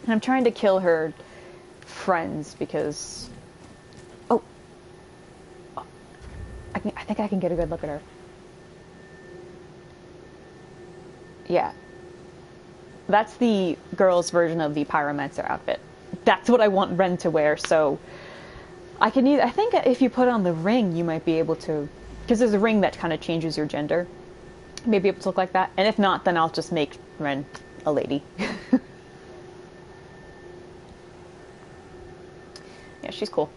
And I'm trying to kill her friends because... Oh! I think I can get a good look at her. Yeah. That's the girl's version of the Pyromancer outfit. That's what I want Ren to wear, so... I think if you put on the ring, you might be able to... Because there's a ring that kind of changes your gender. Maybe able to look like that. And if not, then I'll just make Ren a lady. Yeah, she's cool.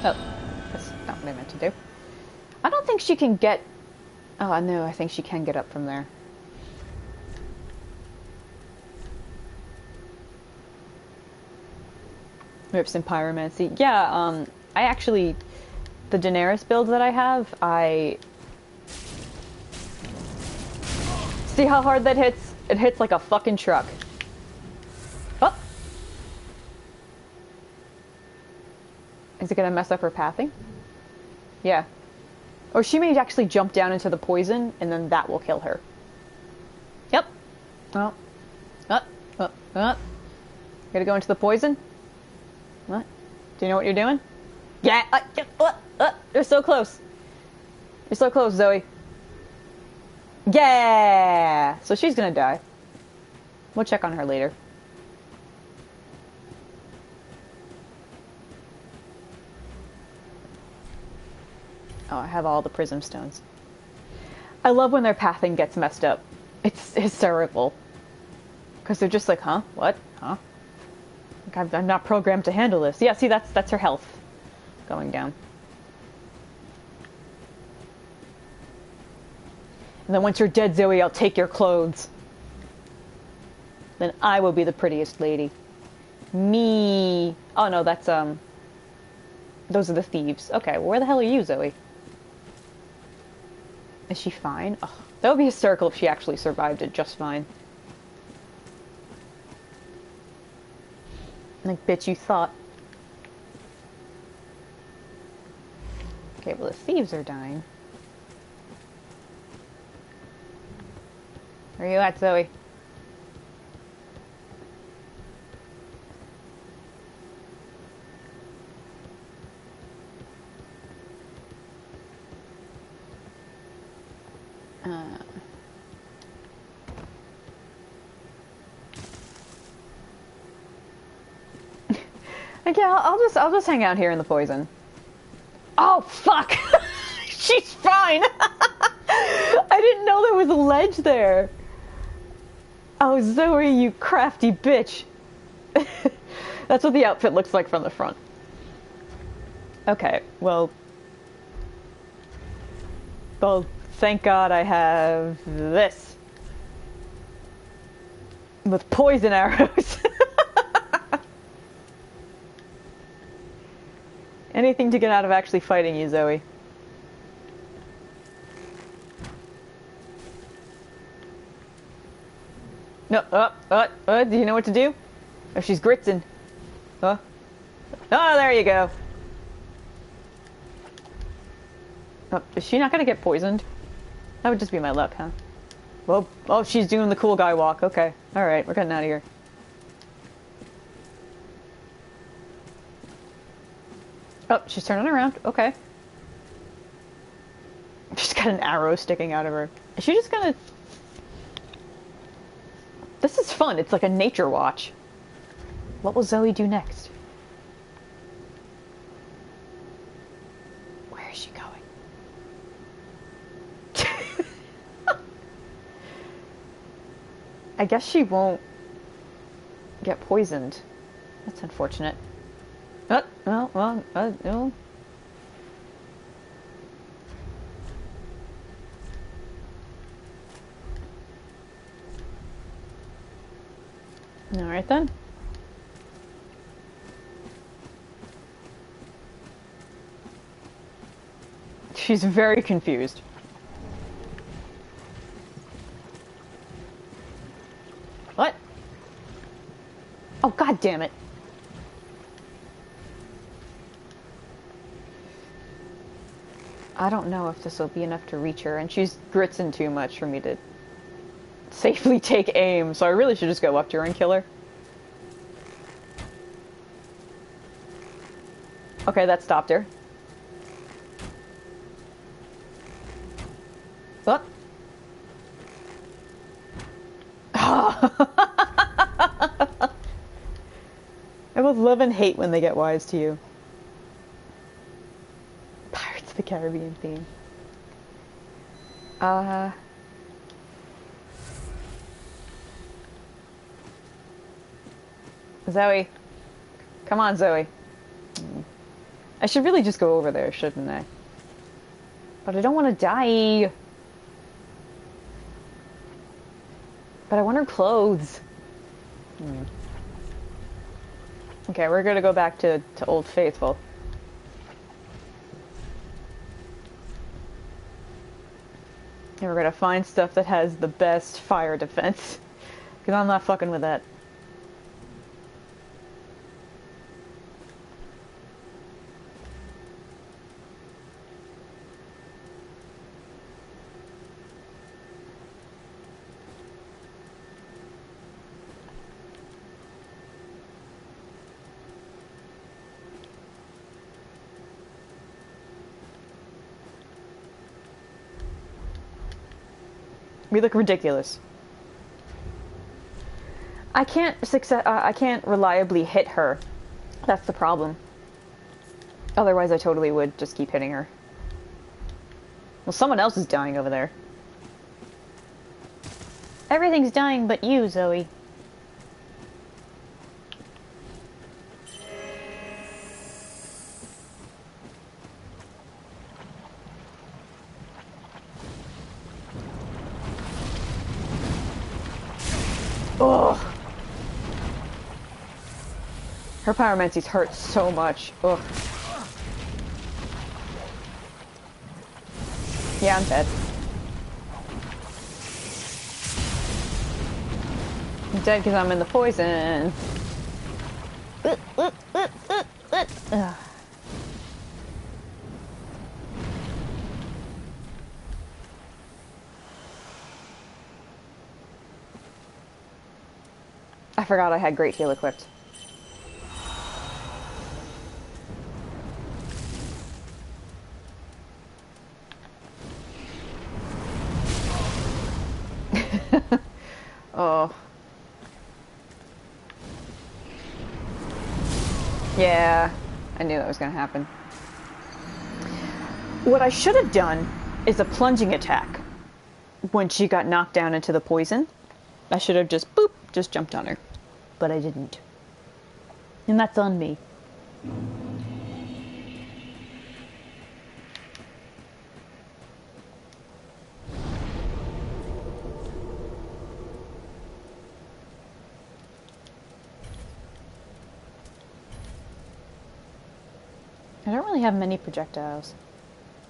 Oh, that's not what I meant to do. I don't think she can get... Oh, no, I think she can get up from there. Rips and pyromancy. Yeah, I actually... The Daenerys build that I have, See how hard that hits? It hits like a fucking truck. Oh! Is it gonna mess up her pathing? Yeah. Or she may actually jump down into the poison, and then that will kill her. Yep. Oh. Gotta go into the poison? What? Do you know what you're doing? Yeah! You're so close! You're so close, Zoe. Yeah! So she's gonna die. We'll check on her later. Oh, I have all the prism stones. I love when their pathing gets messed up. It's hysterical. Because they're just like, huh? What? Huh? Like, I'm not programmed to handle this. Yeah, see, that's her health going down. And then once you're dead, Zoe, I'll take your clothes. Then I will be the prettiest lady. Me. Oh, no, that's, those are the thieves. Okay, well, where the hell are you, Zoe? Is she fine? Oh, that would be hysterical if she actually survived it just fine. Like, bitch, you thought. Okay, well, the thieves are dying. Where are you at, Zoe? Like, yeah, I'll just hang out here in the poison. Oh, fuck! She's fine! I didn't know there was a ledge there! Oh, Zoe, you crafty bitch! That's what the outfit looks like from the front. Okay, well... Well, thank God I have this. With poison arrows. Anything to get out of actually fighting you, Zoe. No, do you know what to do? Oh, she's gritzing. Oh, there you go. Oh, is she not gonna get poisoned? That would just be my luck, huh? Well, oh, she's doing the cool guy walk. Okay, alright, we're getting out of here. Oh, she's turning around. Okay. She's got an arrow sticking out of her. Is she just gonna... This is fun. It's like a nature watch. What will Zoe do next? Where is she going? I guess she won't get poisoned. That's unfortunate. No. Alright then. She's very confused. What? Oh, god damn it. I don't know if this will be enough to reach her, and she's gritzing too much for me to safely take aim, so I really should just go up to her and kill her. Okay, that stopped her. What? I both love and hate when they get wise to you. Pirates of the Caribbean theme. Zoe. Come on, Zoe. I should really just go over there, shouldn't I? But I don't want to die. But I want her clothes. Okay, we're gonna go back to Old Faithful. And we're gonna find stuff that has the best fire defense. Because I'm not fucking with that. We look ridiculous. I can't reliably hit her. That's the problem. Otherwise, I totally would just keep hitting her. Well, someone else is dying over there. Everything's dying but you, Zoe. Ugh. Her pyromancies hurt so much. Ugh. Yeah, I'm dead. I'm dead because I'm in the poison. Ugh. I forgot I had Great Heal equipped. Oh. Yeah, I knew that was going to happen. What I should have done is a plunging attack when she got knocked down into the poison. I should have just, boop, just jumped on her. But I didn't. And that's on me. I don't really have many projectiles.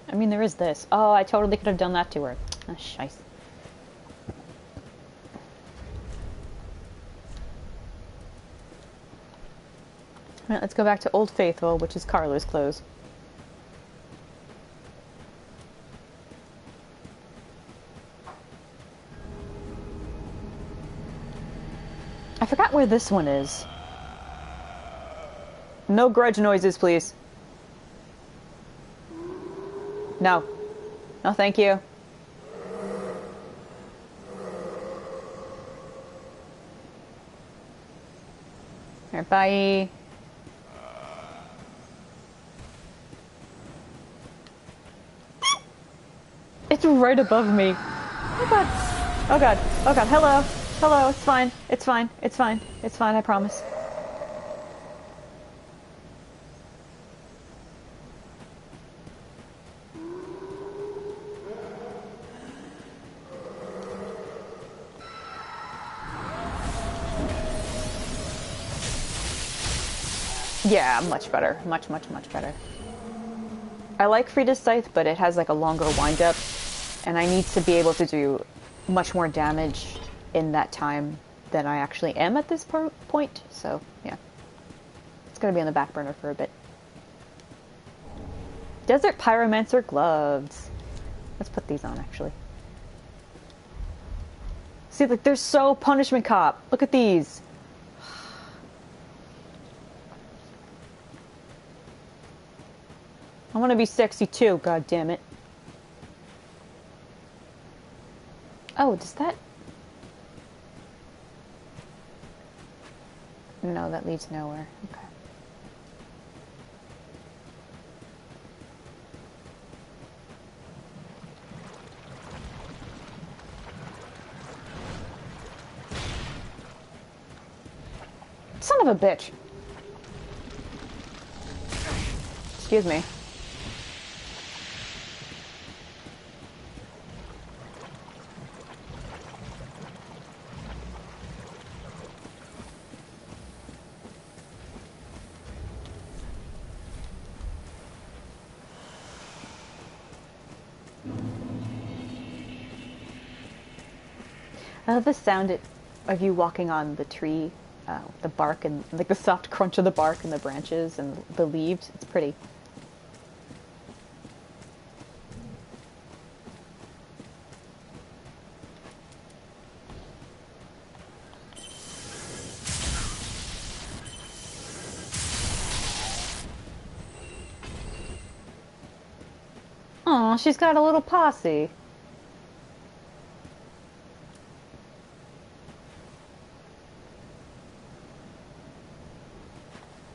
I mean, there is this. Oh, I totally could have done that to her. Ah, shice. Alright, let's go back to Old Faithful, which is Carla's clothes. I forgot where this one is. No grudge noises, please. No. No, thank you. Alright, bye. It's right above me. Oh god. Oh god. Oh god. Hello. Hello. It's fine. It's fine. It's fine. It's fine. I promise. Yeah, much better. Much, much, much better. I like Frida's Scythe, but it has like a longer wind-up, and I need to be able to do much more damage in that time than I actually am at this point, so yeah. It's gonna be on the back burner for a bit. Desert Pyromancer gloves. Let's put these on, actually. See, like, they're so punishment cop. Look at these. I want to be sexy too, god damn it. Oh, does that... No, that leads nowhere. Okay. Son of a bitch. Excuse me. I love the sound of you walking on the tree, the bark and like the soft crunch of the bark and the branches and the leaves. It's pretty. Aw, she's got a little posse.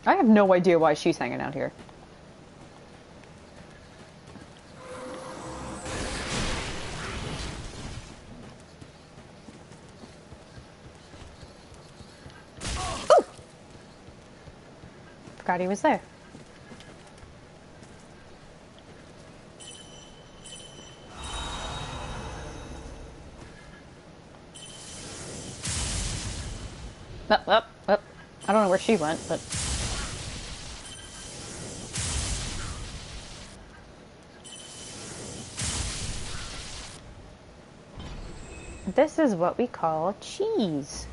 I have no idea why she's hanging out here. forgot he was there. Up, up, up. I don't know where she went, but... This is what we call cheese.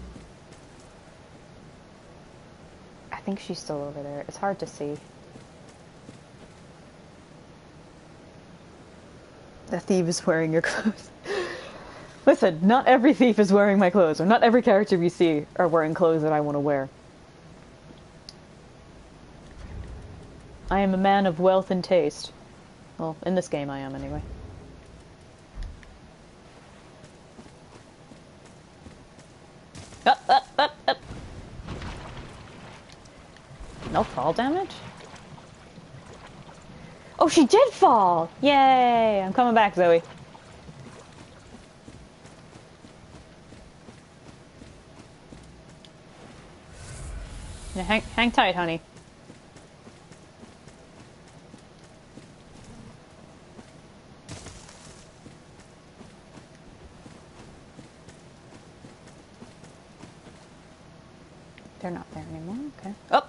I think she's still over there. It's hard to see. The thief is wearing your clothes. Listen, not every thief is wearing my clothes, or not every character we see are wearing clothes that I want to wear. I am a man of wealth and taste. Well, in this game I am, anyway. Up, up, up, up. No fall damage? Oh, she did fall! Yay! I'm coming back, Zoe. Yeah, hang tight, honey. They're not there anymore, okay. Oh!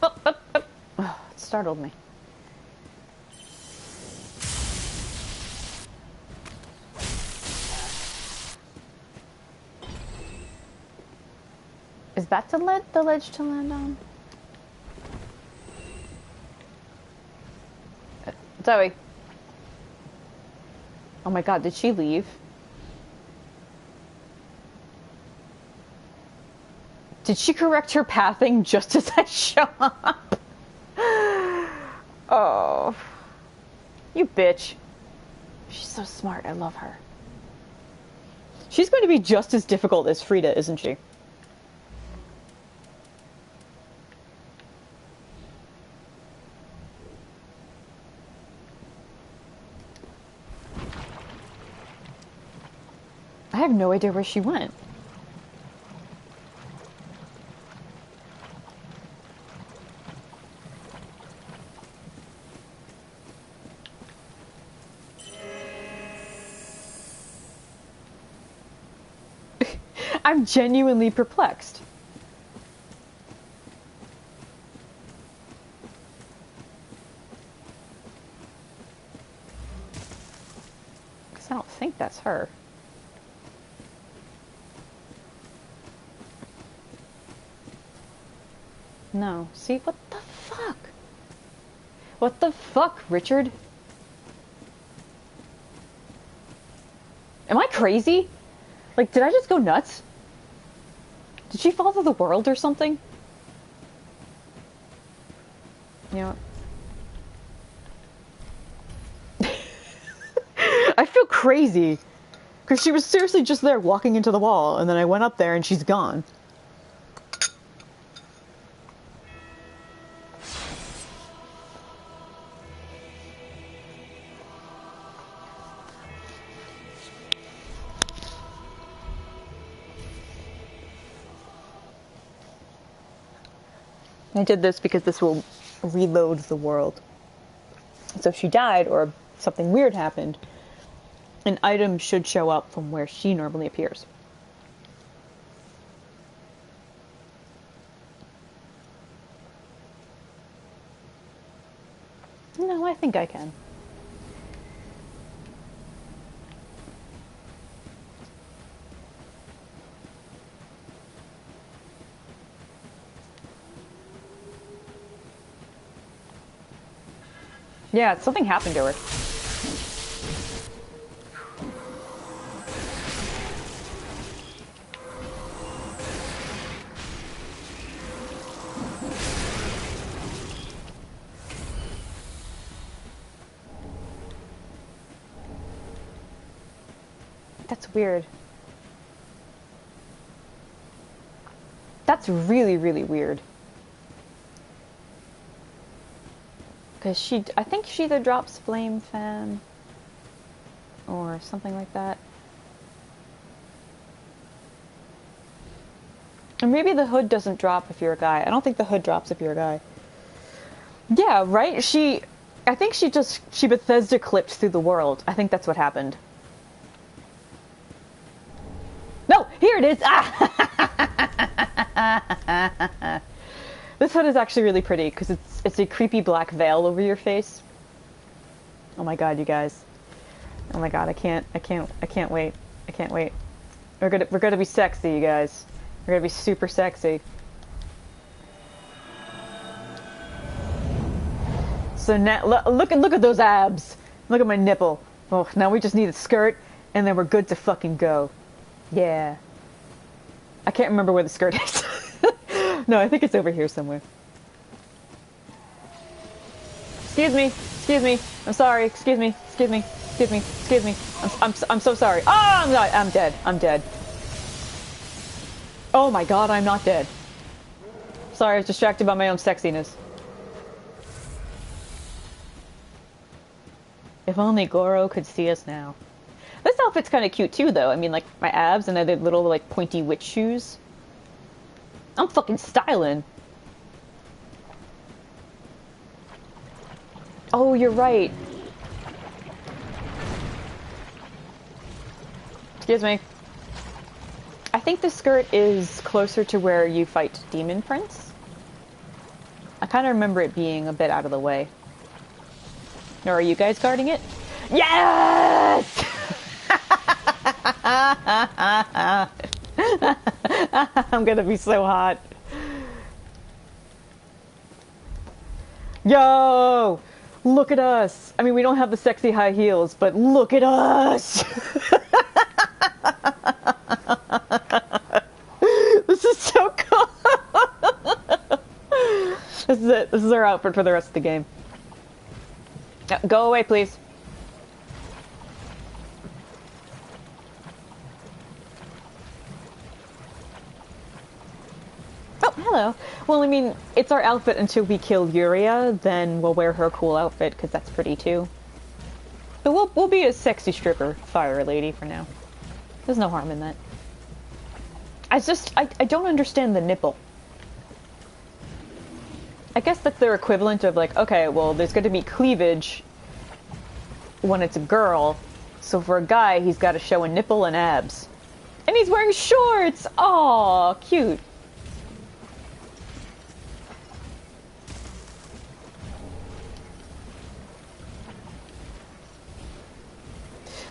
Up, up, up. Oh, it startled me. Is that the ledge to land on? Zoe. Oh my god, did she leave? Did she correct her pathing just as I show up? Oh. You bitch. She's so smart, I love her. She's going to be just as difficult as Frida, isn't she? I have no idea where she went. I'm genuinely perplexed. Because I don't think that's her. No. See, what the fuck? What the fuck, Richard? Am I crazy? Like, did I just go nuts? Did she fall through the world or something? You know what? I feel crazy. Because she was seriously just there walking into the wall, and then I went up there and she's gone. I did this because this will reload the world. So if she died or something weird happened, an item should show up from where she normally appears. No, I think I can. Yeah, something happened to her. That's weird. That's really, really weird. Because I think she either drops Flame Fan or something like that. And maybe the hood doesn't drop if you're a guy. I don't think the hood drops if you're a guy. Yeah, right? I think she Bethesda clipped through the world. I think that's what happened. No, here it is! Ah! This hood is actually really pretty because it's a creepy black veil over your face. Oh my god, you guys. Oh my god, I can't wait. I can't wait. We're gonna be sexy, you guys. We're gonna be super sexy. So now, look at those abs. Look at my nipple. Oh, now we just need a skirt, and then we're good to fucking go. Yeah. I can't remember where the skirt is. No, I think it's over here somewhere. Excuse me. I'm sorry. Excuse me. I'm so sorry. Oh, I'm dead. Oh my god, I'm not dead. Sorry, I was distracted by my own sexiness. If only Goro could see us now. This outfit's kind of cute too, though. I mean, like, my abs and the little, like, pointy witch shoes. I'm fucking styling. Oh, you're right. Excuse me. I think the skirt is closer to where you fight Demon Prince. I kind of remember it being a bit out of the way. Or are you guys guarding it? Yes! I'm gonna be so hot. Yo! Look at us! I mean, we don't have the sexy high heels, but look at us! This is so cool! This is it. This is our outfit for the rest of the game. Go away, please. Oh, hello. Well, I mean, it's our outfit until we kill Yuria, then we'll wear her cool outfit, because that's pretty too. But we'll be a sexy stripper fire lady for now. There's no harm in that. I don't understand the nipple. I guess that's their equivalent of like, okay, well, there's going to be cleavage when it's a girl, so for a guy, he's got to show a nipple and abs. And he's wearing shorts! Aw, cute.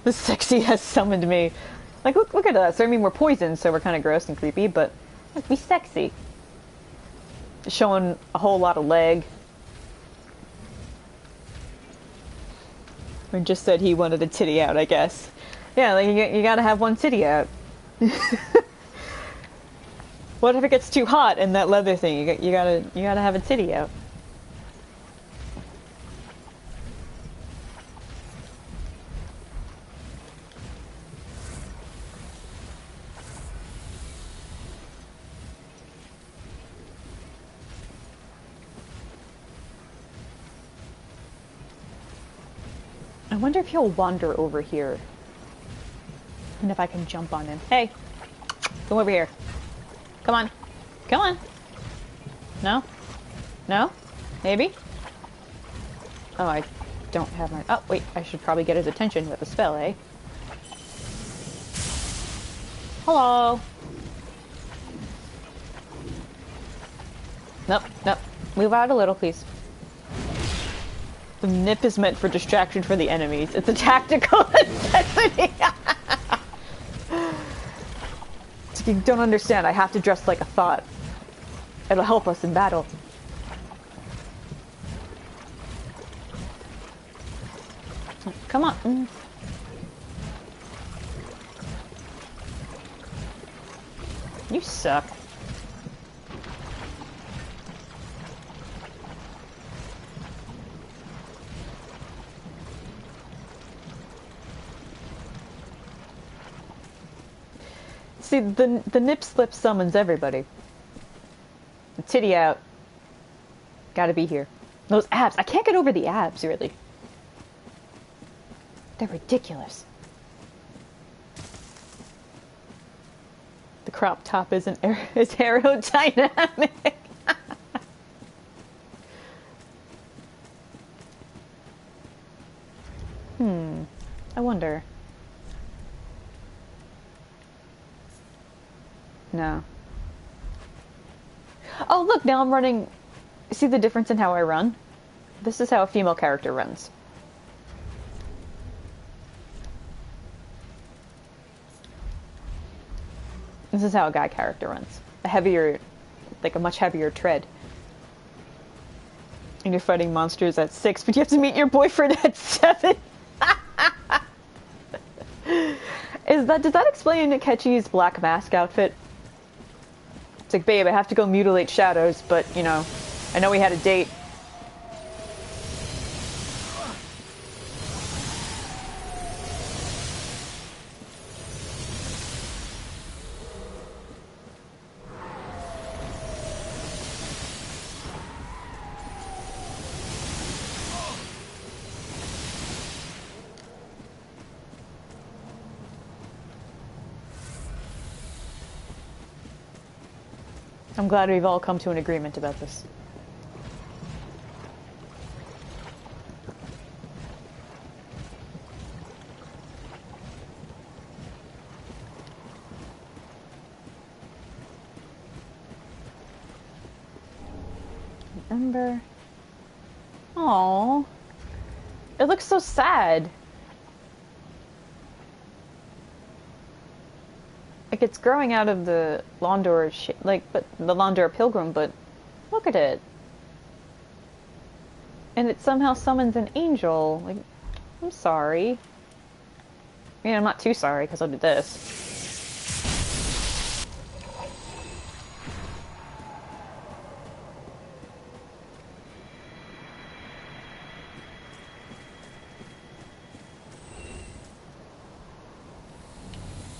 The sexy has summoned me. Like, look at us. I mean, we're poisoned, so we're kind of gross and creepy, but let's be sexy. Showing a whole lot of leg. Or just said he wanted a titty out, I guess. Yeah, like you gotta have one titty out. What if it gets too hot in that leather thing? You gotta have a titty out. I wonder if he'll wander over here. And if I can jump on him. Hey! Come over here. Come on. Come on! No? No? Maybe? Oh, I don't have my... Oh, wait. I should probably get his attention with a spell, eh? Hello! Nope, nope. Move out a little, please. The nip is meant for distraction for the enemies. It's a tactical necessity. You don't understand. I have to dress like a thought. It'll help us in battle. Come on. You suck. See, the nip slip summons everybody. Titty out. Gotta be here. Those abs. I can't get over the abs, really. They're ridiculous. The crop top isn't is aerodynamic. I wonder. No. Oh, look, now I'm running... See the difference in how I run? This is how a female character runs. This is how a guy character runs. A heavier, like a much heavier tread. And you're fighting monsters at 6, but you have to meet your boyfriend at 7. Does that explain Akechi's black mask outfit? It's like, babe, I have to go mutilate shadows, but, you know, I know we had a date. I'm glad we've all come to an agreement about this. Ember. Aww. It looks so sad. Like it's growing out of the Londor but the Londor Pilgrim, but look at it. And it somehow summons an angel. Like, I'm sorry. I mean, I'm not too sorry because I'll do this.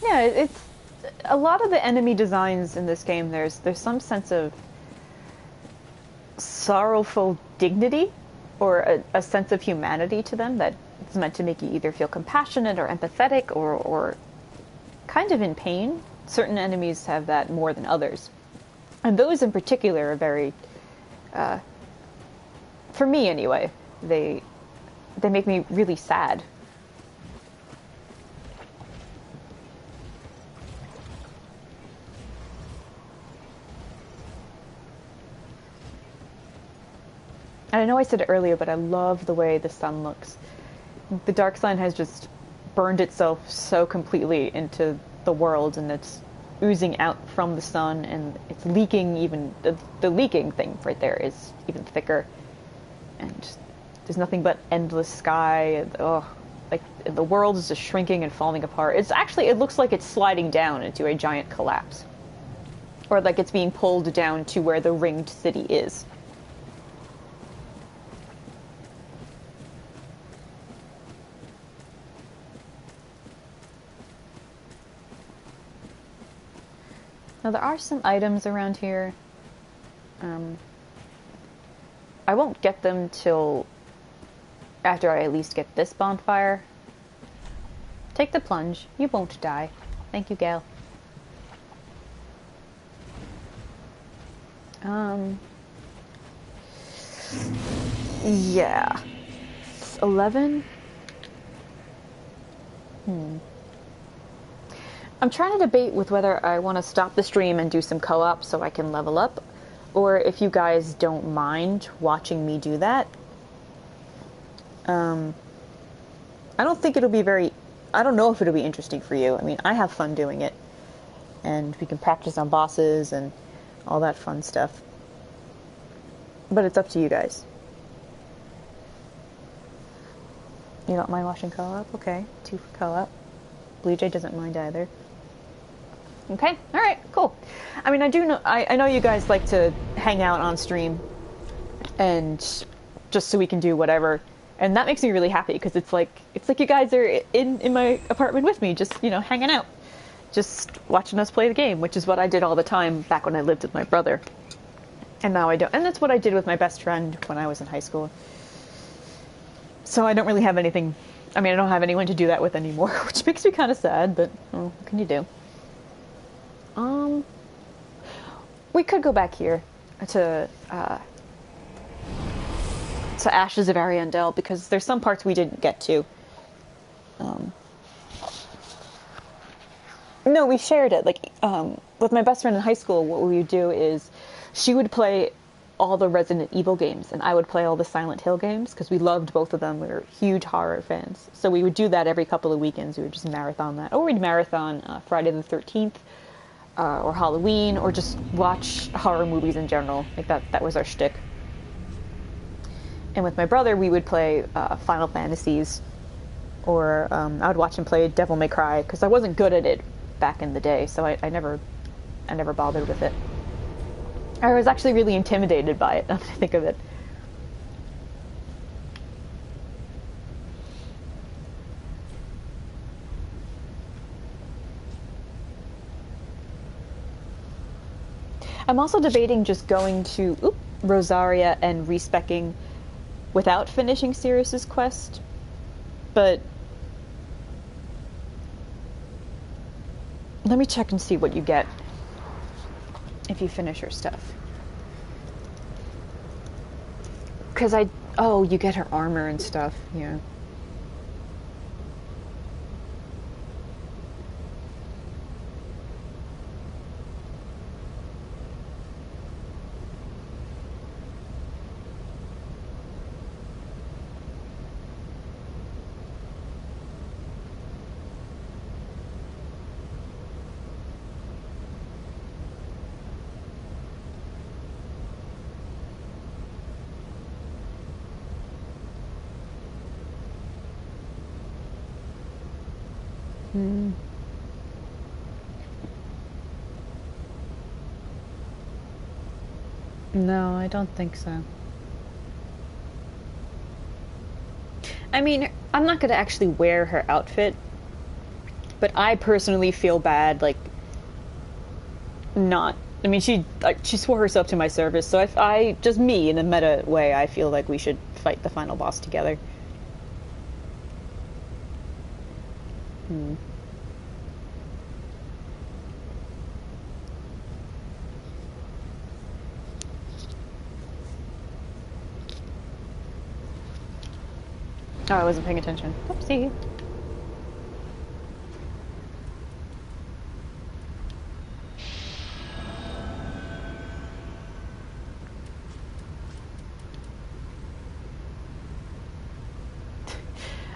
Yeah, it's a lot of the enemy designs in this game. There's some sense of sorrowful dignity or a sense of humanity to them that it's meant to make you either feel compassionate or empathetic or kind of in pain. Certain enemies have that more than others. And those in particular are very, for me anyway, they make me really sad. And I know I said it earlier, but I love the way the sun looks. The dark sign has just burned itself so completely into the world, and it's oozing out from the sun, and it's leaking even... The leaking thing right there is even thicker. And there's nothing but endless sky. Oh, like, the world is just shrinking and falling apart. It's actually... It looks like it's sliding down into a giant collapse. Or like it's being pulled down to where the ringed city is. Now there are some items around here. I won't get them till after I at least get this bonfire. Take the plunge. You won't die. Thank you, Gale. Yeah. 11? I'm trying to debate with whether I want to stop the stream and do some co-op so I can level up, or if you guys don't mind watching me do that. I don't think it'll be I don't know if it'll be interesting for you. I mean, I have fun doing it, and we can practice on bosses and all that fun stuff. But it's up to you guys. You don't mind watching co-op? Okay, 2 for co-op. Blue Jay doesn't mind either. Okay, alright, cool. I mean, I know you guys like to hang out on stream, and just so we can do whatever, and that makes me really happy, because it's like you guys are in my apartment with me, just, you know, hanging out. Just watching us play the game, which is what I did all the time back when I lived with my brother. And now I don't. And that's what I did with my best friend when I was in high school. So I don't really have anything. I mean, I don't have anyone to do that with anymore, which makes me kind of sad, but what can you do? We could go back here to Ashes of Ariandel, because there's some parts we didn't get to. No, we shared it. Like, with my best friend in high school, what we would do is she would play all the Resident Evil games, and I would play all the Silent Hill games, because we loved both of them. We were huge horror fans. So we would do that every couple of weekends. We would just marathon that. Or we'd marathon Friday the 13th, or Halloween, or just watch horror movies in general. Like, that was our shtick. And with my brother, we would play Final Fantasies, or I would watch him play Devil May Cry, because I wasn't good at it back in the day, so I never bothered with it. I was actually really intimidated by it, now that I think of it. I'm also debating just going to Rosaria and respecking without finishing Sirius's quest, but let me check and see what you get if you finish her stuff. Because you get her armor and stuff, yeah. No, I don't think so. I mean, I'm not gonna actually wear her outfit, but I personally feel bad, like, not. I mean, she swore herself to my service, so I just me, in a meta way, I feel like we should fight the final boss together. Oh, I wasn't paying attention. Oopsie.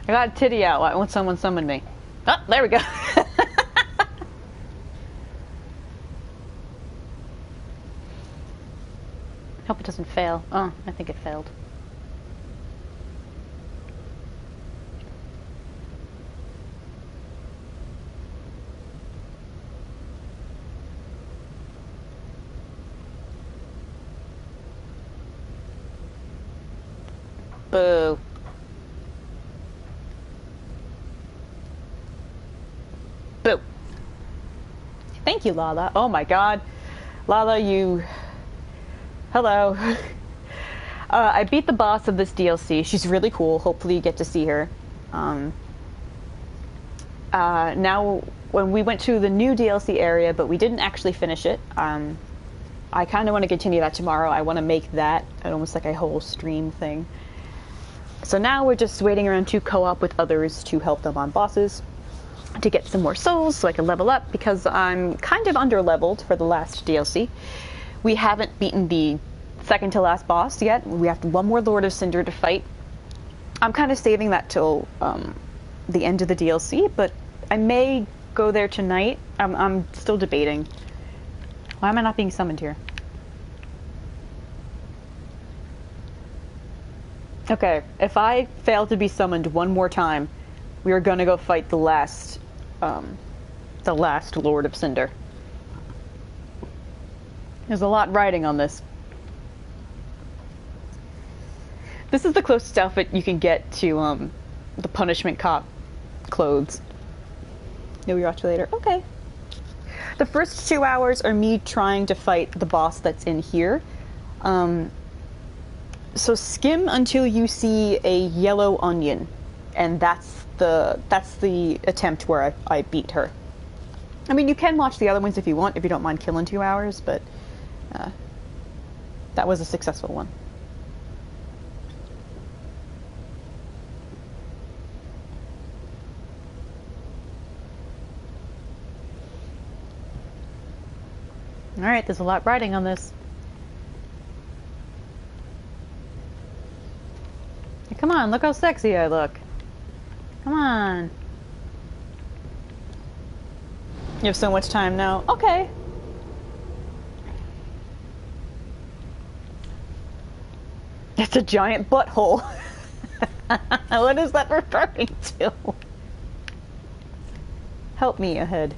I got a titty out. Why won't someone summon me? Oh, there we go. Hope it doesn't fail. Oh, I think it failed. Boo. Boo. Thank you, Lala. Oh my god. Lala, you... Hello. I beat the boss of this DLC. She's really cool. Hopefully you get to see her. Now, when we went to the new DLC area, but we didn't actually finish it, I kind of want to continue that tomorrow. I want to make that almost like a whole stream thing. So now we're just waiting around to co-op with others to help them on bosses, to get some more souls so I can level up, because I'm kind of under-leveled for the last DLC. We haven't beaten the second to last boss yet. We have one more Lord of Cinder to fight. I'm kind of saving that till the end of the DLC, but I may go there tonight. I'm still debating. Why am I not being summoned here? Okay, if I fail to be summoned one more time, we are gonna go fight the last Lord of Cinder. There's a lot riding on this. This is the closest outfit you can get to the punishment cop clothes. No, we'll watch you later. Okay. The first 2 hours are me trying to fight the boss that's in here. So skim until you see a yellow onion, and that's the attempt where I beat her. I mean, you can watch the other ones if you want, if you don't mind killing 2 hours, but that was a successful one. Alright, there's a lot riding on this. Hey, come on, look how sexy I look. Come on. You have so much time now. Okay. It's a giant butthole. What is that referring to? Help me ahead.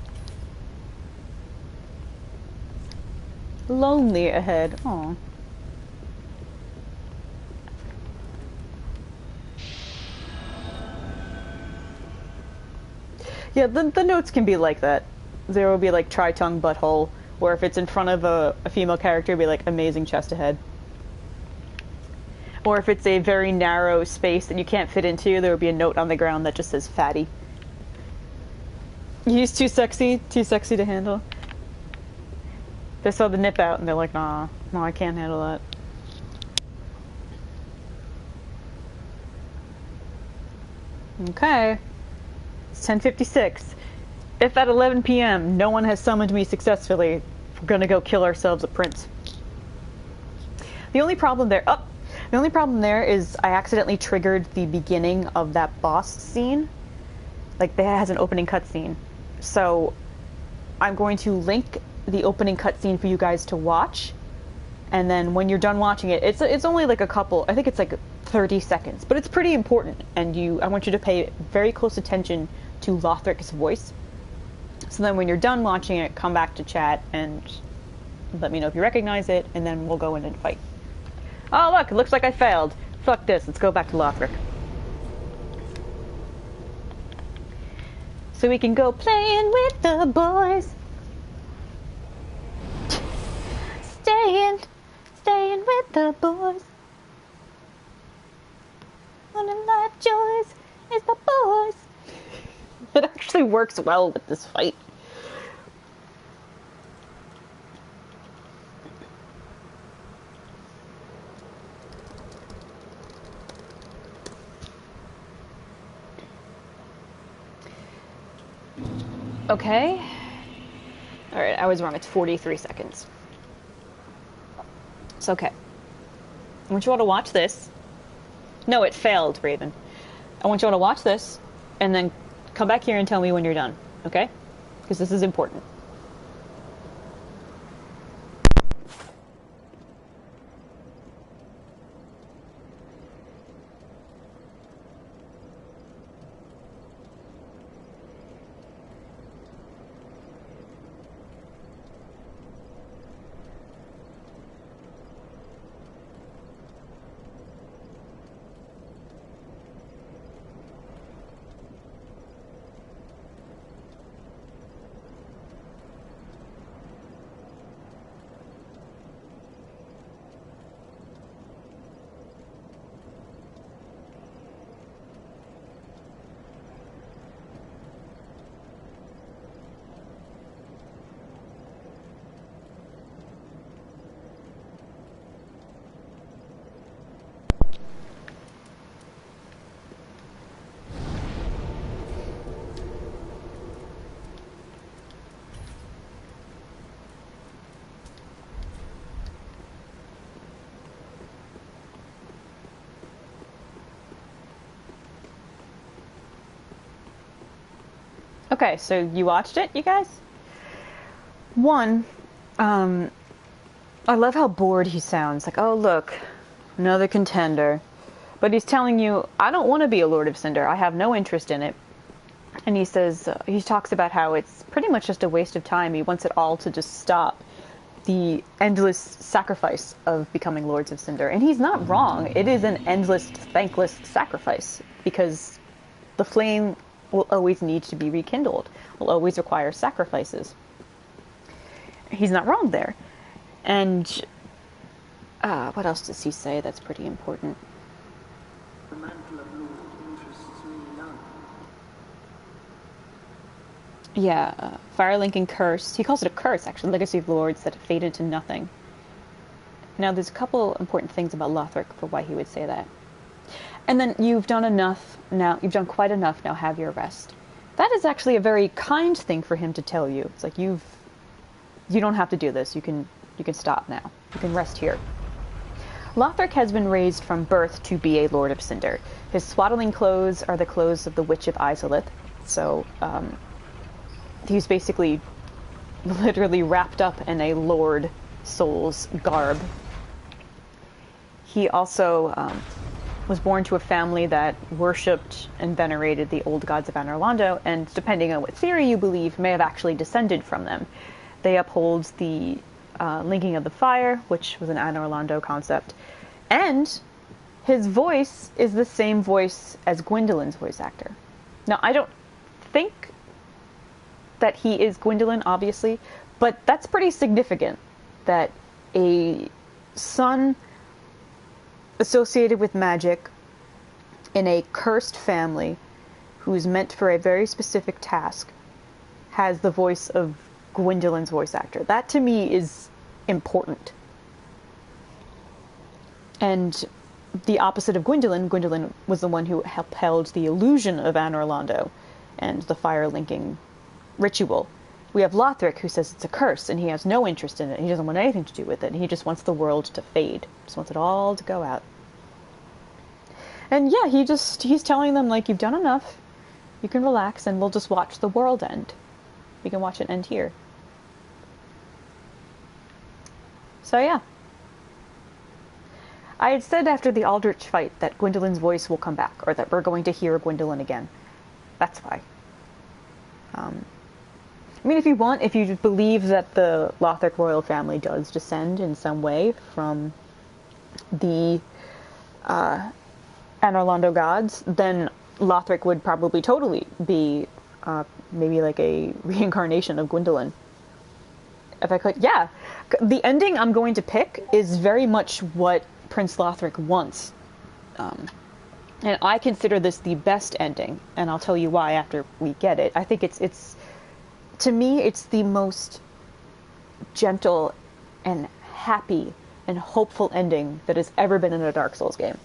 Lonely ahead. Aw. Yeah, the notes can be like that. There will be like tri-tongue butthole, or if it's in front of a female character, it'll be like amazing chest ahead. Or if it's a very narrow space that you can't fit into, there will be a note on the ground that just says fatty. He's too sexy to handle. They saw the nip out and they're like, nah, no, I can't handle that. Okay. It's 10:56. If at 11 p.m. no one has summoned me successfully, we're gonna go kill ourselves a prince. The only problem there is I accidentally triggered the beginning of that boss scene. Like, that has an opening cutscene. So, I'm going to link the opening cutscene for you guys to watch, and then when you're done watching it, it's only like a couple, I think it's like 30 seconds, but it's pretty important, and I want you to pay very close attention to Lothric's voice. So then when you're done watching it, come back to chat and let me know if you recognize it, and then we'll go in and fight. Oh look, it looks like I failed. Fuck this, let's go back to Lothric. So we can go playing with the boys. Staying with the boys. One of my joys is the boys. It actually works well with this fight. Okay. Alright, I was wrong. It's 43 seconds. It's okay. I want you all to watch this. No, it failed, Raven. I want you all to watch this, and then come back here and tell me when you're done, okay? Because this is important. Okay, so you watched it, you guys? One, I love how bored he sounds. Like, oh look, another contender. But he's telling you, I don't want to be a Lord of Cinder. I have no interest in it. And he says, he talks about how it's pretty much just a waste of time. He wants it all to just stop. The endless sacrifice of becoming Lords of Cinder. And he's not wrong. It is an endless, thankless sacrifice. Because the flame will always need to be rekindled. Will always require sacrifices. He's not wrong there. And What else does he say that's pretty important? The mantle of Lord interests me none. Yeah, Firelinking Curse. He calls it a curse, actually. Legacy of Lords that faded to nothing. Now, there's a couple important things about Lothric for why he would say that. And then, you've done enough now. You've done quite enough now. Have your rest. That is actually a very kind thing for him to tell you. It's like you don't have to do this. You can stop now. You can rest here. Lothric has been raised from birth to be a Lord of Cinder. His swaddling clothes are the clothes of the Witch of Izalith. So, he's basically literally wrapped up in a Lord Soul's garb. He also was born to a family that worshipped and venerated the old gods of Anor Londo, and depending on what theory you believe, may have actually descended from them. They uphold the linking of the fire, which was an Anor Londo concept, and his voice is the same voice as Gwendolyn's voice actor. Now, I don't think that he is Gwendolyn, obviously, but that's pretty significant that a son associated with magic in a cursed family who's meant for a very specific task has the voice of Gwendolyn's voice actor. That to me is important. And the opposite of Gwendolyn, Gwendolyn was the one who upheld the illusion of Anor Londo and the fire linking ritual. We have Lothric, who says it's a curse, and he has no interest in it. He doesn't want anything to do with it. He just wants the world to fade. Just wants it all to go out. And yeah, he's telling them, like, you've done enough. You can relax, and we'll just watch the world end. We can watch it end here. So yeah. I had said after the Aldrich fight that Gwendolyn's voice will come back, or that we're going to hear Gwendolyn again. That's why. I mean, if you believe that the Lothric royal family does descend in some way from the Anor Londo gods, then Lothric would probably totally be maybe like a reincarnation of Gwendolyn. If I could, yeah. The ending I'm going to pick is very much what Prince Lothric wants. And I consider this the best ending, and I'll tell you why after we get it. I think it's to me, it's the most gentle and happy and hopeful ending that has ever been in a Dark Souls game.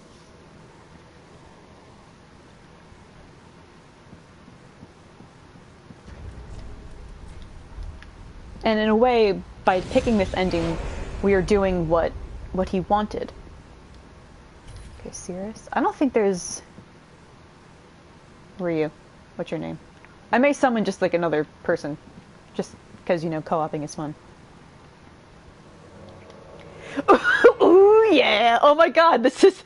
And in a way, by picking this ending, we are doing what he wanted. Okay, Cirrus? I don't think there's... Who are you? What's your name? I may summon just like another person. Just because, you know, co-oping is fun. Ooh, yeah! Oh my god, this is...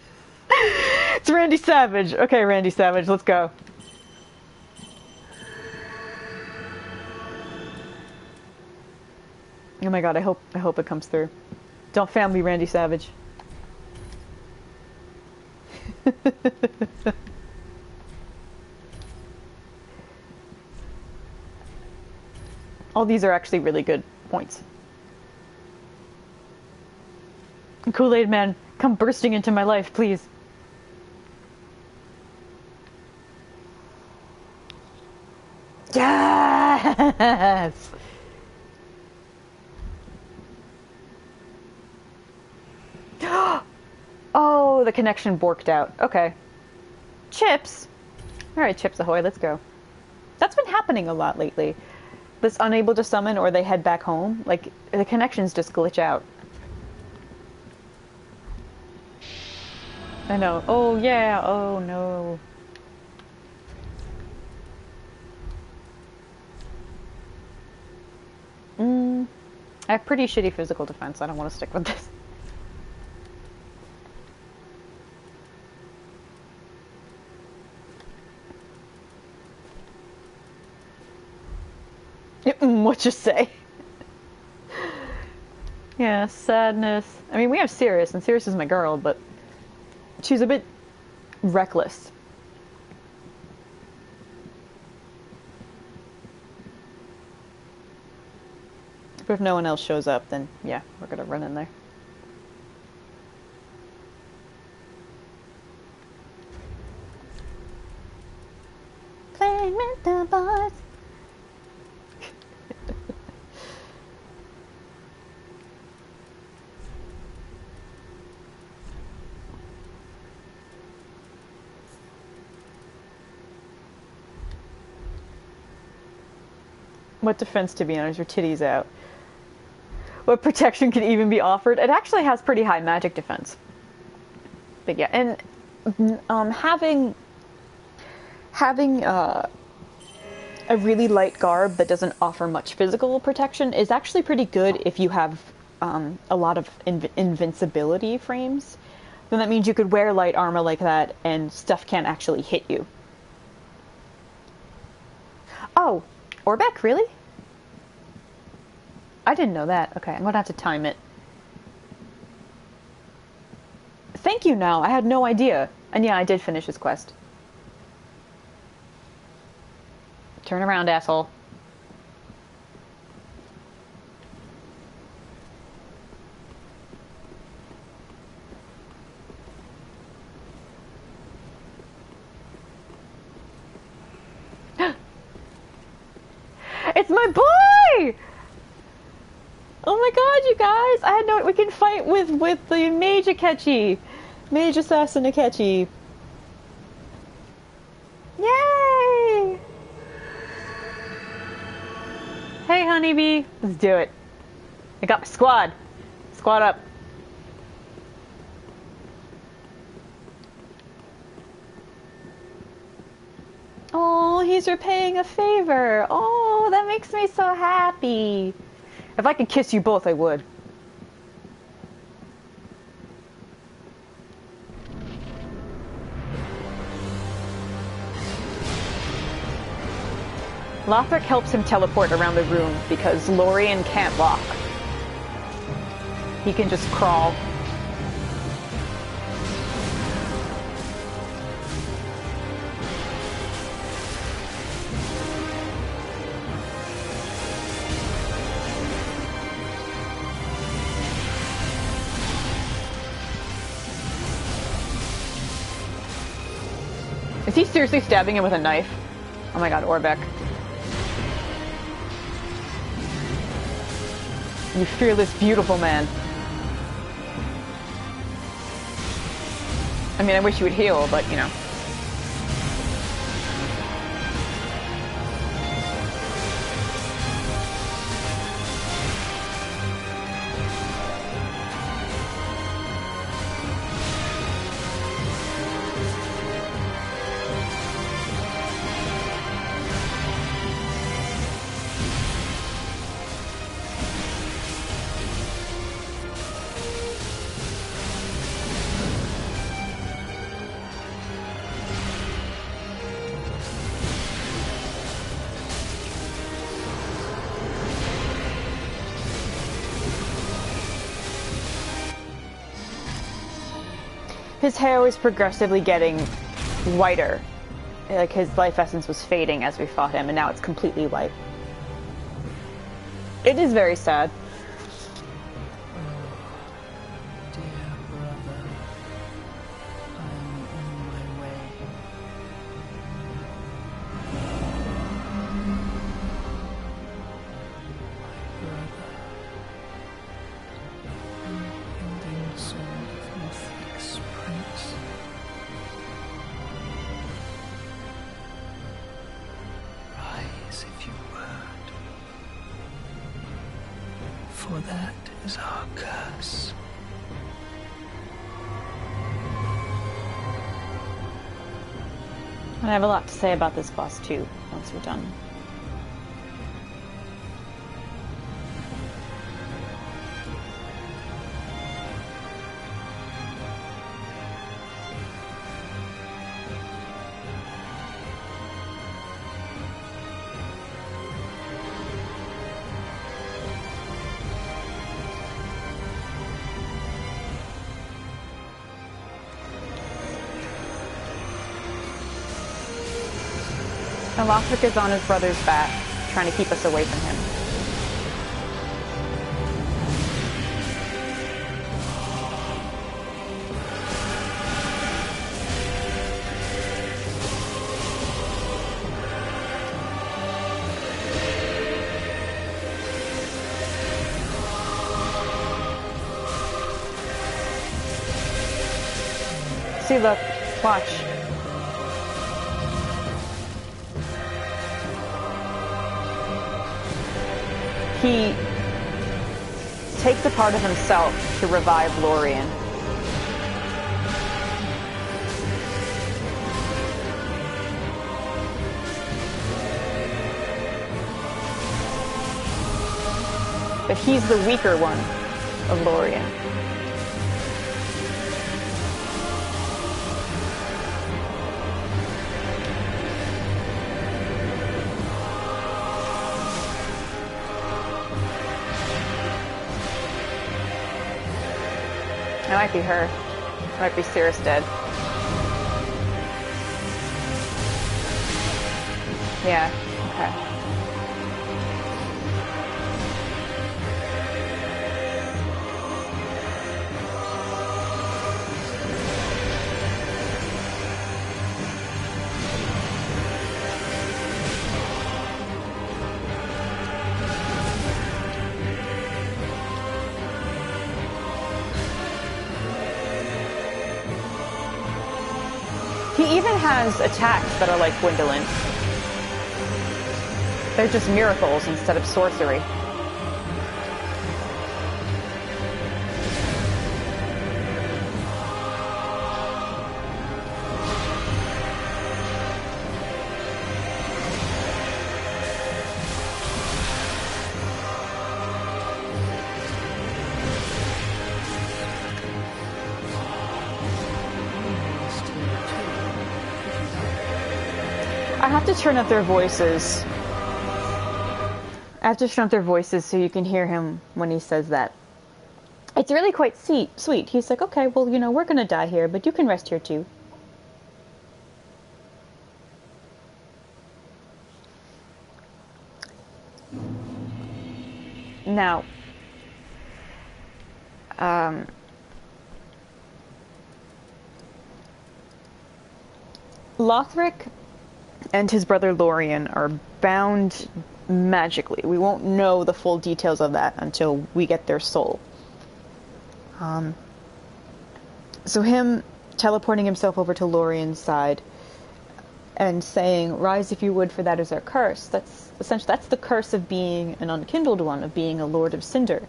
It's Randy Savage. Okay, Randy Savage, let's go. Oh my god, I hope it comes through. Don't fan me, Randy Savage. All these are actually really good points. Kool-Aid Man, come bursting into my life, please. Yes! Oh, the connection borked out. Okay. Chips? Alright, Chips ahoy, let's go. That's been happening a lot lately. This unable to summon or they head back home. Like, the connections just glitch out. I know. Oh, yeah. Oh, no. I have pretty shitty physical defense. I don't want to stick with this. What you say? Yeah, sadness. I mean, we have Cirrus, and Cirrus is my girl, but she's a bit reckless. But if no one else shows up, then yeah, we're gonna run in there. What defense, to be honest? Your titties out. What protection can even be offered? It actually has pretty high magic defense. But yeah, and having a really light garb that doesn't offer much physical protection is actually pretty good if you have a lot of invincibility frames. Then that means you could wear light armor like that and stuff can't actually hit you. Oh, Orbeck, really? I didn't know that. Okay, I'm gonna have to time it. Thank you now, I had no idea. And yeah, I did finish his quest. Turn around, asshole. It's my boy! Oh my god, you guys! I had no... We can fight with the Mage Akechi. Mage Assassin Akechi. Yay! Hey, honeybee. Let's do it. I got my squad. Squad up. Oh, he's repaying a favor. Oh, that makes me so happy. If I could kiss you both, I would. Lothric helps him teleport around the room because Lorien can't walk. He can just crawl. Is he seriously stabbing him with a knife? Oh my god, Orbeck. You fearless, beautiful man. I mean, I wish you would heal, but, you know. His hair was progressively getting whiter. Like, his life essence was fading as we fought him, and now it's completely white. It is very sad. Dear brother, I'm on my way. My brother, impending sword of Lothric's prince. Rise if you would, for that is our curse. And I have a lot to say about this boss too, once we're done. And Lothric is on his brother's back, trying to keep us away from him. See, look, watch. he takes a part of himself to revive Lorien. But he's the weaker one of Lorien. It might be her. It might be Cirrus dead. Yeah, okay. He even has attacks that are like Gwendolyn. They're just miracles instead of sorcery. I have to turn up their voices. I have to turn up their voices so you can hear him when he says that. It's really quite sweet. He's like, okay, well, you know, we're gonna die here, but you can rest here too. Now, Lothric and his brother Lorien are bound magically. We won't know the full details of that until we get their soul. So him teleporting himself over to Lorien's side and saying, "Rise if you would, for that is our curse." That's essentially, that's the curse of being an unkindled one, of being a Lord of Cinder,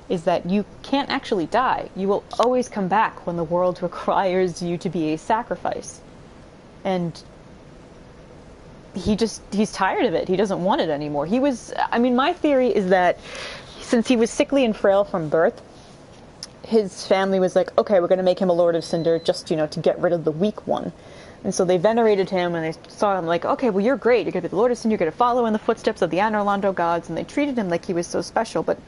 is that you can't actually die. You will always come back when the world requires you to be a sacrifice. And he's tired of it. He doesn't want it anymore. My theory is that since he was sickly and frail from birth, his family was like, okay, we're going to make him a Lord of Cinder just, to get rid of the weak one. And so they venerated him and they saw him like, okay, well, you're great. You're going to be the Lord of Cinder. You're going to follow in the footsteps of the Anor Londo gods. And they treated him like he was so special. But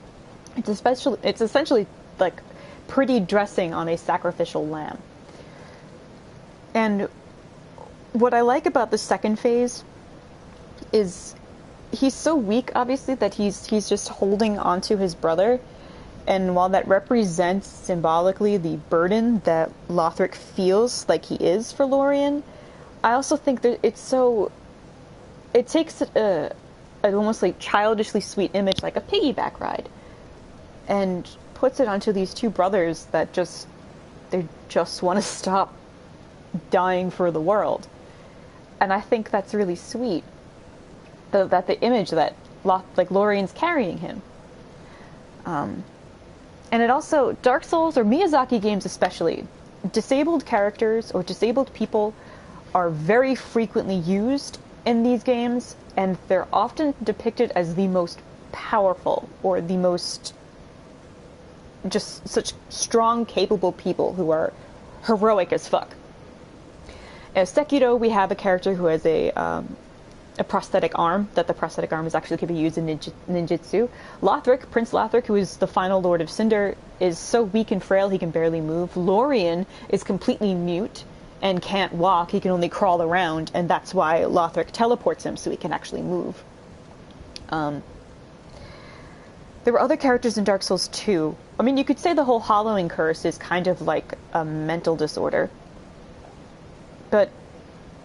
it's essentially like pretty dressing on a sacrificial lamb. And what I like about the second phase is he's so weak, obviously, that he's just holding onto his brother. And while that represents symbolically the burden that Lothric feels like he is for Lorien, I also think that it takes an almost like childishly sweet image, like a piggyback ride, and puts it onto these two brothers that just want to stop dying for the world. And I think that's really sweet. That the image that Lorien's carrying him. And it also, Dark Souls or Miyazaki games especially, disabled characters or disabled people are very frequently used in these games, and they're often depicted as the most powerful or the most just such strong, capable people who are heroic as fuck. As Sekiro, we have a character who has a prosthetic arm, that the prosthetic arm is actually can be used in ninjutsu. Lothric, Prince Lothric, who is the final Lord of Cinder, is so weak and frail he can barely move. Lorien is completely mute and can't walk. He can only crawl around, and that's why Lothric teleports him, so he can actually move. There were other characters in Dark Souls 2. I mean, you could say the whole Hollowing curse is kind of like a mental disorder.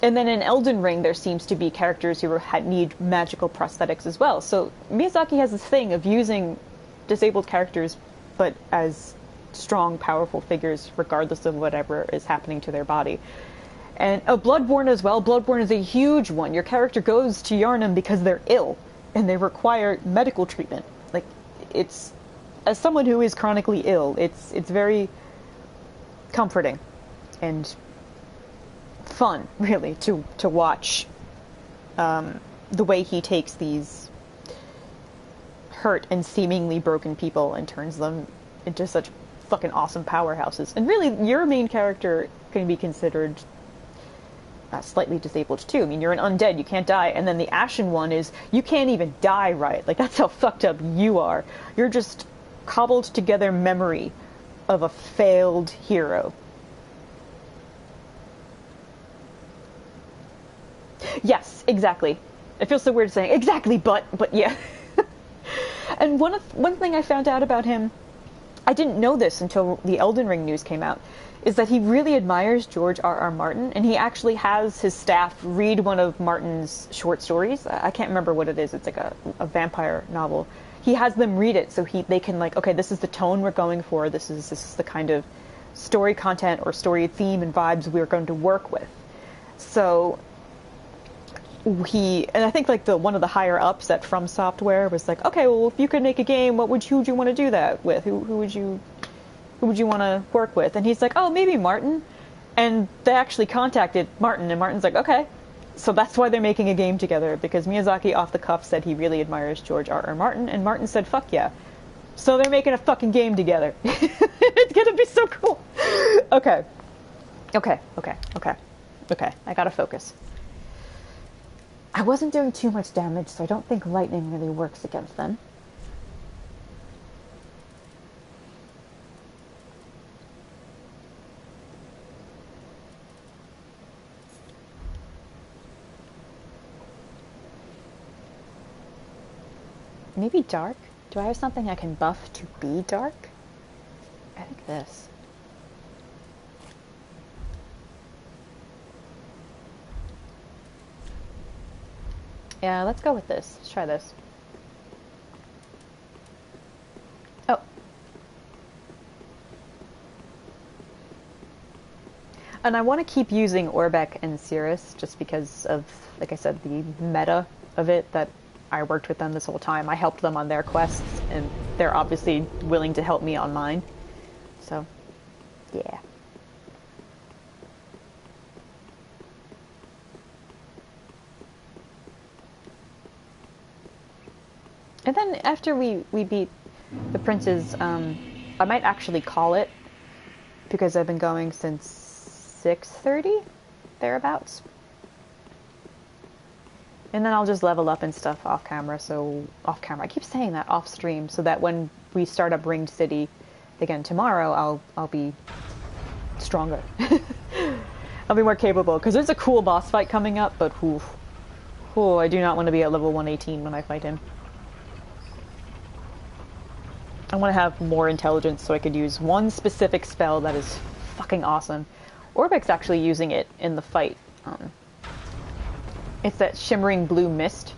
And then in Elden Ring, there seems to be characters who need magical prosthetics as well. So Miyazaki has this thing of using disabled characters, but as strong, powerful figures, regardless of whatever is happening to their body. And Bloodborne as well. Bloodborne is a huge one. Your character goes to Yharnam because they're ill, and they require medical treatment. Like, it's as someone who is chronically ill, it's very comforting and fun, really, to watch the way he takes these hurt and seemingly broken people and turns them into such fucking awesome powerhouses. And really, your main character can be considered slightly disabled too. I mean, you're an undead, you can't die. And then the Ashen one is, you can't even die right. Like, that's how fucked up you are. You're just cobbled together memory of a failed hero. Yes, exactly. It feels so weird saying exactly, but yeah. And one thing I found out about him, I didn't know this until the Elden Ring news came out, is that he really admires George R.R. Martin, and he actually has his staff read one of Martin's short stories. I can't remember what it is. It's like a vampire novel. He has them read it so they can, like, okay, this is the tone we're going for. This is the kind of story content or story theme and vibes we're going to work with. So and I think like one of the higher ups at From Software was like, okay, well, if you could make a game, who would you want to do that with? Who would you want to work with? And he's like, oh, maybe Martin. And they actually contacted Martin, and Martin's like, okay. So that's why they're making a game together, because Miyazaki off the cuff said he really admires George R.R. Martin, and Martin said, fuck yeah. So they're making a fucking game together. It's gonna be so cool. Okay, I gotta focus. I wasn't doing too much damage, so I don't think lightning really works against them. Maybe dark? Do I have something I can buff to be dark? I think this. Yeah, let's go with this. Let's try this. Oh. And I want to keep using Orbeck and Cirrus just because of, like I said, the meta of it, that I worked with them this whole time. I helped them on their quests, and they're obviously willing to help me on mine. So, yeah. And then after we beat the princes, I might actually call it, because I've been going since 6:30, thereabouts. And then I'll just level up and stuff off camera, I keep saying that, off stream, so that when we start up Ringed City again tomorrow, I'll be stronger. I'll be more capable, because there's a cool boss fight coming up, but I do not want to be at level 118 when I fight him. I want to have more intelligence so I could use one specific spell that is fucking awesome. Orbeck's actually using it in the fight. It's that shimmering blue mist.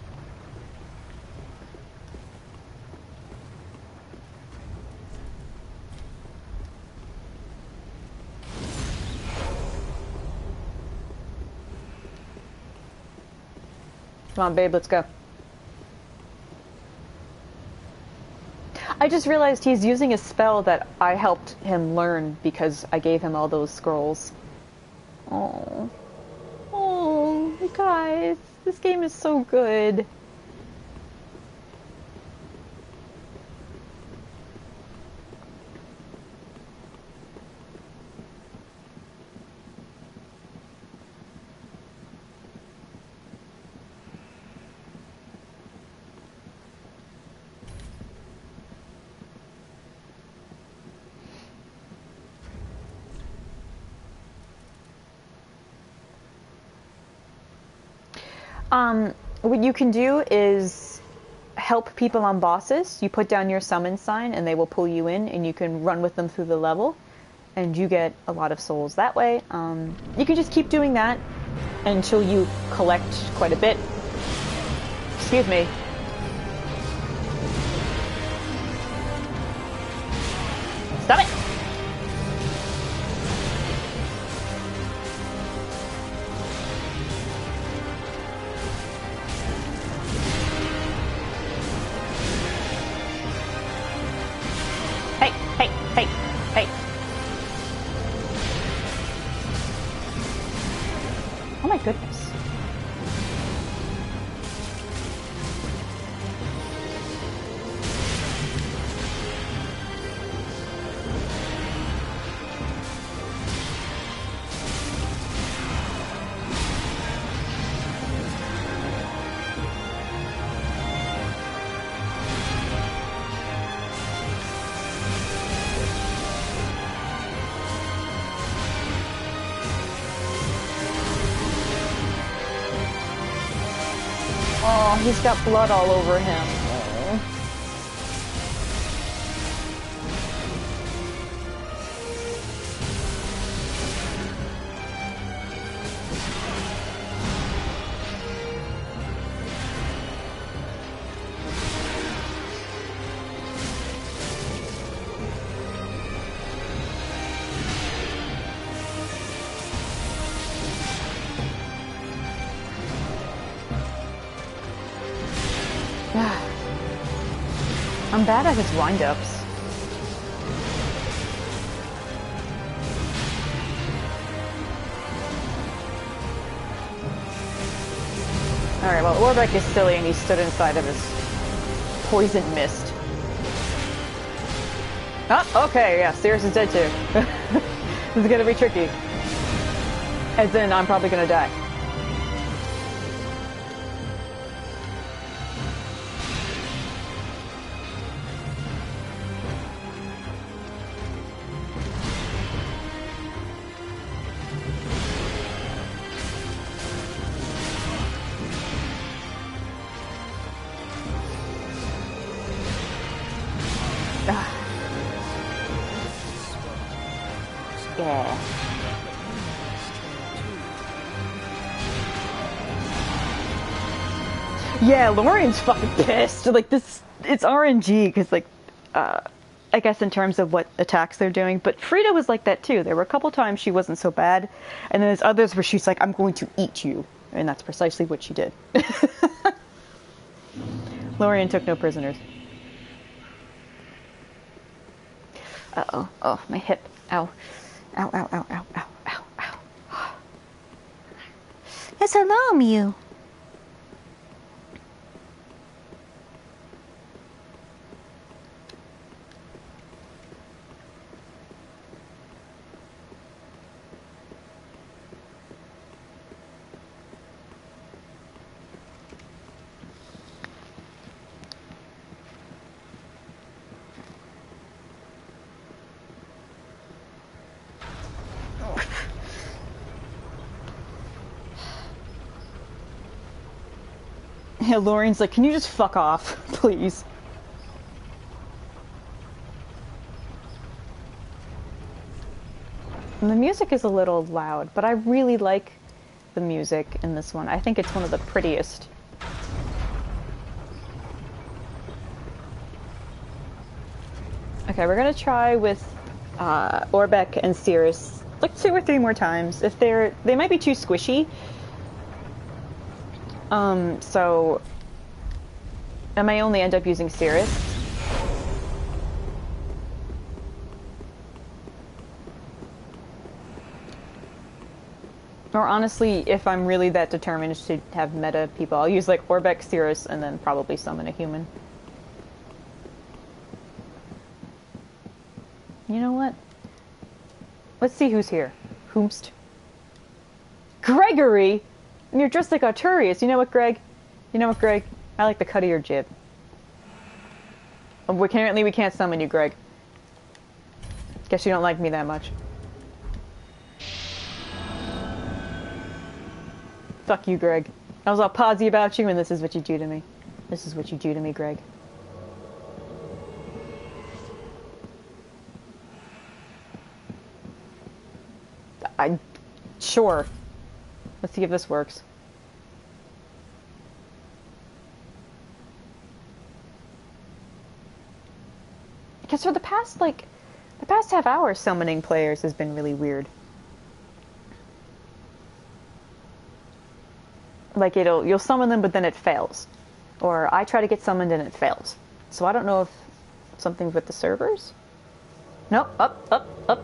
Come on, babe, let's go. I just realized he's using a spell that I helped him learn because I gave him all those scrolls. Oh. Oh, you guys, this game is so good. What you can do is help people on bosses. You put down your summon sign and they will pull you in, and you can run with them through the level, and you get a lot of souls that way. You can just keep doing that until you collect quite a bit. Excuse me. Stop it! Hey! Hey! Oh my goodness. Oh, he's got blood all over him. Oh. I'm bad at his wind-ups. Alright, well, Lothric is silly and he stood inside of his poison mist. Oh, okay, yeah, Sirius is dead too. This is gonna be tricky. As in, I'm probably gonna die. Yeah. Yeah, Lorian's fucking pissed. Like, this, it's RNG, because, like, I guess in terms of what attacks they're doing, but Frida was like that too. There were a couple times she wasn't so bad, and then there's others where she's like, I'm going to eat you. And that's precisely what she did. Lorian took no prisoners. Uh-oh. Oh, my hip. Ow. Ow, ow, ow, ow, ow, ow, ow. Yes, hello, Mew. Yeah, Lorian's like, can you just fuck off, please? And the music is a little loud, but I really like the music in this one. I think it's one of the prettiest. Okay, we're gonna try with Orbeck and Cirrus like 2 or 3 more times. If they might be too squishy. So I may only end up using Cirrus. Or honestly, if I'm really that determined to have meta people, I'll use like Orbeck, Cirrus, and then probably summon a human. You know what? Let's see who's here. Whomst? Gregory! And you're dressed like Arturius. You know what, Greg? You know what, Greg? I like the cut of your jib. Apparently we can't summon you, Greg. Guess you don't like me that much. Fuck you, Greg. I was all posy about you, and this is what you do to me. This is what you do to me, Greg. Sure. Let's see if this works. Because for the past half hour, summoning players has been really weird. Like you'll summon them, but then it fails. Or I try to get summoned and it fails. So I don't know if something with the servers? Nope, up, up, up.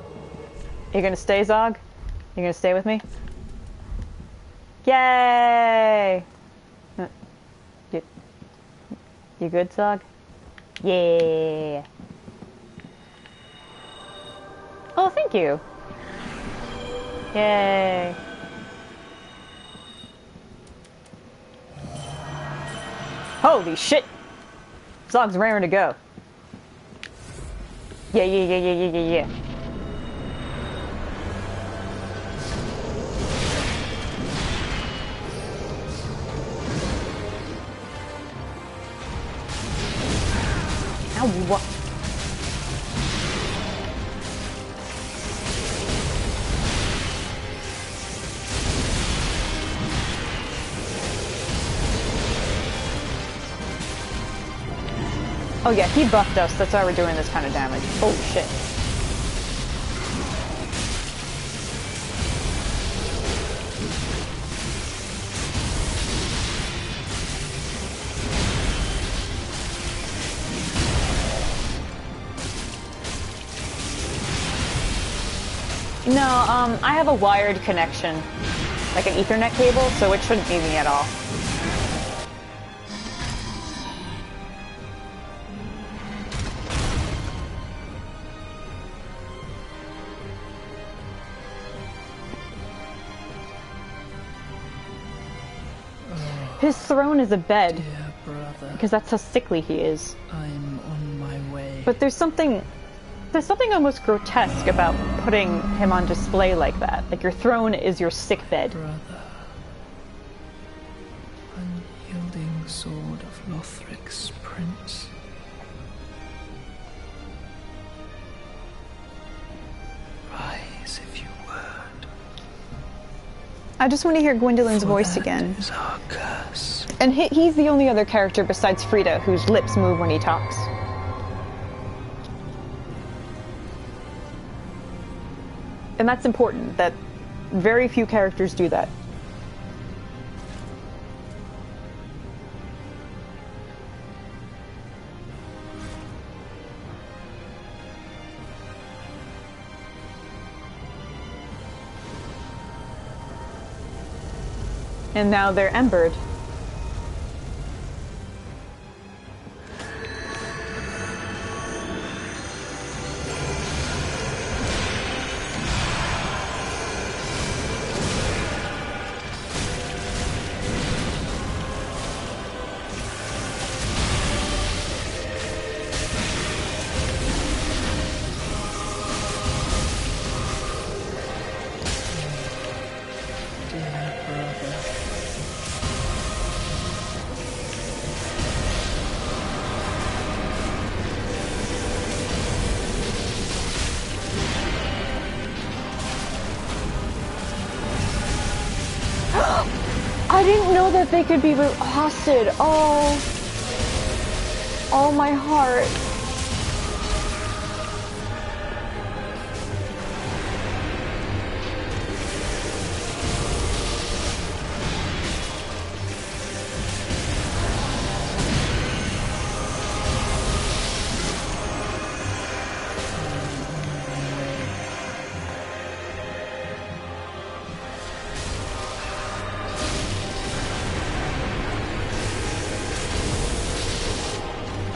You gonna stay, Zog? You gonna stay with me? Yay! You good, Zog? Yeah. Oh, thank you. Yay. Holy shit! Zog's raring to go. Yeah, yeah, yeah, yeah, yeah, yeah, yeah. Ow, what? Oh yeah, he buffed us. That's why we're doing this kind of damage. Oh shit. No, I have a wired connection, like an Ethernet cable, so it shouldn't need me at all. His throne is a bed, Dear brother, because that's how sickly he is. I'm on my way. But there's something almost grotesque about putting him on display like that. Like your throne is your sick bed. Brother, unyielding sword of Lothric's prince. Rise if you would. I just want to hear Gwendolyn's For voice that again. is our curse. And he's the only other character besides Frida whose lips move when he talks. And that's important, that very few characters do that. And now they're embered. I didn't know that they could be hosted. Oh my heart.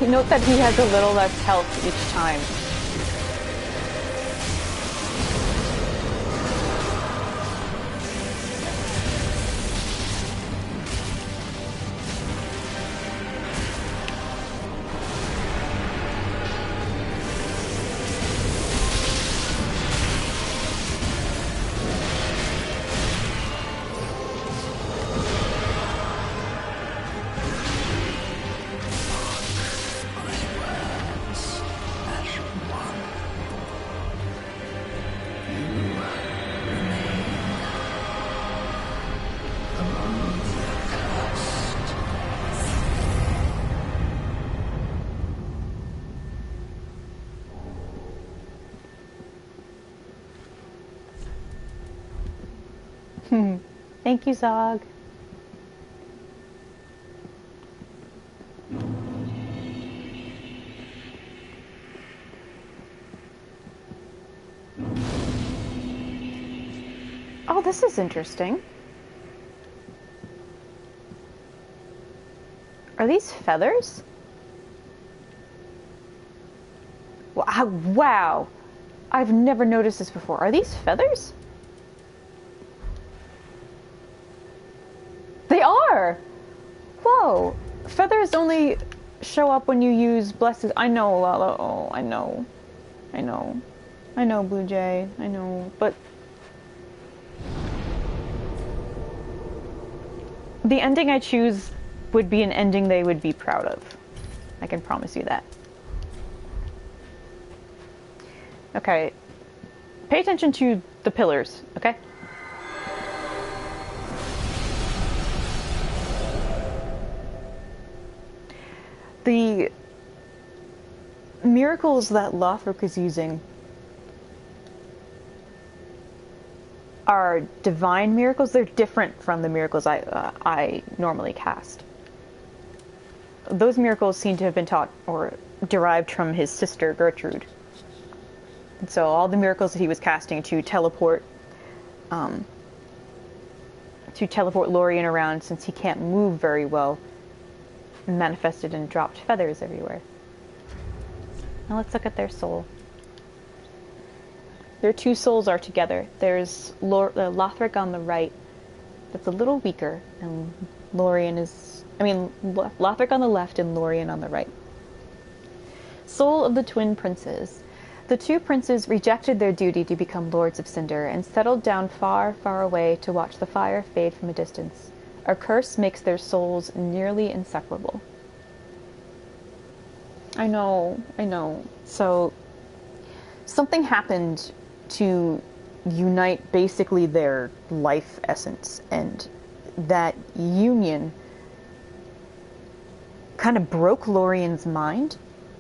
Note that he has a little less health each time. Thank you, Zog. Oh, this is interesting. Are these feathers? Wow. I've never noticed this before. Are these feathers? They are! Whoa. Feathers only show up when you use blessed... I know, Lala. Oh, I know. I know. I know, Blue Jay. I know. But... the ending I choose would be an ending they would be proud of. I can promise you that. Okay. Pay attention to the pillars, okay? The miracles that Lothric is using are divine miracles. They're different from the miracles I normally cast. Those miracles seem to have been taught or derived from his sister Gertrude. And so all the miracles that he was casting to teleport Lorien around, since he can't move very well, manifested and dropped feathers everywhere. Now let's look at their soul. Their two souls are together. There's Lothric on the right, that's a little weaker, and Lothric on the left and Lorien on the right. Soul of the twin princes. The two princes rejected their duty to become lords of Cinder and settled down far, far away to watch the fire fade from a distance. A curse makes their souls nearly inseparable. I know. So, something happened to unite basically their life essence, and that union kind of broke Lorien's mind.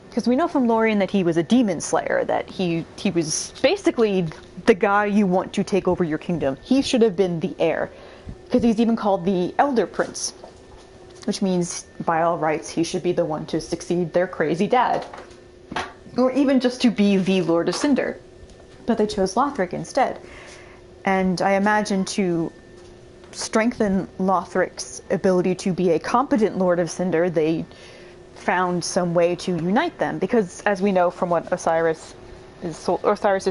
Because we know from Lorien that he was a demon slayer, that he was basically the guy you want to take over your kingdom. He should have been the heir. Because he's even called the Elder Prince, which means, by all rights, he should be the one to succeed their crazy dad. Or even just to be the Lord of Cinder. But they chose Lothric instead. And I imagine to strengthen Lothric's ability to be a competent Lord of Cinder, they found some way to unite them. Because, as we know from what Osiris's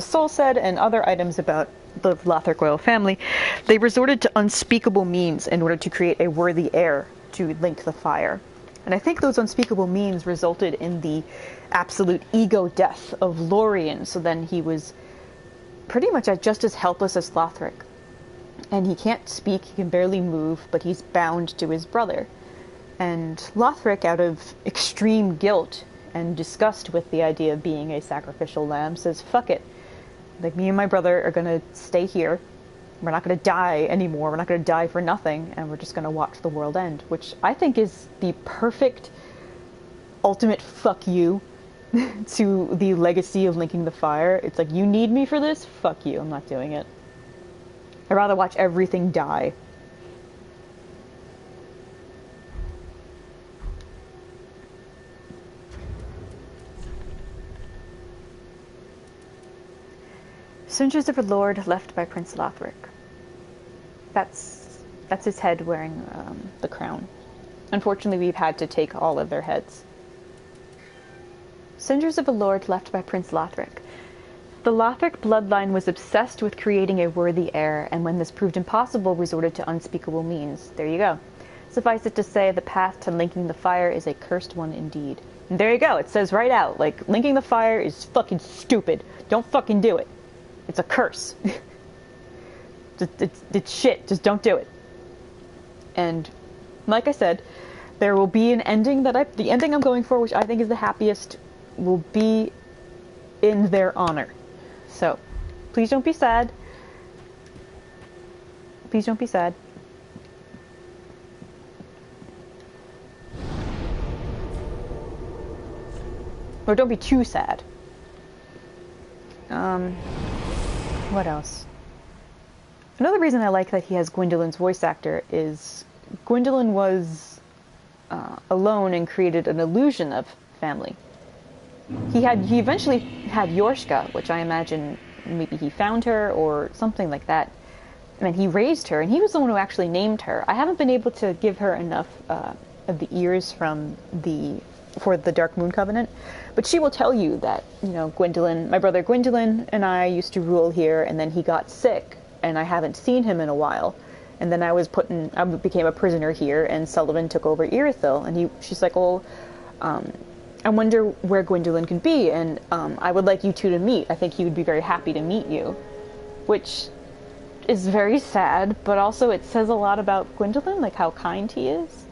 soul said, and other items about the Lothric royal family, they resorted to unspeakable means in order to create a worthy heir to link the fire. And I think those unspeakable means resulted in the absolute ego death of Lorien, so then he was pretty much just as helpless as Lothric. And he can't speak, he can barely move, but he's bound to his brother. And Lothric, out of extreme guilt and disgust with the idea of being a sacrificial lamb, says, fuck it. Like, me and my brother are gonna stay here. We're not gonna die anymore. We're not gonna die for nothing. And we're just gonna watch the world end. Which I think is the perfect, ultimate fuck you to the legacy of linking the fire. It's like, you need me for this? Fuck you. I'm not doing it. I'd rather watch everything die. Cinders of a Lord left by Prince Lothric. That's his head wearing the crown. Unfortunately, we've had to take all of their heads. Cinders of a Lord left by Prince Lothric. The Lothric bloodline was obsessed with creating a worthy heir, and when this proved impossible, resorted to unspeakable means. There you go. Suffice it to say, the path to linking the fire is a cursed one indeed. And there you go, it says right out, like, linking the fire is fucking stupid. Don't fucking do it. It's a curse. It's shit. Just don't do it. And like I said, there will be an ending the ending I'm going for, which I think is the happiest, will be in their honor. So, please don't be sad. Please don't be sad. Or don't be too sad. What else? Another reason I like that he has Gwendolyn's voice actor is Gwendolyn was alone and created an illusion of family. He eventually had Yorshka, which I imagine maybe he found her or something like that. And he raised her, and he was the one who actually named her. I haven't been able to give her enough of the ears for the Dark Moon Covenant, but she will tell you that, you know, Gwendolyn, my brother Gwendolyn and I used to rule here, and then he got sick, and I haven't seen him in a while. And then I became a prisoner here, and Sullivan took over Irithyll, and she's like, well, I wonder where Gwendolyn could be, and I would like you two to meet. I think he would be very happy to meet you, which is very sad, but also it says a lot about Gwendolyn, like how kind he is.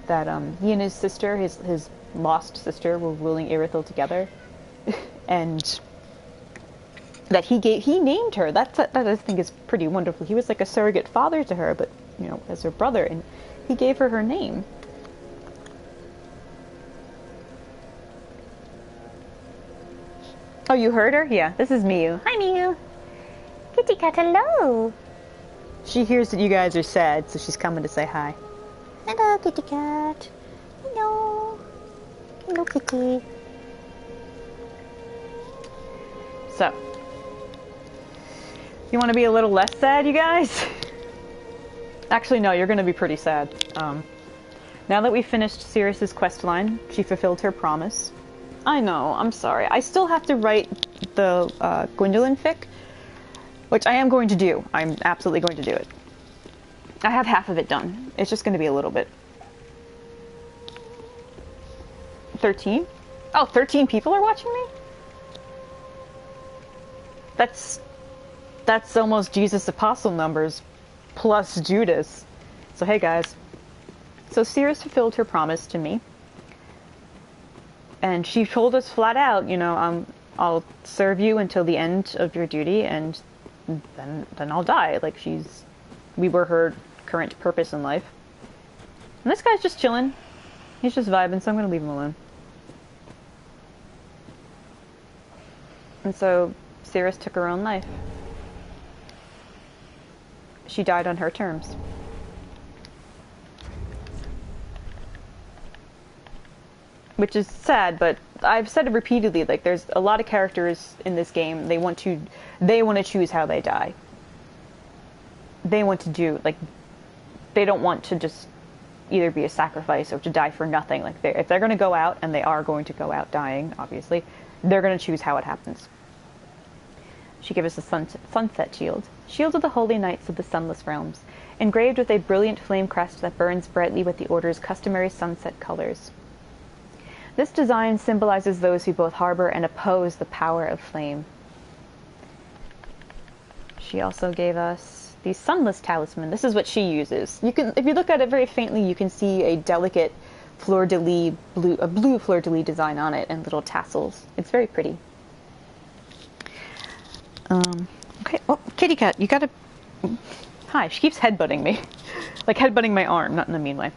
That he and his sister, his lost sister, were ruling Irithyll together, and that he named her. That I think is pretty wonderful. He was like a surrogate father to her, but you know, as her brother, and he gave her her name. Oh, you heard her? Yeah, this is Miyu. Hi, Miyu. Kitty cat, hello. She hears that you guys are sad, so she's coming to say hi. Hello, kitty cat. Hello. Hello, kitty. So, you want to be a little less sad, you guys? Actually, no, you're going to be pretty sad. Now that we finished Sirius's quest line, she fulfilled her promise. I know, I'm sorry. I still have to write the Gwendolyn fic, which I am going to do. I'm absolutely going to do it. I have half of it done. It's just going to be a little bit. 13? Oh, 13 people are watching me? That's almost Jesus' apostle numbers, plus Judas. So hey guys. So Sirius fulfilled her promise to me. And she told us flat out, you know, I'll serve you until the end of your duty, and then I'll die. Like, we were her current purpose in life. And this guy's just chilling. He's just vibing, so I'm gonna leave him alone. And so Sirius took her own life. She died on her terms. Which is sad, but I've said it repeatedly, like, there's a lot of characters in this game, they want to choose how they die. They want to do, like, they don't want to just either be a sacrifice or to die for nothing. Like, if they're going to go out, and they are going to go out dying, obviously, they're going to choose how it happens. She gave us a sunset shield. Shield of the holy knights of the sunless realms, engraved with a brilliant flame crest that burns brightly with the order's customary sunset colors. This design symbolizes those who both harbor and oppose the power of flame. She also gave us the Sunless Talisman. This is what she uses. You can, if you look at it very faintly, you can see a delicate fleur-de-lis blue fleur-de-lis design on it and little tassels. It's very pretty. Okay. Oh, kitty cat, you gotta... Hi, she keeps headbutting me. Like headbutting my arm, not in a mean way.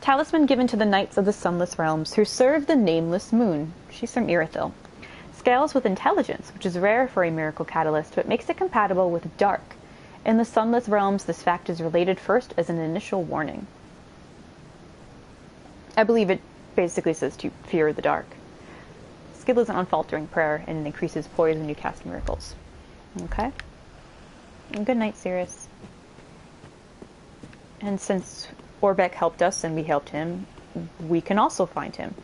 Talisman given to the Knights of the Sunless Realms who serve the Nameless Moon. She's from Irithyll. Scales with intelligence, which is rare for a miracle catalyst, but makes it compatible with dark. In the Sunless Realms, this fact is related first as an initial warning. I believe it basically says to fear the dark. Skill is an unfaltering prayer, and it increases poise when you cast miracles. Okay? And good night, Sirius. And since Orbeck helped us and we helped him, we can also find him.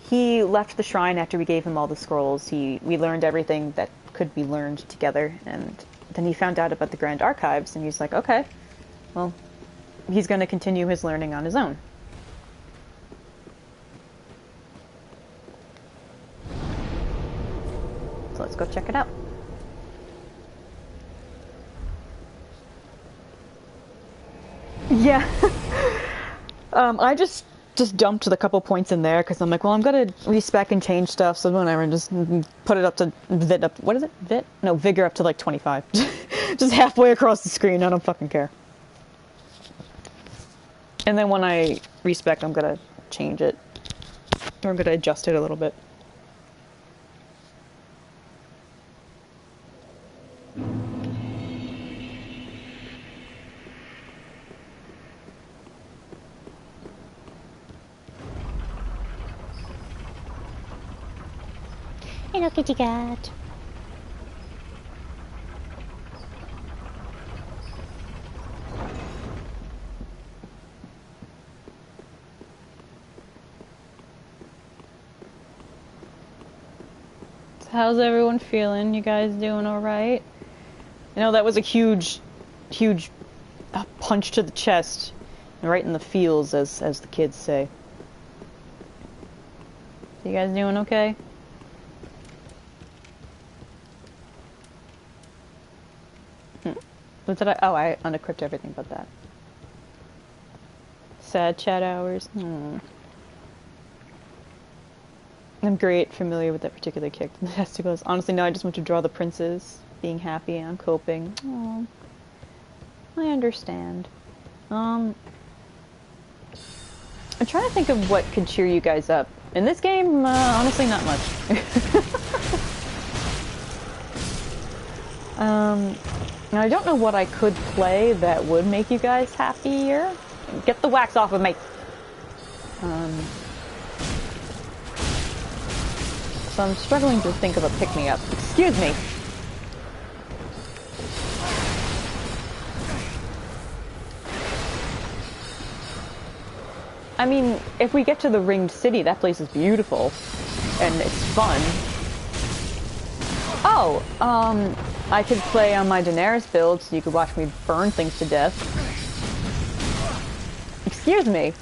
He left the shrine after we gave him all the scrolls. We learned everything that could be learned together, and then he found out about the Grand Archives, and he's like, okay, well, he's going to continue his learning on his own. So let's go check it out. Yeah. I just dumped the couple points in there because I'm like, well, I'm gonna respec and change stuff, so whatever, just put it up to Vit up. What is it? Vit? No, Vigor up to like 25. Just halfway across the screen. I don't fucking care. And then when I respec, I'm gonna change it, or I'm gonna adjust it a little bit. Hello, kitty cat. How's everyone feeling? You guys doing alright? You know, that was a huge punch to the chest. Right in the feels, as the kids say. You guys doing okay? What did I... Oh, I unequipped everything but that. Sad chat hours. I'm great, familiar with that particular kick. The testicles. Honestly, no, I just want to draw the princes. Being happy, I'm coping. Aww. I understand. I'm trying to think of what could cheer you guys up. In this game, honestly, not much. I don't know what I could play that would make you guys happier. Get the wax off of me! So I'm struggling to think of a pick-me-up. Excuse me! I mean, if we get to the Ringed City, that place is beautiful. And it's fun. Oh, I could play on my Daenerys build so you could watch me burn things to death. Excuse me!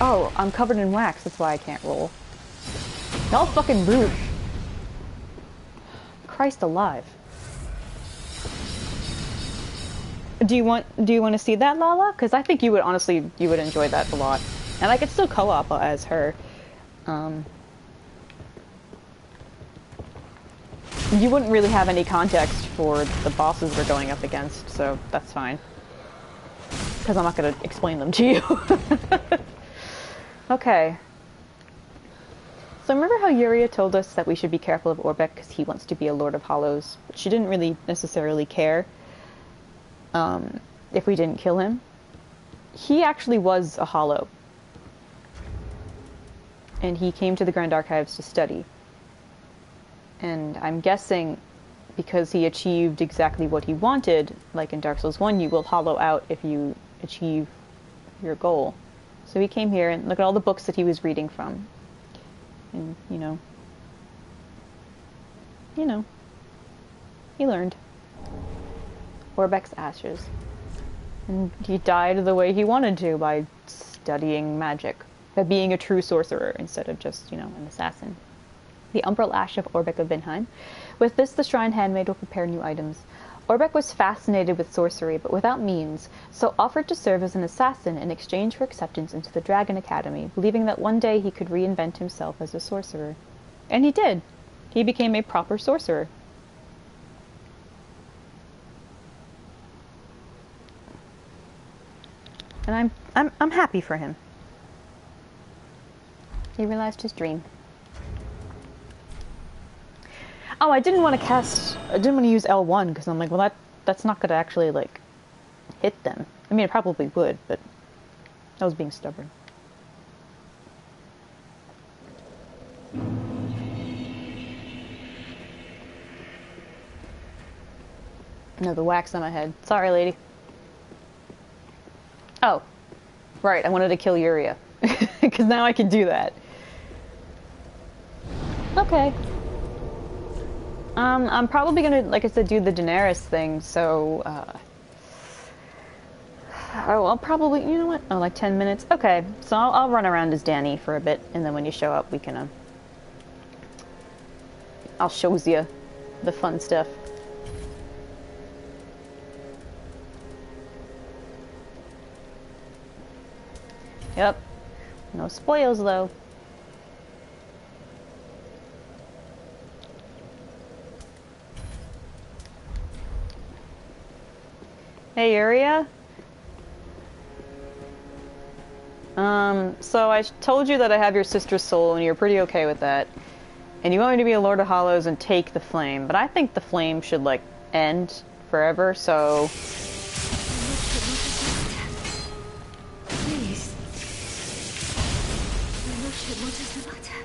Oh, I'm covered in wax, that's why I can't roll. Y'all fucking rude. Christ alive. Do you want to see that, Lala? Because I think you would enjoy that a lot. And I could still co-op as her. You wouldn't really have any context for the bosses we're going up against, so that's fine. Because I'm not going to explain them to you. Okay. So remember how Yuria told us that we should be careful of Orbeck because he wants to be a Lord of Hollows? But she didn't really necessarily care if we didn't kill him. He actually was a Hollow. And he came to the Grand Archives to study. And I'm guessing because he achieved exactly what he wanted, like in Dark Souls 1, you will hollow out if you achieve your goal. So he came here and look at all the books that he was reading from. And, you know, he learned. Orbeck's ashes. And he died the way he wanted to, by studying magic. By being a true sorcerer instead of just, an assassin. The umbral ash of Orbeck of Vinheim. With this, the shrine handmaid will prepare new items. Orbeck was fascinated with sorcery, but without means, so offered to serve as an assassin in exchange for acceptance into the Dragon Academy, believing that one day he could reinvent himself as a sorcerer. And he did. He became a proper sorcerer. And I'm happy for him. He realized his dream. Oh, I didn't want to use L1 because I'm like, well, that's not going to actually, like, hit them. I mean, it probably would, but I was being stubborn. No, the wax on my head. Sorry, lady. Oh, right, I wanted to kill Yuria. Because now I can do that. Okay. I'm probably gonna, like I said, do the Daenerys thing, so, I'll probably, you know what? Oh, like 10 minutes? Okay, so I'll run around as Dany for a bit, and then when you show up, we can, I'll shows you the fun stuff. Yep. No spoils, though. Hey, Yuria? So I told you that I have your sister's soul, and you're pretty okay with that. And you want me to be a Lord of Hollows and take the flame, but I think the flame should, like, end forever, so... Please. What is the matter?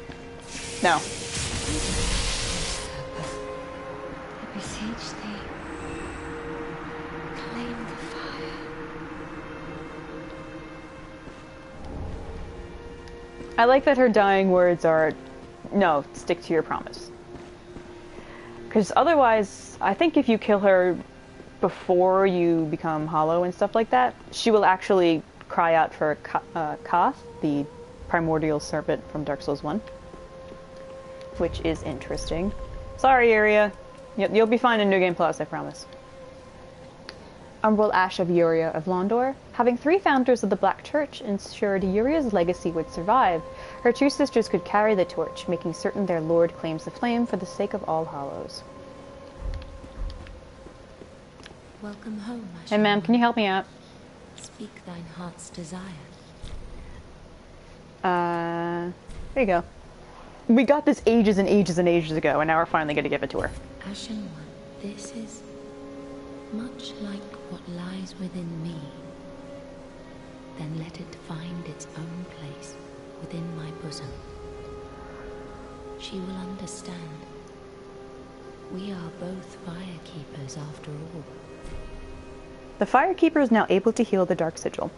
No. I beseech thee. Claim the fire. I like that her dying words are, no, stick to your promise. Because otherwise, I think if you kill her before you become hollow and stuff like that, she will actually cry out for Koth, the primordial serpent from Dark Souls 1. Which is interesting. Sorry, Area. You'll be fine in New Game Plus, I promise. Umbral Ash of Yuria of Londor. Having 3 founders of the Black Church ensured Yuria's legacy would survive. Her 2 sisters could carry the torch, making certain their lord claims the flame for the sake of all hollows. Welcome home, Ashen. Hey, ma'am, can you help me out? Speak thine heart's desire. There you go. We got this ages and ages and ages ago, and now we're finally going to give it to her. Ashen One, this is much like what lies within me. Then let it find its own place within my bosom. She will understand. We are both firekeepers after all. The Firekeeper is now able to heal the Dark Sigil.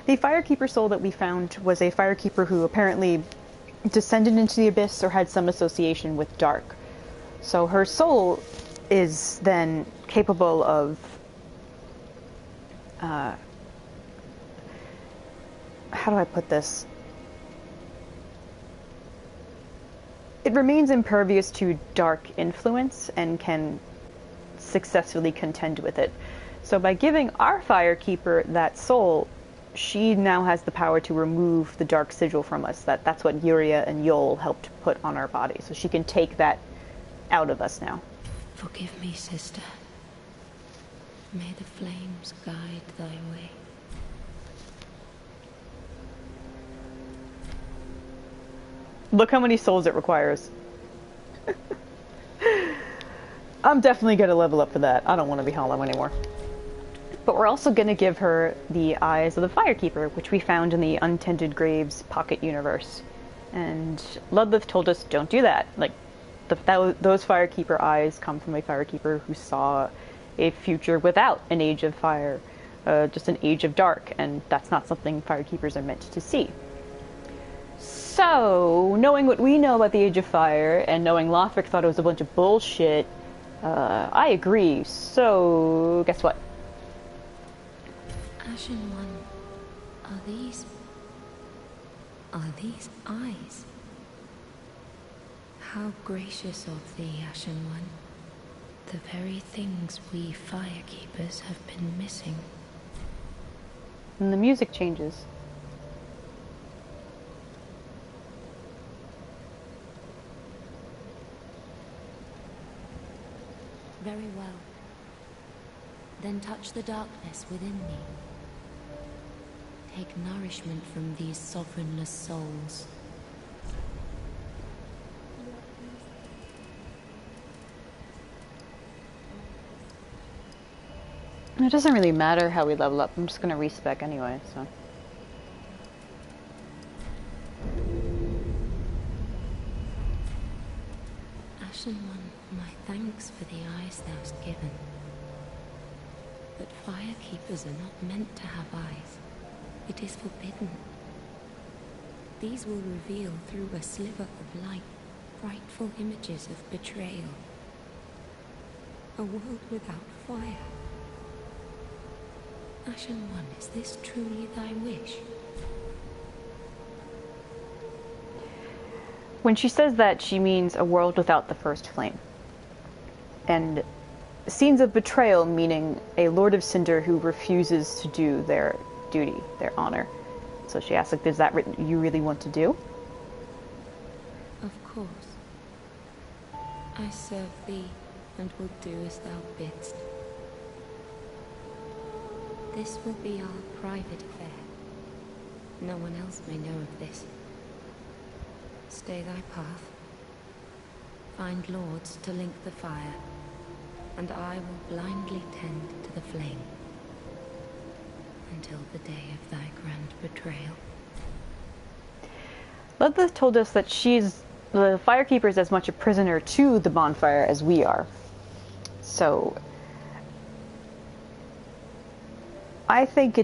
The Firekeeper soul that we found was a Firekeeper who apparently descended into the Abyss or had some association with Dark. So her soul is then capable of how do I put this? It remains impervious to dark influence and can successfully contend with it. So by giving our Firekeeper that soul, she now has the power to remove the Dark Sigil from us. That's what Yuria and Yol helped put on our body. So she can take that out of us now. Forgive me, sister. May the flames guide thy way. Look how many souls it requires. I'm definitely going to level up for that. I don't want to be hollow anymore. But we're also going to give her the eyes of the Firekeeper, which we found in the Untended Graves pocket universe. And Ludleth told us, don't do that. Like, those Firekeeper eyes come from a Firekeeper who saw a future without an Age of Fire, just an Age of Dark, and that's not something Firekeepers are meant to see. So, knowing what we know about the Age of Fire, and knowing Lothric thought it was a bunch of bullshit, I agree. So, guess what? Ashen One, are these eyes? How gracious of thee, Ashen One. The very things we Firekeepers have been missing. And the music changes. Very well. Then touch the darkness within me. Take nourishment from these sovereignless souls. It doesn't really matter how we level up. I'm just gonna respec anyway, so. Ashen One, my thanks for the eyes thou hast given. But Firekeepers are not meant to have eyes. It is forbidden. These will reveal through a sliver of light frightful images of betrayal. A world without fire. Ashen One, is this truly thy wish? When she says that, she means a world without the first flame. And scenes of betrayal meaning a Lord of Cinder who refuses to do their duty, their honor. So she asks, like, is that what you really want to do? Of course. I serve thee and will do as thou bidst. This will be our private affair. No one else may know of this. Stay thy path. Find lords to link the fire, and I will blindly tend to the flame until the day of thy grand betrayal. Ludleth told us that the Firekeeper is as much a prisoner to the bonfire as we are. So, I think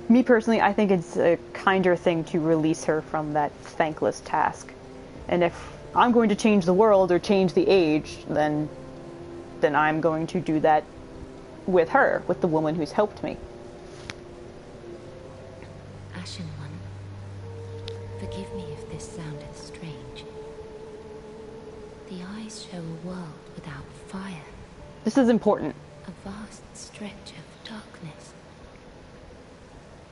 me personally, I think it's a kinder thing to release her from that thankless task. And if I'm going to change the world or change the age, then then I'm going to do that with her, with the woman who's helped me. Ashen One, forgive me if this sounded strange. The eyes show a world without fire. This is important. A vast stretch of darkness.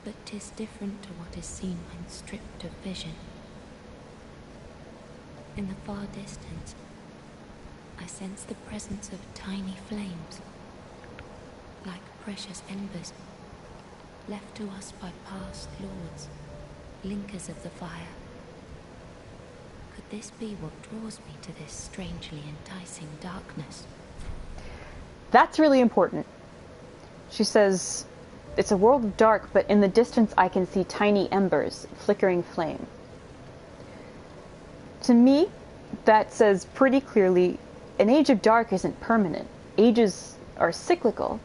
But 'tis different to what is seen when stripped of vision. In the far distance, I sense the presence of tiny flames, like precious embers, left to us by past lords, linkers of the fire. Could this be what draws me to this strangely enticing darkness? That's really important. She says, it's a world of dark, but in the distance I can see tiny embers, flickering flame. To me, that says pretty clearly, an age of dark isn't permanent. Ages are cyclical.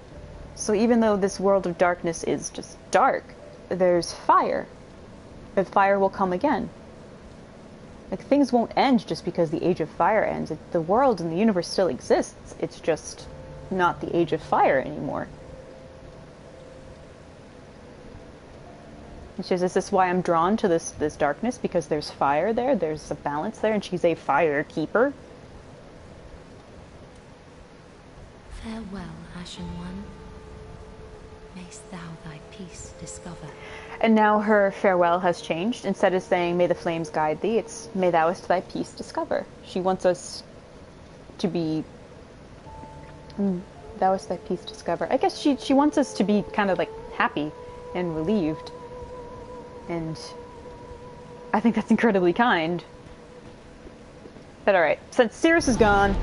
So even though this world of darkness is just dark, there's fire. And fire will come again. Like, things won't end just because the age of fire ends. The world and the universe still exists. It's just not the age of fire anymore. And she says, is this why I'm drawn to this darkness? Because there's fire there, there's a balance there, and she's a fire keeper. Farewell, Ashen One. Mayst thou thy peace discover. And now her farewell has changed. Instead of saying, may the flames guide thee, it's, may thouest thy peace discover. She wants us to be... thouest thy peace discover. I guess she wants us to be kind of like happy and relieved. And I think that's incredibly kind. But alright, since Cirrus is gone,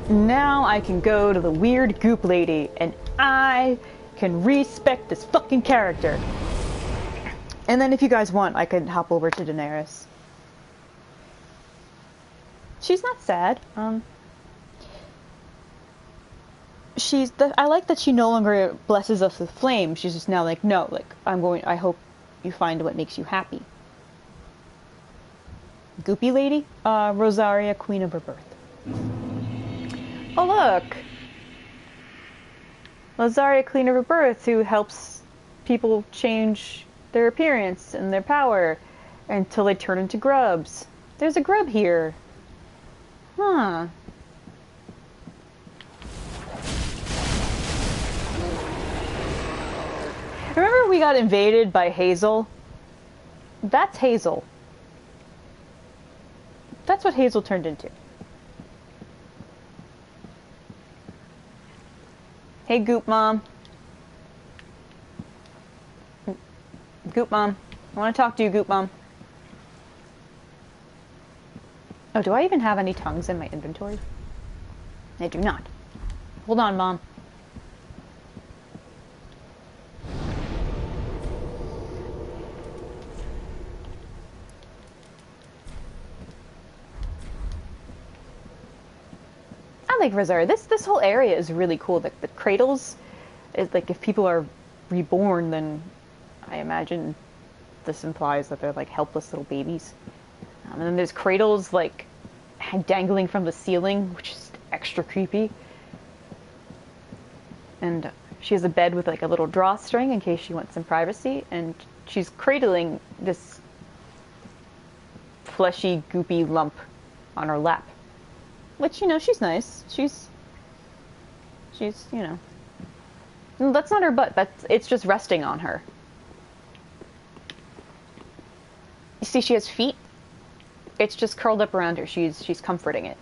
now I can go to the weird goop lady, and I can respect this fucking character. And then if you guys want, I could hop over to Daenerys. She's not sad. I like that she no longer blesses us with flame. She's just now like, no, like, I hope you find what makes you happy. Goopy lady? Rosaria, queen of her birth. Oh, look! Rosaria, queen of her birth, who helps people change their appearance and their power until they turn into grubs. There's a grub here. Huh. Remember we got invaded by Hazel? That's Hazel. That's what Hazel turned into. Hey, Goop Mom. Goop Mom. I want to talk to you, Goop Mom. Oh, do I even have any tongues in my inventory? I do not. Hold on, Mom. Like Rosaria, this whole area is really cool. The cradles, is like, if people are reborn, then I imagine this implies that they're like helpless little babies. And then there's cradles like dangling from the ceiling, which is extra creepy. And she has a bed with like a little drawstring in case she wants some privacy, and she's cradling this fleshy, goopy lump on her lap. Which, you know, she's nice. She's, you know. No, that's not her butt. It's just resting on her. You see, she has feet. It's just curled up around her. She's comforting it.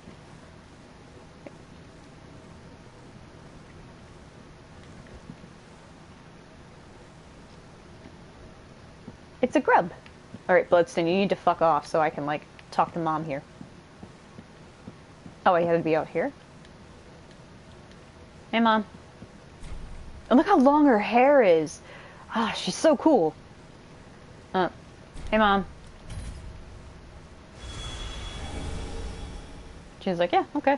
It's a grub. Alright, Bloodstone, you need to fuck off so I can, like, talk to Mom here. Oh, I had to be out here? Hey, Mom. And look how long her hair is. Ah, she's so cool. Hey, Mom. She's like, yeah, okay.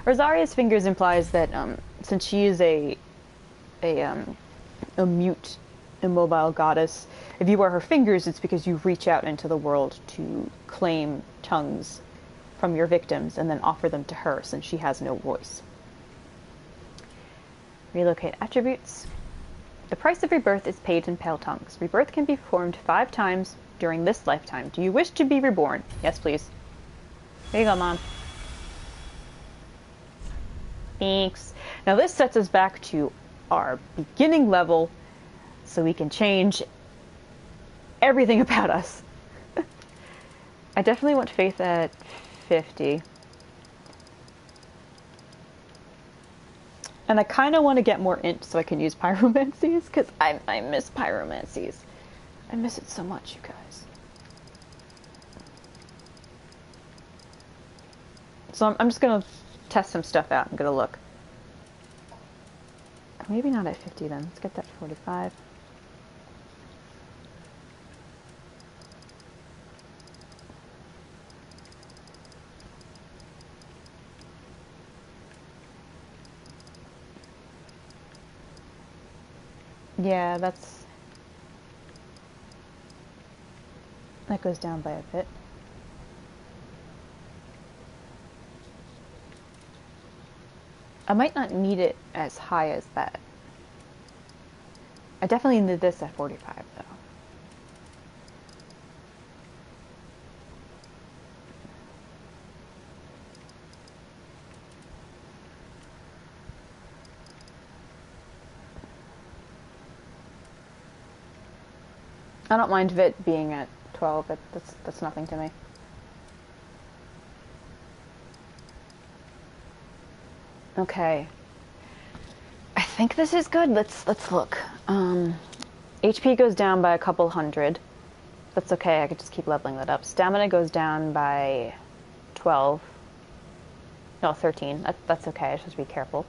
Rosaria's fingers implies that, since she is a mute, immobile goddess, if you are her fingers, it's because you reach out into the world to claim tongues from your victims and then offer them to her, since she has no voice. Relocate attributes. The price of rebirth is paid in pale tongues. Rebirth can be performed 5 times during this lifetime. Do you wish to be reborn? Yes, please. There you go, Mom. Thanks. Now this sets us back to our beginning level so we can change everything about us. I definitely want faith at 50. And I kind of want to get more int so I can use pyromancies, because I miss pyromancies. I miss it so much, you guys. So I'm just going to test some stuff out. I'm going to look. Maybe not at 50 then. Let's get that 45. Yeah, that goes down by a bit. I might not need it as high as that. I definitely need this at 45 though. I don't mind Vit being at 12, that's nothing to me. Okay. I think this is good. Let's look. HP goes down by a couple hundred. That's okay, I could just keep leveling that up. Stamina goes down by 12. No, 13. That's okay, I should just be careful.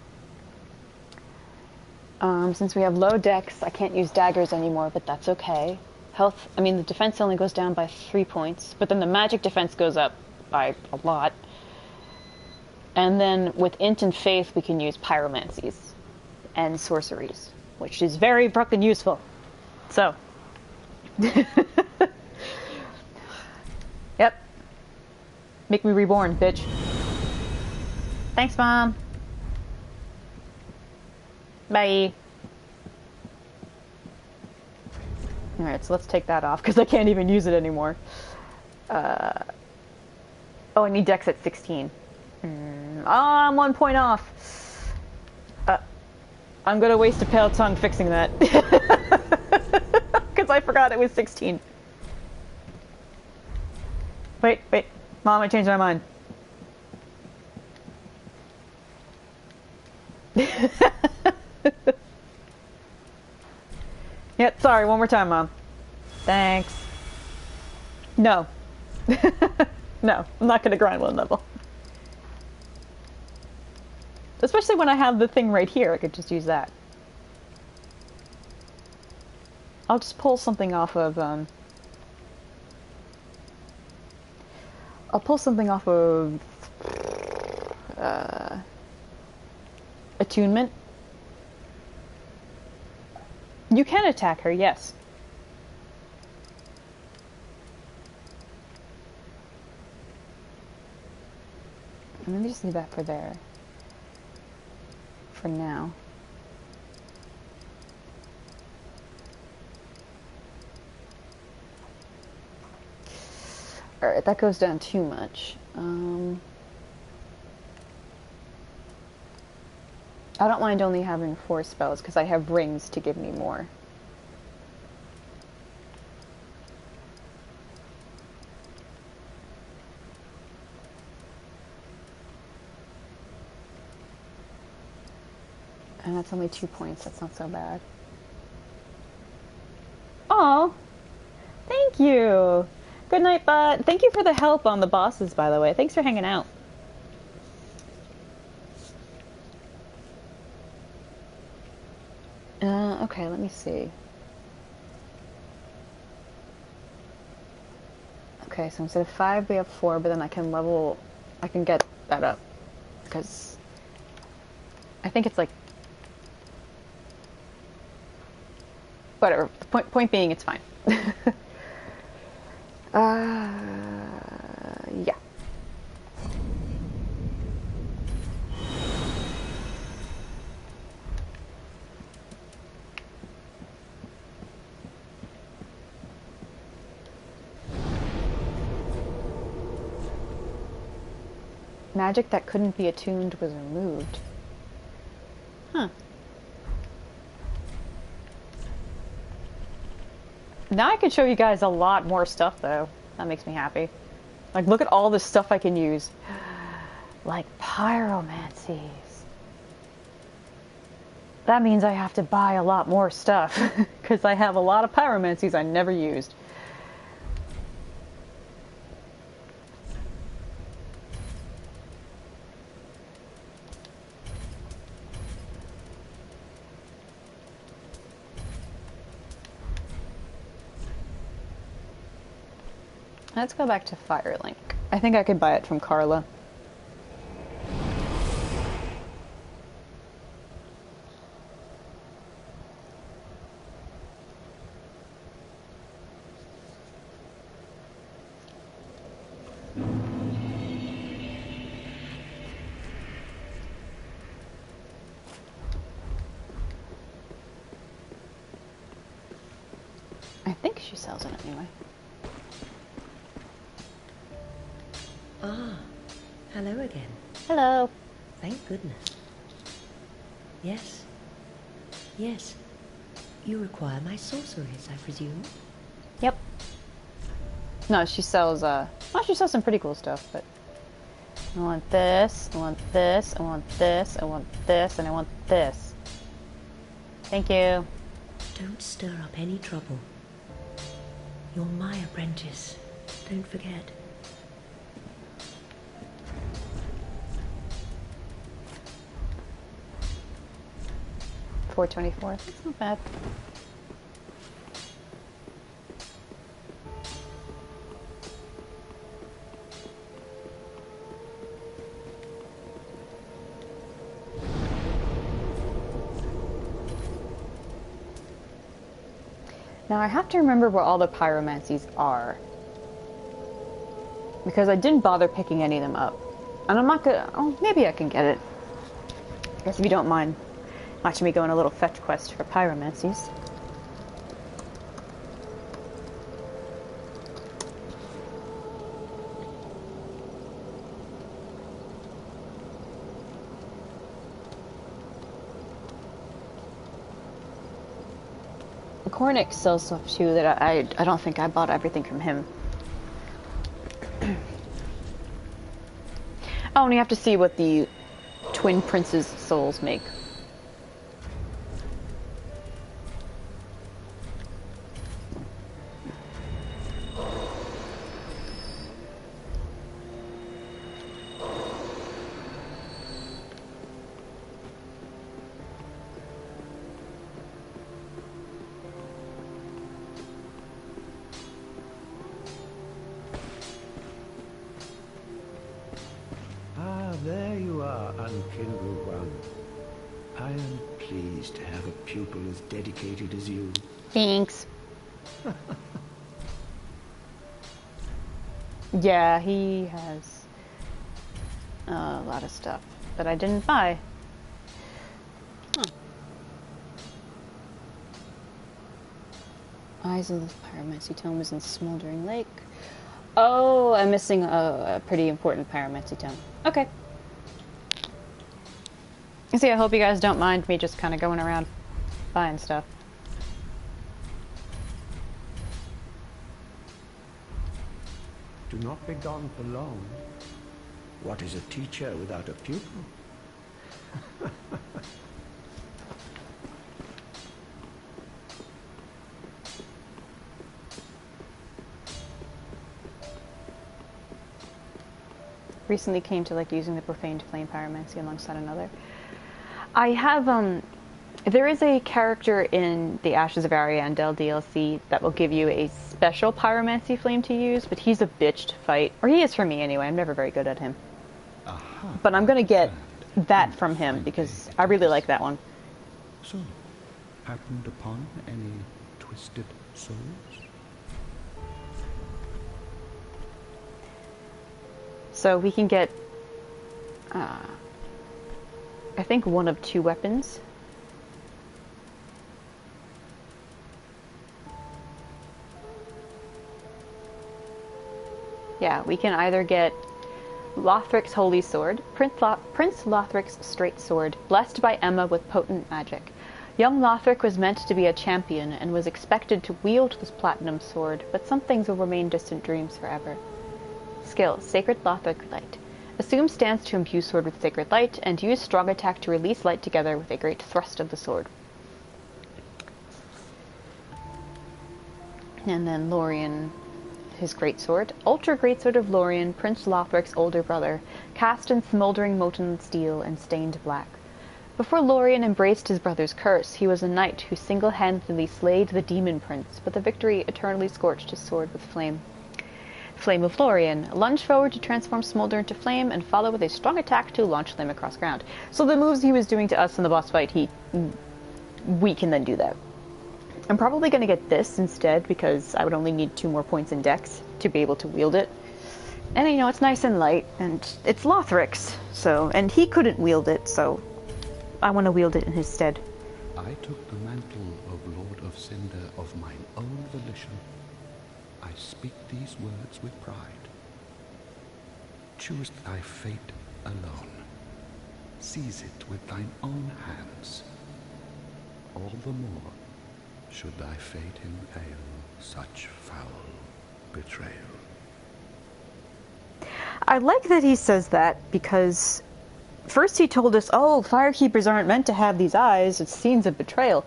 Since we have low dex, I can't use daggers anymore, but that's okay. Health, I mean, the defense only goes down by 3 points, but then the magic defense goes up by a lot. And then with int and faith, we can use pyromancies and sorceries, which is very fucking useful. So. Yep. Make me reborn, bitch. Thanks, Mom. Bye. Alright, so let's take that off, because I can't even use it anymore. Oh, I need dex at 16. Oh, I'm 1 point off. I'm gonna waste a pale tongue fixing that. Because I forgot it was 16. Wait. Mom, I changed my mind. Yep, sorry, one more time, Mom. Thanks. No. No, I'm not gonna grind 1 level. Especially when I have the thing right here, I could just use that. I'll just pull something off of, I'll pull something off of, attunement. You can attack her, yes. Let me just leave that for there. For now. Alright, that goes down too much. I don't mind only having 4 spells, because I have rings to give me more. And that's only 2 points, that's not so bad. Aw! Thank you! Good night, bud. Thank you for the help on the bosses, by the way. Thanks for hanging out. Okay, let me see. Okay, so instead of 5, we have 4, but then I can get that up. Because I think it's like... Whatever. The point being, it's fine. Yeah. Magic that couldn't be attuned was removed. Huh. Now I can show you guys a lot more stuff, though. That makes me happy. Like, look at all the stuff I can use. Like pyromancies. That means I have to buy a lot more stuff. Because I have a lot of pyromancies I never used. Let's go back to Firelink. I think I could buy it from Carla. I think she sells it anyway. Ah, hello again. Hello. Thank goodness. Yes. Yes. You require my sorceries, I presume? Yep. No, she sells, well, she sells some pretty cool stuff, but... I want this, I want this, I want this, I want this, and I want this. Thank you. Don't stir up any trouble. You're my apprentice. Don't forget. $4.24. That's not bad. Now I have to remember where all the pyromancies are. Because I didn't bother picking any of them up. And I'm not gonna... Oh, maybe I can get it. I guess if you don't mind watching me go on a little fetch quest for pyromancies. Cornix sells stuff too that I don't think I bought everything from him. Oh, and you have to see what the Twin Prince's souls make. There you are, unkindled one. I am pleased to have a pupil as dedicated as you. Thanks. Yeah, he has a lot of stuff that I didn't buy. Huh. Eyes of the Pyromancy Tome is in Smoldering Lake. Oh, I'm missing a pretty important Pyromancy Tome. Okay. See, I hope you guys don't mind me just kind of going around buying stuff. Do not be gone for long. What is a teacher without a pupil? Recently came to like using the Profaned Flame Pyromancy alongside another. I have, there is a character in the Ashes of Ariandel DLC that will give you a special Pyromancy Flame to use, but he's a bitch to fight. Or he is for me anyway, I'm never very good at him. But I'm gonna get that from him because I really like that one. So, happened upon any twisted souls? So we can get, I think one of two weapons. Yeah, we can either get Lothric's holy sword, Prince Lothric's straight sword, blessed by Emma with potent magic. Young Lothric was meant to be a champion and was expected to wield this platinum sword, but some things will remain distant dreams forever. Skill, Sacred Lothric Light. Assume stance to imbue sword with sacred light, and use strong attack to release light together with a great thrust of the sword. And then Lorien, his greatsword. Ultra Greatsword of Lorien, Prince Lothric's older brother, cast in smoldering molten steel and stained black. Before Lorien embraced his brother's curse, he was a knight who single-handedly slayed the demon prince, but the victory eternally scorched his sword with flame. Flame of Lorien. Lunge forward to transform smolder into flame, and follow with a strong attack to launch flame across ground. So the moves he was doing to us in the boss fight, we can then do that. I'm probably going to get this instead, because I would only need 2 more points in dex to be able to wield it. And, you know, it's nice and light, and it's Lothric's, so, and he couldn't wield it, so I want to wield it in his stead. I took the mantle of Lord of Cinder of mine own volition. I speak these words with pride. Choose thy fate alone. Seize it with thine own hands. All the more should thy fate impale such foul betrayal. I like that he says that, because first he told us, oh, firekeepers aren't meant to have these eyes, it's scenes of betrayal.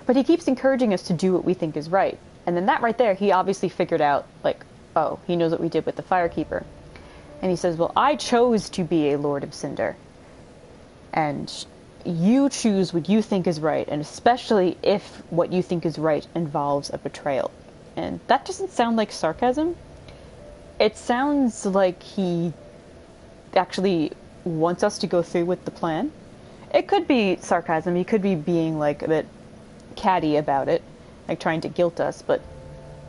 But he keeps encouraging us to do what we think is right. And then that right there, he obviously figured out, like, oh, he knows what we did with the firekeeper. And he says, well, I chose to be a Lord of Cinder. And you choose what you think is right, and especially if what you think is right involves a betrayal. And that doesn't sound like sarcasm. It sounds like he actually wants us to go through with the plan. It could be sarcasm. He could be being, like, a bit catty about it, like trying to guilt us, but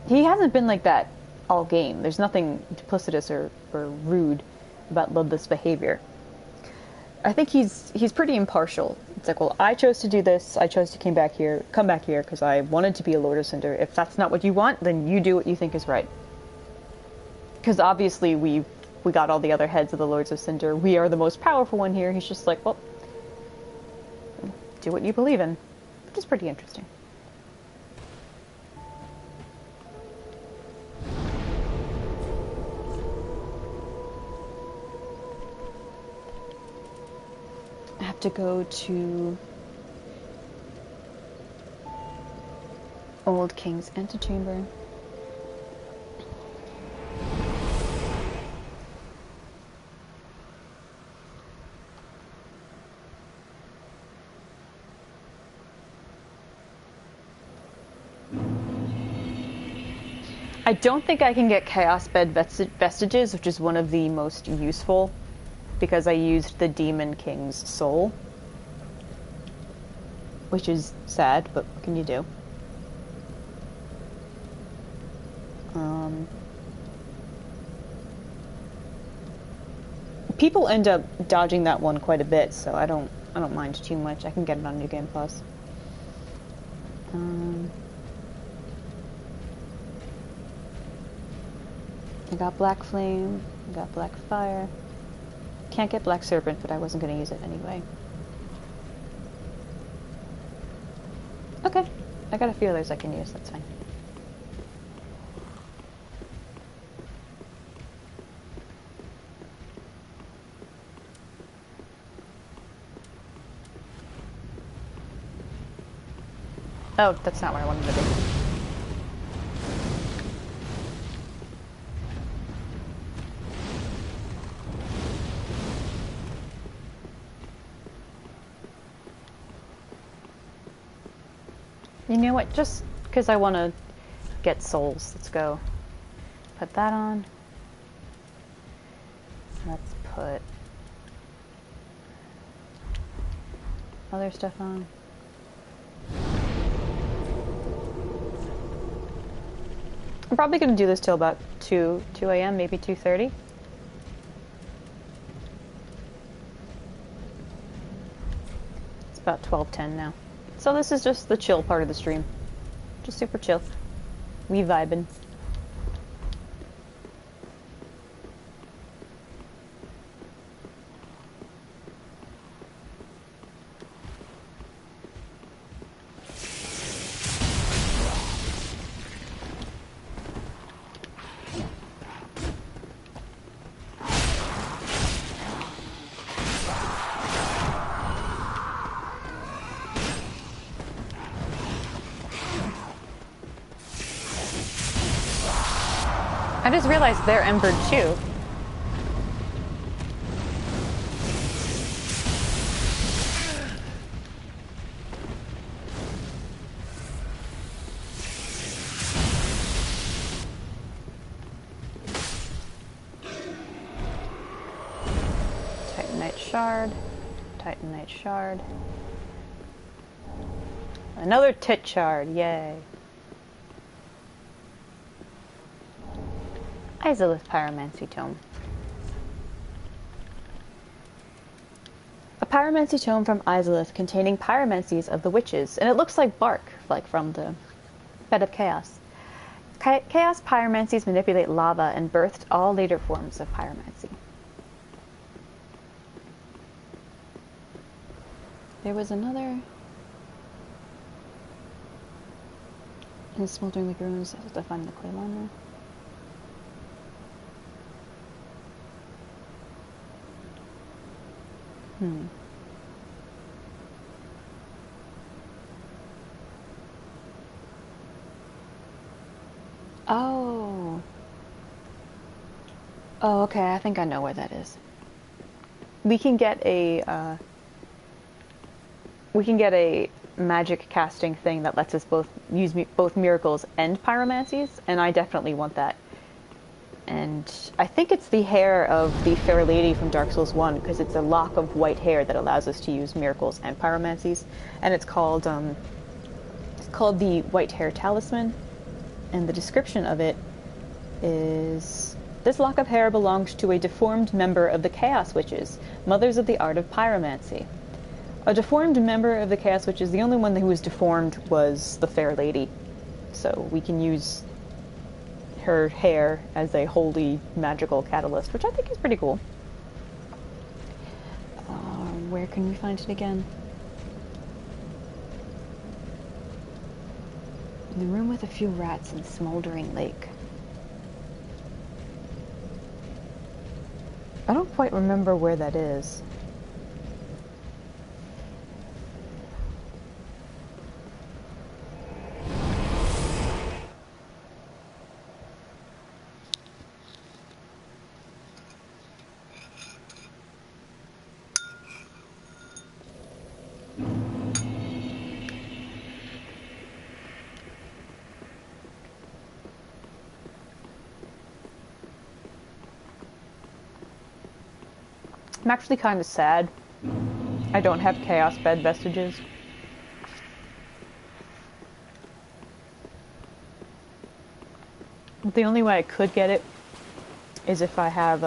he hasn't been like that all game. There's nothing duplicitous or rude about Ludless behavior. I think he's pretty impartial. It's like, well, I chose to do this. I chose to come back here because I wanted to be a Lord of Cinder. If that's not what you want, then you do what you think is right. Because obviously we got all the other heads of the Lords of Cinder. We are the most powerful one here. He's just like, well, do what you believe in, which is pretty interesting. I have to go to Old King's antechamber. I don't think I can get Chaos Bed Vestiges, which is one of the most useful, because I used the Demon King's soul. Which is sad, but what can you do? People end up dodging that one quite a bit, so I don't mind too much. I can get it on New Game Plus. I got Black Flame, I got Black Fire. Can't get Black Serpent, but I wasn't going to use it anyway. Okay, I got a few others I can use, that's fine. Oh, that's not where I wanted to be. You know what, just because I want to get souls, let's go. Put that on. Let's put other stuff on. I'm probably going to do this till about 2 a.m., maybe 2:30. It's about 12:10 now. So this is just the chill part of the stream. Just super chill. We vibin'. I just realized they're embered too. Titanite shard. Titanite shard. Another tit shard, yay. Izalith Pyromancy Tome. A Pyromancy Tome from Izalith containing pyromancies of the witches, and it looks like bark, like from the Bed of Chaos. Chaos pyromancies manipulate lava and birthed all later forms of pyromancy. There was another... In the Smoldering Lagoons, I have to find the clay liner. Oh. Oh, okay, I think I know where that is. We can get a magic casting thing that lets us both use both miracles and pyromancies, and I definitely want that. And I think it's the hair of the Fair Lady from Dark Souls 1, because it's a lock of white hair that allows us to use miracles and pyromancies, and it's called the White Hair Talisman, and the description of it is: this lock of hair belonged to a deformed member of the Chaos Witches, mothers of the art of pyromancy. A deformed member of the Chaos Witches, the only one who was deformed was the Fair Lady, so we can use her hair as a holy magical catalyst, which I think is pretty cool. Where can we find it again? In the room with a few rats in Smoldering Lake. I don't quite remember where that is. I'm actually kind of sad I don't have Chaos Bed vestiges. The only way I could get it is if I have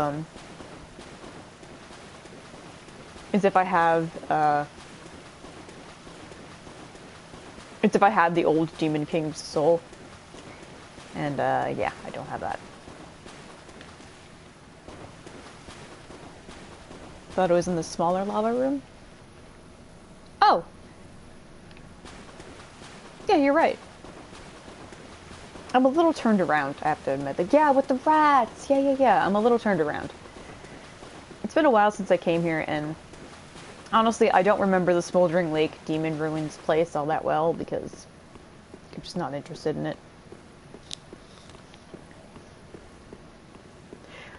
the old Demon King's soul. And yeah, I don't have that. Thought it was in the smaller lava room. Oh! Yeah, you're right. I'm a little turned around, I have to admit. Like, yeah, with the rats! Yeah. I'm a little turned around. It's been a while since I came here, and honestly, I don't remember the Smoldering Lake Demon Ruins place all that well, because I'm just not interested in it.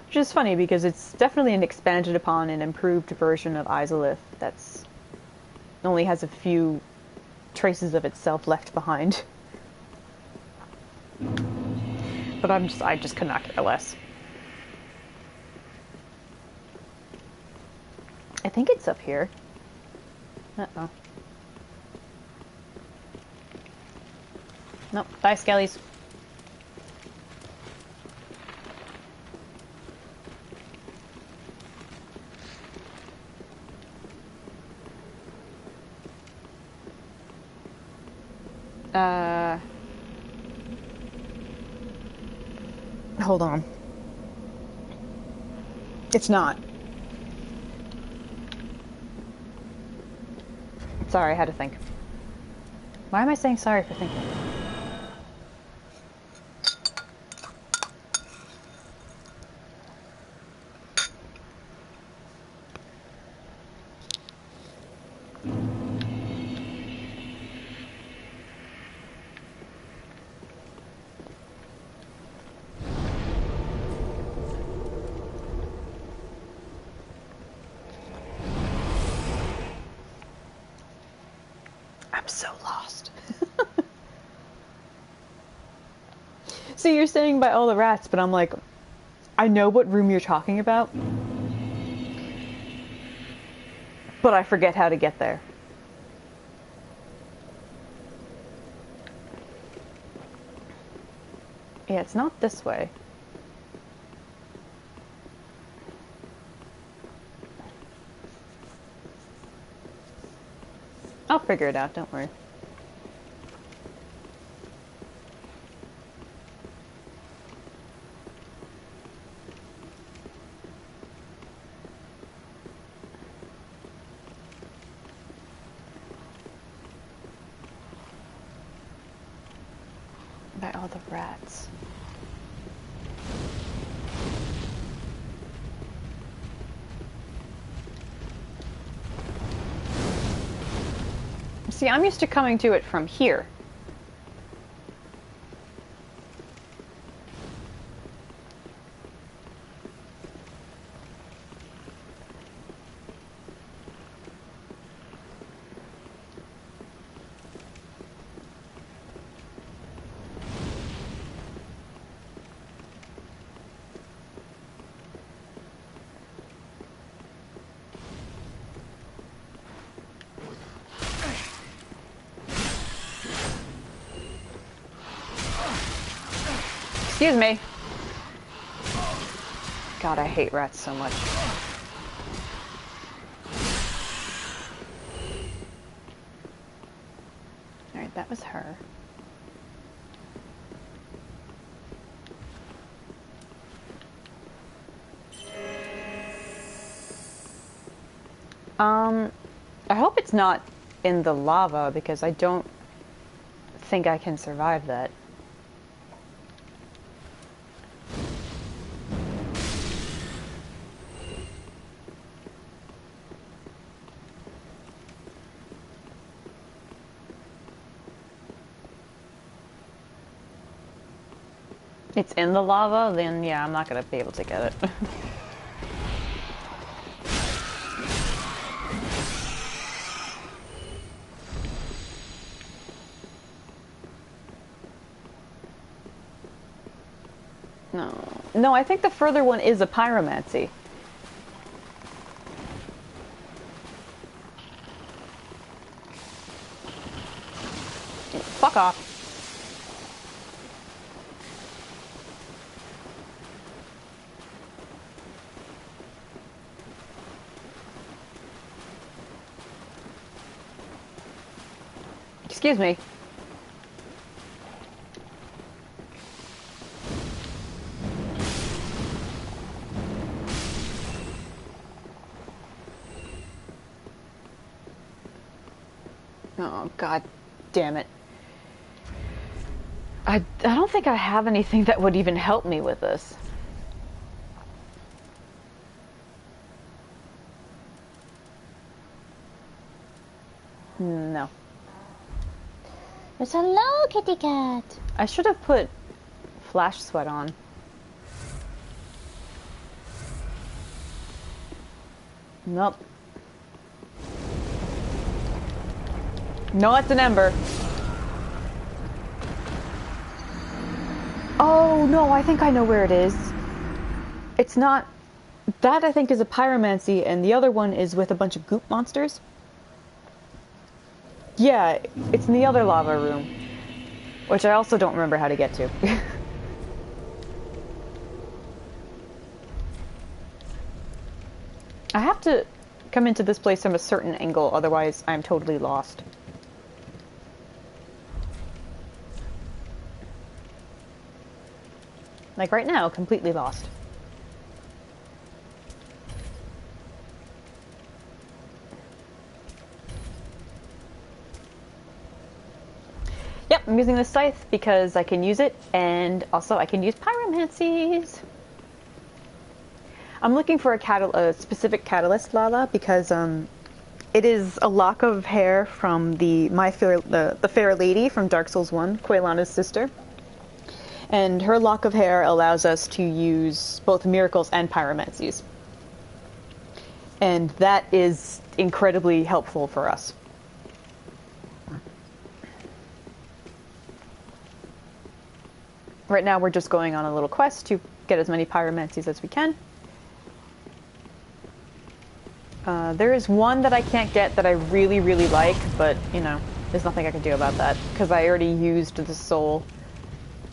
Which is funny, because it's definitely an expanded upon and improved version of Izalith that's only has a few traces of itself left behind. But I just could not care less. I think it's up here. Uh-oh. Nope, bye skellies. Hold on. It's not. Sorry, I had to think. Why am I saying sorry for thinking? so lost. See, you're saying by all the rats, but I'm like, I know what room you're talking about, but I forget how to get there. Yeah, it's not this way. I'll figure it out, don't worry. By all the rats. See, I'm used to coming to it from here. Excuse me. God, I hate rats so much. Alright, that was her. I hope it's not in the lava because I don't think I can survive that. It's in the lava, then yeah, I'm not gonna be able to get it. No, I think the further one is a pyromancy. Fuck off. Excuse me. Oh, God damn it. I don't think I have anything that would even help me with this. No. It's hello, kitty cat. I should have put flash sweat on. Nope. No, it's an ember. Oh, no, I think I know where it is. It's not... That, I think, is a pyromancy, and the other one is with a bunch of goop monsters. Yeah, it's in the other lava room, which I also don't remember how to get to. I have to come into this place from a certain angle, otherwise I'm totally lost. Like right now, completely lost. Yep, I'm using the scythe because I can use it, and also I can use pyromancies. I'm looking for a specific catalyst, Lala, because it is a lock of hair from the Fair Lady from Dark Souls 1, Quaylana's sister. And her lock of hair allows us to use both miracles and pyromancies. And that is incredibly helpful for us. Right now we're just going on a little quest to get as many pyromancies as we can. There is one that I can't get that I really, really like, but, you know, there's nothing I can do about that, because I already used the soul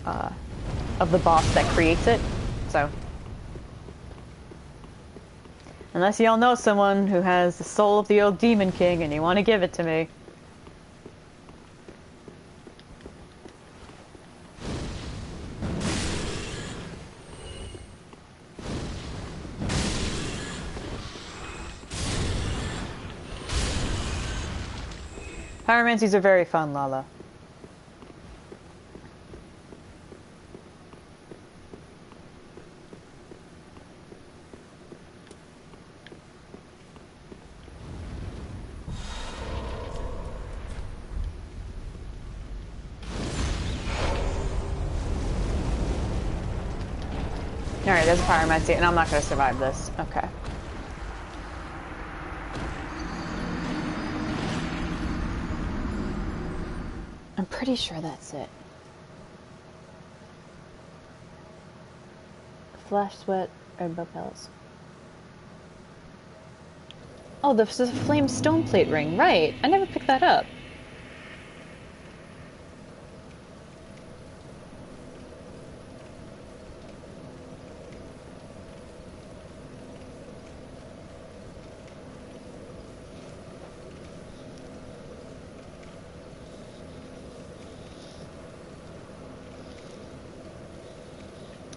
of the boss that creates it, so. Unless y'all know someone who has the soul of the old Demon King and you want to give it to me. Pyromancies are very fun, Lala. Alright, there's a pyromancy, and I'm not going to survive this. Okay. I'm pretty sure that's it. Flash sweat, rainbow petals. Oh, this is a flame stone plate ring, right. I never picked that up.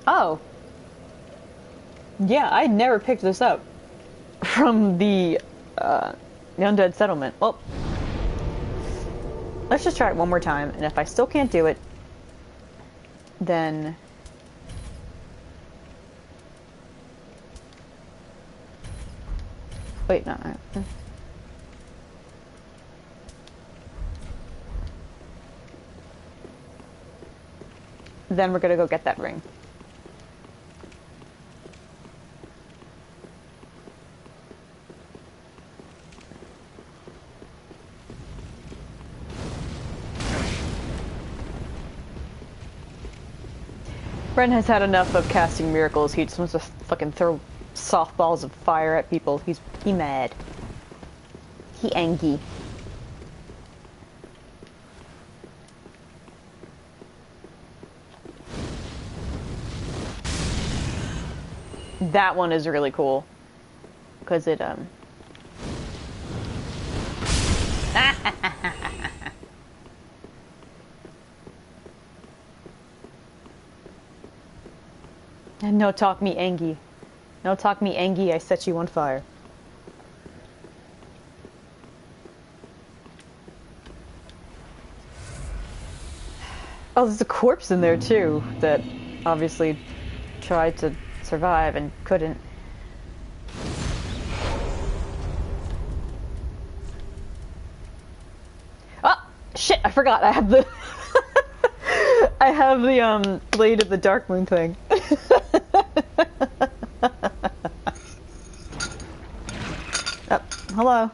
Oh. Yeah, I never picked this up from the undead settlement. Well, let's just try it one more time, and if I still can't do it, then wait, no. Then we're gonna go get that ring. Ren has had enough of casting miracles. He just wants to fucking throw softballs of fire at people. He mad. He angry. That one is really cool. Because it, And no talk me Angie. No talk me Angie, I set you on fire. Oh, there's a corpse in there too, that obviously tried to survive and couldn't. Oh, shit, I forgot, I have the... I have the, Blade of the Darkmoon thing. Oh, hello.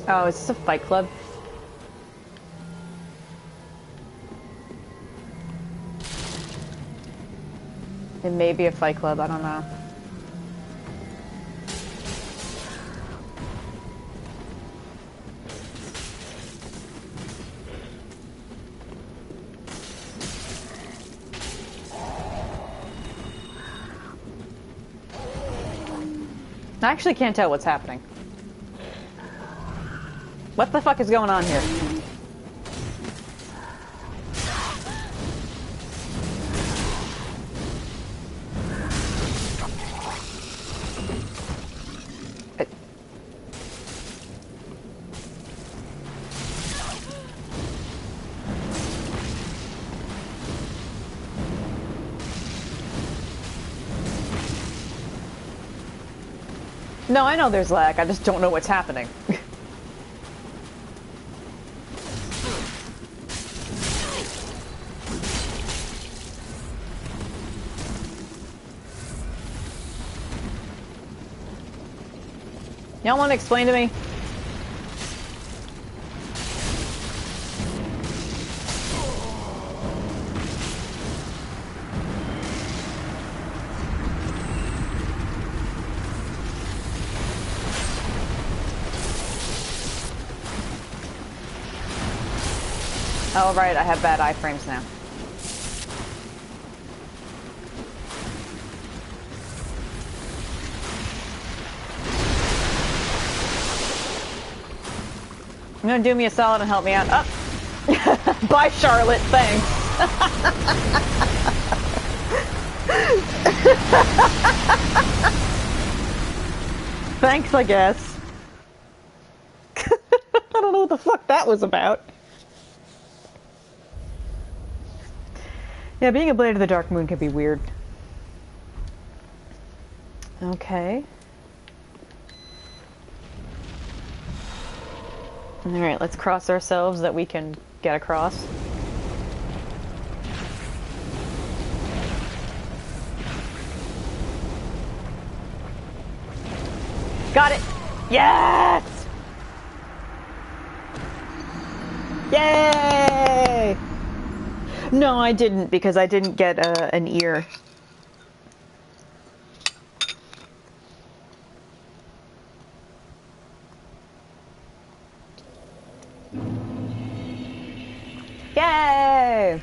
Oh, is this a fight club? It may be a fight club, I don't know. I actually can't tell what's happening. What the fuck is going on here? No, I know there's lag, I just don't know what's happening. Y'all want to explain to me? Oh, right, I have bad iframes now. You gonna do me a solid and help me out? Oh. Bye, Charlotte, thanks. Thanks, I guess. I don't know what the fuck that was about. Yeah, being a Blade of the Dark Moon can be weird. Okay. Alright, let's cross ourselves that we can get across. Got it! Yes! Yay! No, I didn't, because I didn't get an ear. Yay!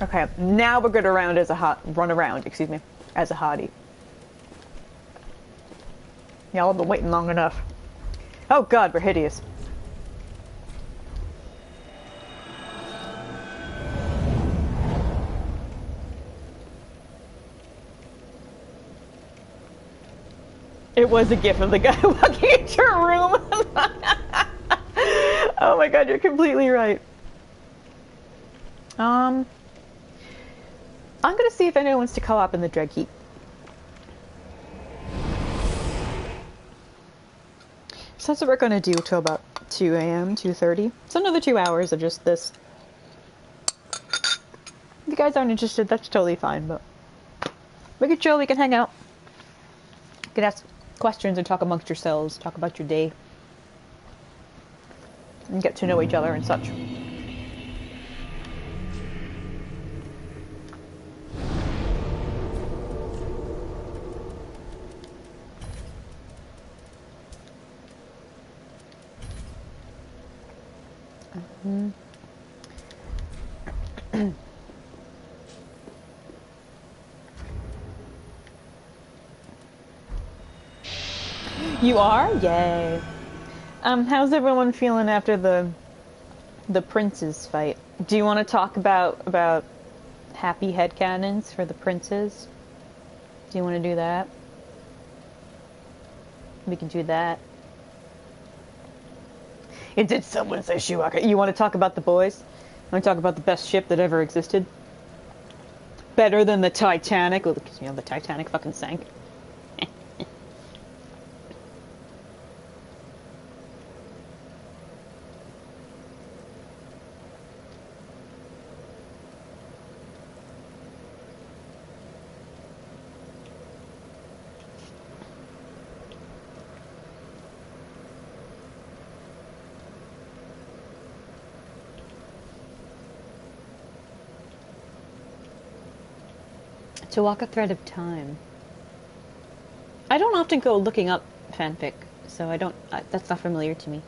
Okay, now we're good around as a run around, excuse me, as a hottie. Y'all have been waiting long enough. Oh god, we're hideous. It was a gif of the guy walking into a room. Oh my god, you're completely right. I'm gonna see if anyone wants to co-op in the Dread Keep. So that's what we're gonna do till about 2 a.m., 2:30. So another 2 hours of just this. If you guys aren't interested, that's totally fine, but we can chill, we can hang out. You can ask questions and talk amongst yourselves, talk about your day, and get to know each other and such. You are? Yay. How's everyone feeling after the princes fight? Do you want to talk about happy headcanons for the princes? Do you want to do that? We can do that. It did someone say Shuaka. You want to talk about the boys? You want to talk about the best ship that ever existed? Better than the Titanic? Well, because, you know, the Titanic fucking sank. To walk a thread of time. I don't often go looking up fanfic, so I don't. That's not familiar to me.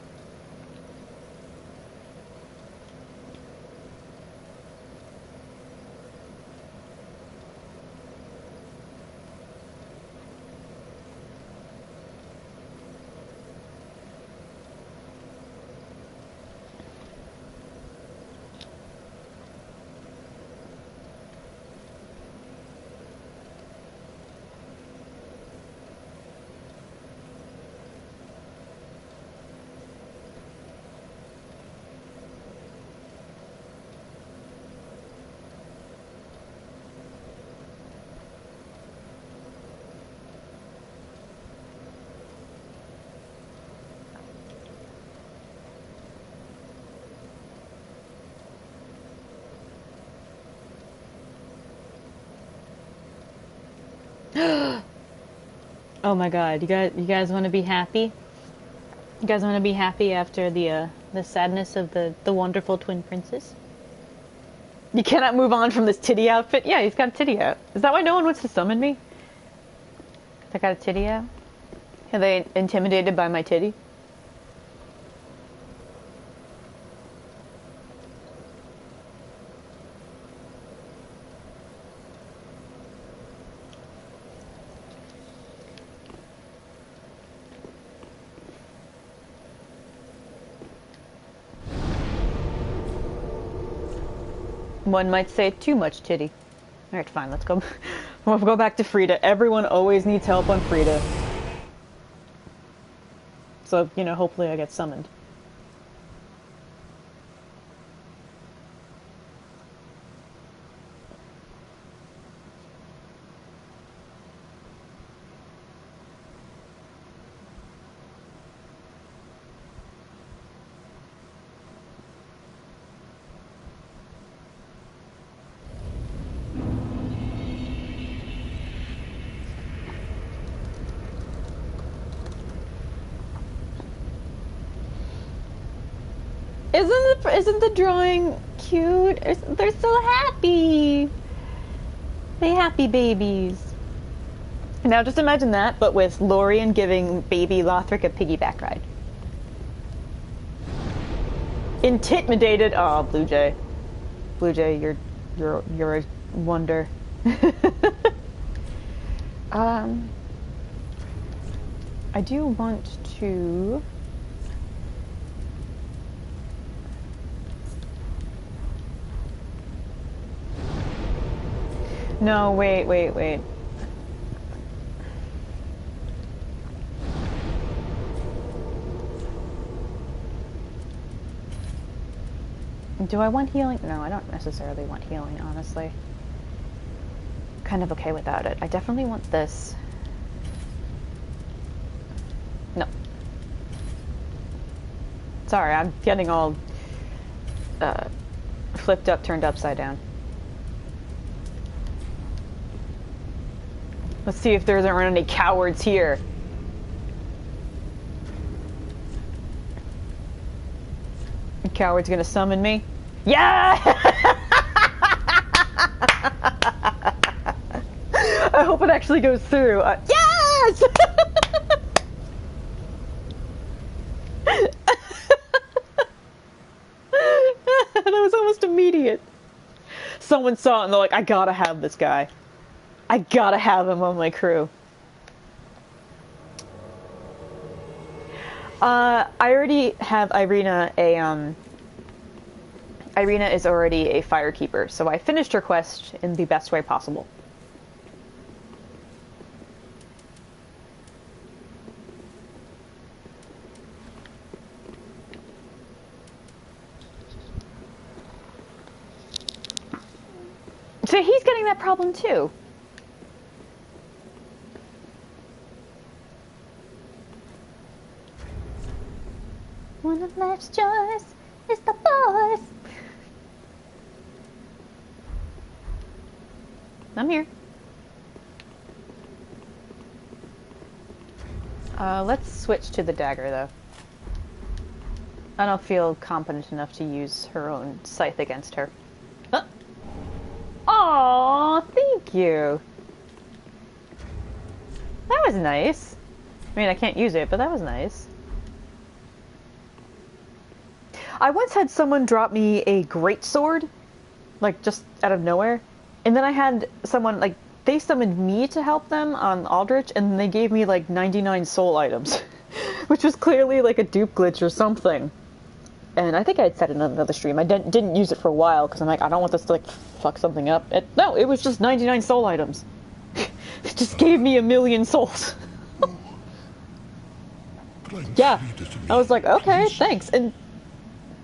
Oh my god, you guys want to be happy? You guys want to be happy after the sadness of the wonderful twin princes? You cannot move on from this titty outfit? Yeah, he's got a titty out. Is that why no one wants to summon me? I got a titty out? Are they intimidated by my titty? One might say too much titty. Alright, fine, let's go. We'll go back to Frida. Everyone always needs help on Frida. So, you know, hopefully I get summoned. Isn't the drawing cute? They're so happy. They happy babies. Now just imagine that, but with Lorien giving baby Lothric a piggyback ride. Intimidated. Oh, Blue Jay. Blue Jay, you're a wonder. I do want to. No, wait. Do I want healing? No, I don't necessarily want healing, honestly. Kind of okay without it. I definitely want this. No. Sorry, I'm getting all flipped up, turned upside down. Let's see if there aren't any cowards here. The coward's gonna summon me? Yeah! I hope it actually goes through. Yes! That was almost immediate. Someone saw it and they're like, I gotta have this guy. I gotta have him on my crew. I already have Irina Irina is already a firekeeper, so I finished her quest in the best way possible. So he's getting that problem too. One of life's joys is the boys. I'm here. Let's switch to the dagger, though. I don't feel competent enough to use her own scythe against her. Aww, thank you. That was nice. I mean, I can't use it, but that was nice. I once had someone drop me a greatsword, like, just out of nowhere. And then I had someone, like, they summoned me to help them on Aldrich, and they gave me, like, 99 soul items. Which was clearly, like, a dupe glitch or something. And I think I had said it in another stream. I didn't use it for a while, because I'm like, I don't want this to, like, fuck something up. No, it was just 99 soul items. It just gave me 1,000,000 souls. Yeah. I was like, okay, thanks. And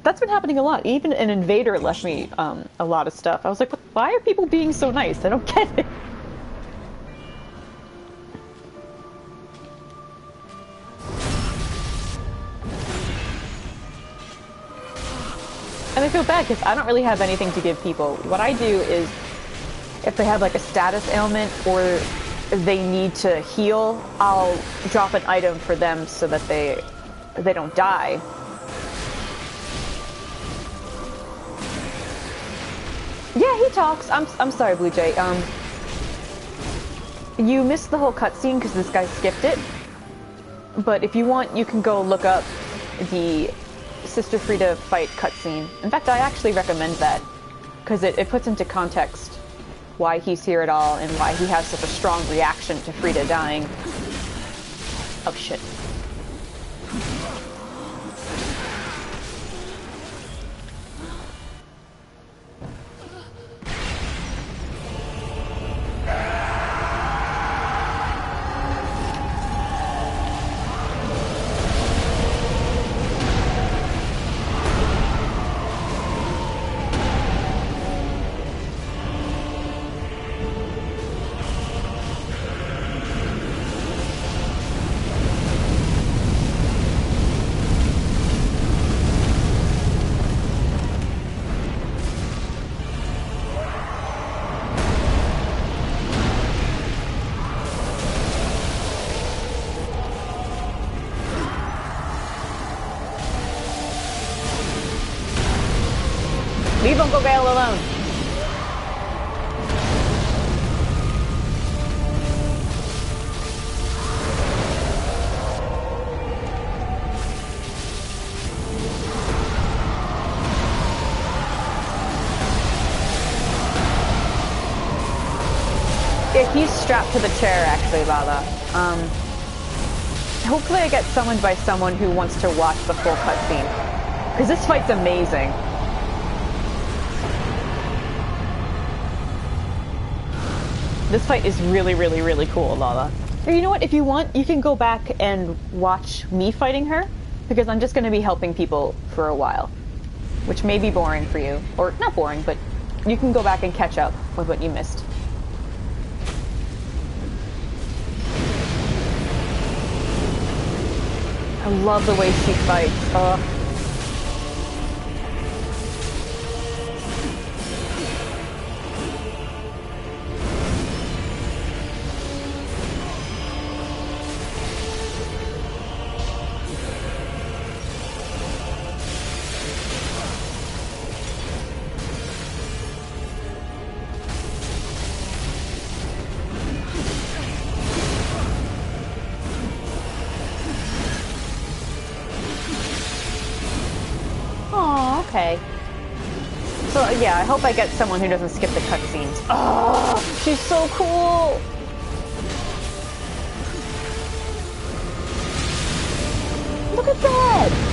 that's been happening a lot. Even an invader left me a lot of stuff. I was like, why are people being so nice? I don't get it. And I feel bad because I don't really have anything to give people. What I do is, if they have like a status ailment or they need to heal, I'll drop an item for them so that they don't die. Yeah, he talks. I'm sorry, Blue Jay. You missed the whole cutscene because this guy skipped it. But if you want, you can go look up the Sister Frida fight cutscene. In fact, I actually recommend that because it puts into context why he's here at all and why he has such a strong reaction to Frida dying. Oh shit. Leave Uncle Gale alone. Yeah, he's strapped to the chair, actually, Lala. Hopefully I get summoned by someone who wants to watch the full cutscene. Because this fight's amazing. This fight is really, really, really cool, Lala. Or you know what? If you want, you can go back and watch me fighting her, because I'm just going to be helping people for a while. Which may be boring for you. Or, not boring, but you can go back and catch up with what you missed. I love the way she fights. Okay. So yeah, I hope I get someone who doesn't skip the cutscenes. Oh, she's so cool! Look at that!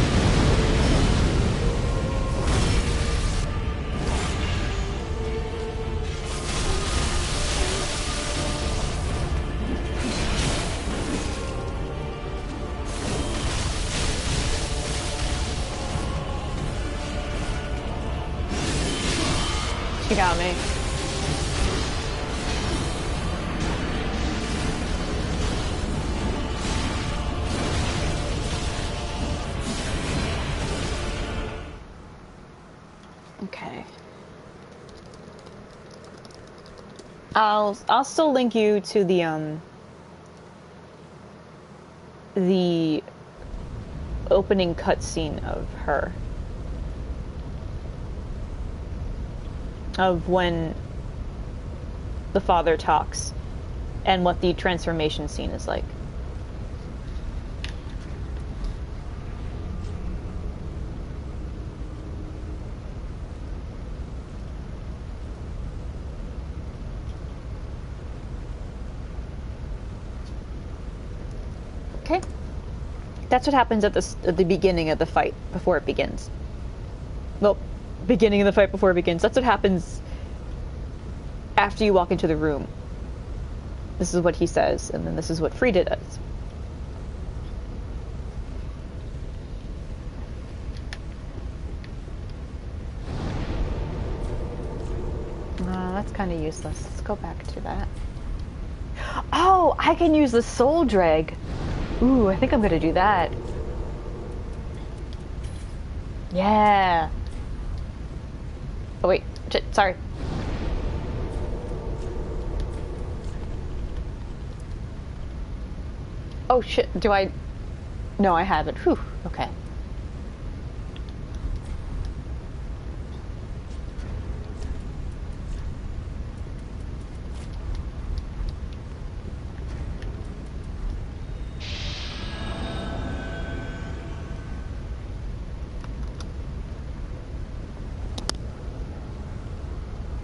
She got me. Okay. I'll still link you to the opening cutscene of her. Of when the father talks and what the transformation scene is like. Okay. That's what happens at the beginning of the fight before it begins. Well, beginning of the fight before it begins. That's what happens after you walk into the room. This is what he says, and then this is what Frida does. That's kind of useless. Let's go back to that. Oh, I can use the soul drag. Ooh, I think I'm gonna do that. Yeah. Oh wait, sorry. Oh shit, do I... No, I haven't. Whew, okay.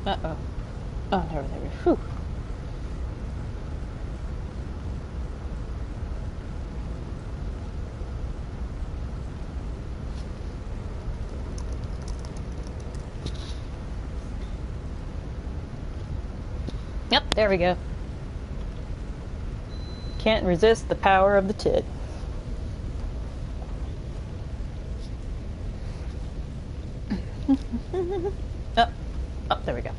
Uh-oh. Oh, there we go. Whew. Yep, there we go. Can't resist the power of the tit. Oh, there we go.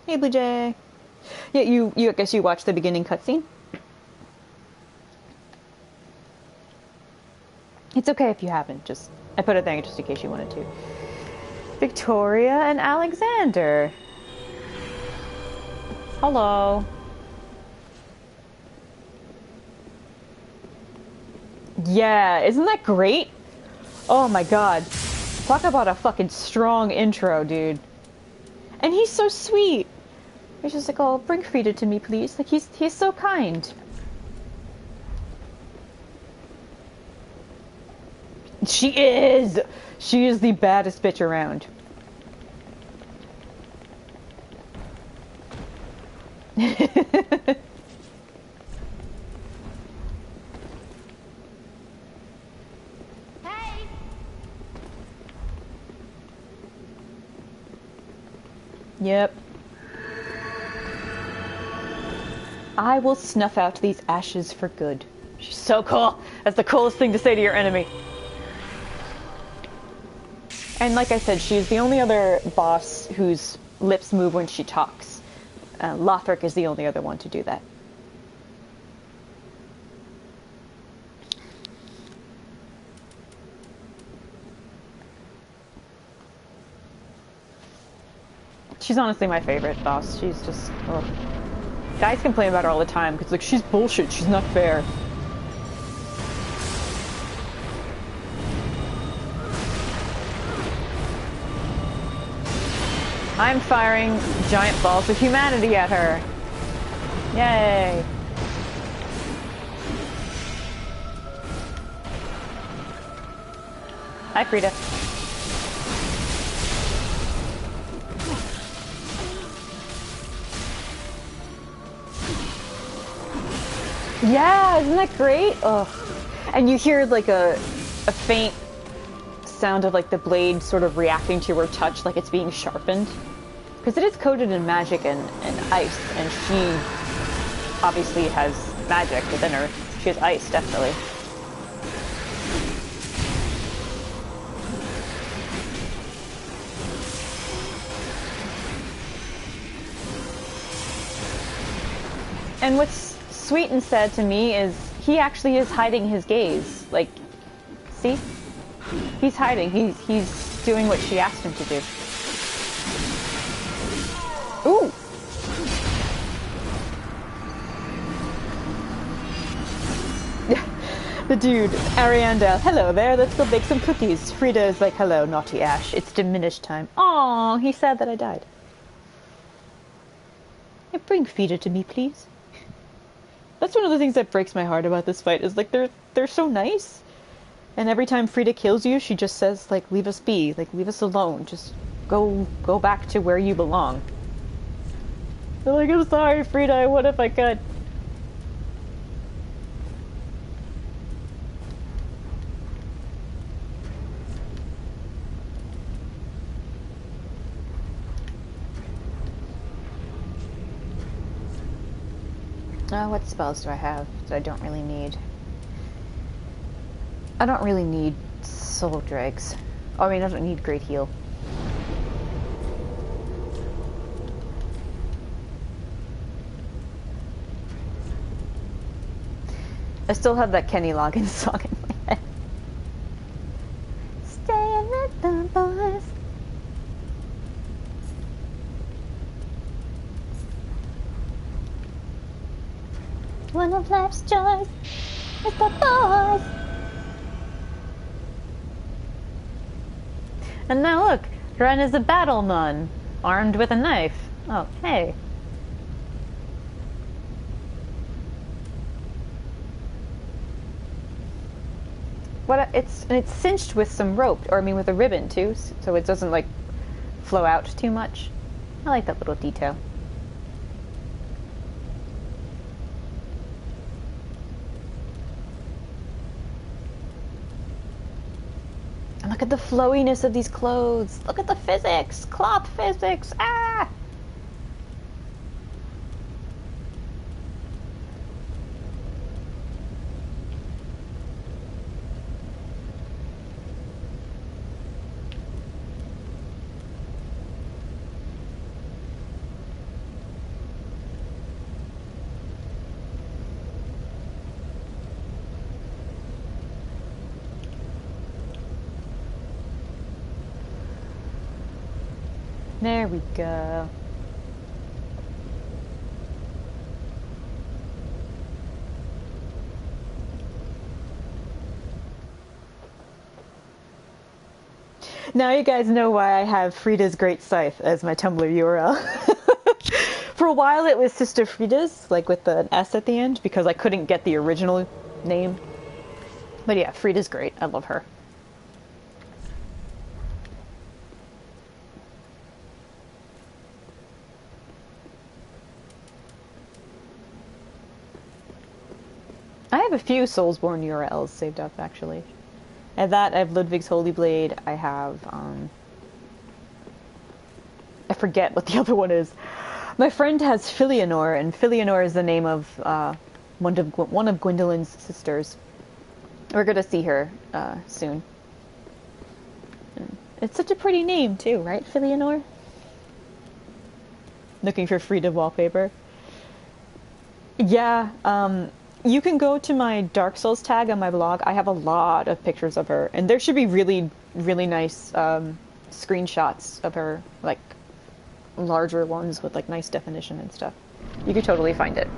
Hey, Blue Jay. Yeah, I guess you watched the beginning cutscene? It's okay if you haven't, just... I put it there just in case you wanted to. Victoria and Alexander. Hello. Yeah, isn't that great? Oh my god. Talk about a fucking strong intro, dude. And he's so sweet. He's just like, oh, bring Frida to me, please. Like, he's so kind. She is! She is the baddest bitch around. Yep. I will snuff out these ashes for good. She's so cool. That's the coolest thing to say to your enemy. And like I said, she's the only other boss whose lips move when she talks. Lothric is the only other one to do that. She's honestly my favorite boss. She's just... ugh. Guys complain about her all the time, because like, she's bullshit, she's not fair. I'm firing giant balls of humanity at her. Yay! Hi, Frida. Yeah, isn't that great? Ugh. And you hear like a faint sound of like the blade sort of reacting to her touch, like it's being sharpened. Because it is coated in magic and ice, and she obviously has magic within her. She has ice, definitely. And what's sweet and sad to me is he actually is hiding his gaze. Like, see? He's hiding. He's doing what she asked him to do. Ooh! The dude, Ariandel. Hello there, let's go bake some cookies. Frida is like, hello, naughty Ash. It's diminished time. Aww, he's sad that I died. Yeah, bring Frida to me, please. That's one of the things that breaks my heart about this fight, is like they're so nice. And every time Frida kills you, she just says, like, leave us be, like, leave us alone. Just go back to where you belong. They're like, I'm sorry, Frida, what if I could? What spells do I have that I don't really need? I don't really need Soul Dregs. Oh, I mean, I don't need Great Heal. I still have that Kenny Loggins song in my head. Stay with the boys. One of life's joys is the boys. And now look, Ren is a battle nun, armed with a knife. Oh, hey. What? It's cinched with some rope, or I mean with a ribbon too, so it doesn't like flow out too much. I like that little detail. And look at the flowiness of these clothes. Look at the physics, cloth physics. Ah! There we go. Now you guys know why I have Frida's Great Scythe as my Tumblr URL. For a while it was Sister Frida's, like with an S at the end, because I couldn't get the original name. But yeah, Frida's great. I love her. I have a few Soulsborne URLs saved up, actually. And that, I have Ludwig's Holy Blade, I have, I forget what the other one is. My friend has Filianor, and Filianor is the name of, one of Gwendolyn's sisters. We're gonna see her, soon. It's such a pretty name, too, right, Filianor? Looking for Frida wallpaper. Yeah, you can go to my Dark Souls tag on my blog. I have a lot of pictures of her, and there should be really, really nice screenshots of her, like larger ones with like nice definition and stuff. You could totally find it.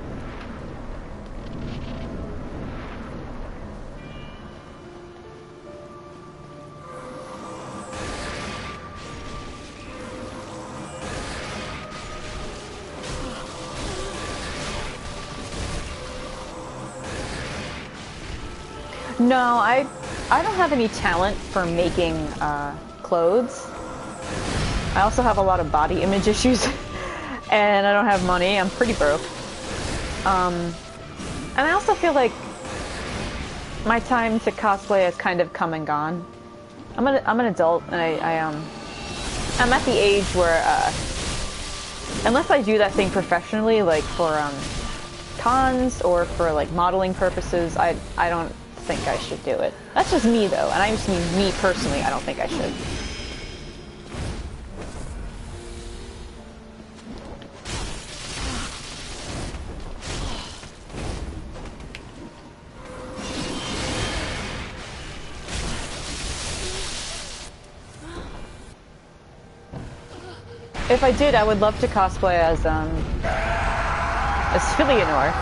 No, I don't have any talent for making clothes. I also have a lot of body image issues, and I don't have money. I'm pretty broke. And I also feel like my time to cosplay has kind of come and gone. I'm an adult, and I'm at the age where unless I do that thing professionally, like for cons or for like modeling purposes, I don't think I should do it. That's just me though, and I just mean me personally, I don't think I should. If I did, I would love to cosplay as Filianor.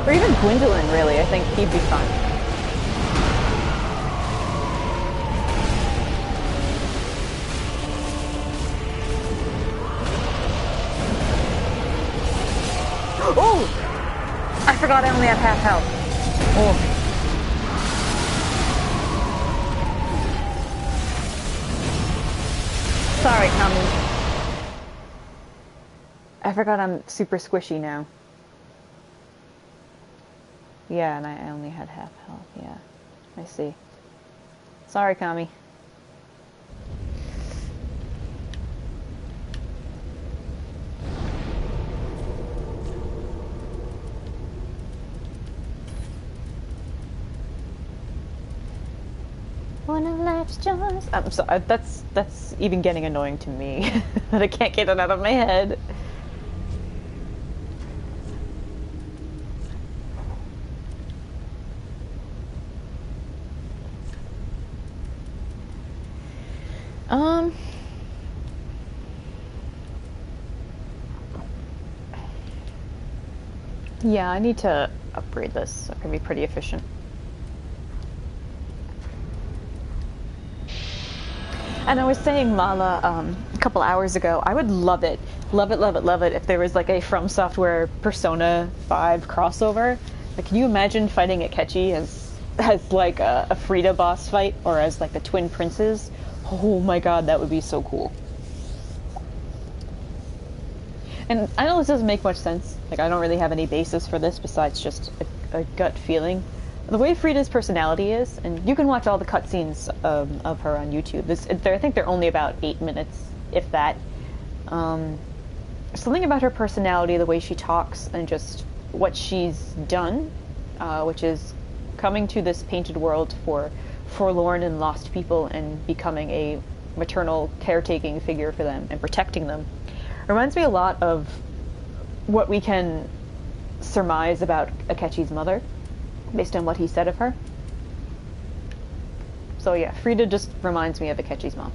Or even Gwendolyn, really. I think he'd be fun. Oh! I forgot I only have half health. Oh. Sorry, Tommy. I forgot I'm super squishy now. Yeah, and I only had half health, yeah. I see. Sorry, Kami. One of life's joys. I'm sorry, that's even getting annoying to me. That I can't get it out of my head. Yeah, I need to upgrade this so it can be pretty efficient. And I was saying, Lala, a couple hours ago, I would love it, if there was like a From Software Persona 5 crossover. Like, can you imagine fighting Akechi as like a Frida boss fight, or as like the Twin Princes? Oh my god, that would be so cool. And I know this doesn't make much sense. Like, I don't really have any basis for this besides just a gut feeling. The way Frida's personality is, and you can watch all the cutscenes of her on YouTube. I think they're only about 8 minutes, if that. Something about her personality, the way she talks, and just what she's done, which is coming to this painted world for forlorn and lost people and becoming a maternal caretaking figure for them and protecting them. Reminds me a lot of what we can surmise about Akechi's mother, based on what he said of her. So yeah, Frida just reminds me of Akechi's mom.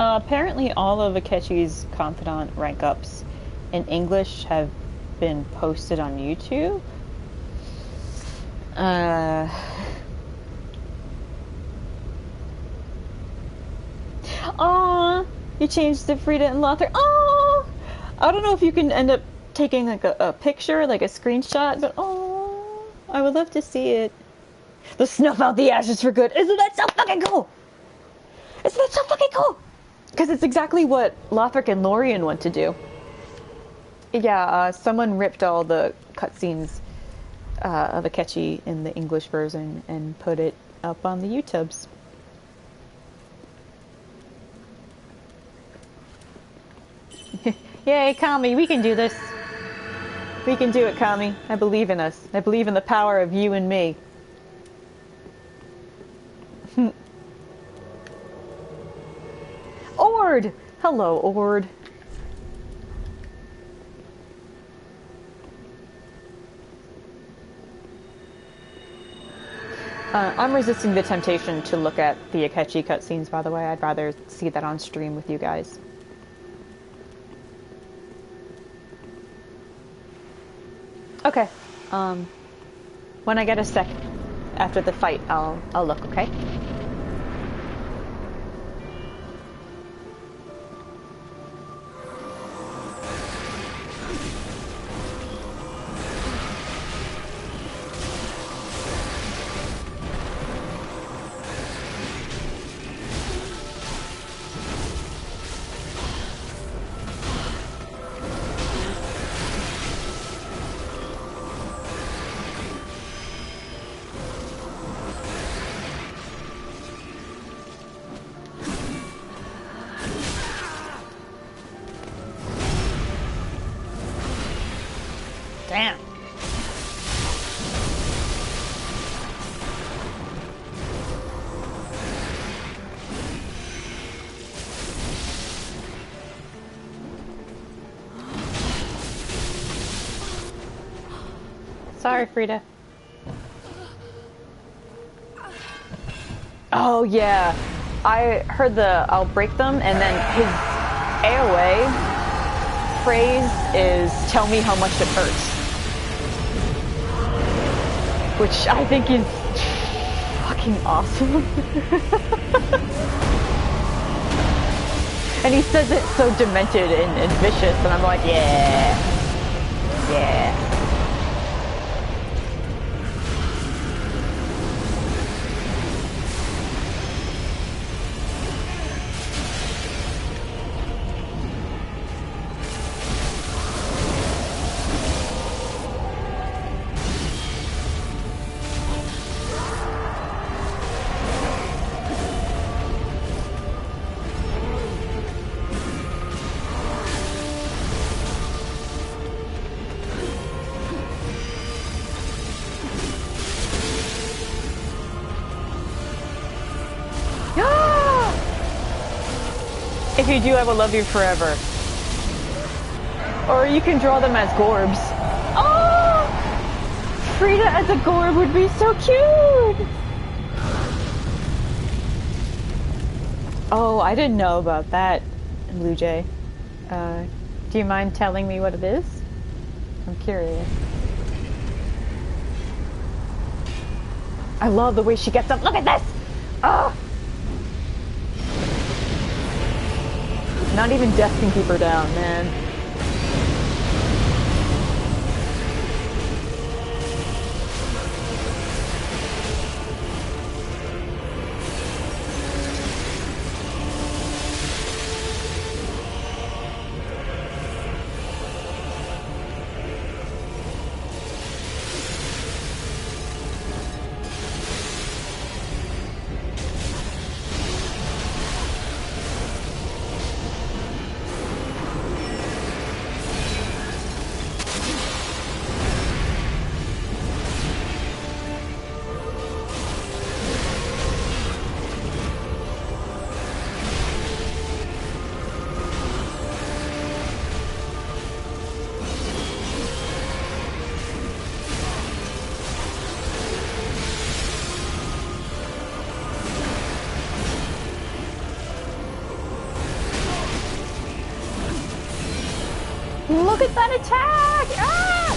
Apparently all of Akechi's confidant rank ups in English have been posted on YouTube. Aww, you changed to Frida and Lothric. Aww! I don't know if you can end up taking like a picture, like a screenshot, but aww, I would love to see it. The snuff out the ashes for good. Isn't that so fucking cool? Isn't that so fucking cool? Because it's exactly what Lothric and Lorien want to do. Yeah, someone ripped all the cutscenes of Akechi in the English version and put it up on the YouTubes. Yay, Kami, we can do this. We can do it, Kami. I believe in us. I believe in the power of you and me. Ord! Hello, Ord. I'm resisting the temptation to look at the Akechi cutscenes, by the way. I'd rather see that on stream with you guys. Okay. When I get a sec after the fight, I'll look, okay? Damn. Sorry, Frida. Oh yeah, I heard the I'll break them, and then his AOA phrase is "tell me how much it hurts." which I think is fucking awesome. And he says it so demented and vicious, and I'm like, yeah. Yeah. If you do, I will love you forever. Or you can draw them as gorbs. Oh! Frida as a gorb would be so cute! Oh, I didn't know about that, Blue Jay. Do you mind telling me what it is? I'm curious. I love the way she gets up. Look at this! Oh! Not even death can keep her down, man. Look at that attack! Ah!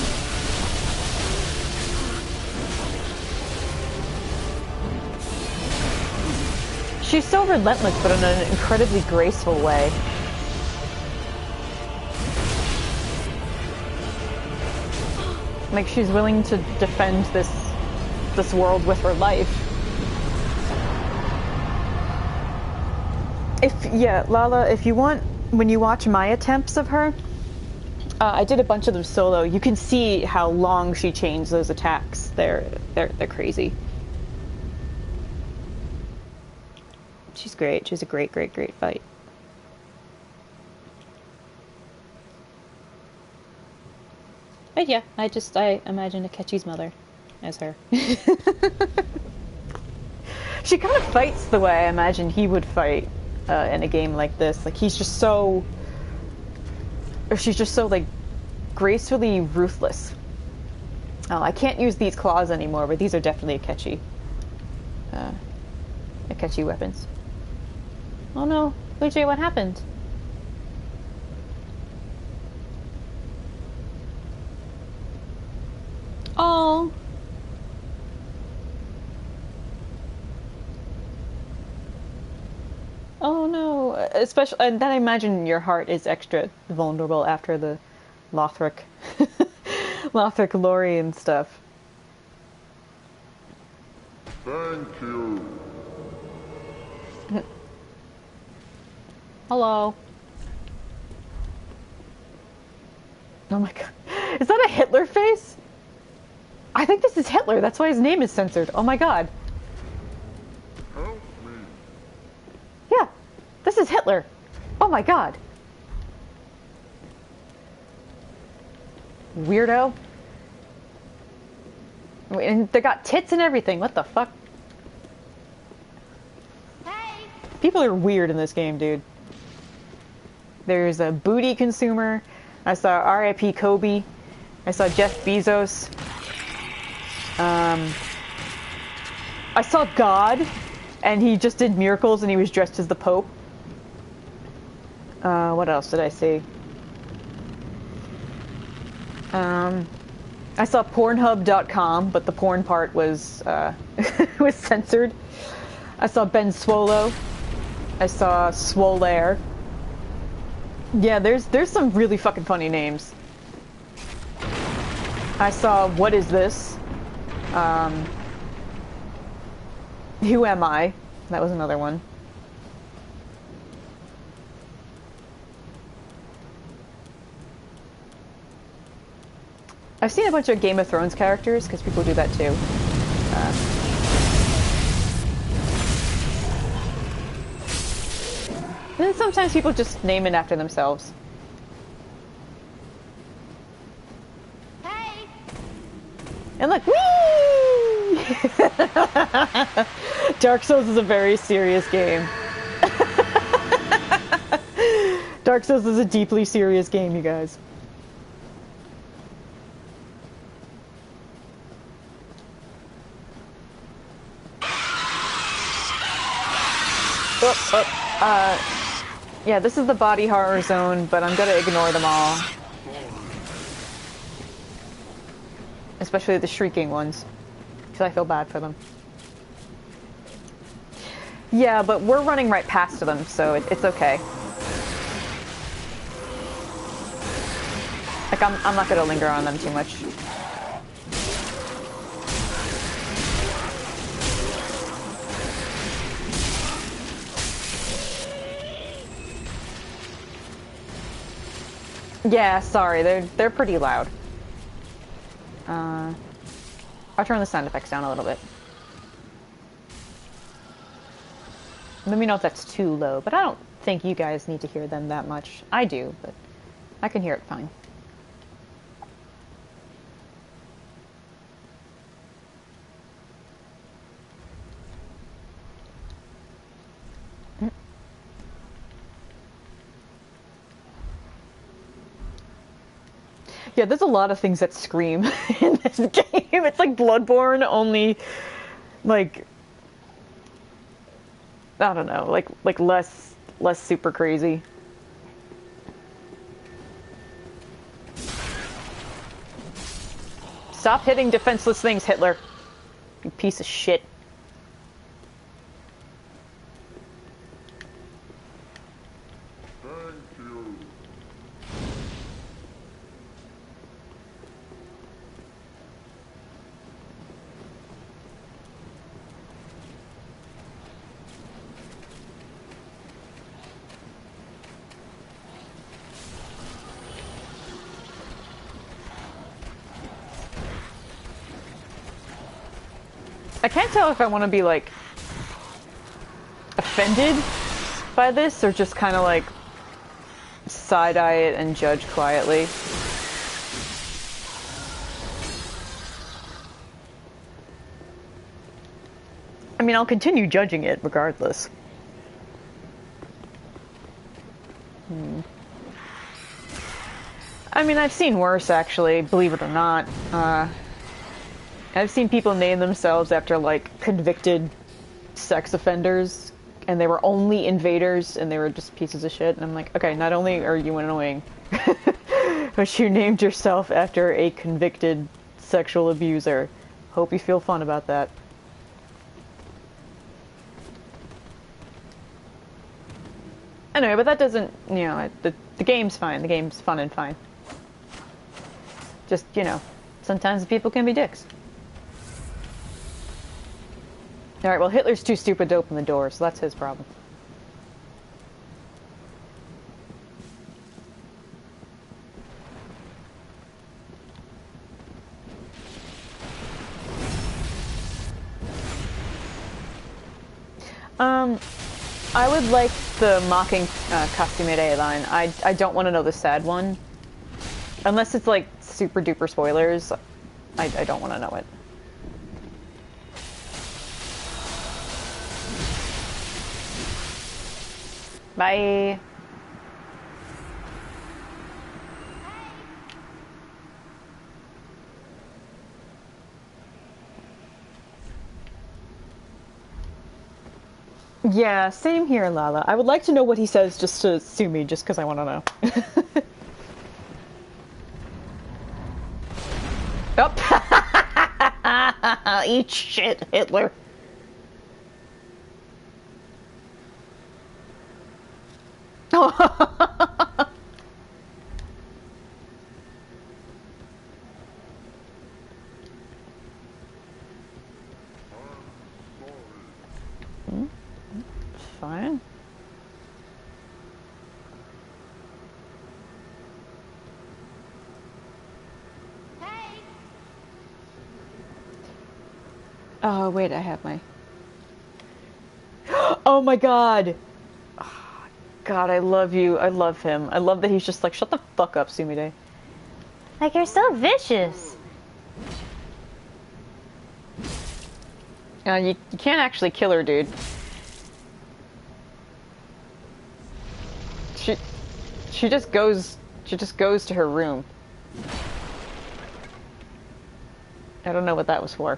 She's so relentless, but in an incredibly graceful way. Like she's willing to defend this world with her life. Lala, if you want, when you watch my attempts of her, I did a bunch of them solo. You can see how long she chains those attacks. They're crazy. She's great. She's a great fight. But yeah, I imagine Akechi's mother as her. She kind of fights the way I imagine he would fight in a game like this. Like she's just so like gracefully ruthless. Oh, I can't use these claws anymore, but these are definitely Akechi weapons. Oh no, Luigi, what happened? Oh. Oh no, especially, and then I imagine your heart is extra vulnerable after the Lothric, Lothric Lori and stuff. Thank you. Hello. Oh my god, is that a Hitler face? I think this is Hitler, that's why his name is censored. Oh my god. Help me. Yeah, this is Hitler. Oh my god. Weirdo. And they got tits and everything. What the fuck? Hey! People are weird in this game, dude. There's a booty consumer. I saw R.I.P. Kobe. I saw Jeff Bezos. I saw God, and he just did miracles, and he was dressed as the Pope. What else did I see? I I saw Pornhub.com, but the porn part was was censored. I saw Ben Swolo. I saw Swolair. Yeah, there's some really fucking funny names. I saw What Is This? Who Am I? That was another one. I've seen a bunch of Game of Thrones characters, because people do that too. And then sometimes people just name it after themselves. Hey! And look, whee! Dark Souls is a very serious game. Dark Souls is a deeply serious game, you guys. Yeah, this is the body horror zone, but I'm gonna ignore them all. Especially the shrieking ones, because I feel bad for them. Yeah, but we're running right past them, so it's okay. Like, I'm not gonna linger on them too much. Yeah, sorry, they're pretty loud. I'll turn the sound effects down a little bit. Let me know if that's too low, but I don't think you guys need to hear them that much. I do, but I can hear it fine. Yeah, there's a lot of things that scream in this game. It's like Bloodborne, only, like, I don't know, like less super crazy. Stop hitting defenseless things, Hitler. You piece of shit. I can't tell if I want to be, like, offended by this, or just kind of, like, side-eye it and judge quietly. I mean, I'll continue judging it regardless. I mean, I've seen worse, actually, believe it or not. I've seen people name themselves after, like, convicted sex offenders, and they were only invaders, and they were just pieces of shit, and I'm like, okay, not only are you annoying, but you named yourself after a convicted sexual abuser. Hope you feel fun about that. Anyway, but that doesn't, you know, the game's fine. The game's fun and fine. Just, you know, sometimes people can be dicks. Alright, well, Hitler's too stupid to open the door, so that's his problem. I would like the mocking Costumere line. I don't want to know the sad one. Unless it's like super duper spoilers, I don't want to know it. Bye. Yeah, same here, Lala. I would like to know what he says just to sue me, just because I want to know. Oh. Eat shit, Hitler. Fine. Oh, wait, I have my... Oh my god! Oh, god, I love you. I love him. I love that he's just like, shut the fuck up, Sumide. Like, you're so vicious. You can't actually kill her, dude. She just goes to her room. I don't know what that was for.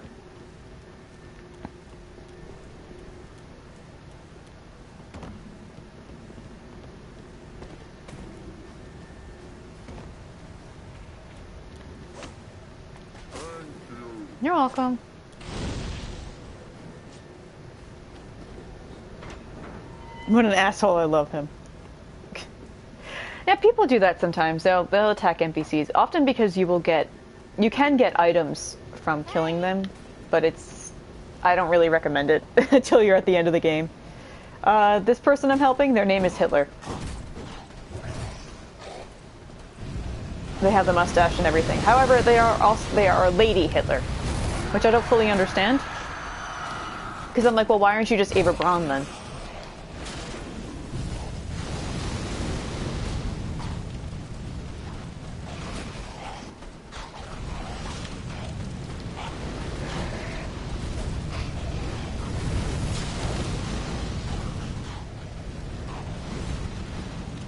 You're welcome. What an asshole, I love him. Yeah, people do that sometimes. They'll attack NPCs, often because you can get items from killing them, but I don't really recommend it until you're at the end of the game. This person I'm helping, their name is Hitler. They have the mustache and everything. However, they are Lady Hitler, which I don't fully understand. Because I'm like, well, why aren't you just Ava Braun then?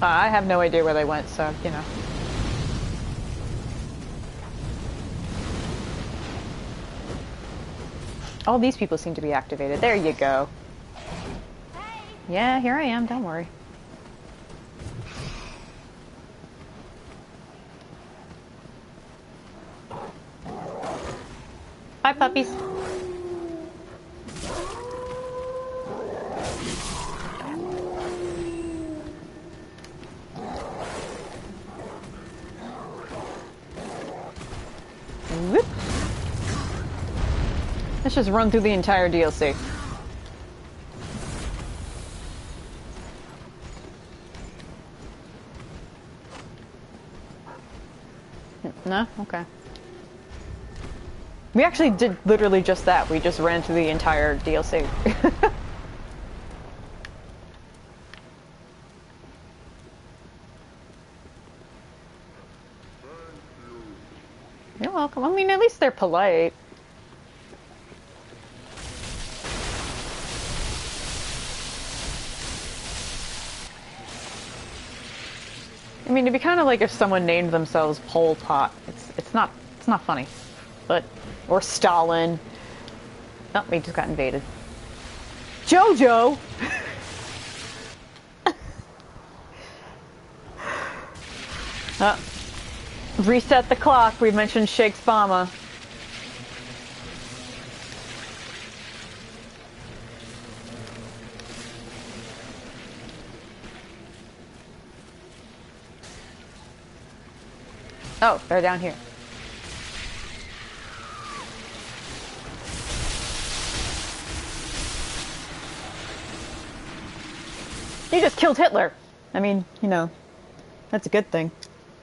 I have no idea where they went, so, you know. All these people seem to be activated. There you go. Hey. Yeah, here I am. Don't worry. Bye, puppies. Whoop. Let's just run through the entire DLC. No? Okay. We actually did literally just that. We just ran through the entire DLC. You're welcome. I mean, at least they're polite. I mean, it'd be kind of like if someone named themselves Pol Pot. It's not funny, but or Stalin. Oh, we just got invaded. Jojo. Reset the clock. We mentioned Shakes Bama. Oh, they're down here. You just killed Hitler. I mean, you know, that's a good thing.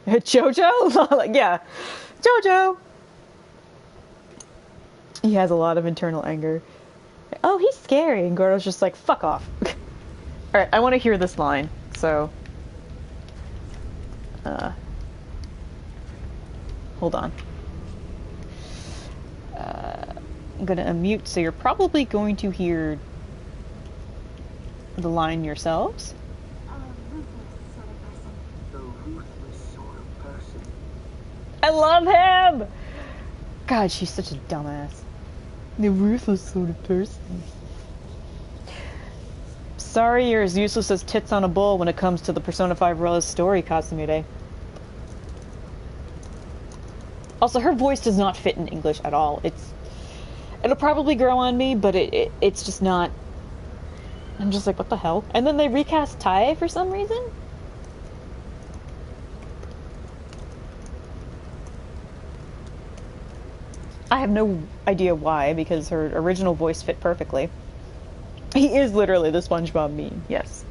Jojo? Yeah. Jojo! He has a lot of internal anger. Oh, he's scary. And Gordo's just like, fuck off. Alright, I want to hear this line, so... hold on. I'm gonna unmute, so you're probably going to hear the line yourselves. I love him! God, she's such a dumbass. The ruthless sort of person. Sorry you're as useless as tits on a bull when it comes to the Persona 5 Rolla's story, Kasumide. Also, her voice does not fit in English at all. It'll probably grow on me, but it's just not. I'm just like, what the hell? And then they recast Tai for some reason? I have no idea why, because her original voice fit perfectly. He is literally the SpongeBob meme, yes.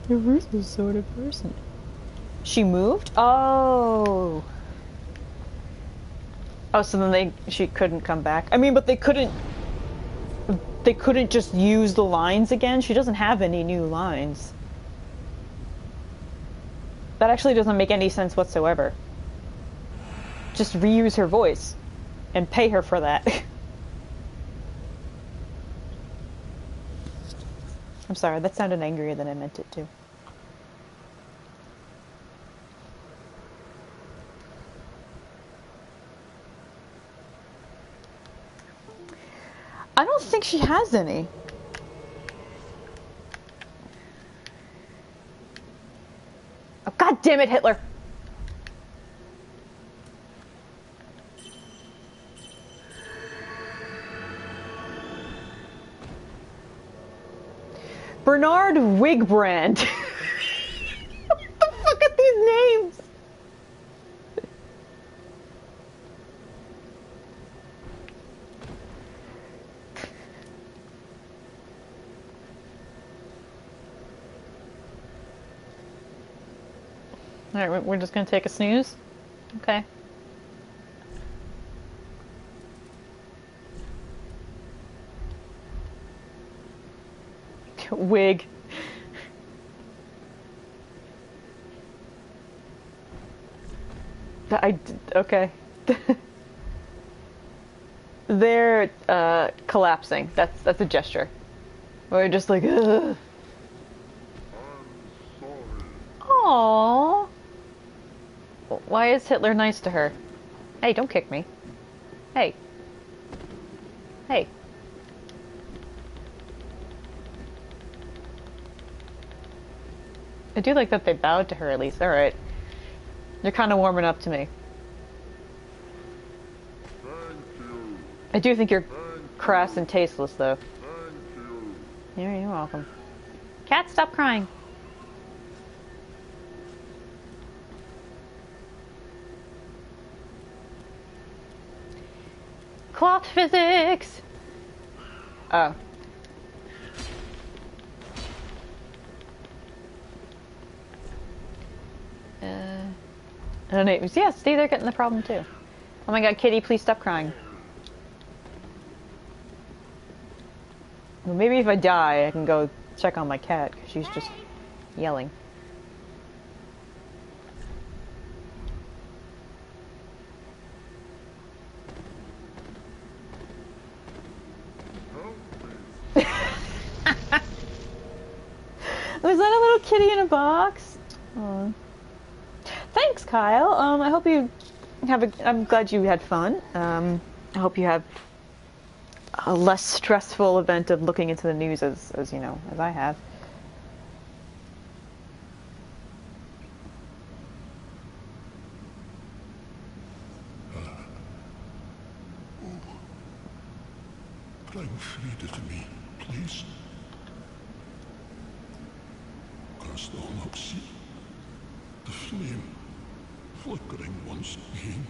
You're Ruth's sort of person. She moved? Oh. Oh, so then she couldn't come back. I mean, but they couldn't just use the lines again. She doesn't have any new lines. That actually doesn't make any sense whatsoever. Just reuse her voice and pay her for that. I'm sorry, that sounded angrier than I meant it to. I don't think she has any. Oh, God damn it, Hitler! Bernard Wigbrand. What the fuck are these names? Alright, we're just gonna take a snooze? Okay. Wig. Okay. They're collapsing. That's a gesture. We're just like, ugh. Aww. Why is Hitler nice to her? Hey, don't kick me. Hey. Hey. I do like that they bowed to her at least. Alright. You're kind of warming up to me. I do think you're crass and tasteless, though. You're welcome. Cat, stop crying. Cloth physics! Oh. I don't know. Yeah, stay there getting the problem too. Oh my god, Kitty, please stop crying. Well, maybe if I die, I can go check on my cat, because she's just yelling. Was that a little kitty in a box? Aww. Thanks, Kyle. I hope you have I'm glad you had fun. I hope you have a less stressful event of looking into the news as you know, as I have. Bring Frida to me, please. Canst thou not see the flame flickering once again?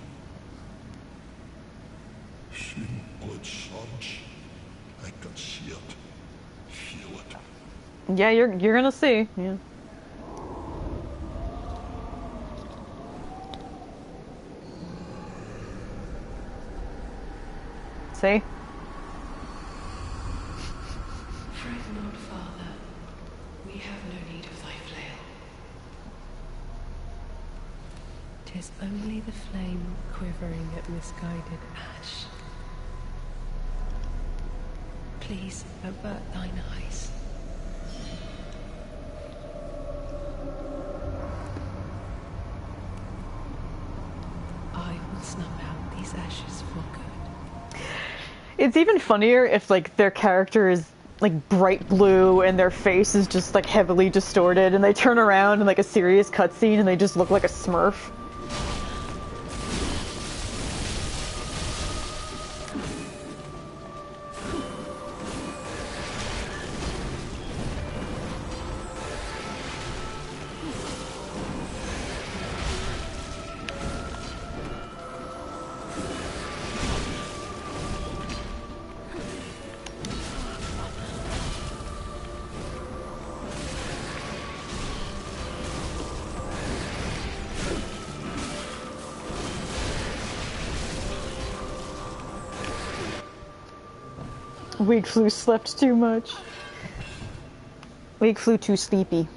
Soon will it surge. I can see it, feel it. Yeah, you're gonna see. Yeah. See? Fret not, Father. We have no need of thy flail. 'Tis only the flame quivering at misguided ash. Please avert thine eyes. I will snuff out these ashes for good. It's even funnier if like their character is like bright blue and their face is just like heavily distorted, and they turn around in like a serious cutscene and they just look like a Smurf. Weak Flu slept too much. Weak Flu too sleepy.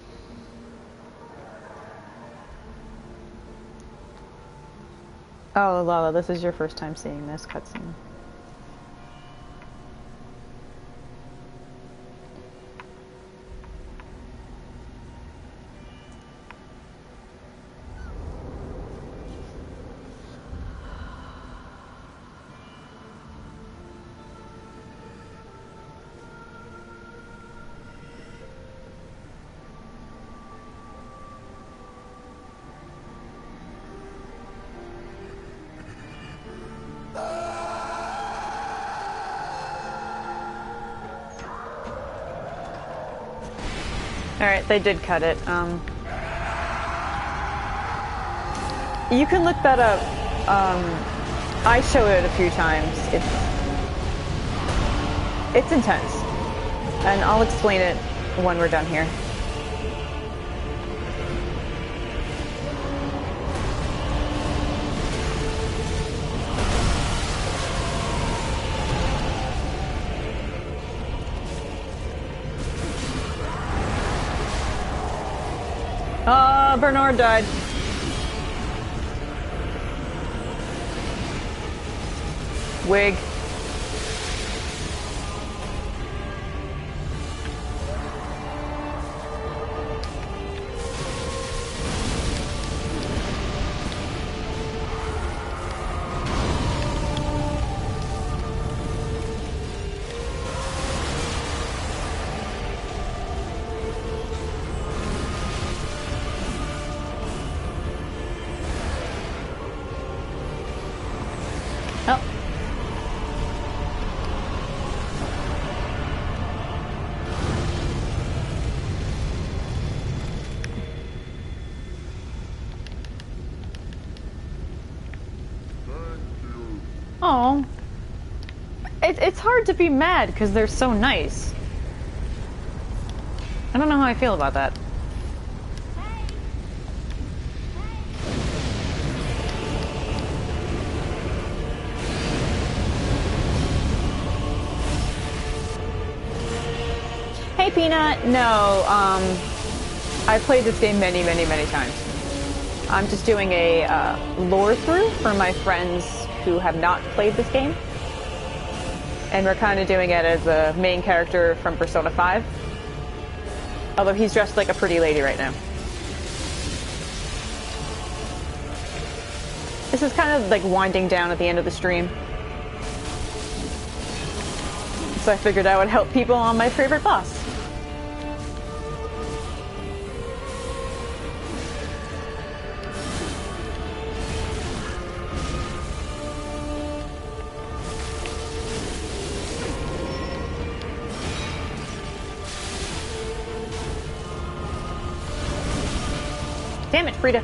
Oh, Lala, this is your first time seeing this cutscene. Alright, they did cut it. You can look that up. I showed it a few times. It's intense. And I'll explain it when we're done here. Bernard died. Wig. Oh, it's hard to be mad because they're so nice. I don't know how I feel about that. Hey, Peanut. No, I've played this game many, many, many times. I'm just doing a lore through for my friends who have not played this game. And we're kind of doing it as a main character from Persona 5. Although he's dressed like a pretty lady right now. This is kind of like winding down at the end of the stream. So I figured I would help people on my favorite boss. Damn it, Frida.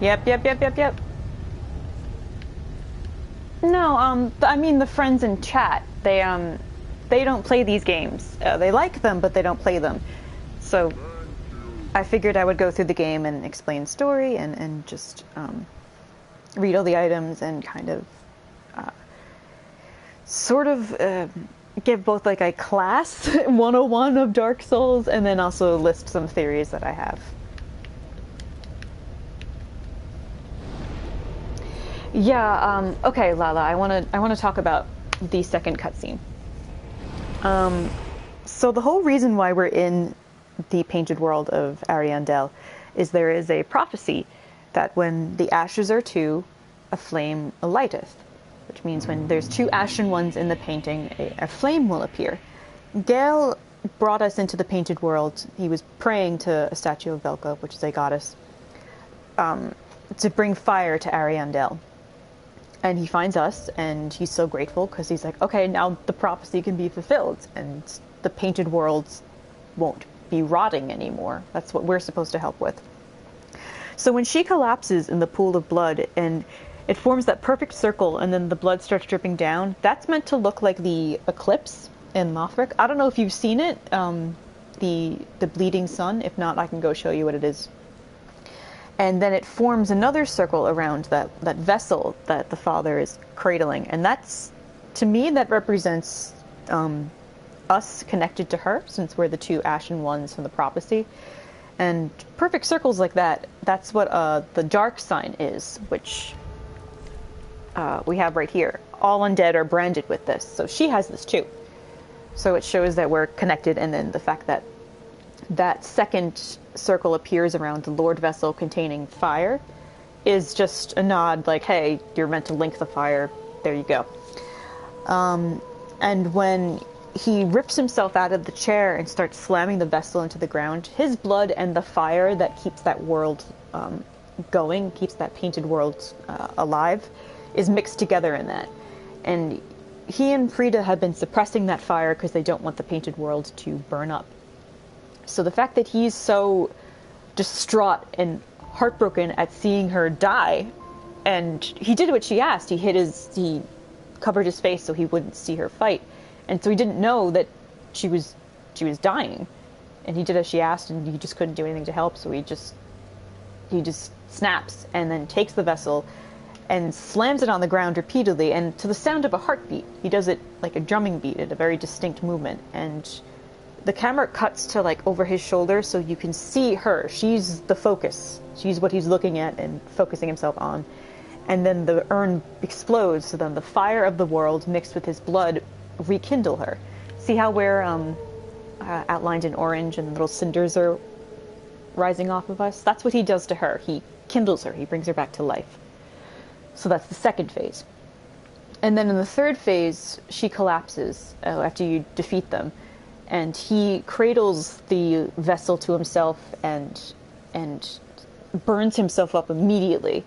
Yep. No, I mean the friends in chat. They don't play these games. They like them, but they don't play them. So I figured I would go through the game and explain story and just read all the items and kind of sort of give both like a class 101 of Dark Souls and then also list some theories that I have. Yeah, okay, Lala, I wanna talk about the second cutscene. So the whole reason why we're in the painted world of Ariandel is there is a prophecy that when the ashes are two, a flame lighteth, which means when there's two ashen ones in the painting, a flame will appear. Gale brought us into the painted world. He was praying to a statue of Velka, which is a goddess, to bring fire to Ariandel. And he finds us, and he's so grateful because he's like, okay, now the prophecy can be fulfilled, and the painted worlds won't be rotting anymore. That's what we're supposed to help with. So when she collapses in the pool of blood, and it forms that perfect circle, and then the blood starts dripping down, that's meant to look like the eclipse in Lothric. I don't know if you've seen it, the bleeding sun. If not, I can go show you what it is. And then it forms another circle around that vessel that the father is cradling. And that's, to me, that represents us connected to her, since we're the two ashen ones from the prophecy. And perfect circles like that, that's what the dark sign is, which we have right here. All undead are branded with this. So she has this too. So it shows that we're connected, and then the fact that that second circle appears around the Lord vessel containing fire is just a nod, like, hey, you're meant to link the fire. There you go. And when he rips himself out of the chair and starts slamming the vessel into the ground, his blood and the fire that keeps that world going, keeps that painted world alive, is mixed together in that. And he and Frida have been suppressing that fire because they don't want the painted world to burn up. So the fact that he's so distraught and heartbroken at seeing her die, and he did what she asked. He covered his face so he wouldn't see her fight, and so he didn't know that she was dying, and he did as she asked, and he just couldn't do anything to help. So he just snaps and then takes the vessel and slams it on the ground repeatedly, and to the sound of a heartbeat. He does it like a drumming beat at a very distinct movement, and the camera cuts to like over his shoulder so you can see her. She's the focus. She's what he's looking at and focusing himself on. And then the urn explodes, so then the fire of the world mixed with his blood rekindle her. See how we're outlined in orange and little cinders are rising off of us? That's what he does to her. He kindles her. He brings her back to life. So that's the second phase. And then in the third phase, she collapses after you defeat them. And he cradles the vessel to himself and burns himself up immediately.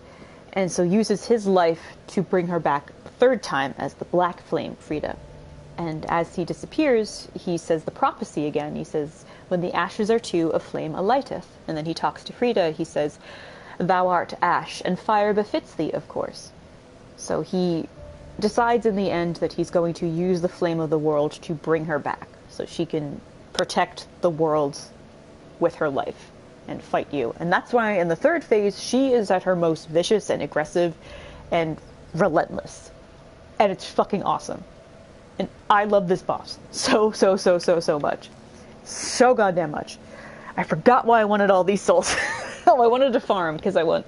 And so uses his life to bring her back a third time as the Black Flame Frida. And as he disappears, he says the prophecy again. He says, when the ashes are two, a flame alighteth. And then he talks to Frida. He says, thou art ash, and fire befits thee, of course. So he decides in the end that he's going to use the flame of the world to bring her back, so she can protect the world with her life and fight you. And that's why in the third phase, she is at her most vicious and aggressive and relentless. And it's fucking awesome. And I love this boss so much. So goddamn much. I forgot why I wanted all these souls. Oh, I wanted to farm because I want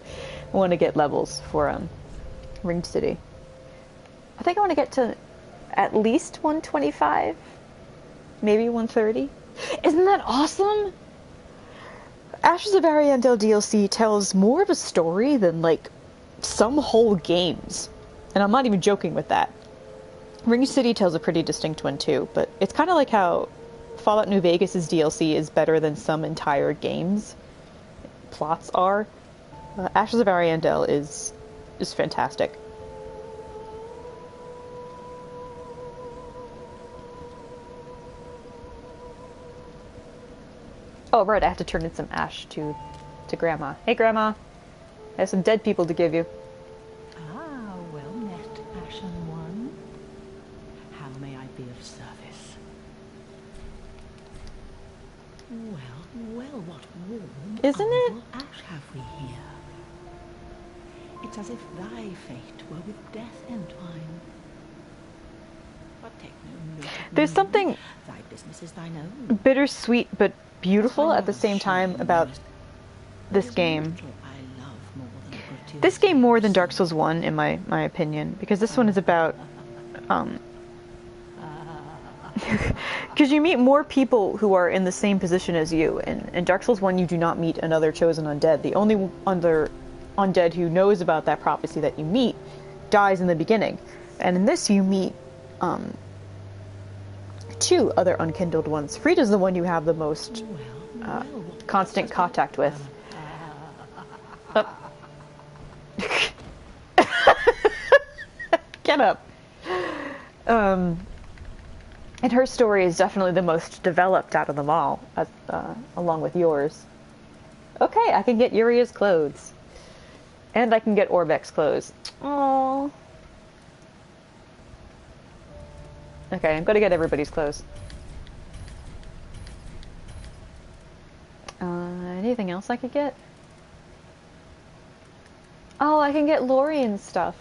to get levels for Ringed City. I think I want to get to at least 125. Maybe 130. Isn't that awesome? Ashes of Ariandel DLC tells more of a story than, like, some whole games. And I'm not even joking with that. Ring City tells a pretty distinct one, too. But it's kind of like how Fallout New Vegas' DLC is better than some entire games' plots are. Ashes of Ariandel is fantastic. Oh, right, I have to turn in some ash to Grandma. Hey, Grandma. I have some dead people to give you. Ah, well met, Ashen Well, what warm, Isn't it? honourable ash have we here? It's as if thy fate were with death entwined. But take no note of There's me. something Thy business is thine own. bittersweet but beautiful at the same time about this game. This game more than Dark Souls 1, in my opinion, because this one is about, because you meet more people who are in the same position as you. In Dark Souls 1, you do not meet another chosen undead. The only other undead who knows about that prophecy that you meet dies in the beginning. And in this, you meet two other unkindled ones. Frida's the one you have the most constant contact with. Get up. And her story is definitely the most developed out of them all, along with yours. Okay, I can get Uria's clothes. And I can get Orbek's clothes. Aww. Okay, I'm gonna get everybody's clothes. Anything else I could get? Oh, I can get Lorien's stuff.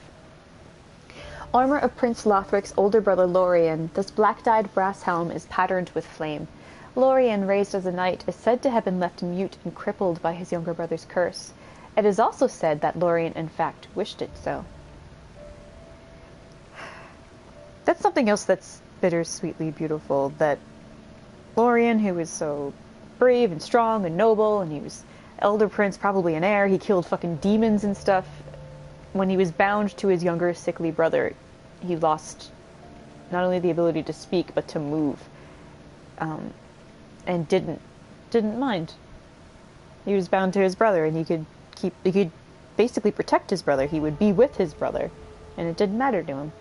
Armor of Prince Lothric's older brother Lorien. This black-dyed brass helm is patterned with flame. Lorien, raised as a knight, is said to have been left mute and crippled by his younger brother's curse. It is also said that Lorien, in fact, wished it so. That's something else that's bittersweetly beautiful, that Lorien, who was so brave and strong and noble, and he was elder prince, probably an heir, he killed fucking demons and stuff. When he was bound to his younger, sickly brother, he lost not only the ability to speak, but to move. And didn't mind. He was bound to his brother, and he could basically protect his brother. He would be with his brother, and it didn't matter to him.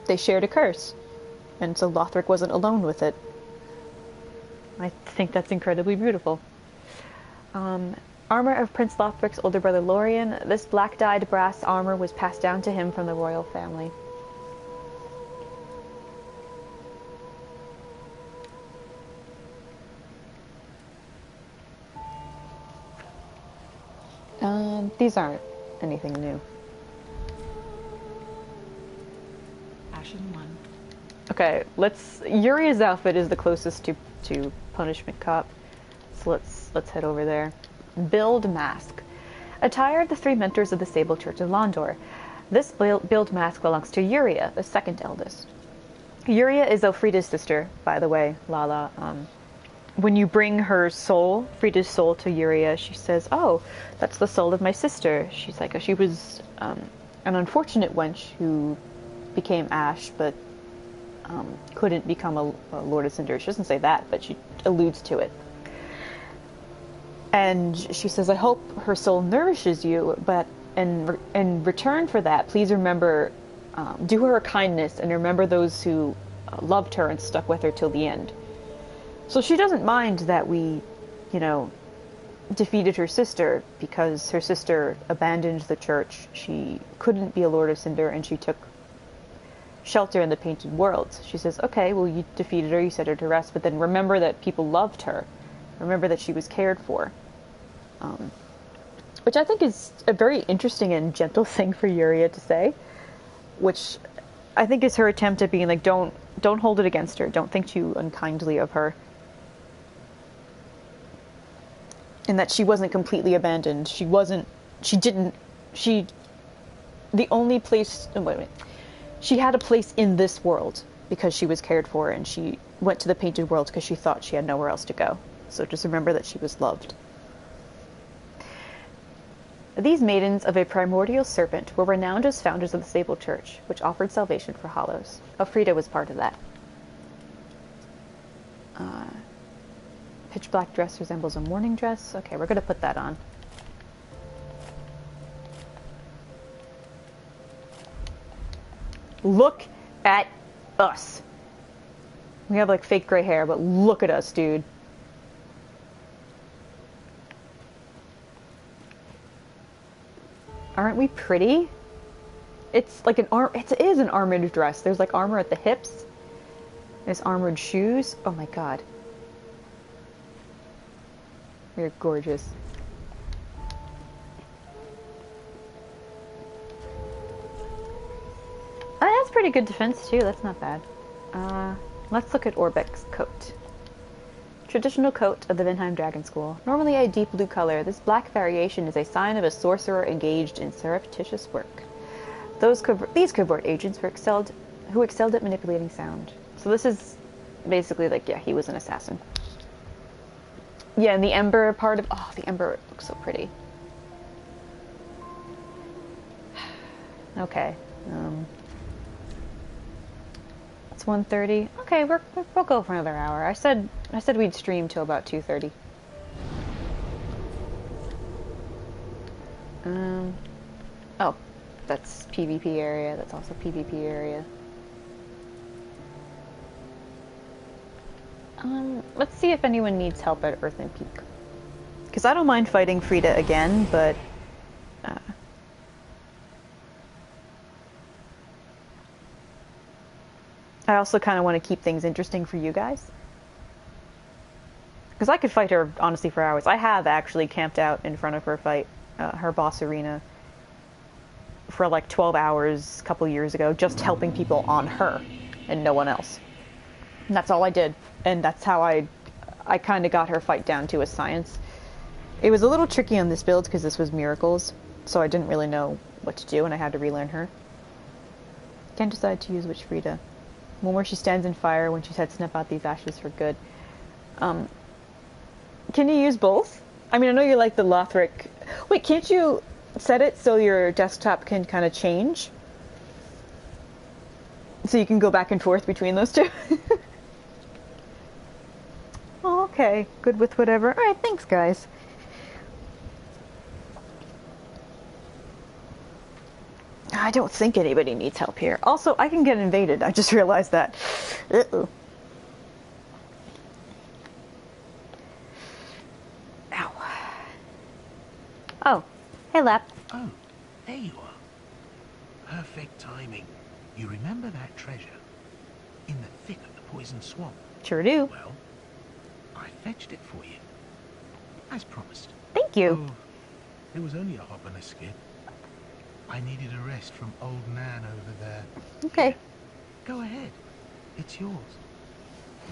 They shared a curse, and so Lothric wasn't alone with it. I think that's incredibly beautiful. Armor of Prince Lothric's older brother Lorien. This black-dyed brass armor was passed down to him from the royal family. These aren't anything new. Ashen one. Okay, Uria's outfit is the closest to Punishment Cop, so let's head over there. Build mask. Attire of the three mentors of the Sable Church of Londor. This build mask belongs to Uria, the second eldest. Uria is Elfrida's sister, by the way, Lala. When you bring her soul, Frida's soul, to Uria, she says, "Oh, that's the soul of my sister." She's like, she was an unfortunate wench who became ash, but couldn't become a Lord of Cinder. She doesn't say that, but she alludes to it. And she says, "I hope her soul nourishes you, but in return for that, please remember, do her a kindness and remember those who loved her and stuck with her till the end." So she doesn't mind that we, defeated her sister, because her sister abandoned the church. She couldn't be a Lord of Cinder, and she took shelter in the Painted Worlds. She says, "Okay, well, you defeated her, you set her to rest, but then remember that people loved her. Remember that she was cared for." Which I think is a very interesting and gentle thing for Uria to say, which I think is her attempt at being like, don't hold it against her. Don't think too unkindly of her. And that she wasn't completely abandoned. The only place, she had a place in this world because she was cared for, and she went to the Painted World because she thought she had nowhere else to go. So just remember that she was loved. These maidens of a primordial serpent were renowned as founders of the Sable Church, which offered salvation for hollows. Elfrida was part of that. Pitch black dress resembles a morning dress. Okay, we're going to put that on. Look at us. We have like fake gray hair, but look at us, dude. Aren't we pretty? It's like it is an armored dress. There's like armor at the hips. There's armored shoes. Oh my god. They're gorgeous. Oh, that's pretty good defense too. That's not bad. Let's look at Orbek's coat. Traditional coat of the Vinheim Dragon School. Normally a deep blue color, this black variation is a sign of a sorcerer engaged in surreptitious work. These covert agents were excelled at manipulating sound. So this is basically like, yeah, he was an assassin. Yeah, and the ember part of... Oh, the ember looks so pretty. Okay. It's 1:30. Okay, we'll go for another hour. I said we'd stream till about 2:30. Oh, that's PvP area. That's also PvP area. Let's see if anyone needs help at Earthen Peak. Because I don't mind fighting Frida again, but... I also kind of want to keep things interesting for you guys. Because I could fight her, honestly, for hours. I have actually camped out in front of her fight, her boss arena, for like 12 hours a couple years ago, just helping people on her and no one else. And that's all I did. And that's how I kind of got her fight down to a science. It was a little tricky on this build because this was Miracles, so I didn't really know what to do and I had to relearn her. Can't decide to use which Frida. One where she stands in fire when she said snap out these ashes for good. Can you use both? I mean, I know you like the Lothric. Wait, can't you set it so your desktop can kind of change? So you can go back and forth between those two? Oh, okay. Good with whatever. Alright, thanks guys. I don't think anybody needs help here. Also, I can get invaded. I just realized that. Uh-oh. Ow. Oh. Hey, Lap. Oh, there you are. Perfect timing. You remember that treasure? In the thick of the poison swamp. Sure do. Well, I fetched it for you. As promised. Thank you. Oh, it was only a hop and a skip. I needed a rest from old Nan over there. Okay. Go ahead. It's yours.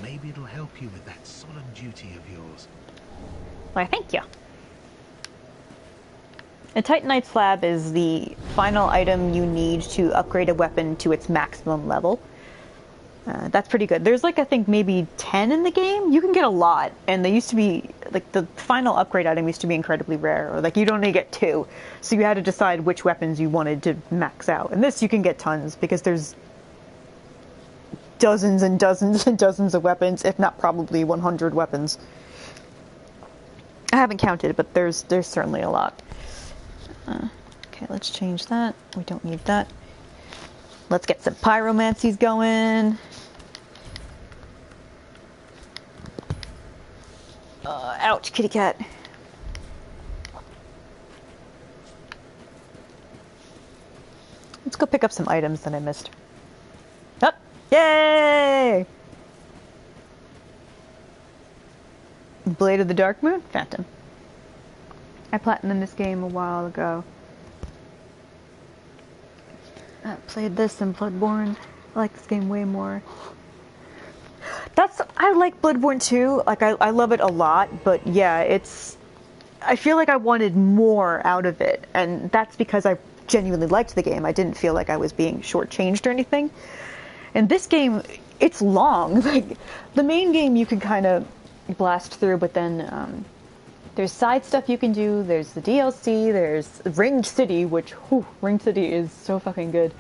Maybe it'll help you with that solemn duty of yours. Why, thank you. A Titanite slab is the final item you need to upgrade a weapon to its maximum level. That's pretty good. There's like, I think maybe 10 in the game. You can get a lot, and they used to be, like, the final upgrade item used to be incredibly rare, or like you'd only get 2. So you had to decide which weapons you wanted to max out. And this you can get tons, because there's dozens and dozens and dozens of weapons, if not probably 100 weapons. I haven't counted, but there's certainly a lot. Okay, let's change that. We don't need that. Let's get some pyromancies going. Ouch, kitty cat. Let's go pick up some items that I missed. Oh, yay! Blade of the Dark Moon? Phantom. I platinumed this game a while ago. I played this in Bloodborne. I like this game way more. I like Bloodborne too. Like, I love it a lot, but yeah, I feel like I wanted more out of it, and that's because I genuinely liked the game. I didn't feel like I was being shortchanged or anything. And this game, it's long. Like, the main game you can kind of blast through, but then there's side stuff you can do, there's the DLC, there's Ringed City, which, whew, Ringed City is so fucking good.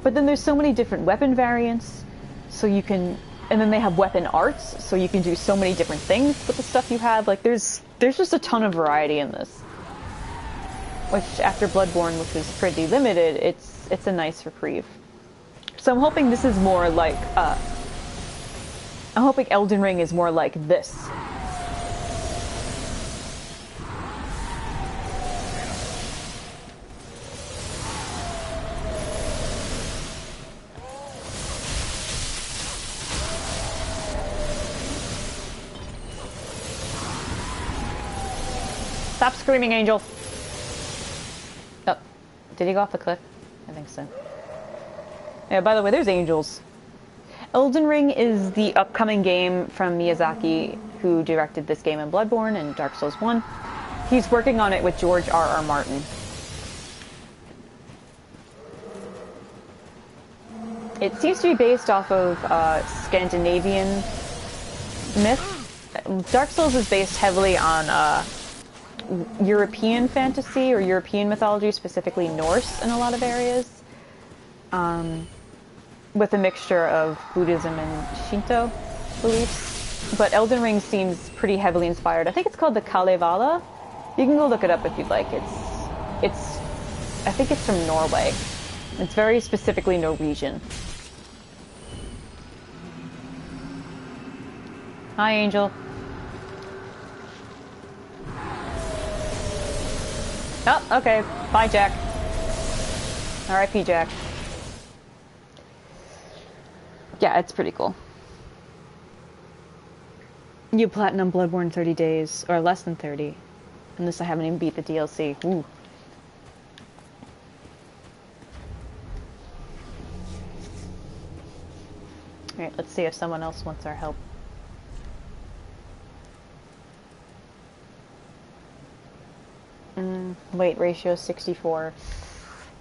But then there's so many different weapon variants, so you can, and then they have weapon arts, so you can do so many different things with the stuff you have. Like, there's just a ton of variety in this. Which, after Bloodborne, which was pretty limited, it's a nice reprieve. So I'm hoping this is more like, I'm hoping Elden Ring is more like this. Stop screaming, Angel! Oh, did he go off the cliff? I think so. Yeah, by the way, there's angels. Elden Ring is the upcoming game from Miyazaki, who directed this game in Bloodborne and Dark Souls 1. He's working on it with George R.R. Martin. It seems to be based off of Scandinavian myth. Dark Souls is based heavily on European fantasy or European mythology, specifically Norse in a lot of areas, with a mixture of Buddhism and Shinto beliefs. But Elden Ring seems pretty heavily inspired. I think it's called the Kalevala. You can go look it up if you'd like. I think it's from Norway. It's very specifically Norwegian. Hi, Angel. Oh, okay. Bye, Jack. R.I.P. Jack. Yeah, it's pretty cool. You platinum Bloodborne 30 days, or less than 30. Unless I haven't even beat the DLC. Ooh. Alright, let's see if someone else wants our help. Weight ratio 64.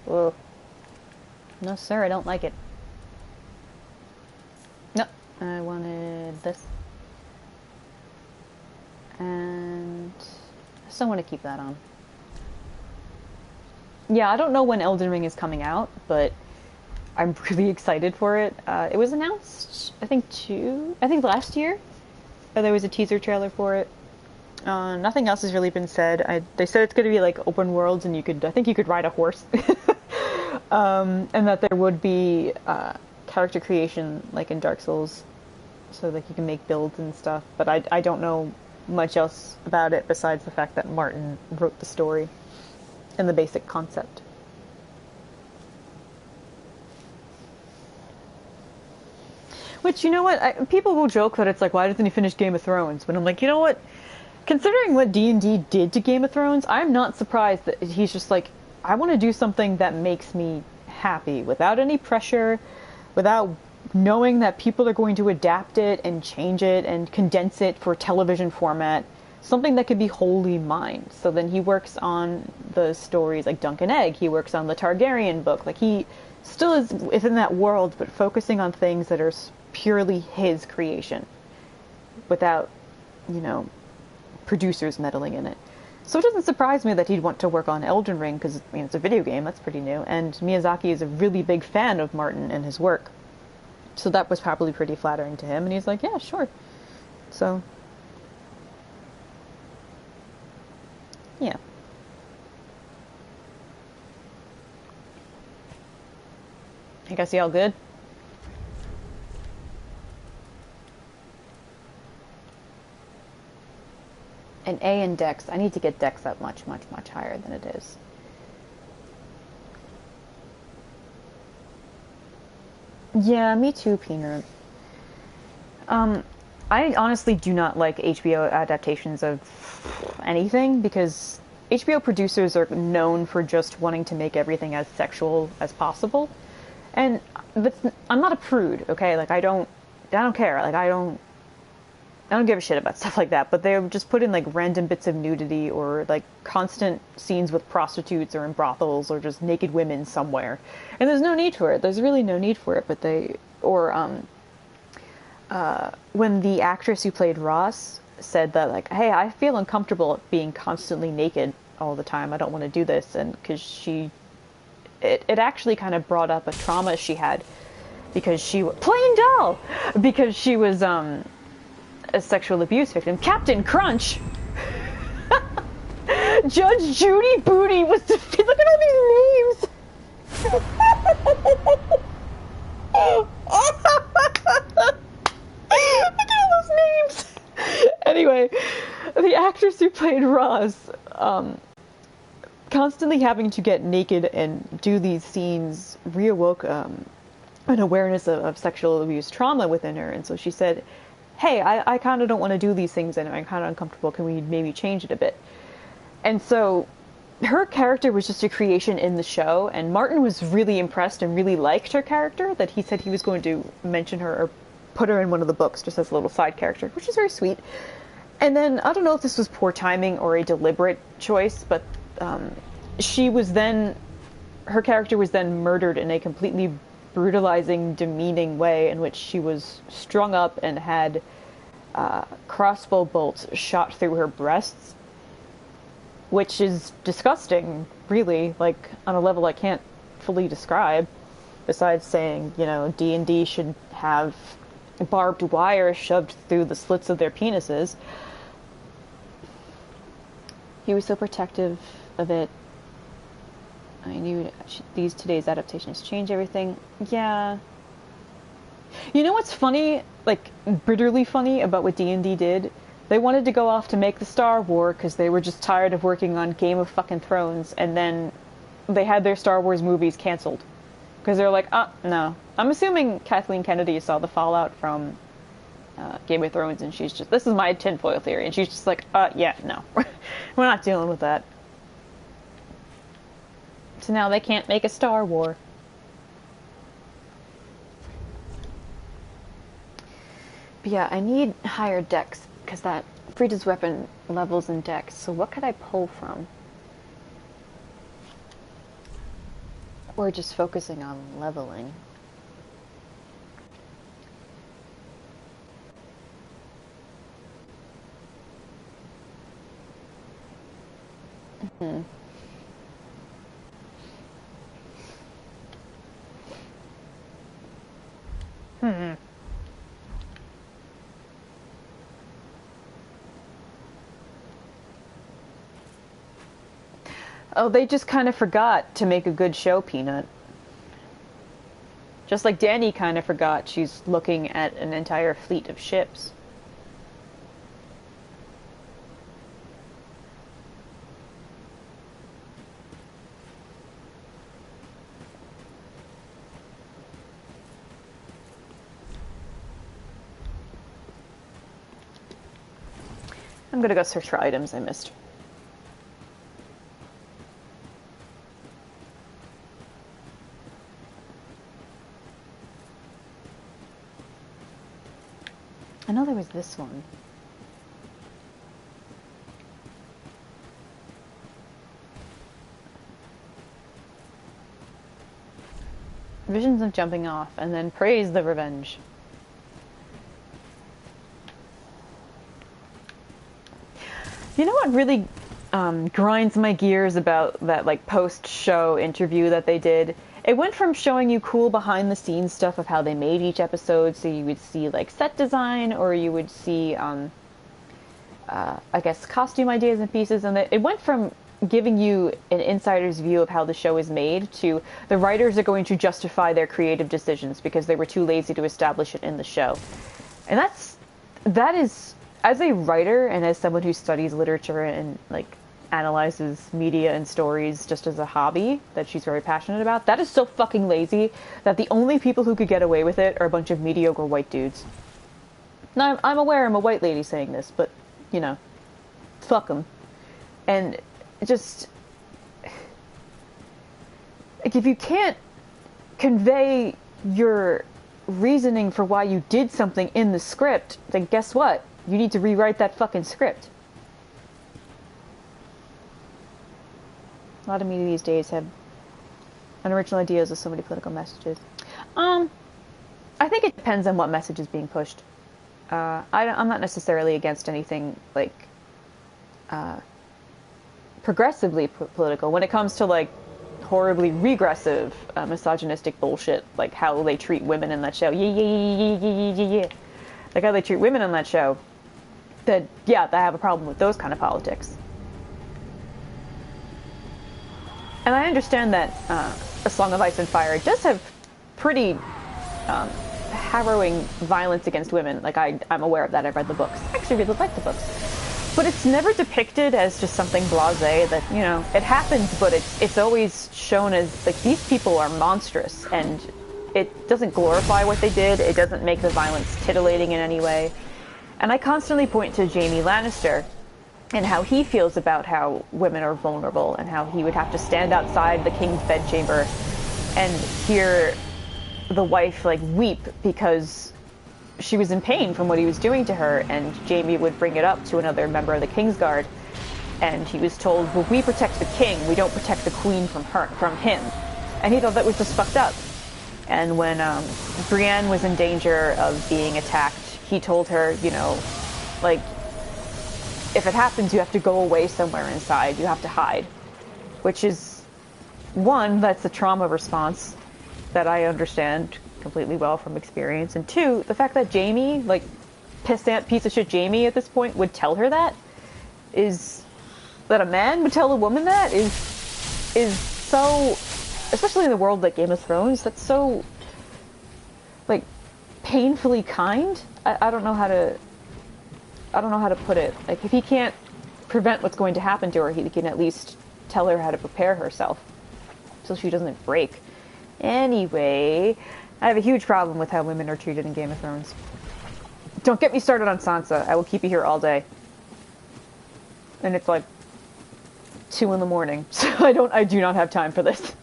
Whoa. No, sir, I don't like it. No, I wanted this. And I still want to keep that on. Yeah, I don't know when Elden Ring is coming out, but I'm really excited for it. It was announced, I think last year. There was a teaser trailer for it. Nothing else has really been said. They said it's going to be like open worlds, and I think you could ride a horse, and that there would be character creation like in Dark Souls, so that you can make builds and stuff. But I don't know much else about it besides the fact that Martin wrote the story and the basic concept. Which, you know what, people will joke that it's like, why doesn't he finish Game of Thrones? But I'm like, you know what? Considering what D&D did to Game of Thrones, I'm not surprised that he's just like, I want to do something that makes me happy, without any pressure, without knowing that people are going to adapt it and change it and condense it for television format, something that could be wholly mine. So then he works on the stories like Dunk and Egg, he works on the Targaryen book, like he still is within that world, but focusing on things that are purely his creation, without, you know, producers meddling in it. So it doesn't surprise me that he'd want to work on Elden Ring, because, I mean, it's a video game, that's pretty new, and Miyazaki is a really big fan of Martin and his work. So that was probably pretty flattering to him, and he's like, yeah, sure. So, yeah. I guess y'all good? An A in Dex. I need to get Dex up much, much, much higher than it is. Yeah, me too, Peanut. I honestly do not like HBO adaptations of anything, because HBO producers are known for just wanting to make everything as sexual as possible. And I'm not a prude, okay? Like, I don't care. Like, I don't give a shit about stuff like that, but they just put in like random bits of nudity or like constant scenes with prostitutes or in brothels or just naked women somewhere. And there's no need for it. There's really no need for it, but when the actress who played Ross said that, like, hey, I feel uncomfortable being constantly naked all the time. I don't want to do this. And because it actually kind of brought up a trauma she had because plain doll, because she was, a sexual abuse victim. Captain Crunch! Judge Judy Booty was defeated. Look at all these names! Look at all those names! Anyway, the actress who played Roz, constantly having to get naked and do these scenes reawoke an awareness of sexual abuse trauma within her, and so she said, hey, I kind of don't want to do these things and I'm kind of uncomfortable. Can we maybe change it a bit? And so her character was just a creation in the show, and Martin was really impressed and really liked her character, that he said he was going to mention her or put her in one of the books just as a little side character, which is very sweet. And then, I don't know if this was poor timing or a deliberate choice, but her character was then murdered in a completely brutalizing, demeaning way in which she was strung up and had crossbow bolts shot through her breasts, which is disgusting, really, like, on a level I can't fully describe, besides saying, you know, D&D should have barbed wire shoved through the slits of their penises. He was so protective of it. I knew today's adaptations change everything. Yeah. You know what's funny, like, bitterly funny about what D&D did? They wanted to go off to make the Star Wars because they were just tired of working on Game of fucking Thrones, and then they had their Star Wars movies canceled. Because they're like, no. I'm assuming Kathleen Kennedy saw the fallout from Game of Thrones, and she's just, this is my tinfoil theory, and she's just like, yeah, no. We're not dealing with that. So now they can't make a Star Wars. But yeah, I need higher dex, because that Frida's weapon levels in dex. So what could I pull from? Or just focusing on leveling. Hmm. Oh, they just kind of forgot to make a good show, Peanut. Just like Dani kind of forgot she's looking at an entire fleet of ships. I'm gonna go search for items I missed. I know there was this one. Visions of jumping off, and then praise the revenge. You know what really grinds my gears about that, like, post-show interview that they did? It went from showing you cool behind-the-scenes stuff of how they made each episode, so you would see, like, set design, or you would see, I guess, costume ideas and pieces, and it went from giving you an insider's view of how the show is made to the writers are going to justify their creative decisions because they were too lazy to establish it in the show. And that is, as a writer and as someone who studies literature and, like, analyzes media and stories just as a hobby that she's very passionate about, that is so fucking lazy that the only people who could get away with it are a bunch of mediocre white dudes. Now, I'm aware I'm a white lady saying this, but, you know, fuck them. And just, like, if you can't convey your reasoning for why you did something in the script, then guess what? You need to rewrite that fucking script. A lot of media these days have unoriginal ideas with so many political messages. I think it depends on what message is being pushed. I'm not necessarily against anything, like, progressively political. When it comes to, like, horribly regressive, misogynistic bullshit, like how they treat women in that show. Yeah. Like how they treat women in that show. That, yeah, I have a problem with those kind of politics. And I understand that A Song of Ice and Fire does have pretty harrowing violence against women. Like, I'm aware of that. I've read the books. I actually really like the books. But it's never depicted as just something blasé that, you know, it happens, but it's always shown as, like, these people are monstrous, and it doesn't glorify what they did. It doesn't make the violence titillating in any way. And I constantly point to Jaime Lannister and how he feels about how women are vulnerable, and how he would have to stand outside the king's bedchamber and hear the wife like weep because she was in pain from what he was doing to her, and Jaime would bring it up to another member of the Kingsguard, and he was told, well, we protect the king, we don't protect the queen from him. And he thought that was just fucked up. And when Brienne was in danger of being attacked, he told her, you know, like, if it happens, you have to go away somewhere inside, you have to hide. Which is, one, that's a trauma response that I understand completely well from experience, and two, the fact that Jaime, like, pissant piece of shit Jaime at this point, would tell her that a man would tell a woman that is so, especially in the world like Game of Thrones, that's so, like, painfully kind. I don't know how to put it. Like, if he can't prevent what's going to happen to her, he can at least tell her how to prepare herself so she doesn't break. Anyway, I have a huge problem with how women are treated in Game of Thrones. Don't get me started on Sansa. I will keep you here all day. And it's like 2 in the morning, so I do not have time for this.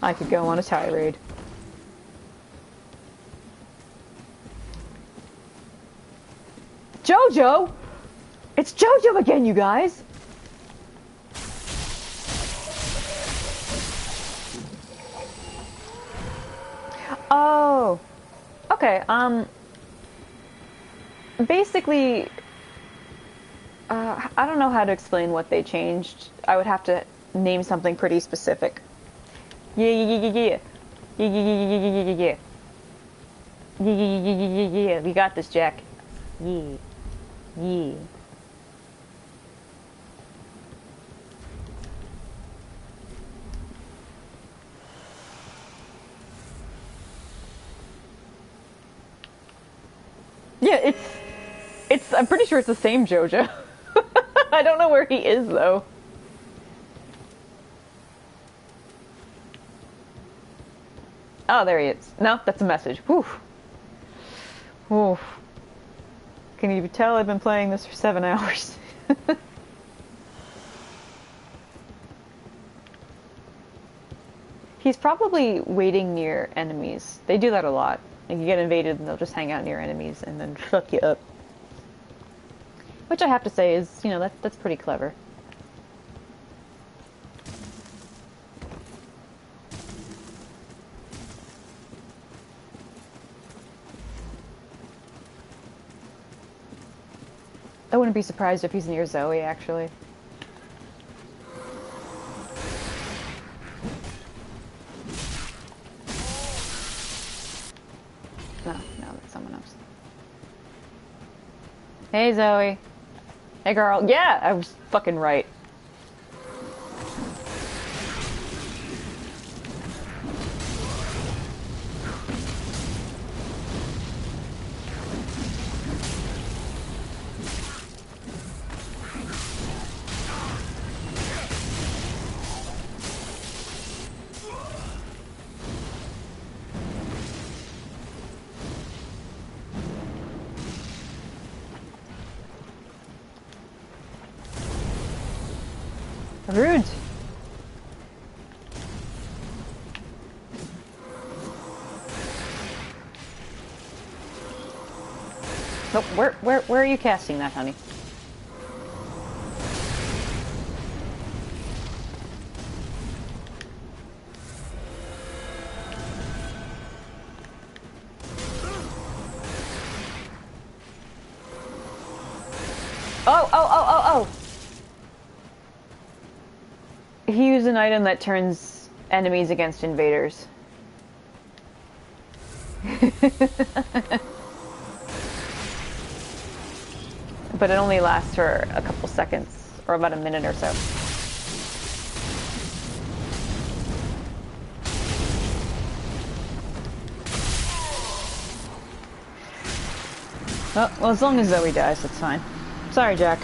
I could go on a tirade. Jojo! It's Jojo again, you guys! Oh, okay, basically, I don't know how to explain what they changed. I would have to name something pretty specific. Yeah. We got this, Jack. Yeah. Yeah, it's, I'm pretty sure it's the same Jojo. I don't know where he is, though. Oh, there he is. No, that's a message. Whew. Whew. Can you tell I've been playing this for 7 hours? He's probably waiting near enemies. They do that a lot. Like, you get invaded and they'll just hang out near enemies and then fuck you up. Which I have to say is, you know, that's pretty clever. I wouldn't be surprised if he's near Zoe, actually. No, that's someone else. Hey, Zoe. Hey, girl. Yeah, I was fucking right. Rude. Nope, where are you casting that, honey? Oh! He used an item that turns enemies against invaders. But it only lasts for a couple seconds, or about a minute or so. Oh, well, as long as Zoe dies, that's fine. Sorry, Jack.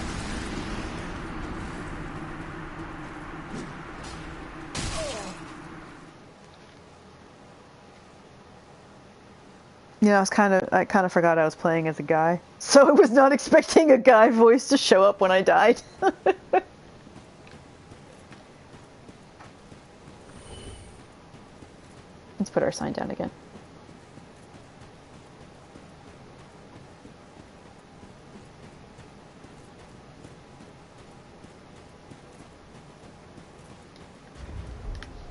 Yeah, I kind of forgot I was playing as a guy, so I was not expecting a guy voice to show up when I died. Let's put our sign down again.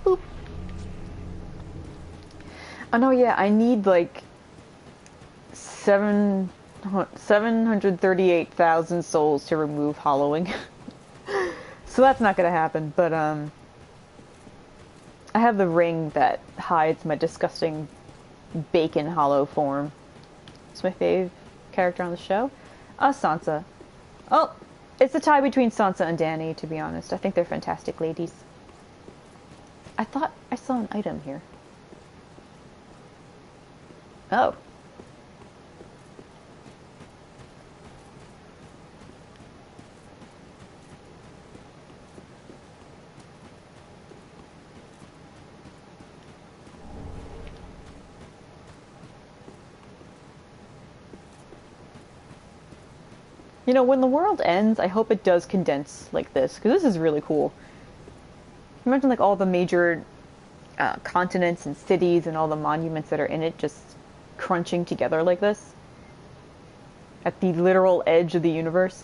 Boop. Oh no, yeah, I need like 738,000 souls to remove hollowing. So that's not gonna happen, but I have the ring that hides my disgusting bacon hollow form. It's my fave character on the show. Sansa. Oh, it's a tie between Sansa and Dany, to be honest. I think they're fantastic ladies. I thought I saw an item here. Oh. You know, when the world ends, I hope it does condense like this, because this is really cool. Imagine like all the major continents and cities and all the monuments that are in it just crunching together like this. At the literal edge of the universe.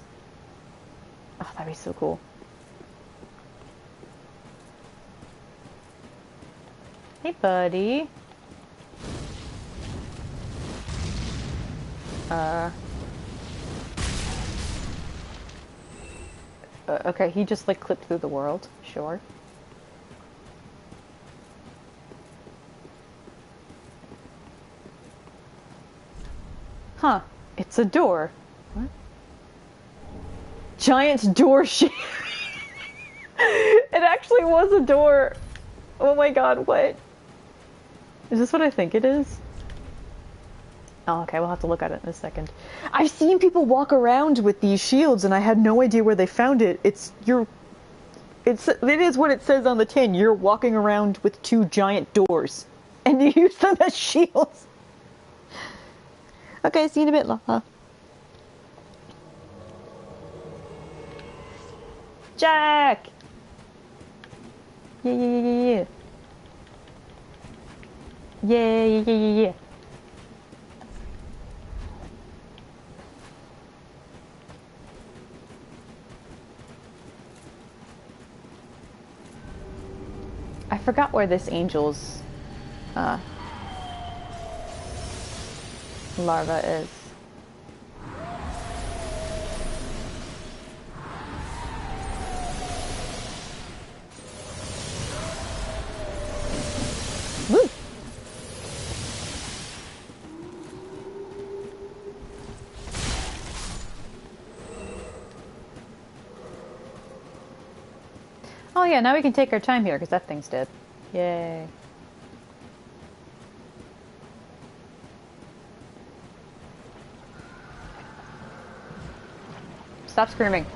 Oh, that'd be so cool. Hey, buddy. Okay, he just like clipped through the world. Sure. Huh. It's a door. What? Giant door shape. It actually was a door. Oh my god, what? Is this what I think it is? Oh, okay, we'll have to look at it in a second. I've seen people walk around with these shields and I had no idea where they found it. It is what it says on the tin. You're walking around with two giant doors. And you use them as shields. Okay, see you in a bit, Laha. Jack! Yeah, yeah, yeah, yeah, yeah. Yeah, yeah, yeah, yeah, yeah. I forgot where this angel's larva is. Woo! Oh yeah, now we can take our time here because that thing's dead. Yay. Stop screaming.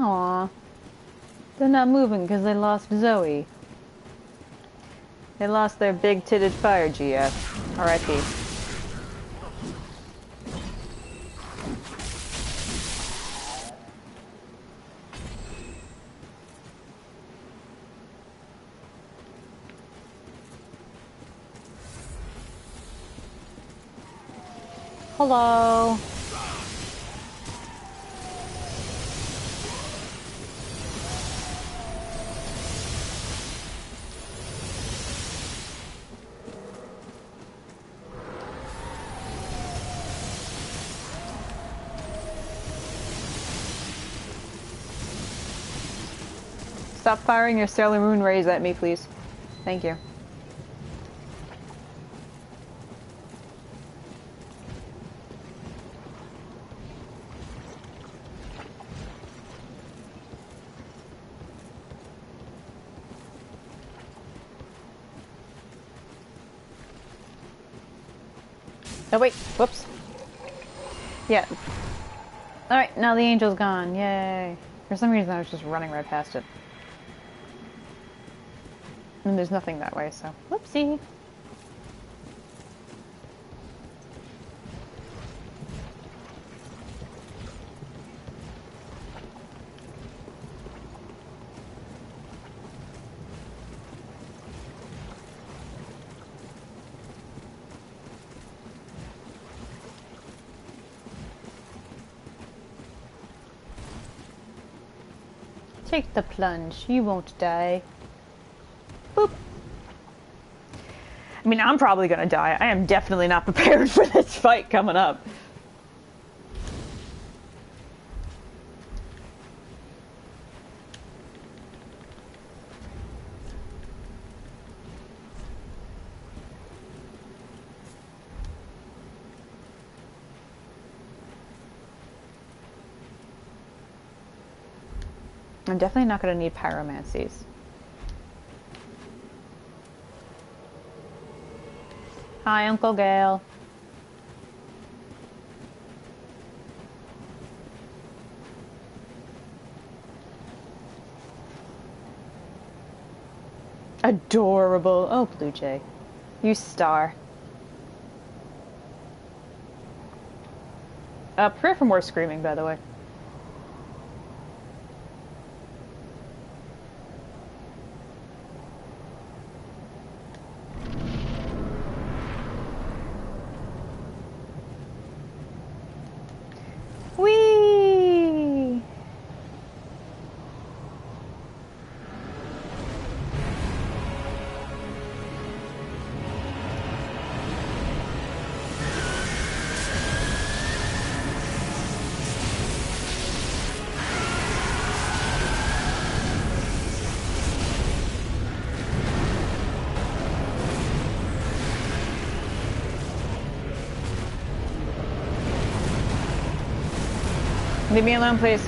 Aw. They're not moving because they lost Zoe. They lost their big-titted fire GF. R.I.P. Hello. stop firing your Sailor Moon rays at me, please. Thank you. Oh wait, whoops. Yeah. Alright, now the angel's gone, yay. For some reason I was just running right past it. And there's nothing that way, so whoopsie. Take the plunge, you won't die. Boop. I mean, I'm probably gonna die. I am definitely not prepared for this fight coming up. I'm definitely not gonna need pyromancies. Hi, Uncle Gale. Adorable. Oh, Blue Jay. You star. Prepare for more screaming, by the way. Whee! Leave me alone, please.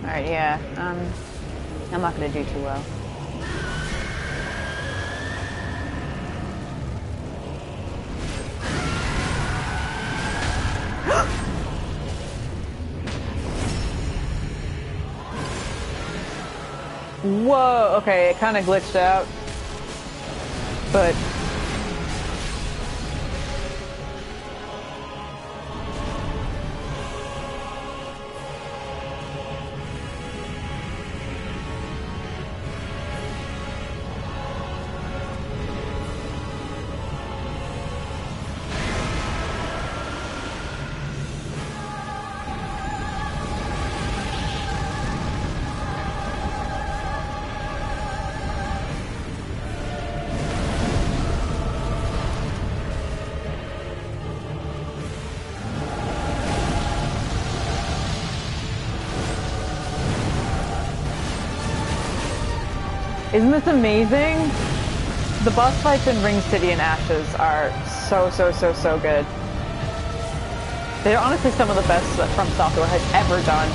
Alright, yeah, I'm not gonna do too well. Whoa, okay, it kind of glitched out, but... Isn't this amazing? The boss fights in Ring City and Ashes are so good. They're honestly some of the best that From Software has ever done.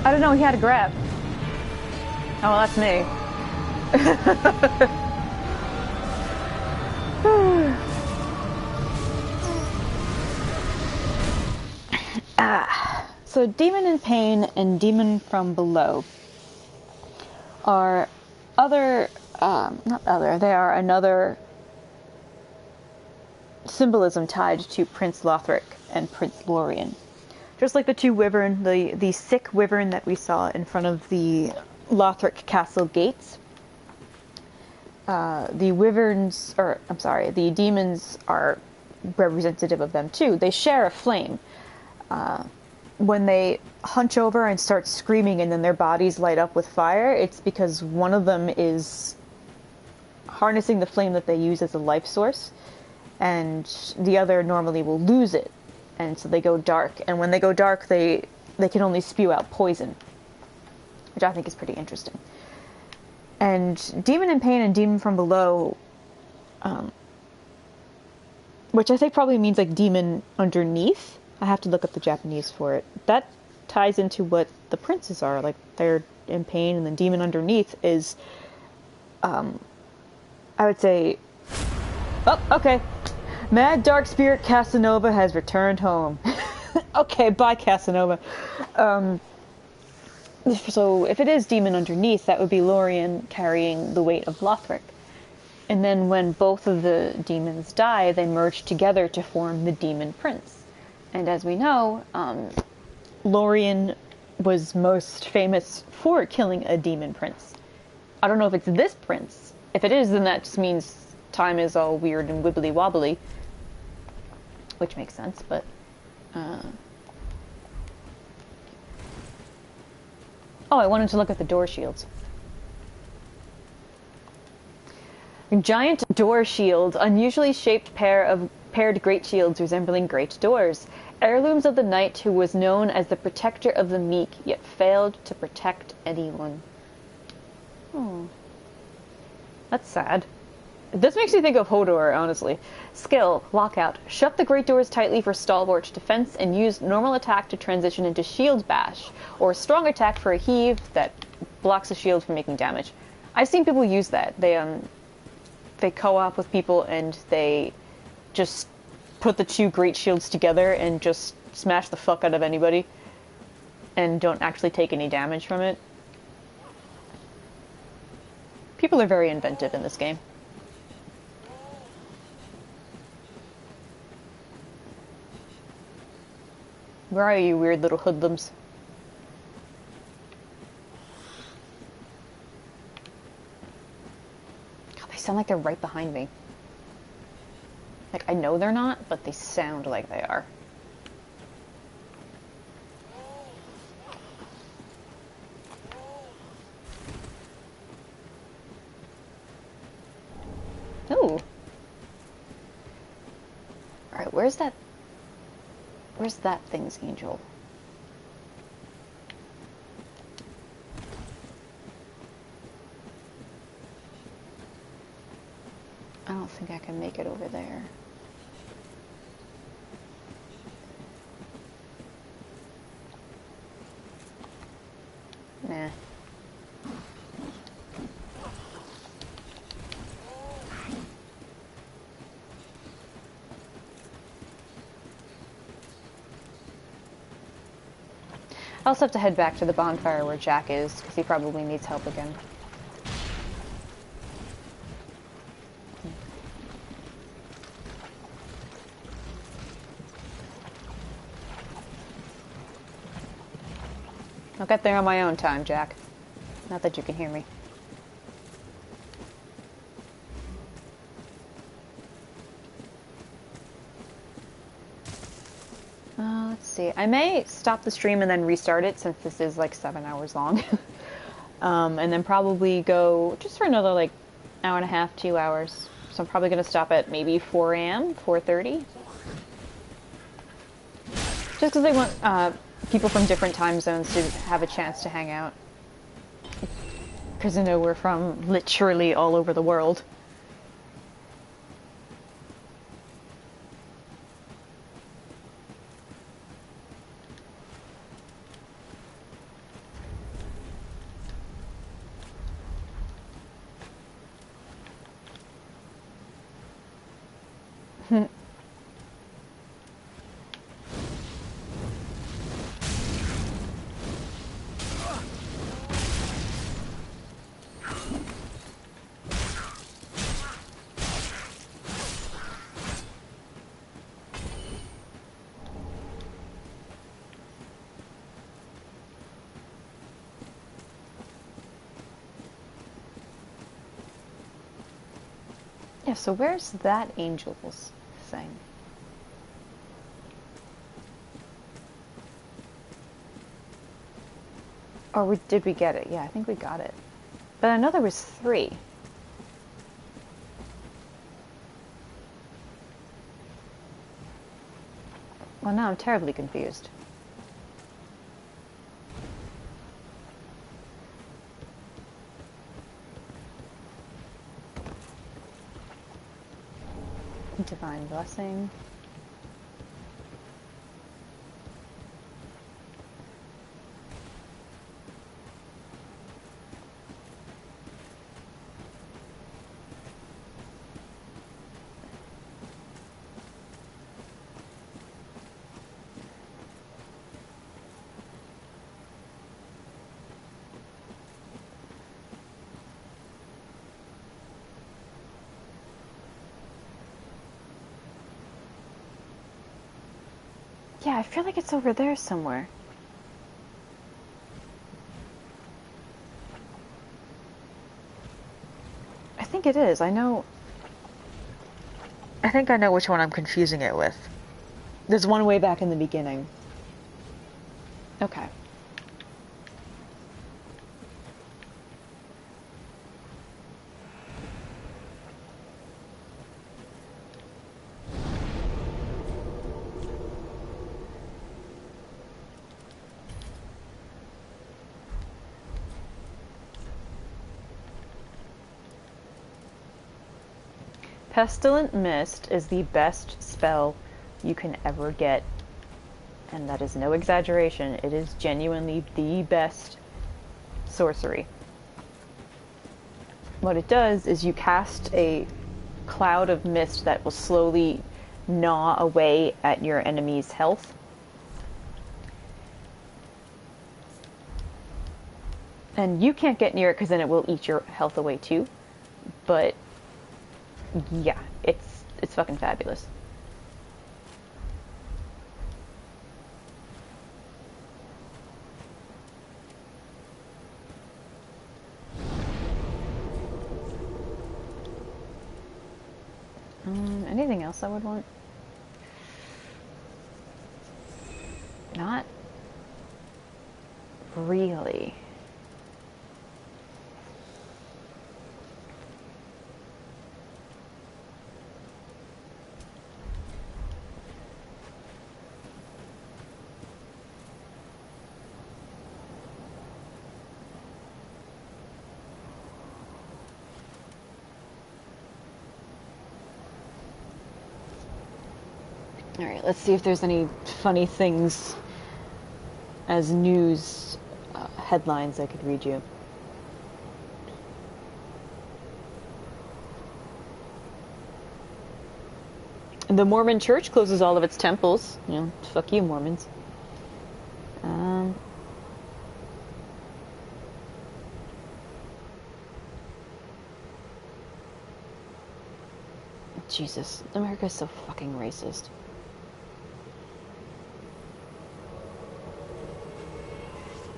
I don't know, he had a grab. Oh, well, that's me. So Demon in Pain and Demon from Below are they are another symbolism tied to Prince Lothric and Prince Lorien. Just like the two wyvern, the sick wyvern that we saw in front of the Lothric castle gates, the demons are representative of them too. They share a flame. When they hunch over and start screaming and then their bodies light up with fire, it's because one of them is harnessing the flame that they use as a life source, and the other normally will lose it, and so they go dark. And when they go dark, they can only spew out poison, which I think is pretty interesting. And Demon in Pain and Demon from Below, which I think probably means like demon underneath. I have to look up the Japanese for it. That ties into what the princes are. Like, they're in pain, and the demon underneath is, I would say... Oh, okay. Mad Dark Spirit Casanova has returned home. Okay, bye, Casanova. So, if it is demon underneath, that would be Lorien carrying the weight of Lothric. And then when both of the demons die, they merge together to form the Demon Prince. And as we know, Lorien was most famous for killing a demon prince. I don't know if it's this prince. If it is, then that just means time is all weird and wibbly wobbly. Which makes sense, but... Oh, I wanted to look at the door shields. A giant door shield, unusually shaped pair of paired great shields resembling great doors. Heirlooms of the knight who was known as the protector of the meek, yet failed to protect anyone. Oh. That's sad. This makes me think of Hodor, honestly. Skill, lockout. Shut the great doors tightly for stalwart defense and use normal attack to transition into shield bash, or strong attack for a heave that blocks the shield from making damage. I've seen people use that. They co-op with people and they just put the two great shields together and just smash the fuck out of anybody and don't actually take any damage from it. People are very inventive in this game. Where are you, weird little hoodlums? God, they sound like they're right behind me. Like, I know they're not, but they sound like they are. Ooh. Alright, where's that thing's angel? I don't think I can make it over there. Nah. I also have to head back to the bonfire where Jack is, because he probably needs help again. I'll get there on my own time, Jack. Not that you can hear me. Let's see. I may stop the stream and then restart it, since this is like 7 hours long. And then probably go just for another like hour and a half, 2 hours. So I'm probably going to stop at maybe 4 a.m., 4:30. Just because they want people from different time zones to have a chance to hang out. Because I know we're from literally all over the world. Yeah, so where's that angels thing? Or did we get it? Yeah, I think we got it. But I know there was 3. Well, now I'm terribly confused. Divine blessing. Yeah, I feel like it's over there somewhere. I think it is. I think I know which one I'm confusing it with. There's one way back in the beginning. Okay. Pestilent Mist is the best spell you can ever get. And that is no exaggeration. It is genuinely the best sorcery. What it does is you cast a cloud of mist that will slowly gnaw away at your enemy's health. And you can't get near it because then it will eat your health away too. But yeah, it's fucking fabulous. Anything else I would want? Not really. Alright, let's see if there's any funny things as news headlines I could read you. The Mormon Church closes all of its temples. You know, fuck you, Mormons. Jesus, America's so fucking racist.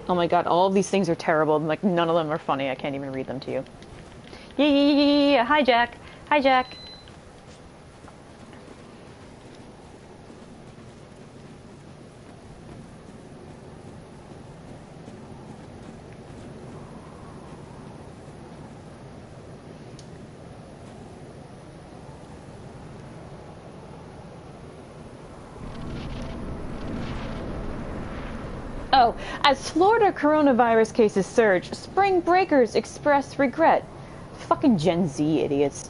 Oh my god, all of these things are terrible. Like, none of them are funny. I can't even read them to you. Yeah. Hi, Jack. Hi, Jack. Oh, as Florida coronavirus cases surge, spring breakers express regret. Fucking Gen Z idiots.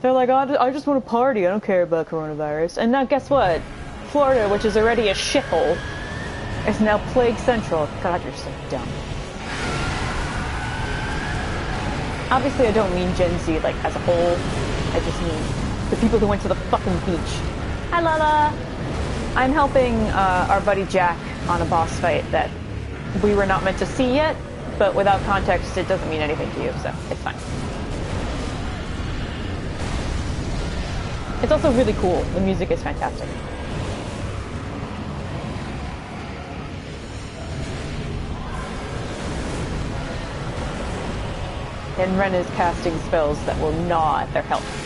They're like, oh, I just want to party, I don't care about coronavirus. And now guess what? Florida, which is already a shithole, is now plague central. God, you're so dumb. Obviously I don't mean Gen Z, like, as a whole. I just mean the people who went to the fucking beach. Hi, Lala! I'm helping our buddy Jack on a boss fight that we were not meant to see yet, but without context it doesn't mean anything to you, so it's fine. It's also really cool. The music is fantastic. And Ren is casting spells that will gnaw at their health.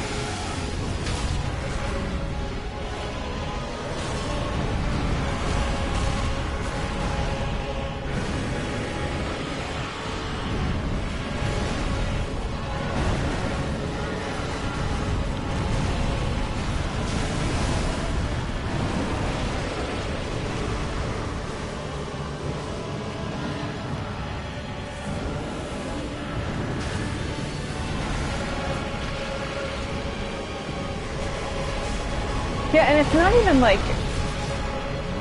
Yeah, and it's not even like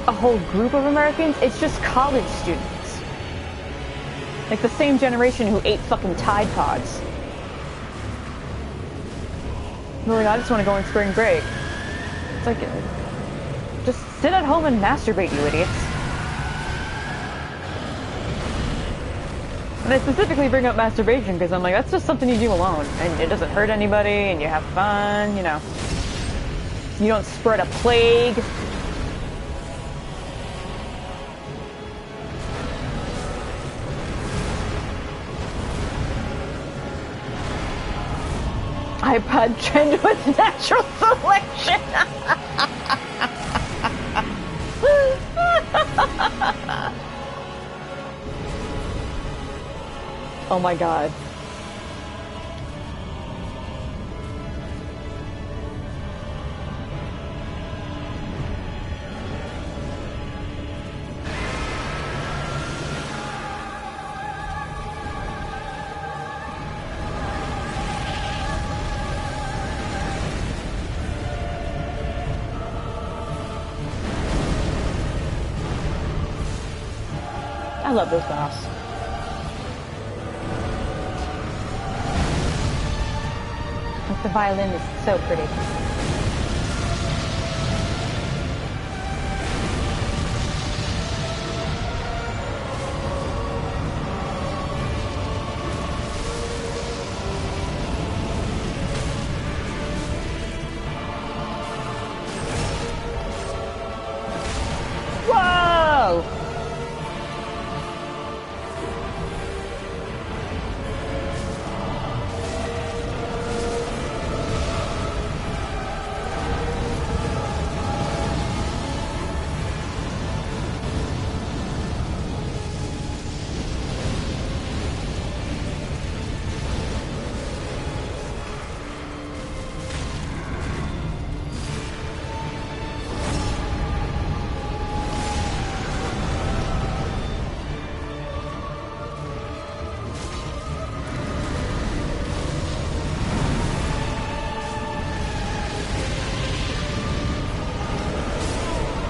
a whole group of Americans, it's just college students. Like the same generation who ate fucking Tide Pods. They're like, I just want to go on spring break. It's like, just sit at home and masturbate, you idiots. And I specifically bring up masturbation because I'm like, that's just something you do alone. And it doesn't hurt anybody, and you have fun, you know. You don't spread a plague. iPod trend with natural selection. Oh my god. I love this boss. Like the violin is so pretty. Whoa!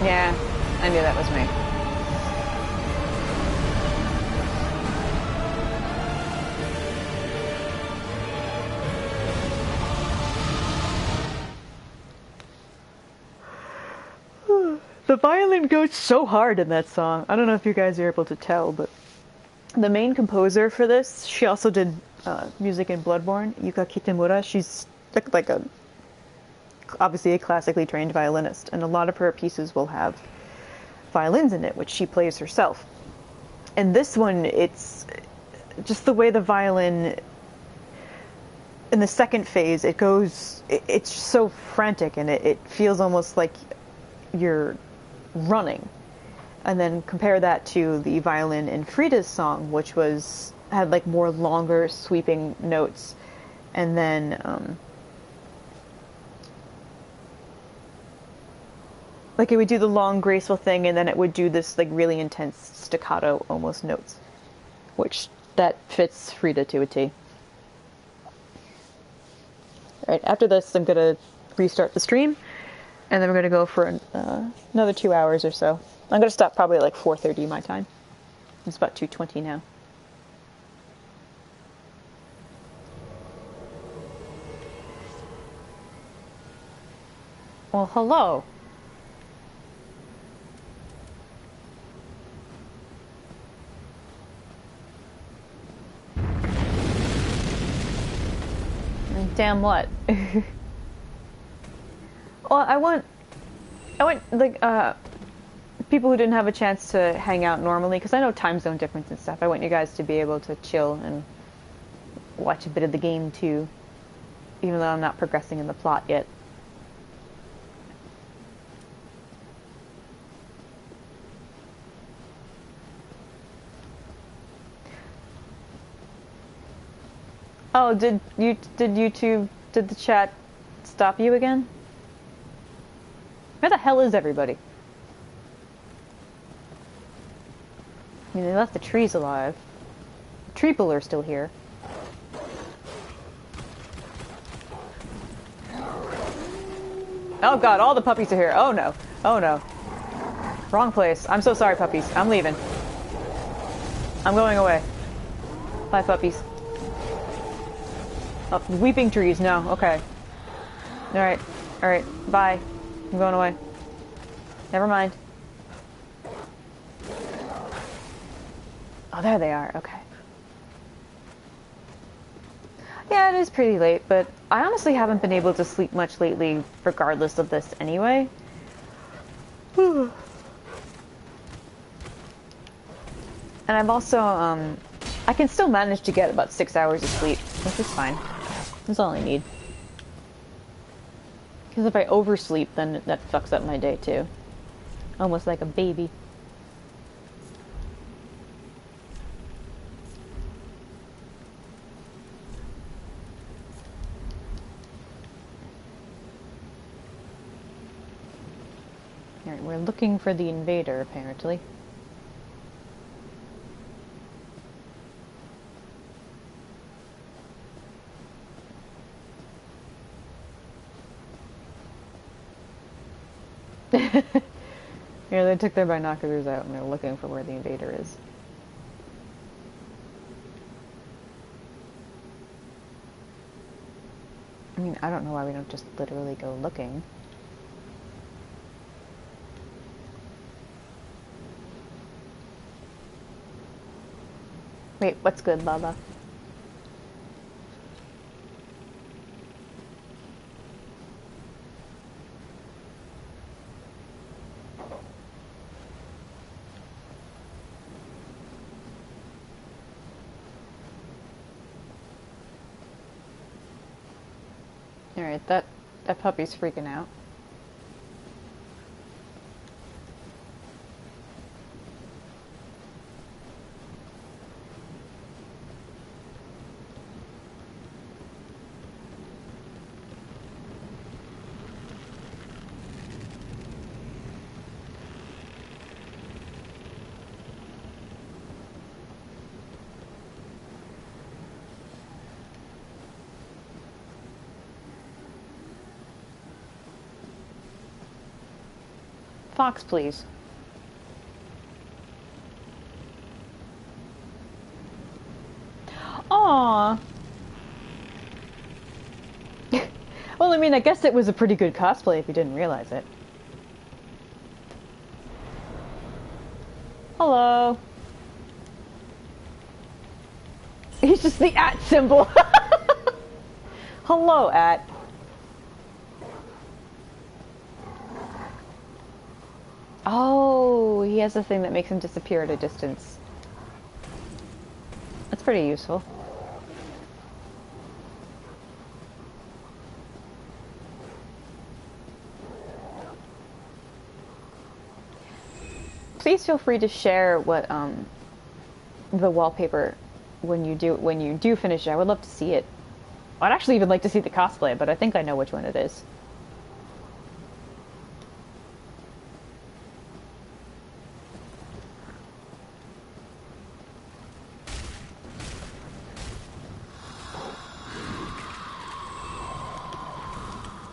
Yeah, I knew that was me. The violin goes so hard in that song. I don't know if you guys are able to tell, but the main composer for this, she also did music in Bloodborne, Yuka Kitamura. She's like a obviously a classically trained violinist, and a lot of her pieces will have violins in it, which she plays herself. And this one, it's just the way the violin, in the second phase, it goes, it's so frantic, and it feels almost like you're running. And then compare that to the violin in Frida's song, which had like more longer sweeping notes, and then like it would do the long graceful thing, and then it would do this like really intense staccato almost notes, which that fits Frida to a T. Alright, after this I'm gonna restart the stream, and then we're gonna go for another 2 hours or so. I'm gonna stop probably like 4:30 my time. It's about 2:20 now. Well, hello. Damn what? Well, I want like people who didn't have a chance to hang out normally, because I know time zone difference and stuff. I want you guys to be able to chill and watch a bit of the game too, even though I'm not progressing in the plot yet. Oh, did the chat stop you again? Where the hell is everybody? I mean, they left the trees alive. The tree people are still here. Oh god, all the puppies are here. Oh no. Oh no. Wrong place. I'm so sorry, puppies. I'm leaving. I'm going away. Bye, puppies. Oh, weeping trees. No. Okay. Alright. Alright. Bye. I'm going away. Never mind. Oh, there they are. Okay. Yeah, it is pretty late, but I honestly haven't been able to sleep much lately, regardless of this anyway. And I've also, I can still manage to get about 6 hours of sleep, which is fine. That's all I need. Because if I oversleep, then that fucks up my day too. Almost like a baby. Alright, we're looking for the invader, apparently. Yeah, they took their binoculars out and they're looking for where the invader is. I mean, I don't know why we don't just literally go looking. Wait, what's good, Lala? Alright, that puppy's freaking out. Fox, please. Aww. Well, I mean, I guess it was a pretty good cosplay if you didn't realize it. Hello. He's just the @ symbol. Hello, @ Oh, he has a thing that makes him disappear at a distance. That's pretty useful. Please feel free to share what the wallpaper when you do finish it. I would love to see it. I'd actually even like to see the cosplay, but I think I know which one it is.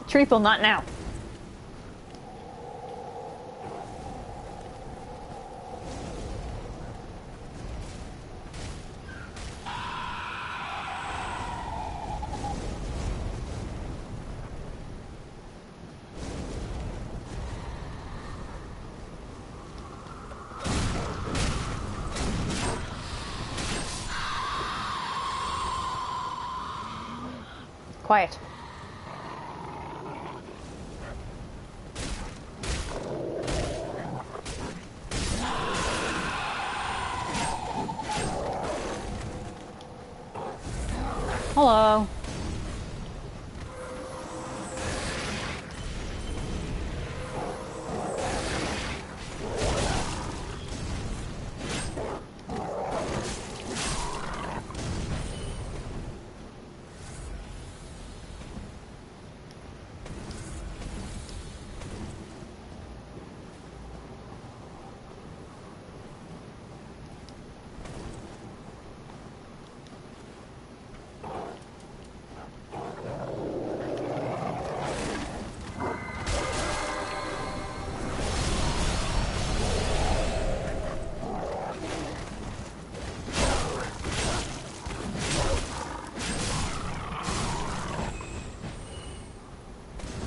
Treeple, not now. Quiet. Hello.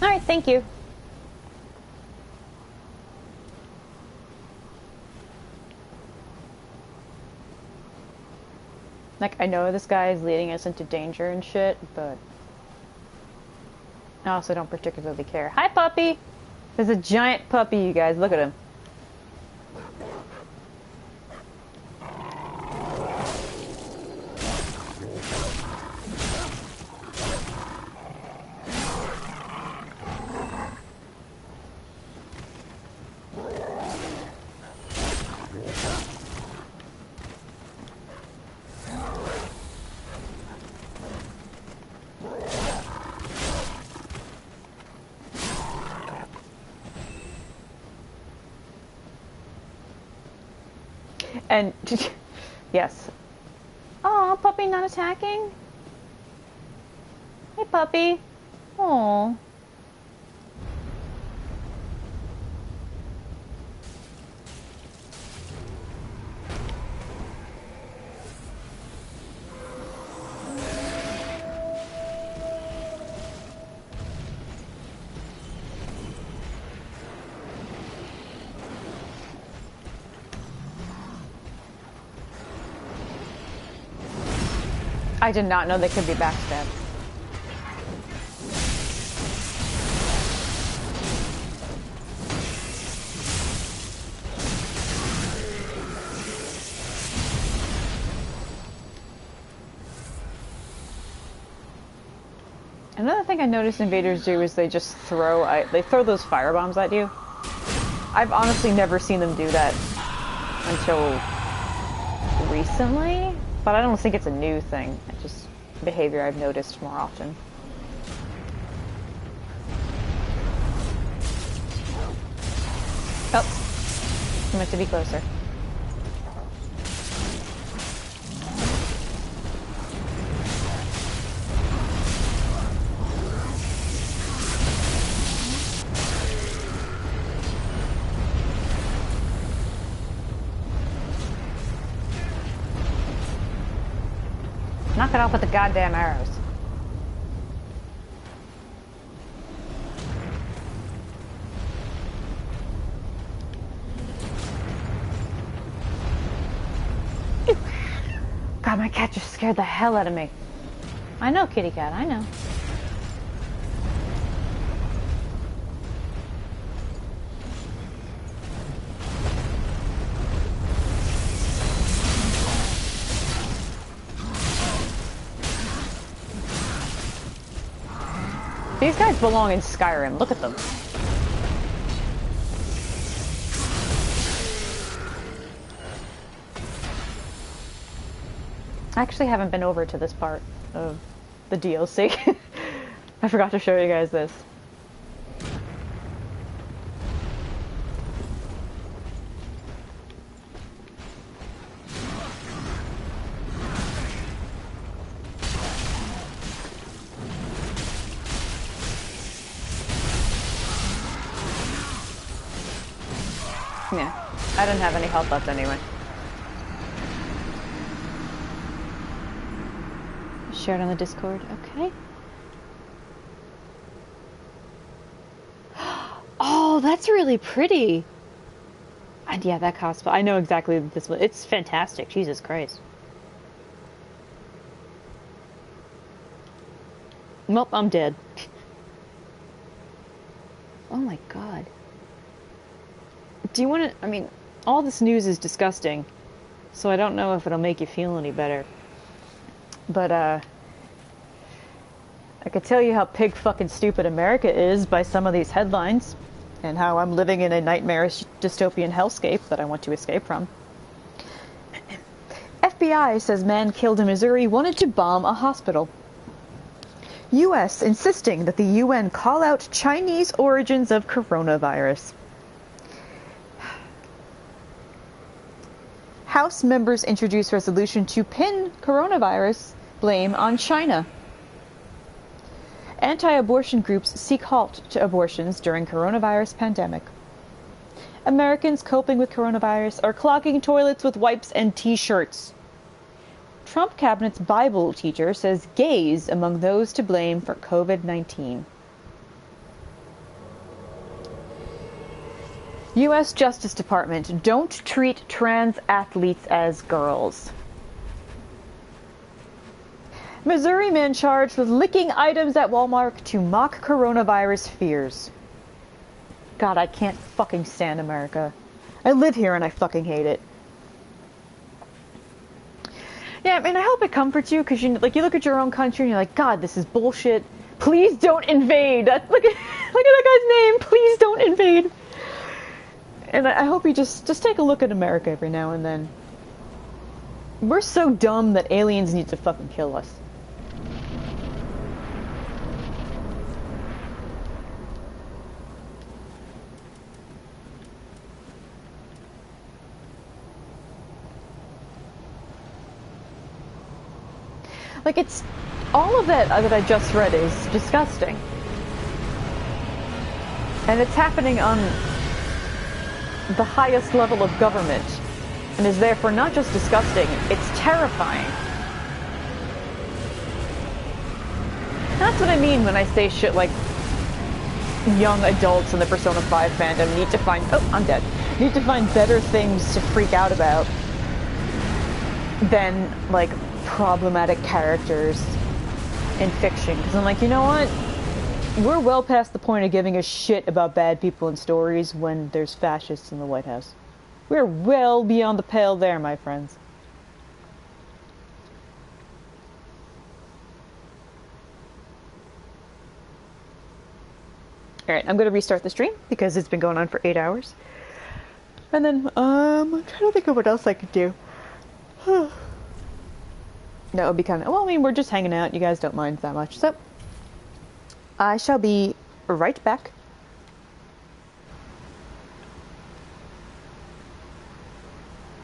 Alright, thank you. Like, I know this guy is leading us into danger and shit, but I also don't particularly care. Hi, puppy! There's a giant puppy, you guys. Look at him. And, yes. Aw, puppy not attacking? Hey, puppy. Aw. I did not know they could be backstabbed. Another thing I noticed invaders do is they just throw those firebombs at you. I've honestly never seen them do that until recently, but I don't think it's a new thing. It's just behavior I've noticed more often. Oh, I meant to be closer. Knock it off with the goddamn arrows. God, my cat just scared the hell out of me. I know, kitty cat, I know. These guys belong in Skyrim. Look at them. I actually haven't been over to this part of the DLC. I forgot to show you guys this. Yeah, I don't have any health left anyway. Shared on the Discord, okay. Oh, that's really pretty. And yeah, that cosplay, I know exactly this one. It's fantastic, Jesus Christ. Nope, I'm dead. Oh my god. Do you want to, I mean, all this news is disgusting, so I don't know if it'll make you feel any better. But, I could tell you how pig fucking stupid America is by some of these headlines, and how I'm living in a nightmarish dystopian hellscape that I want to escape from. FBI says man killed in Missouri wanted to bomb a hospital. U.S. insisting that the UN call out Chinese origins of coronavirus. House members introduce resolution to pin coronavirus blame on China. Anti-abortion groups seek halt to abortions during coronavirus pandemic. Americans coping with coronavirus are clogging toilets with wipes and t-shirts. Trump cabinet's Bible teacher says gays among those to blame for COVID-19. U.S. Justice Department, don't treat trans athletes as girls. Missouri man charged with licking items at Walmart to mock coronavirus fears. God, I can't fucking stand America. I live here and I fucking hate it. Yeah, I mean, I hope it comforts you, because you look at your own country and you're like, God, this is bullshit. Please don't invade. Look at that guy's name. Please don't invade. And I hope you just take a look at America every now and then. We're so dumb that aliens need to fucking kill us. Like, it's... all of that I just read is disgusting. And it's happening on the highest level of government. And is therefore not just disgusting, it's terrifying. That's what I mean when I say shit like young adults in the Persona 5 fandom need to find... oh, I'm dead. Need to find better things to freak out about than, like, problematic characters in fiction. Because I'm like, you know what? We're well past the point of giving a shit about bad people in stories when there's fascists in the White House. We're well beyond the pale there, my friends. Alright, I'm going to restart the stream because it's been going on for 8 hours. And then, I'm trying to think of what else I could do. That would be kind of... well, I mean, we're just hanging out. You guys don't mind that much. So, I shall be right back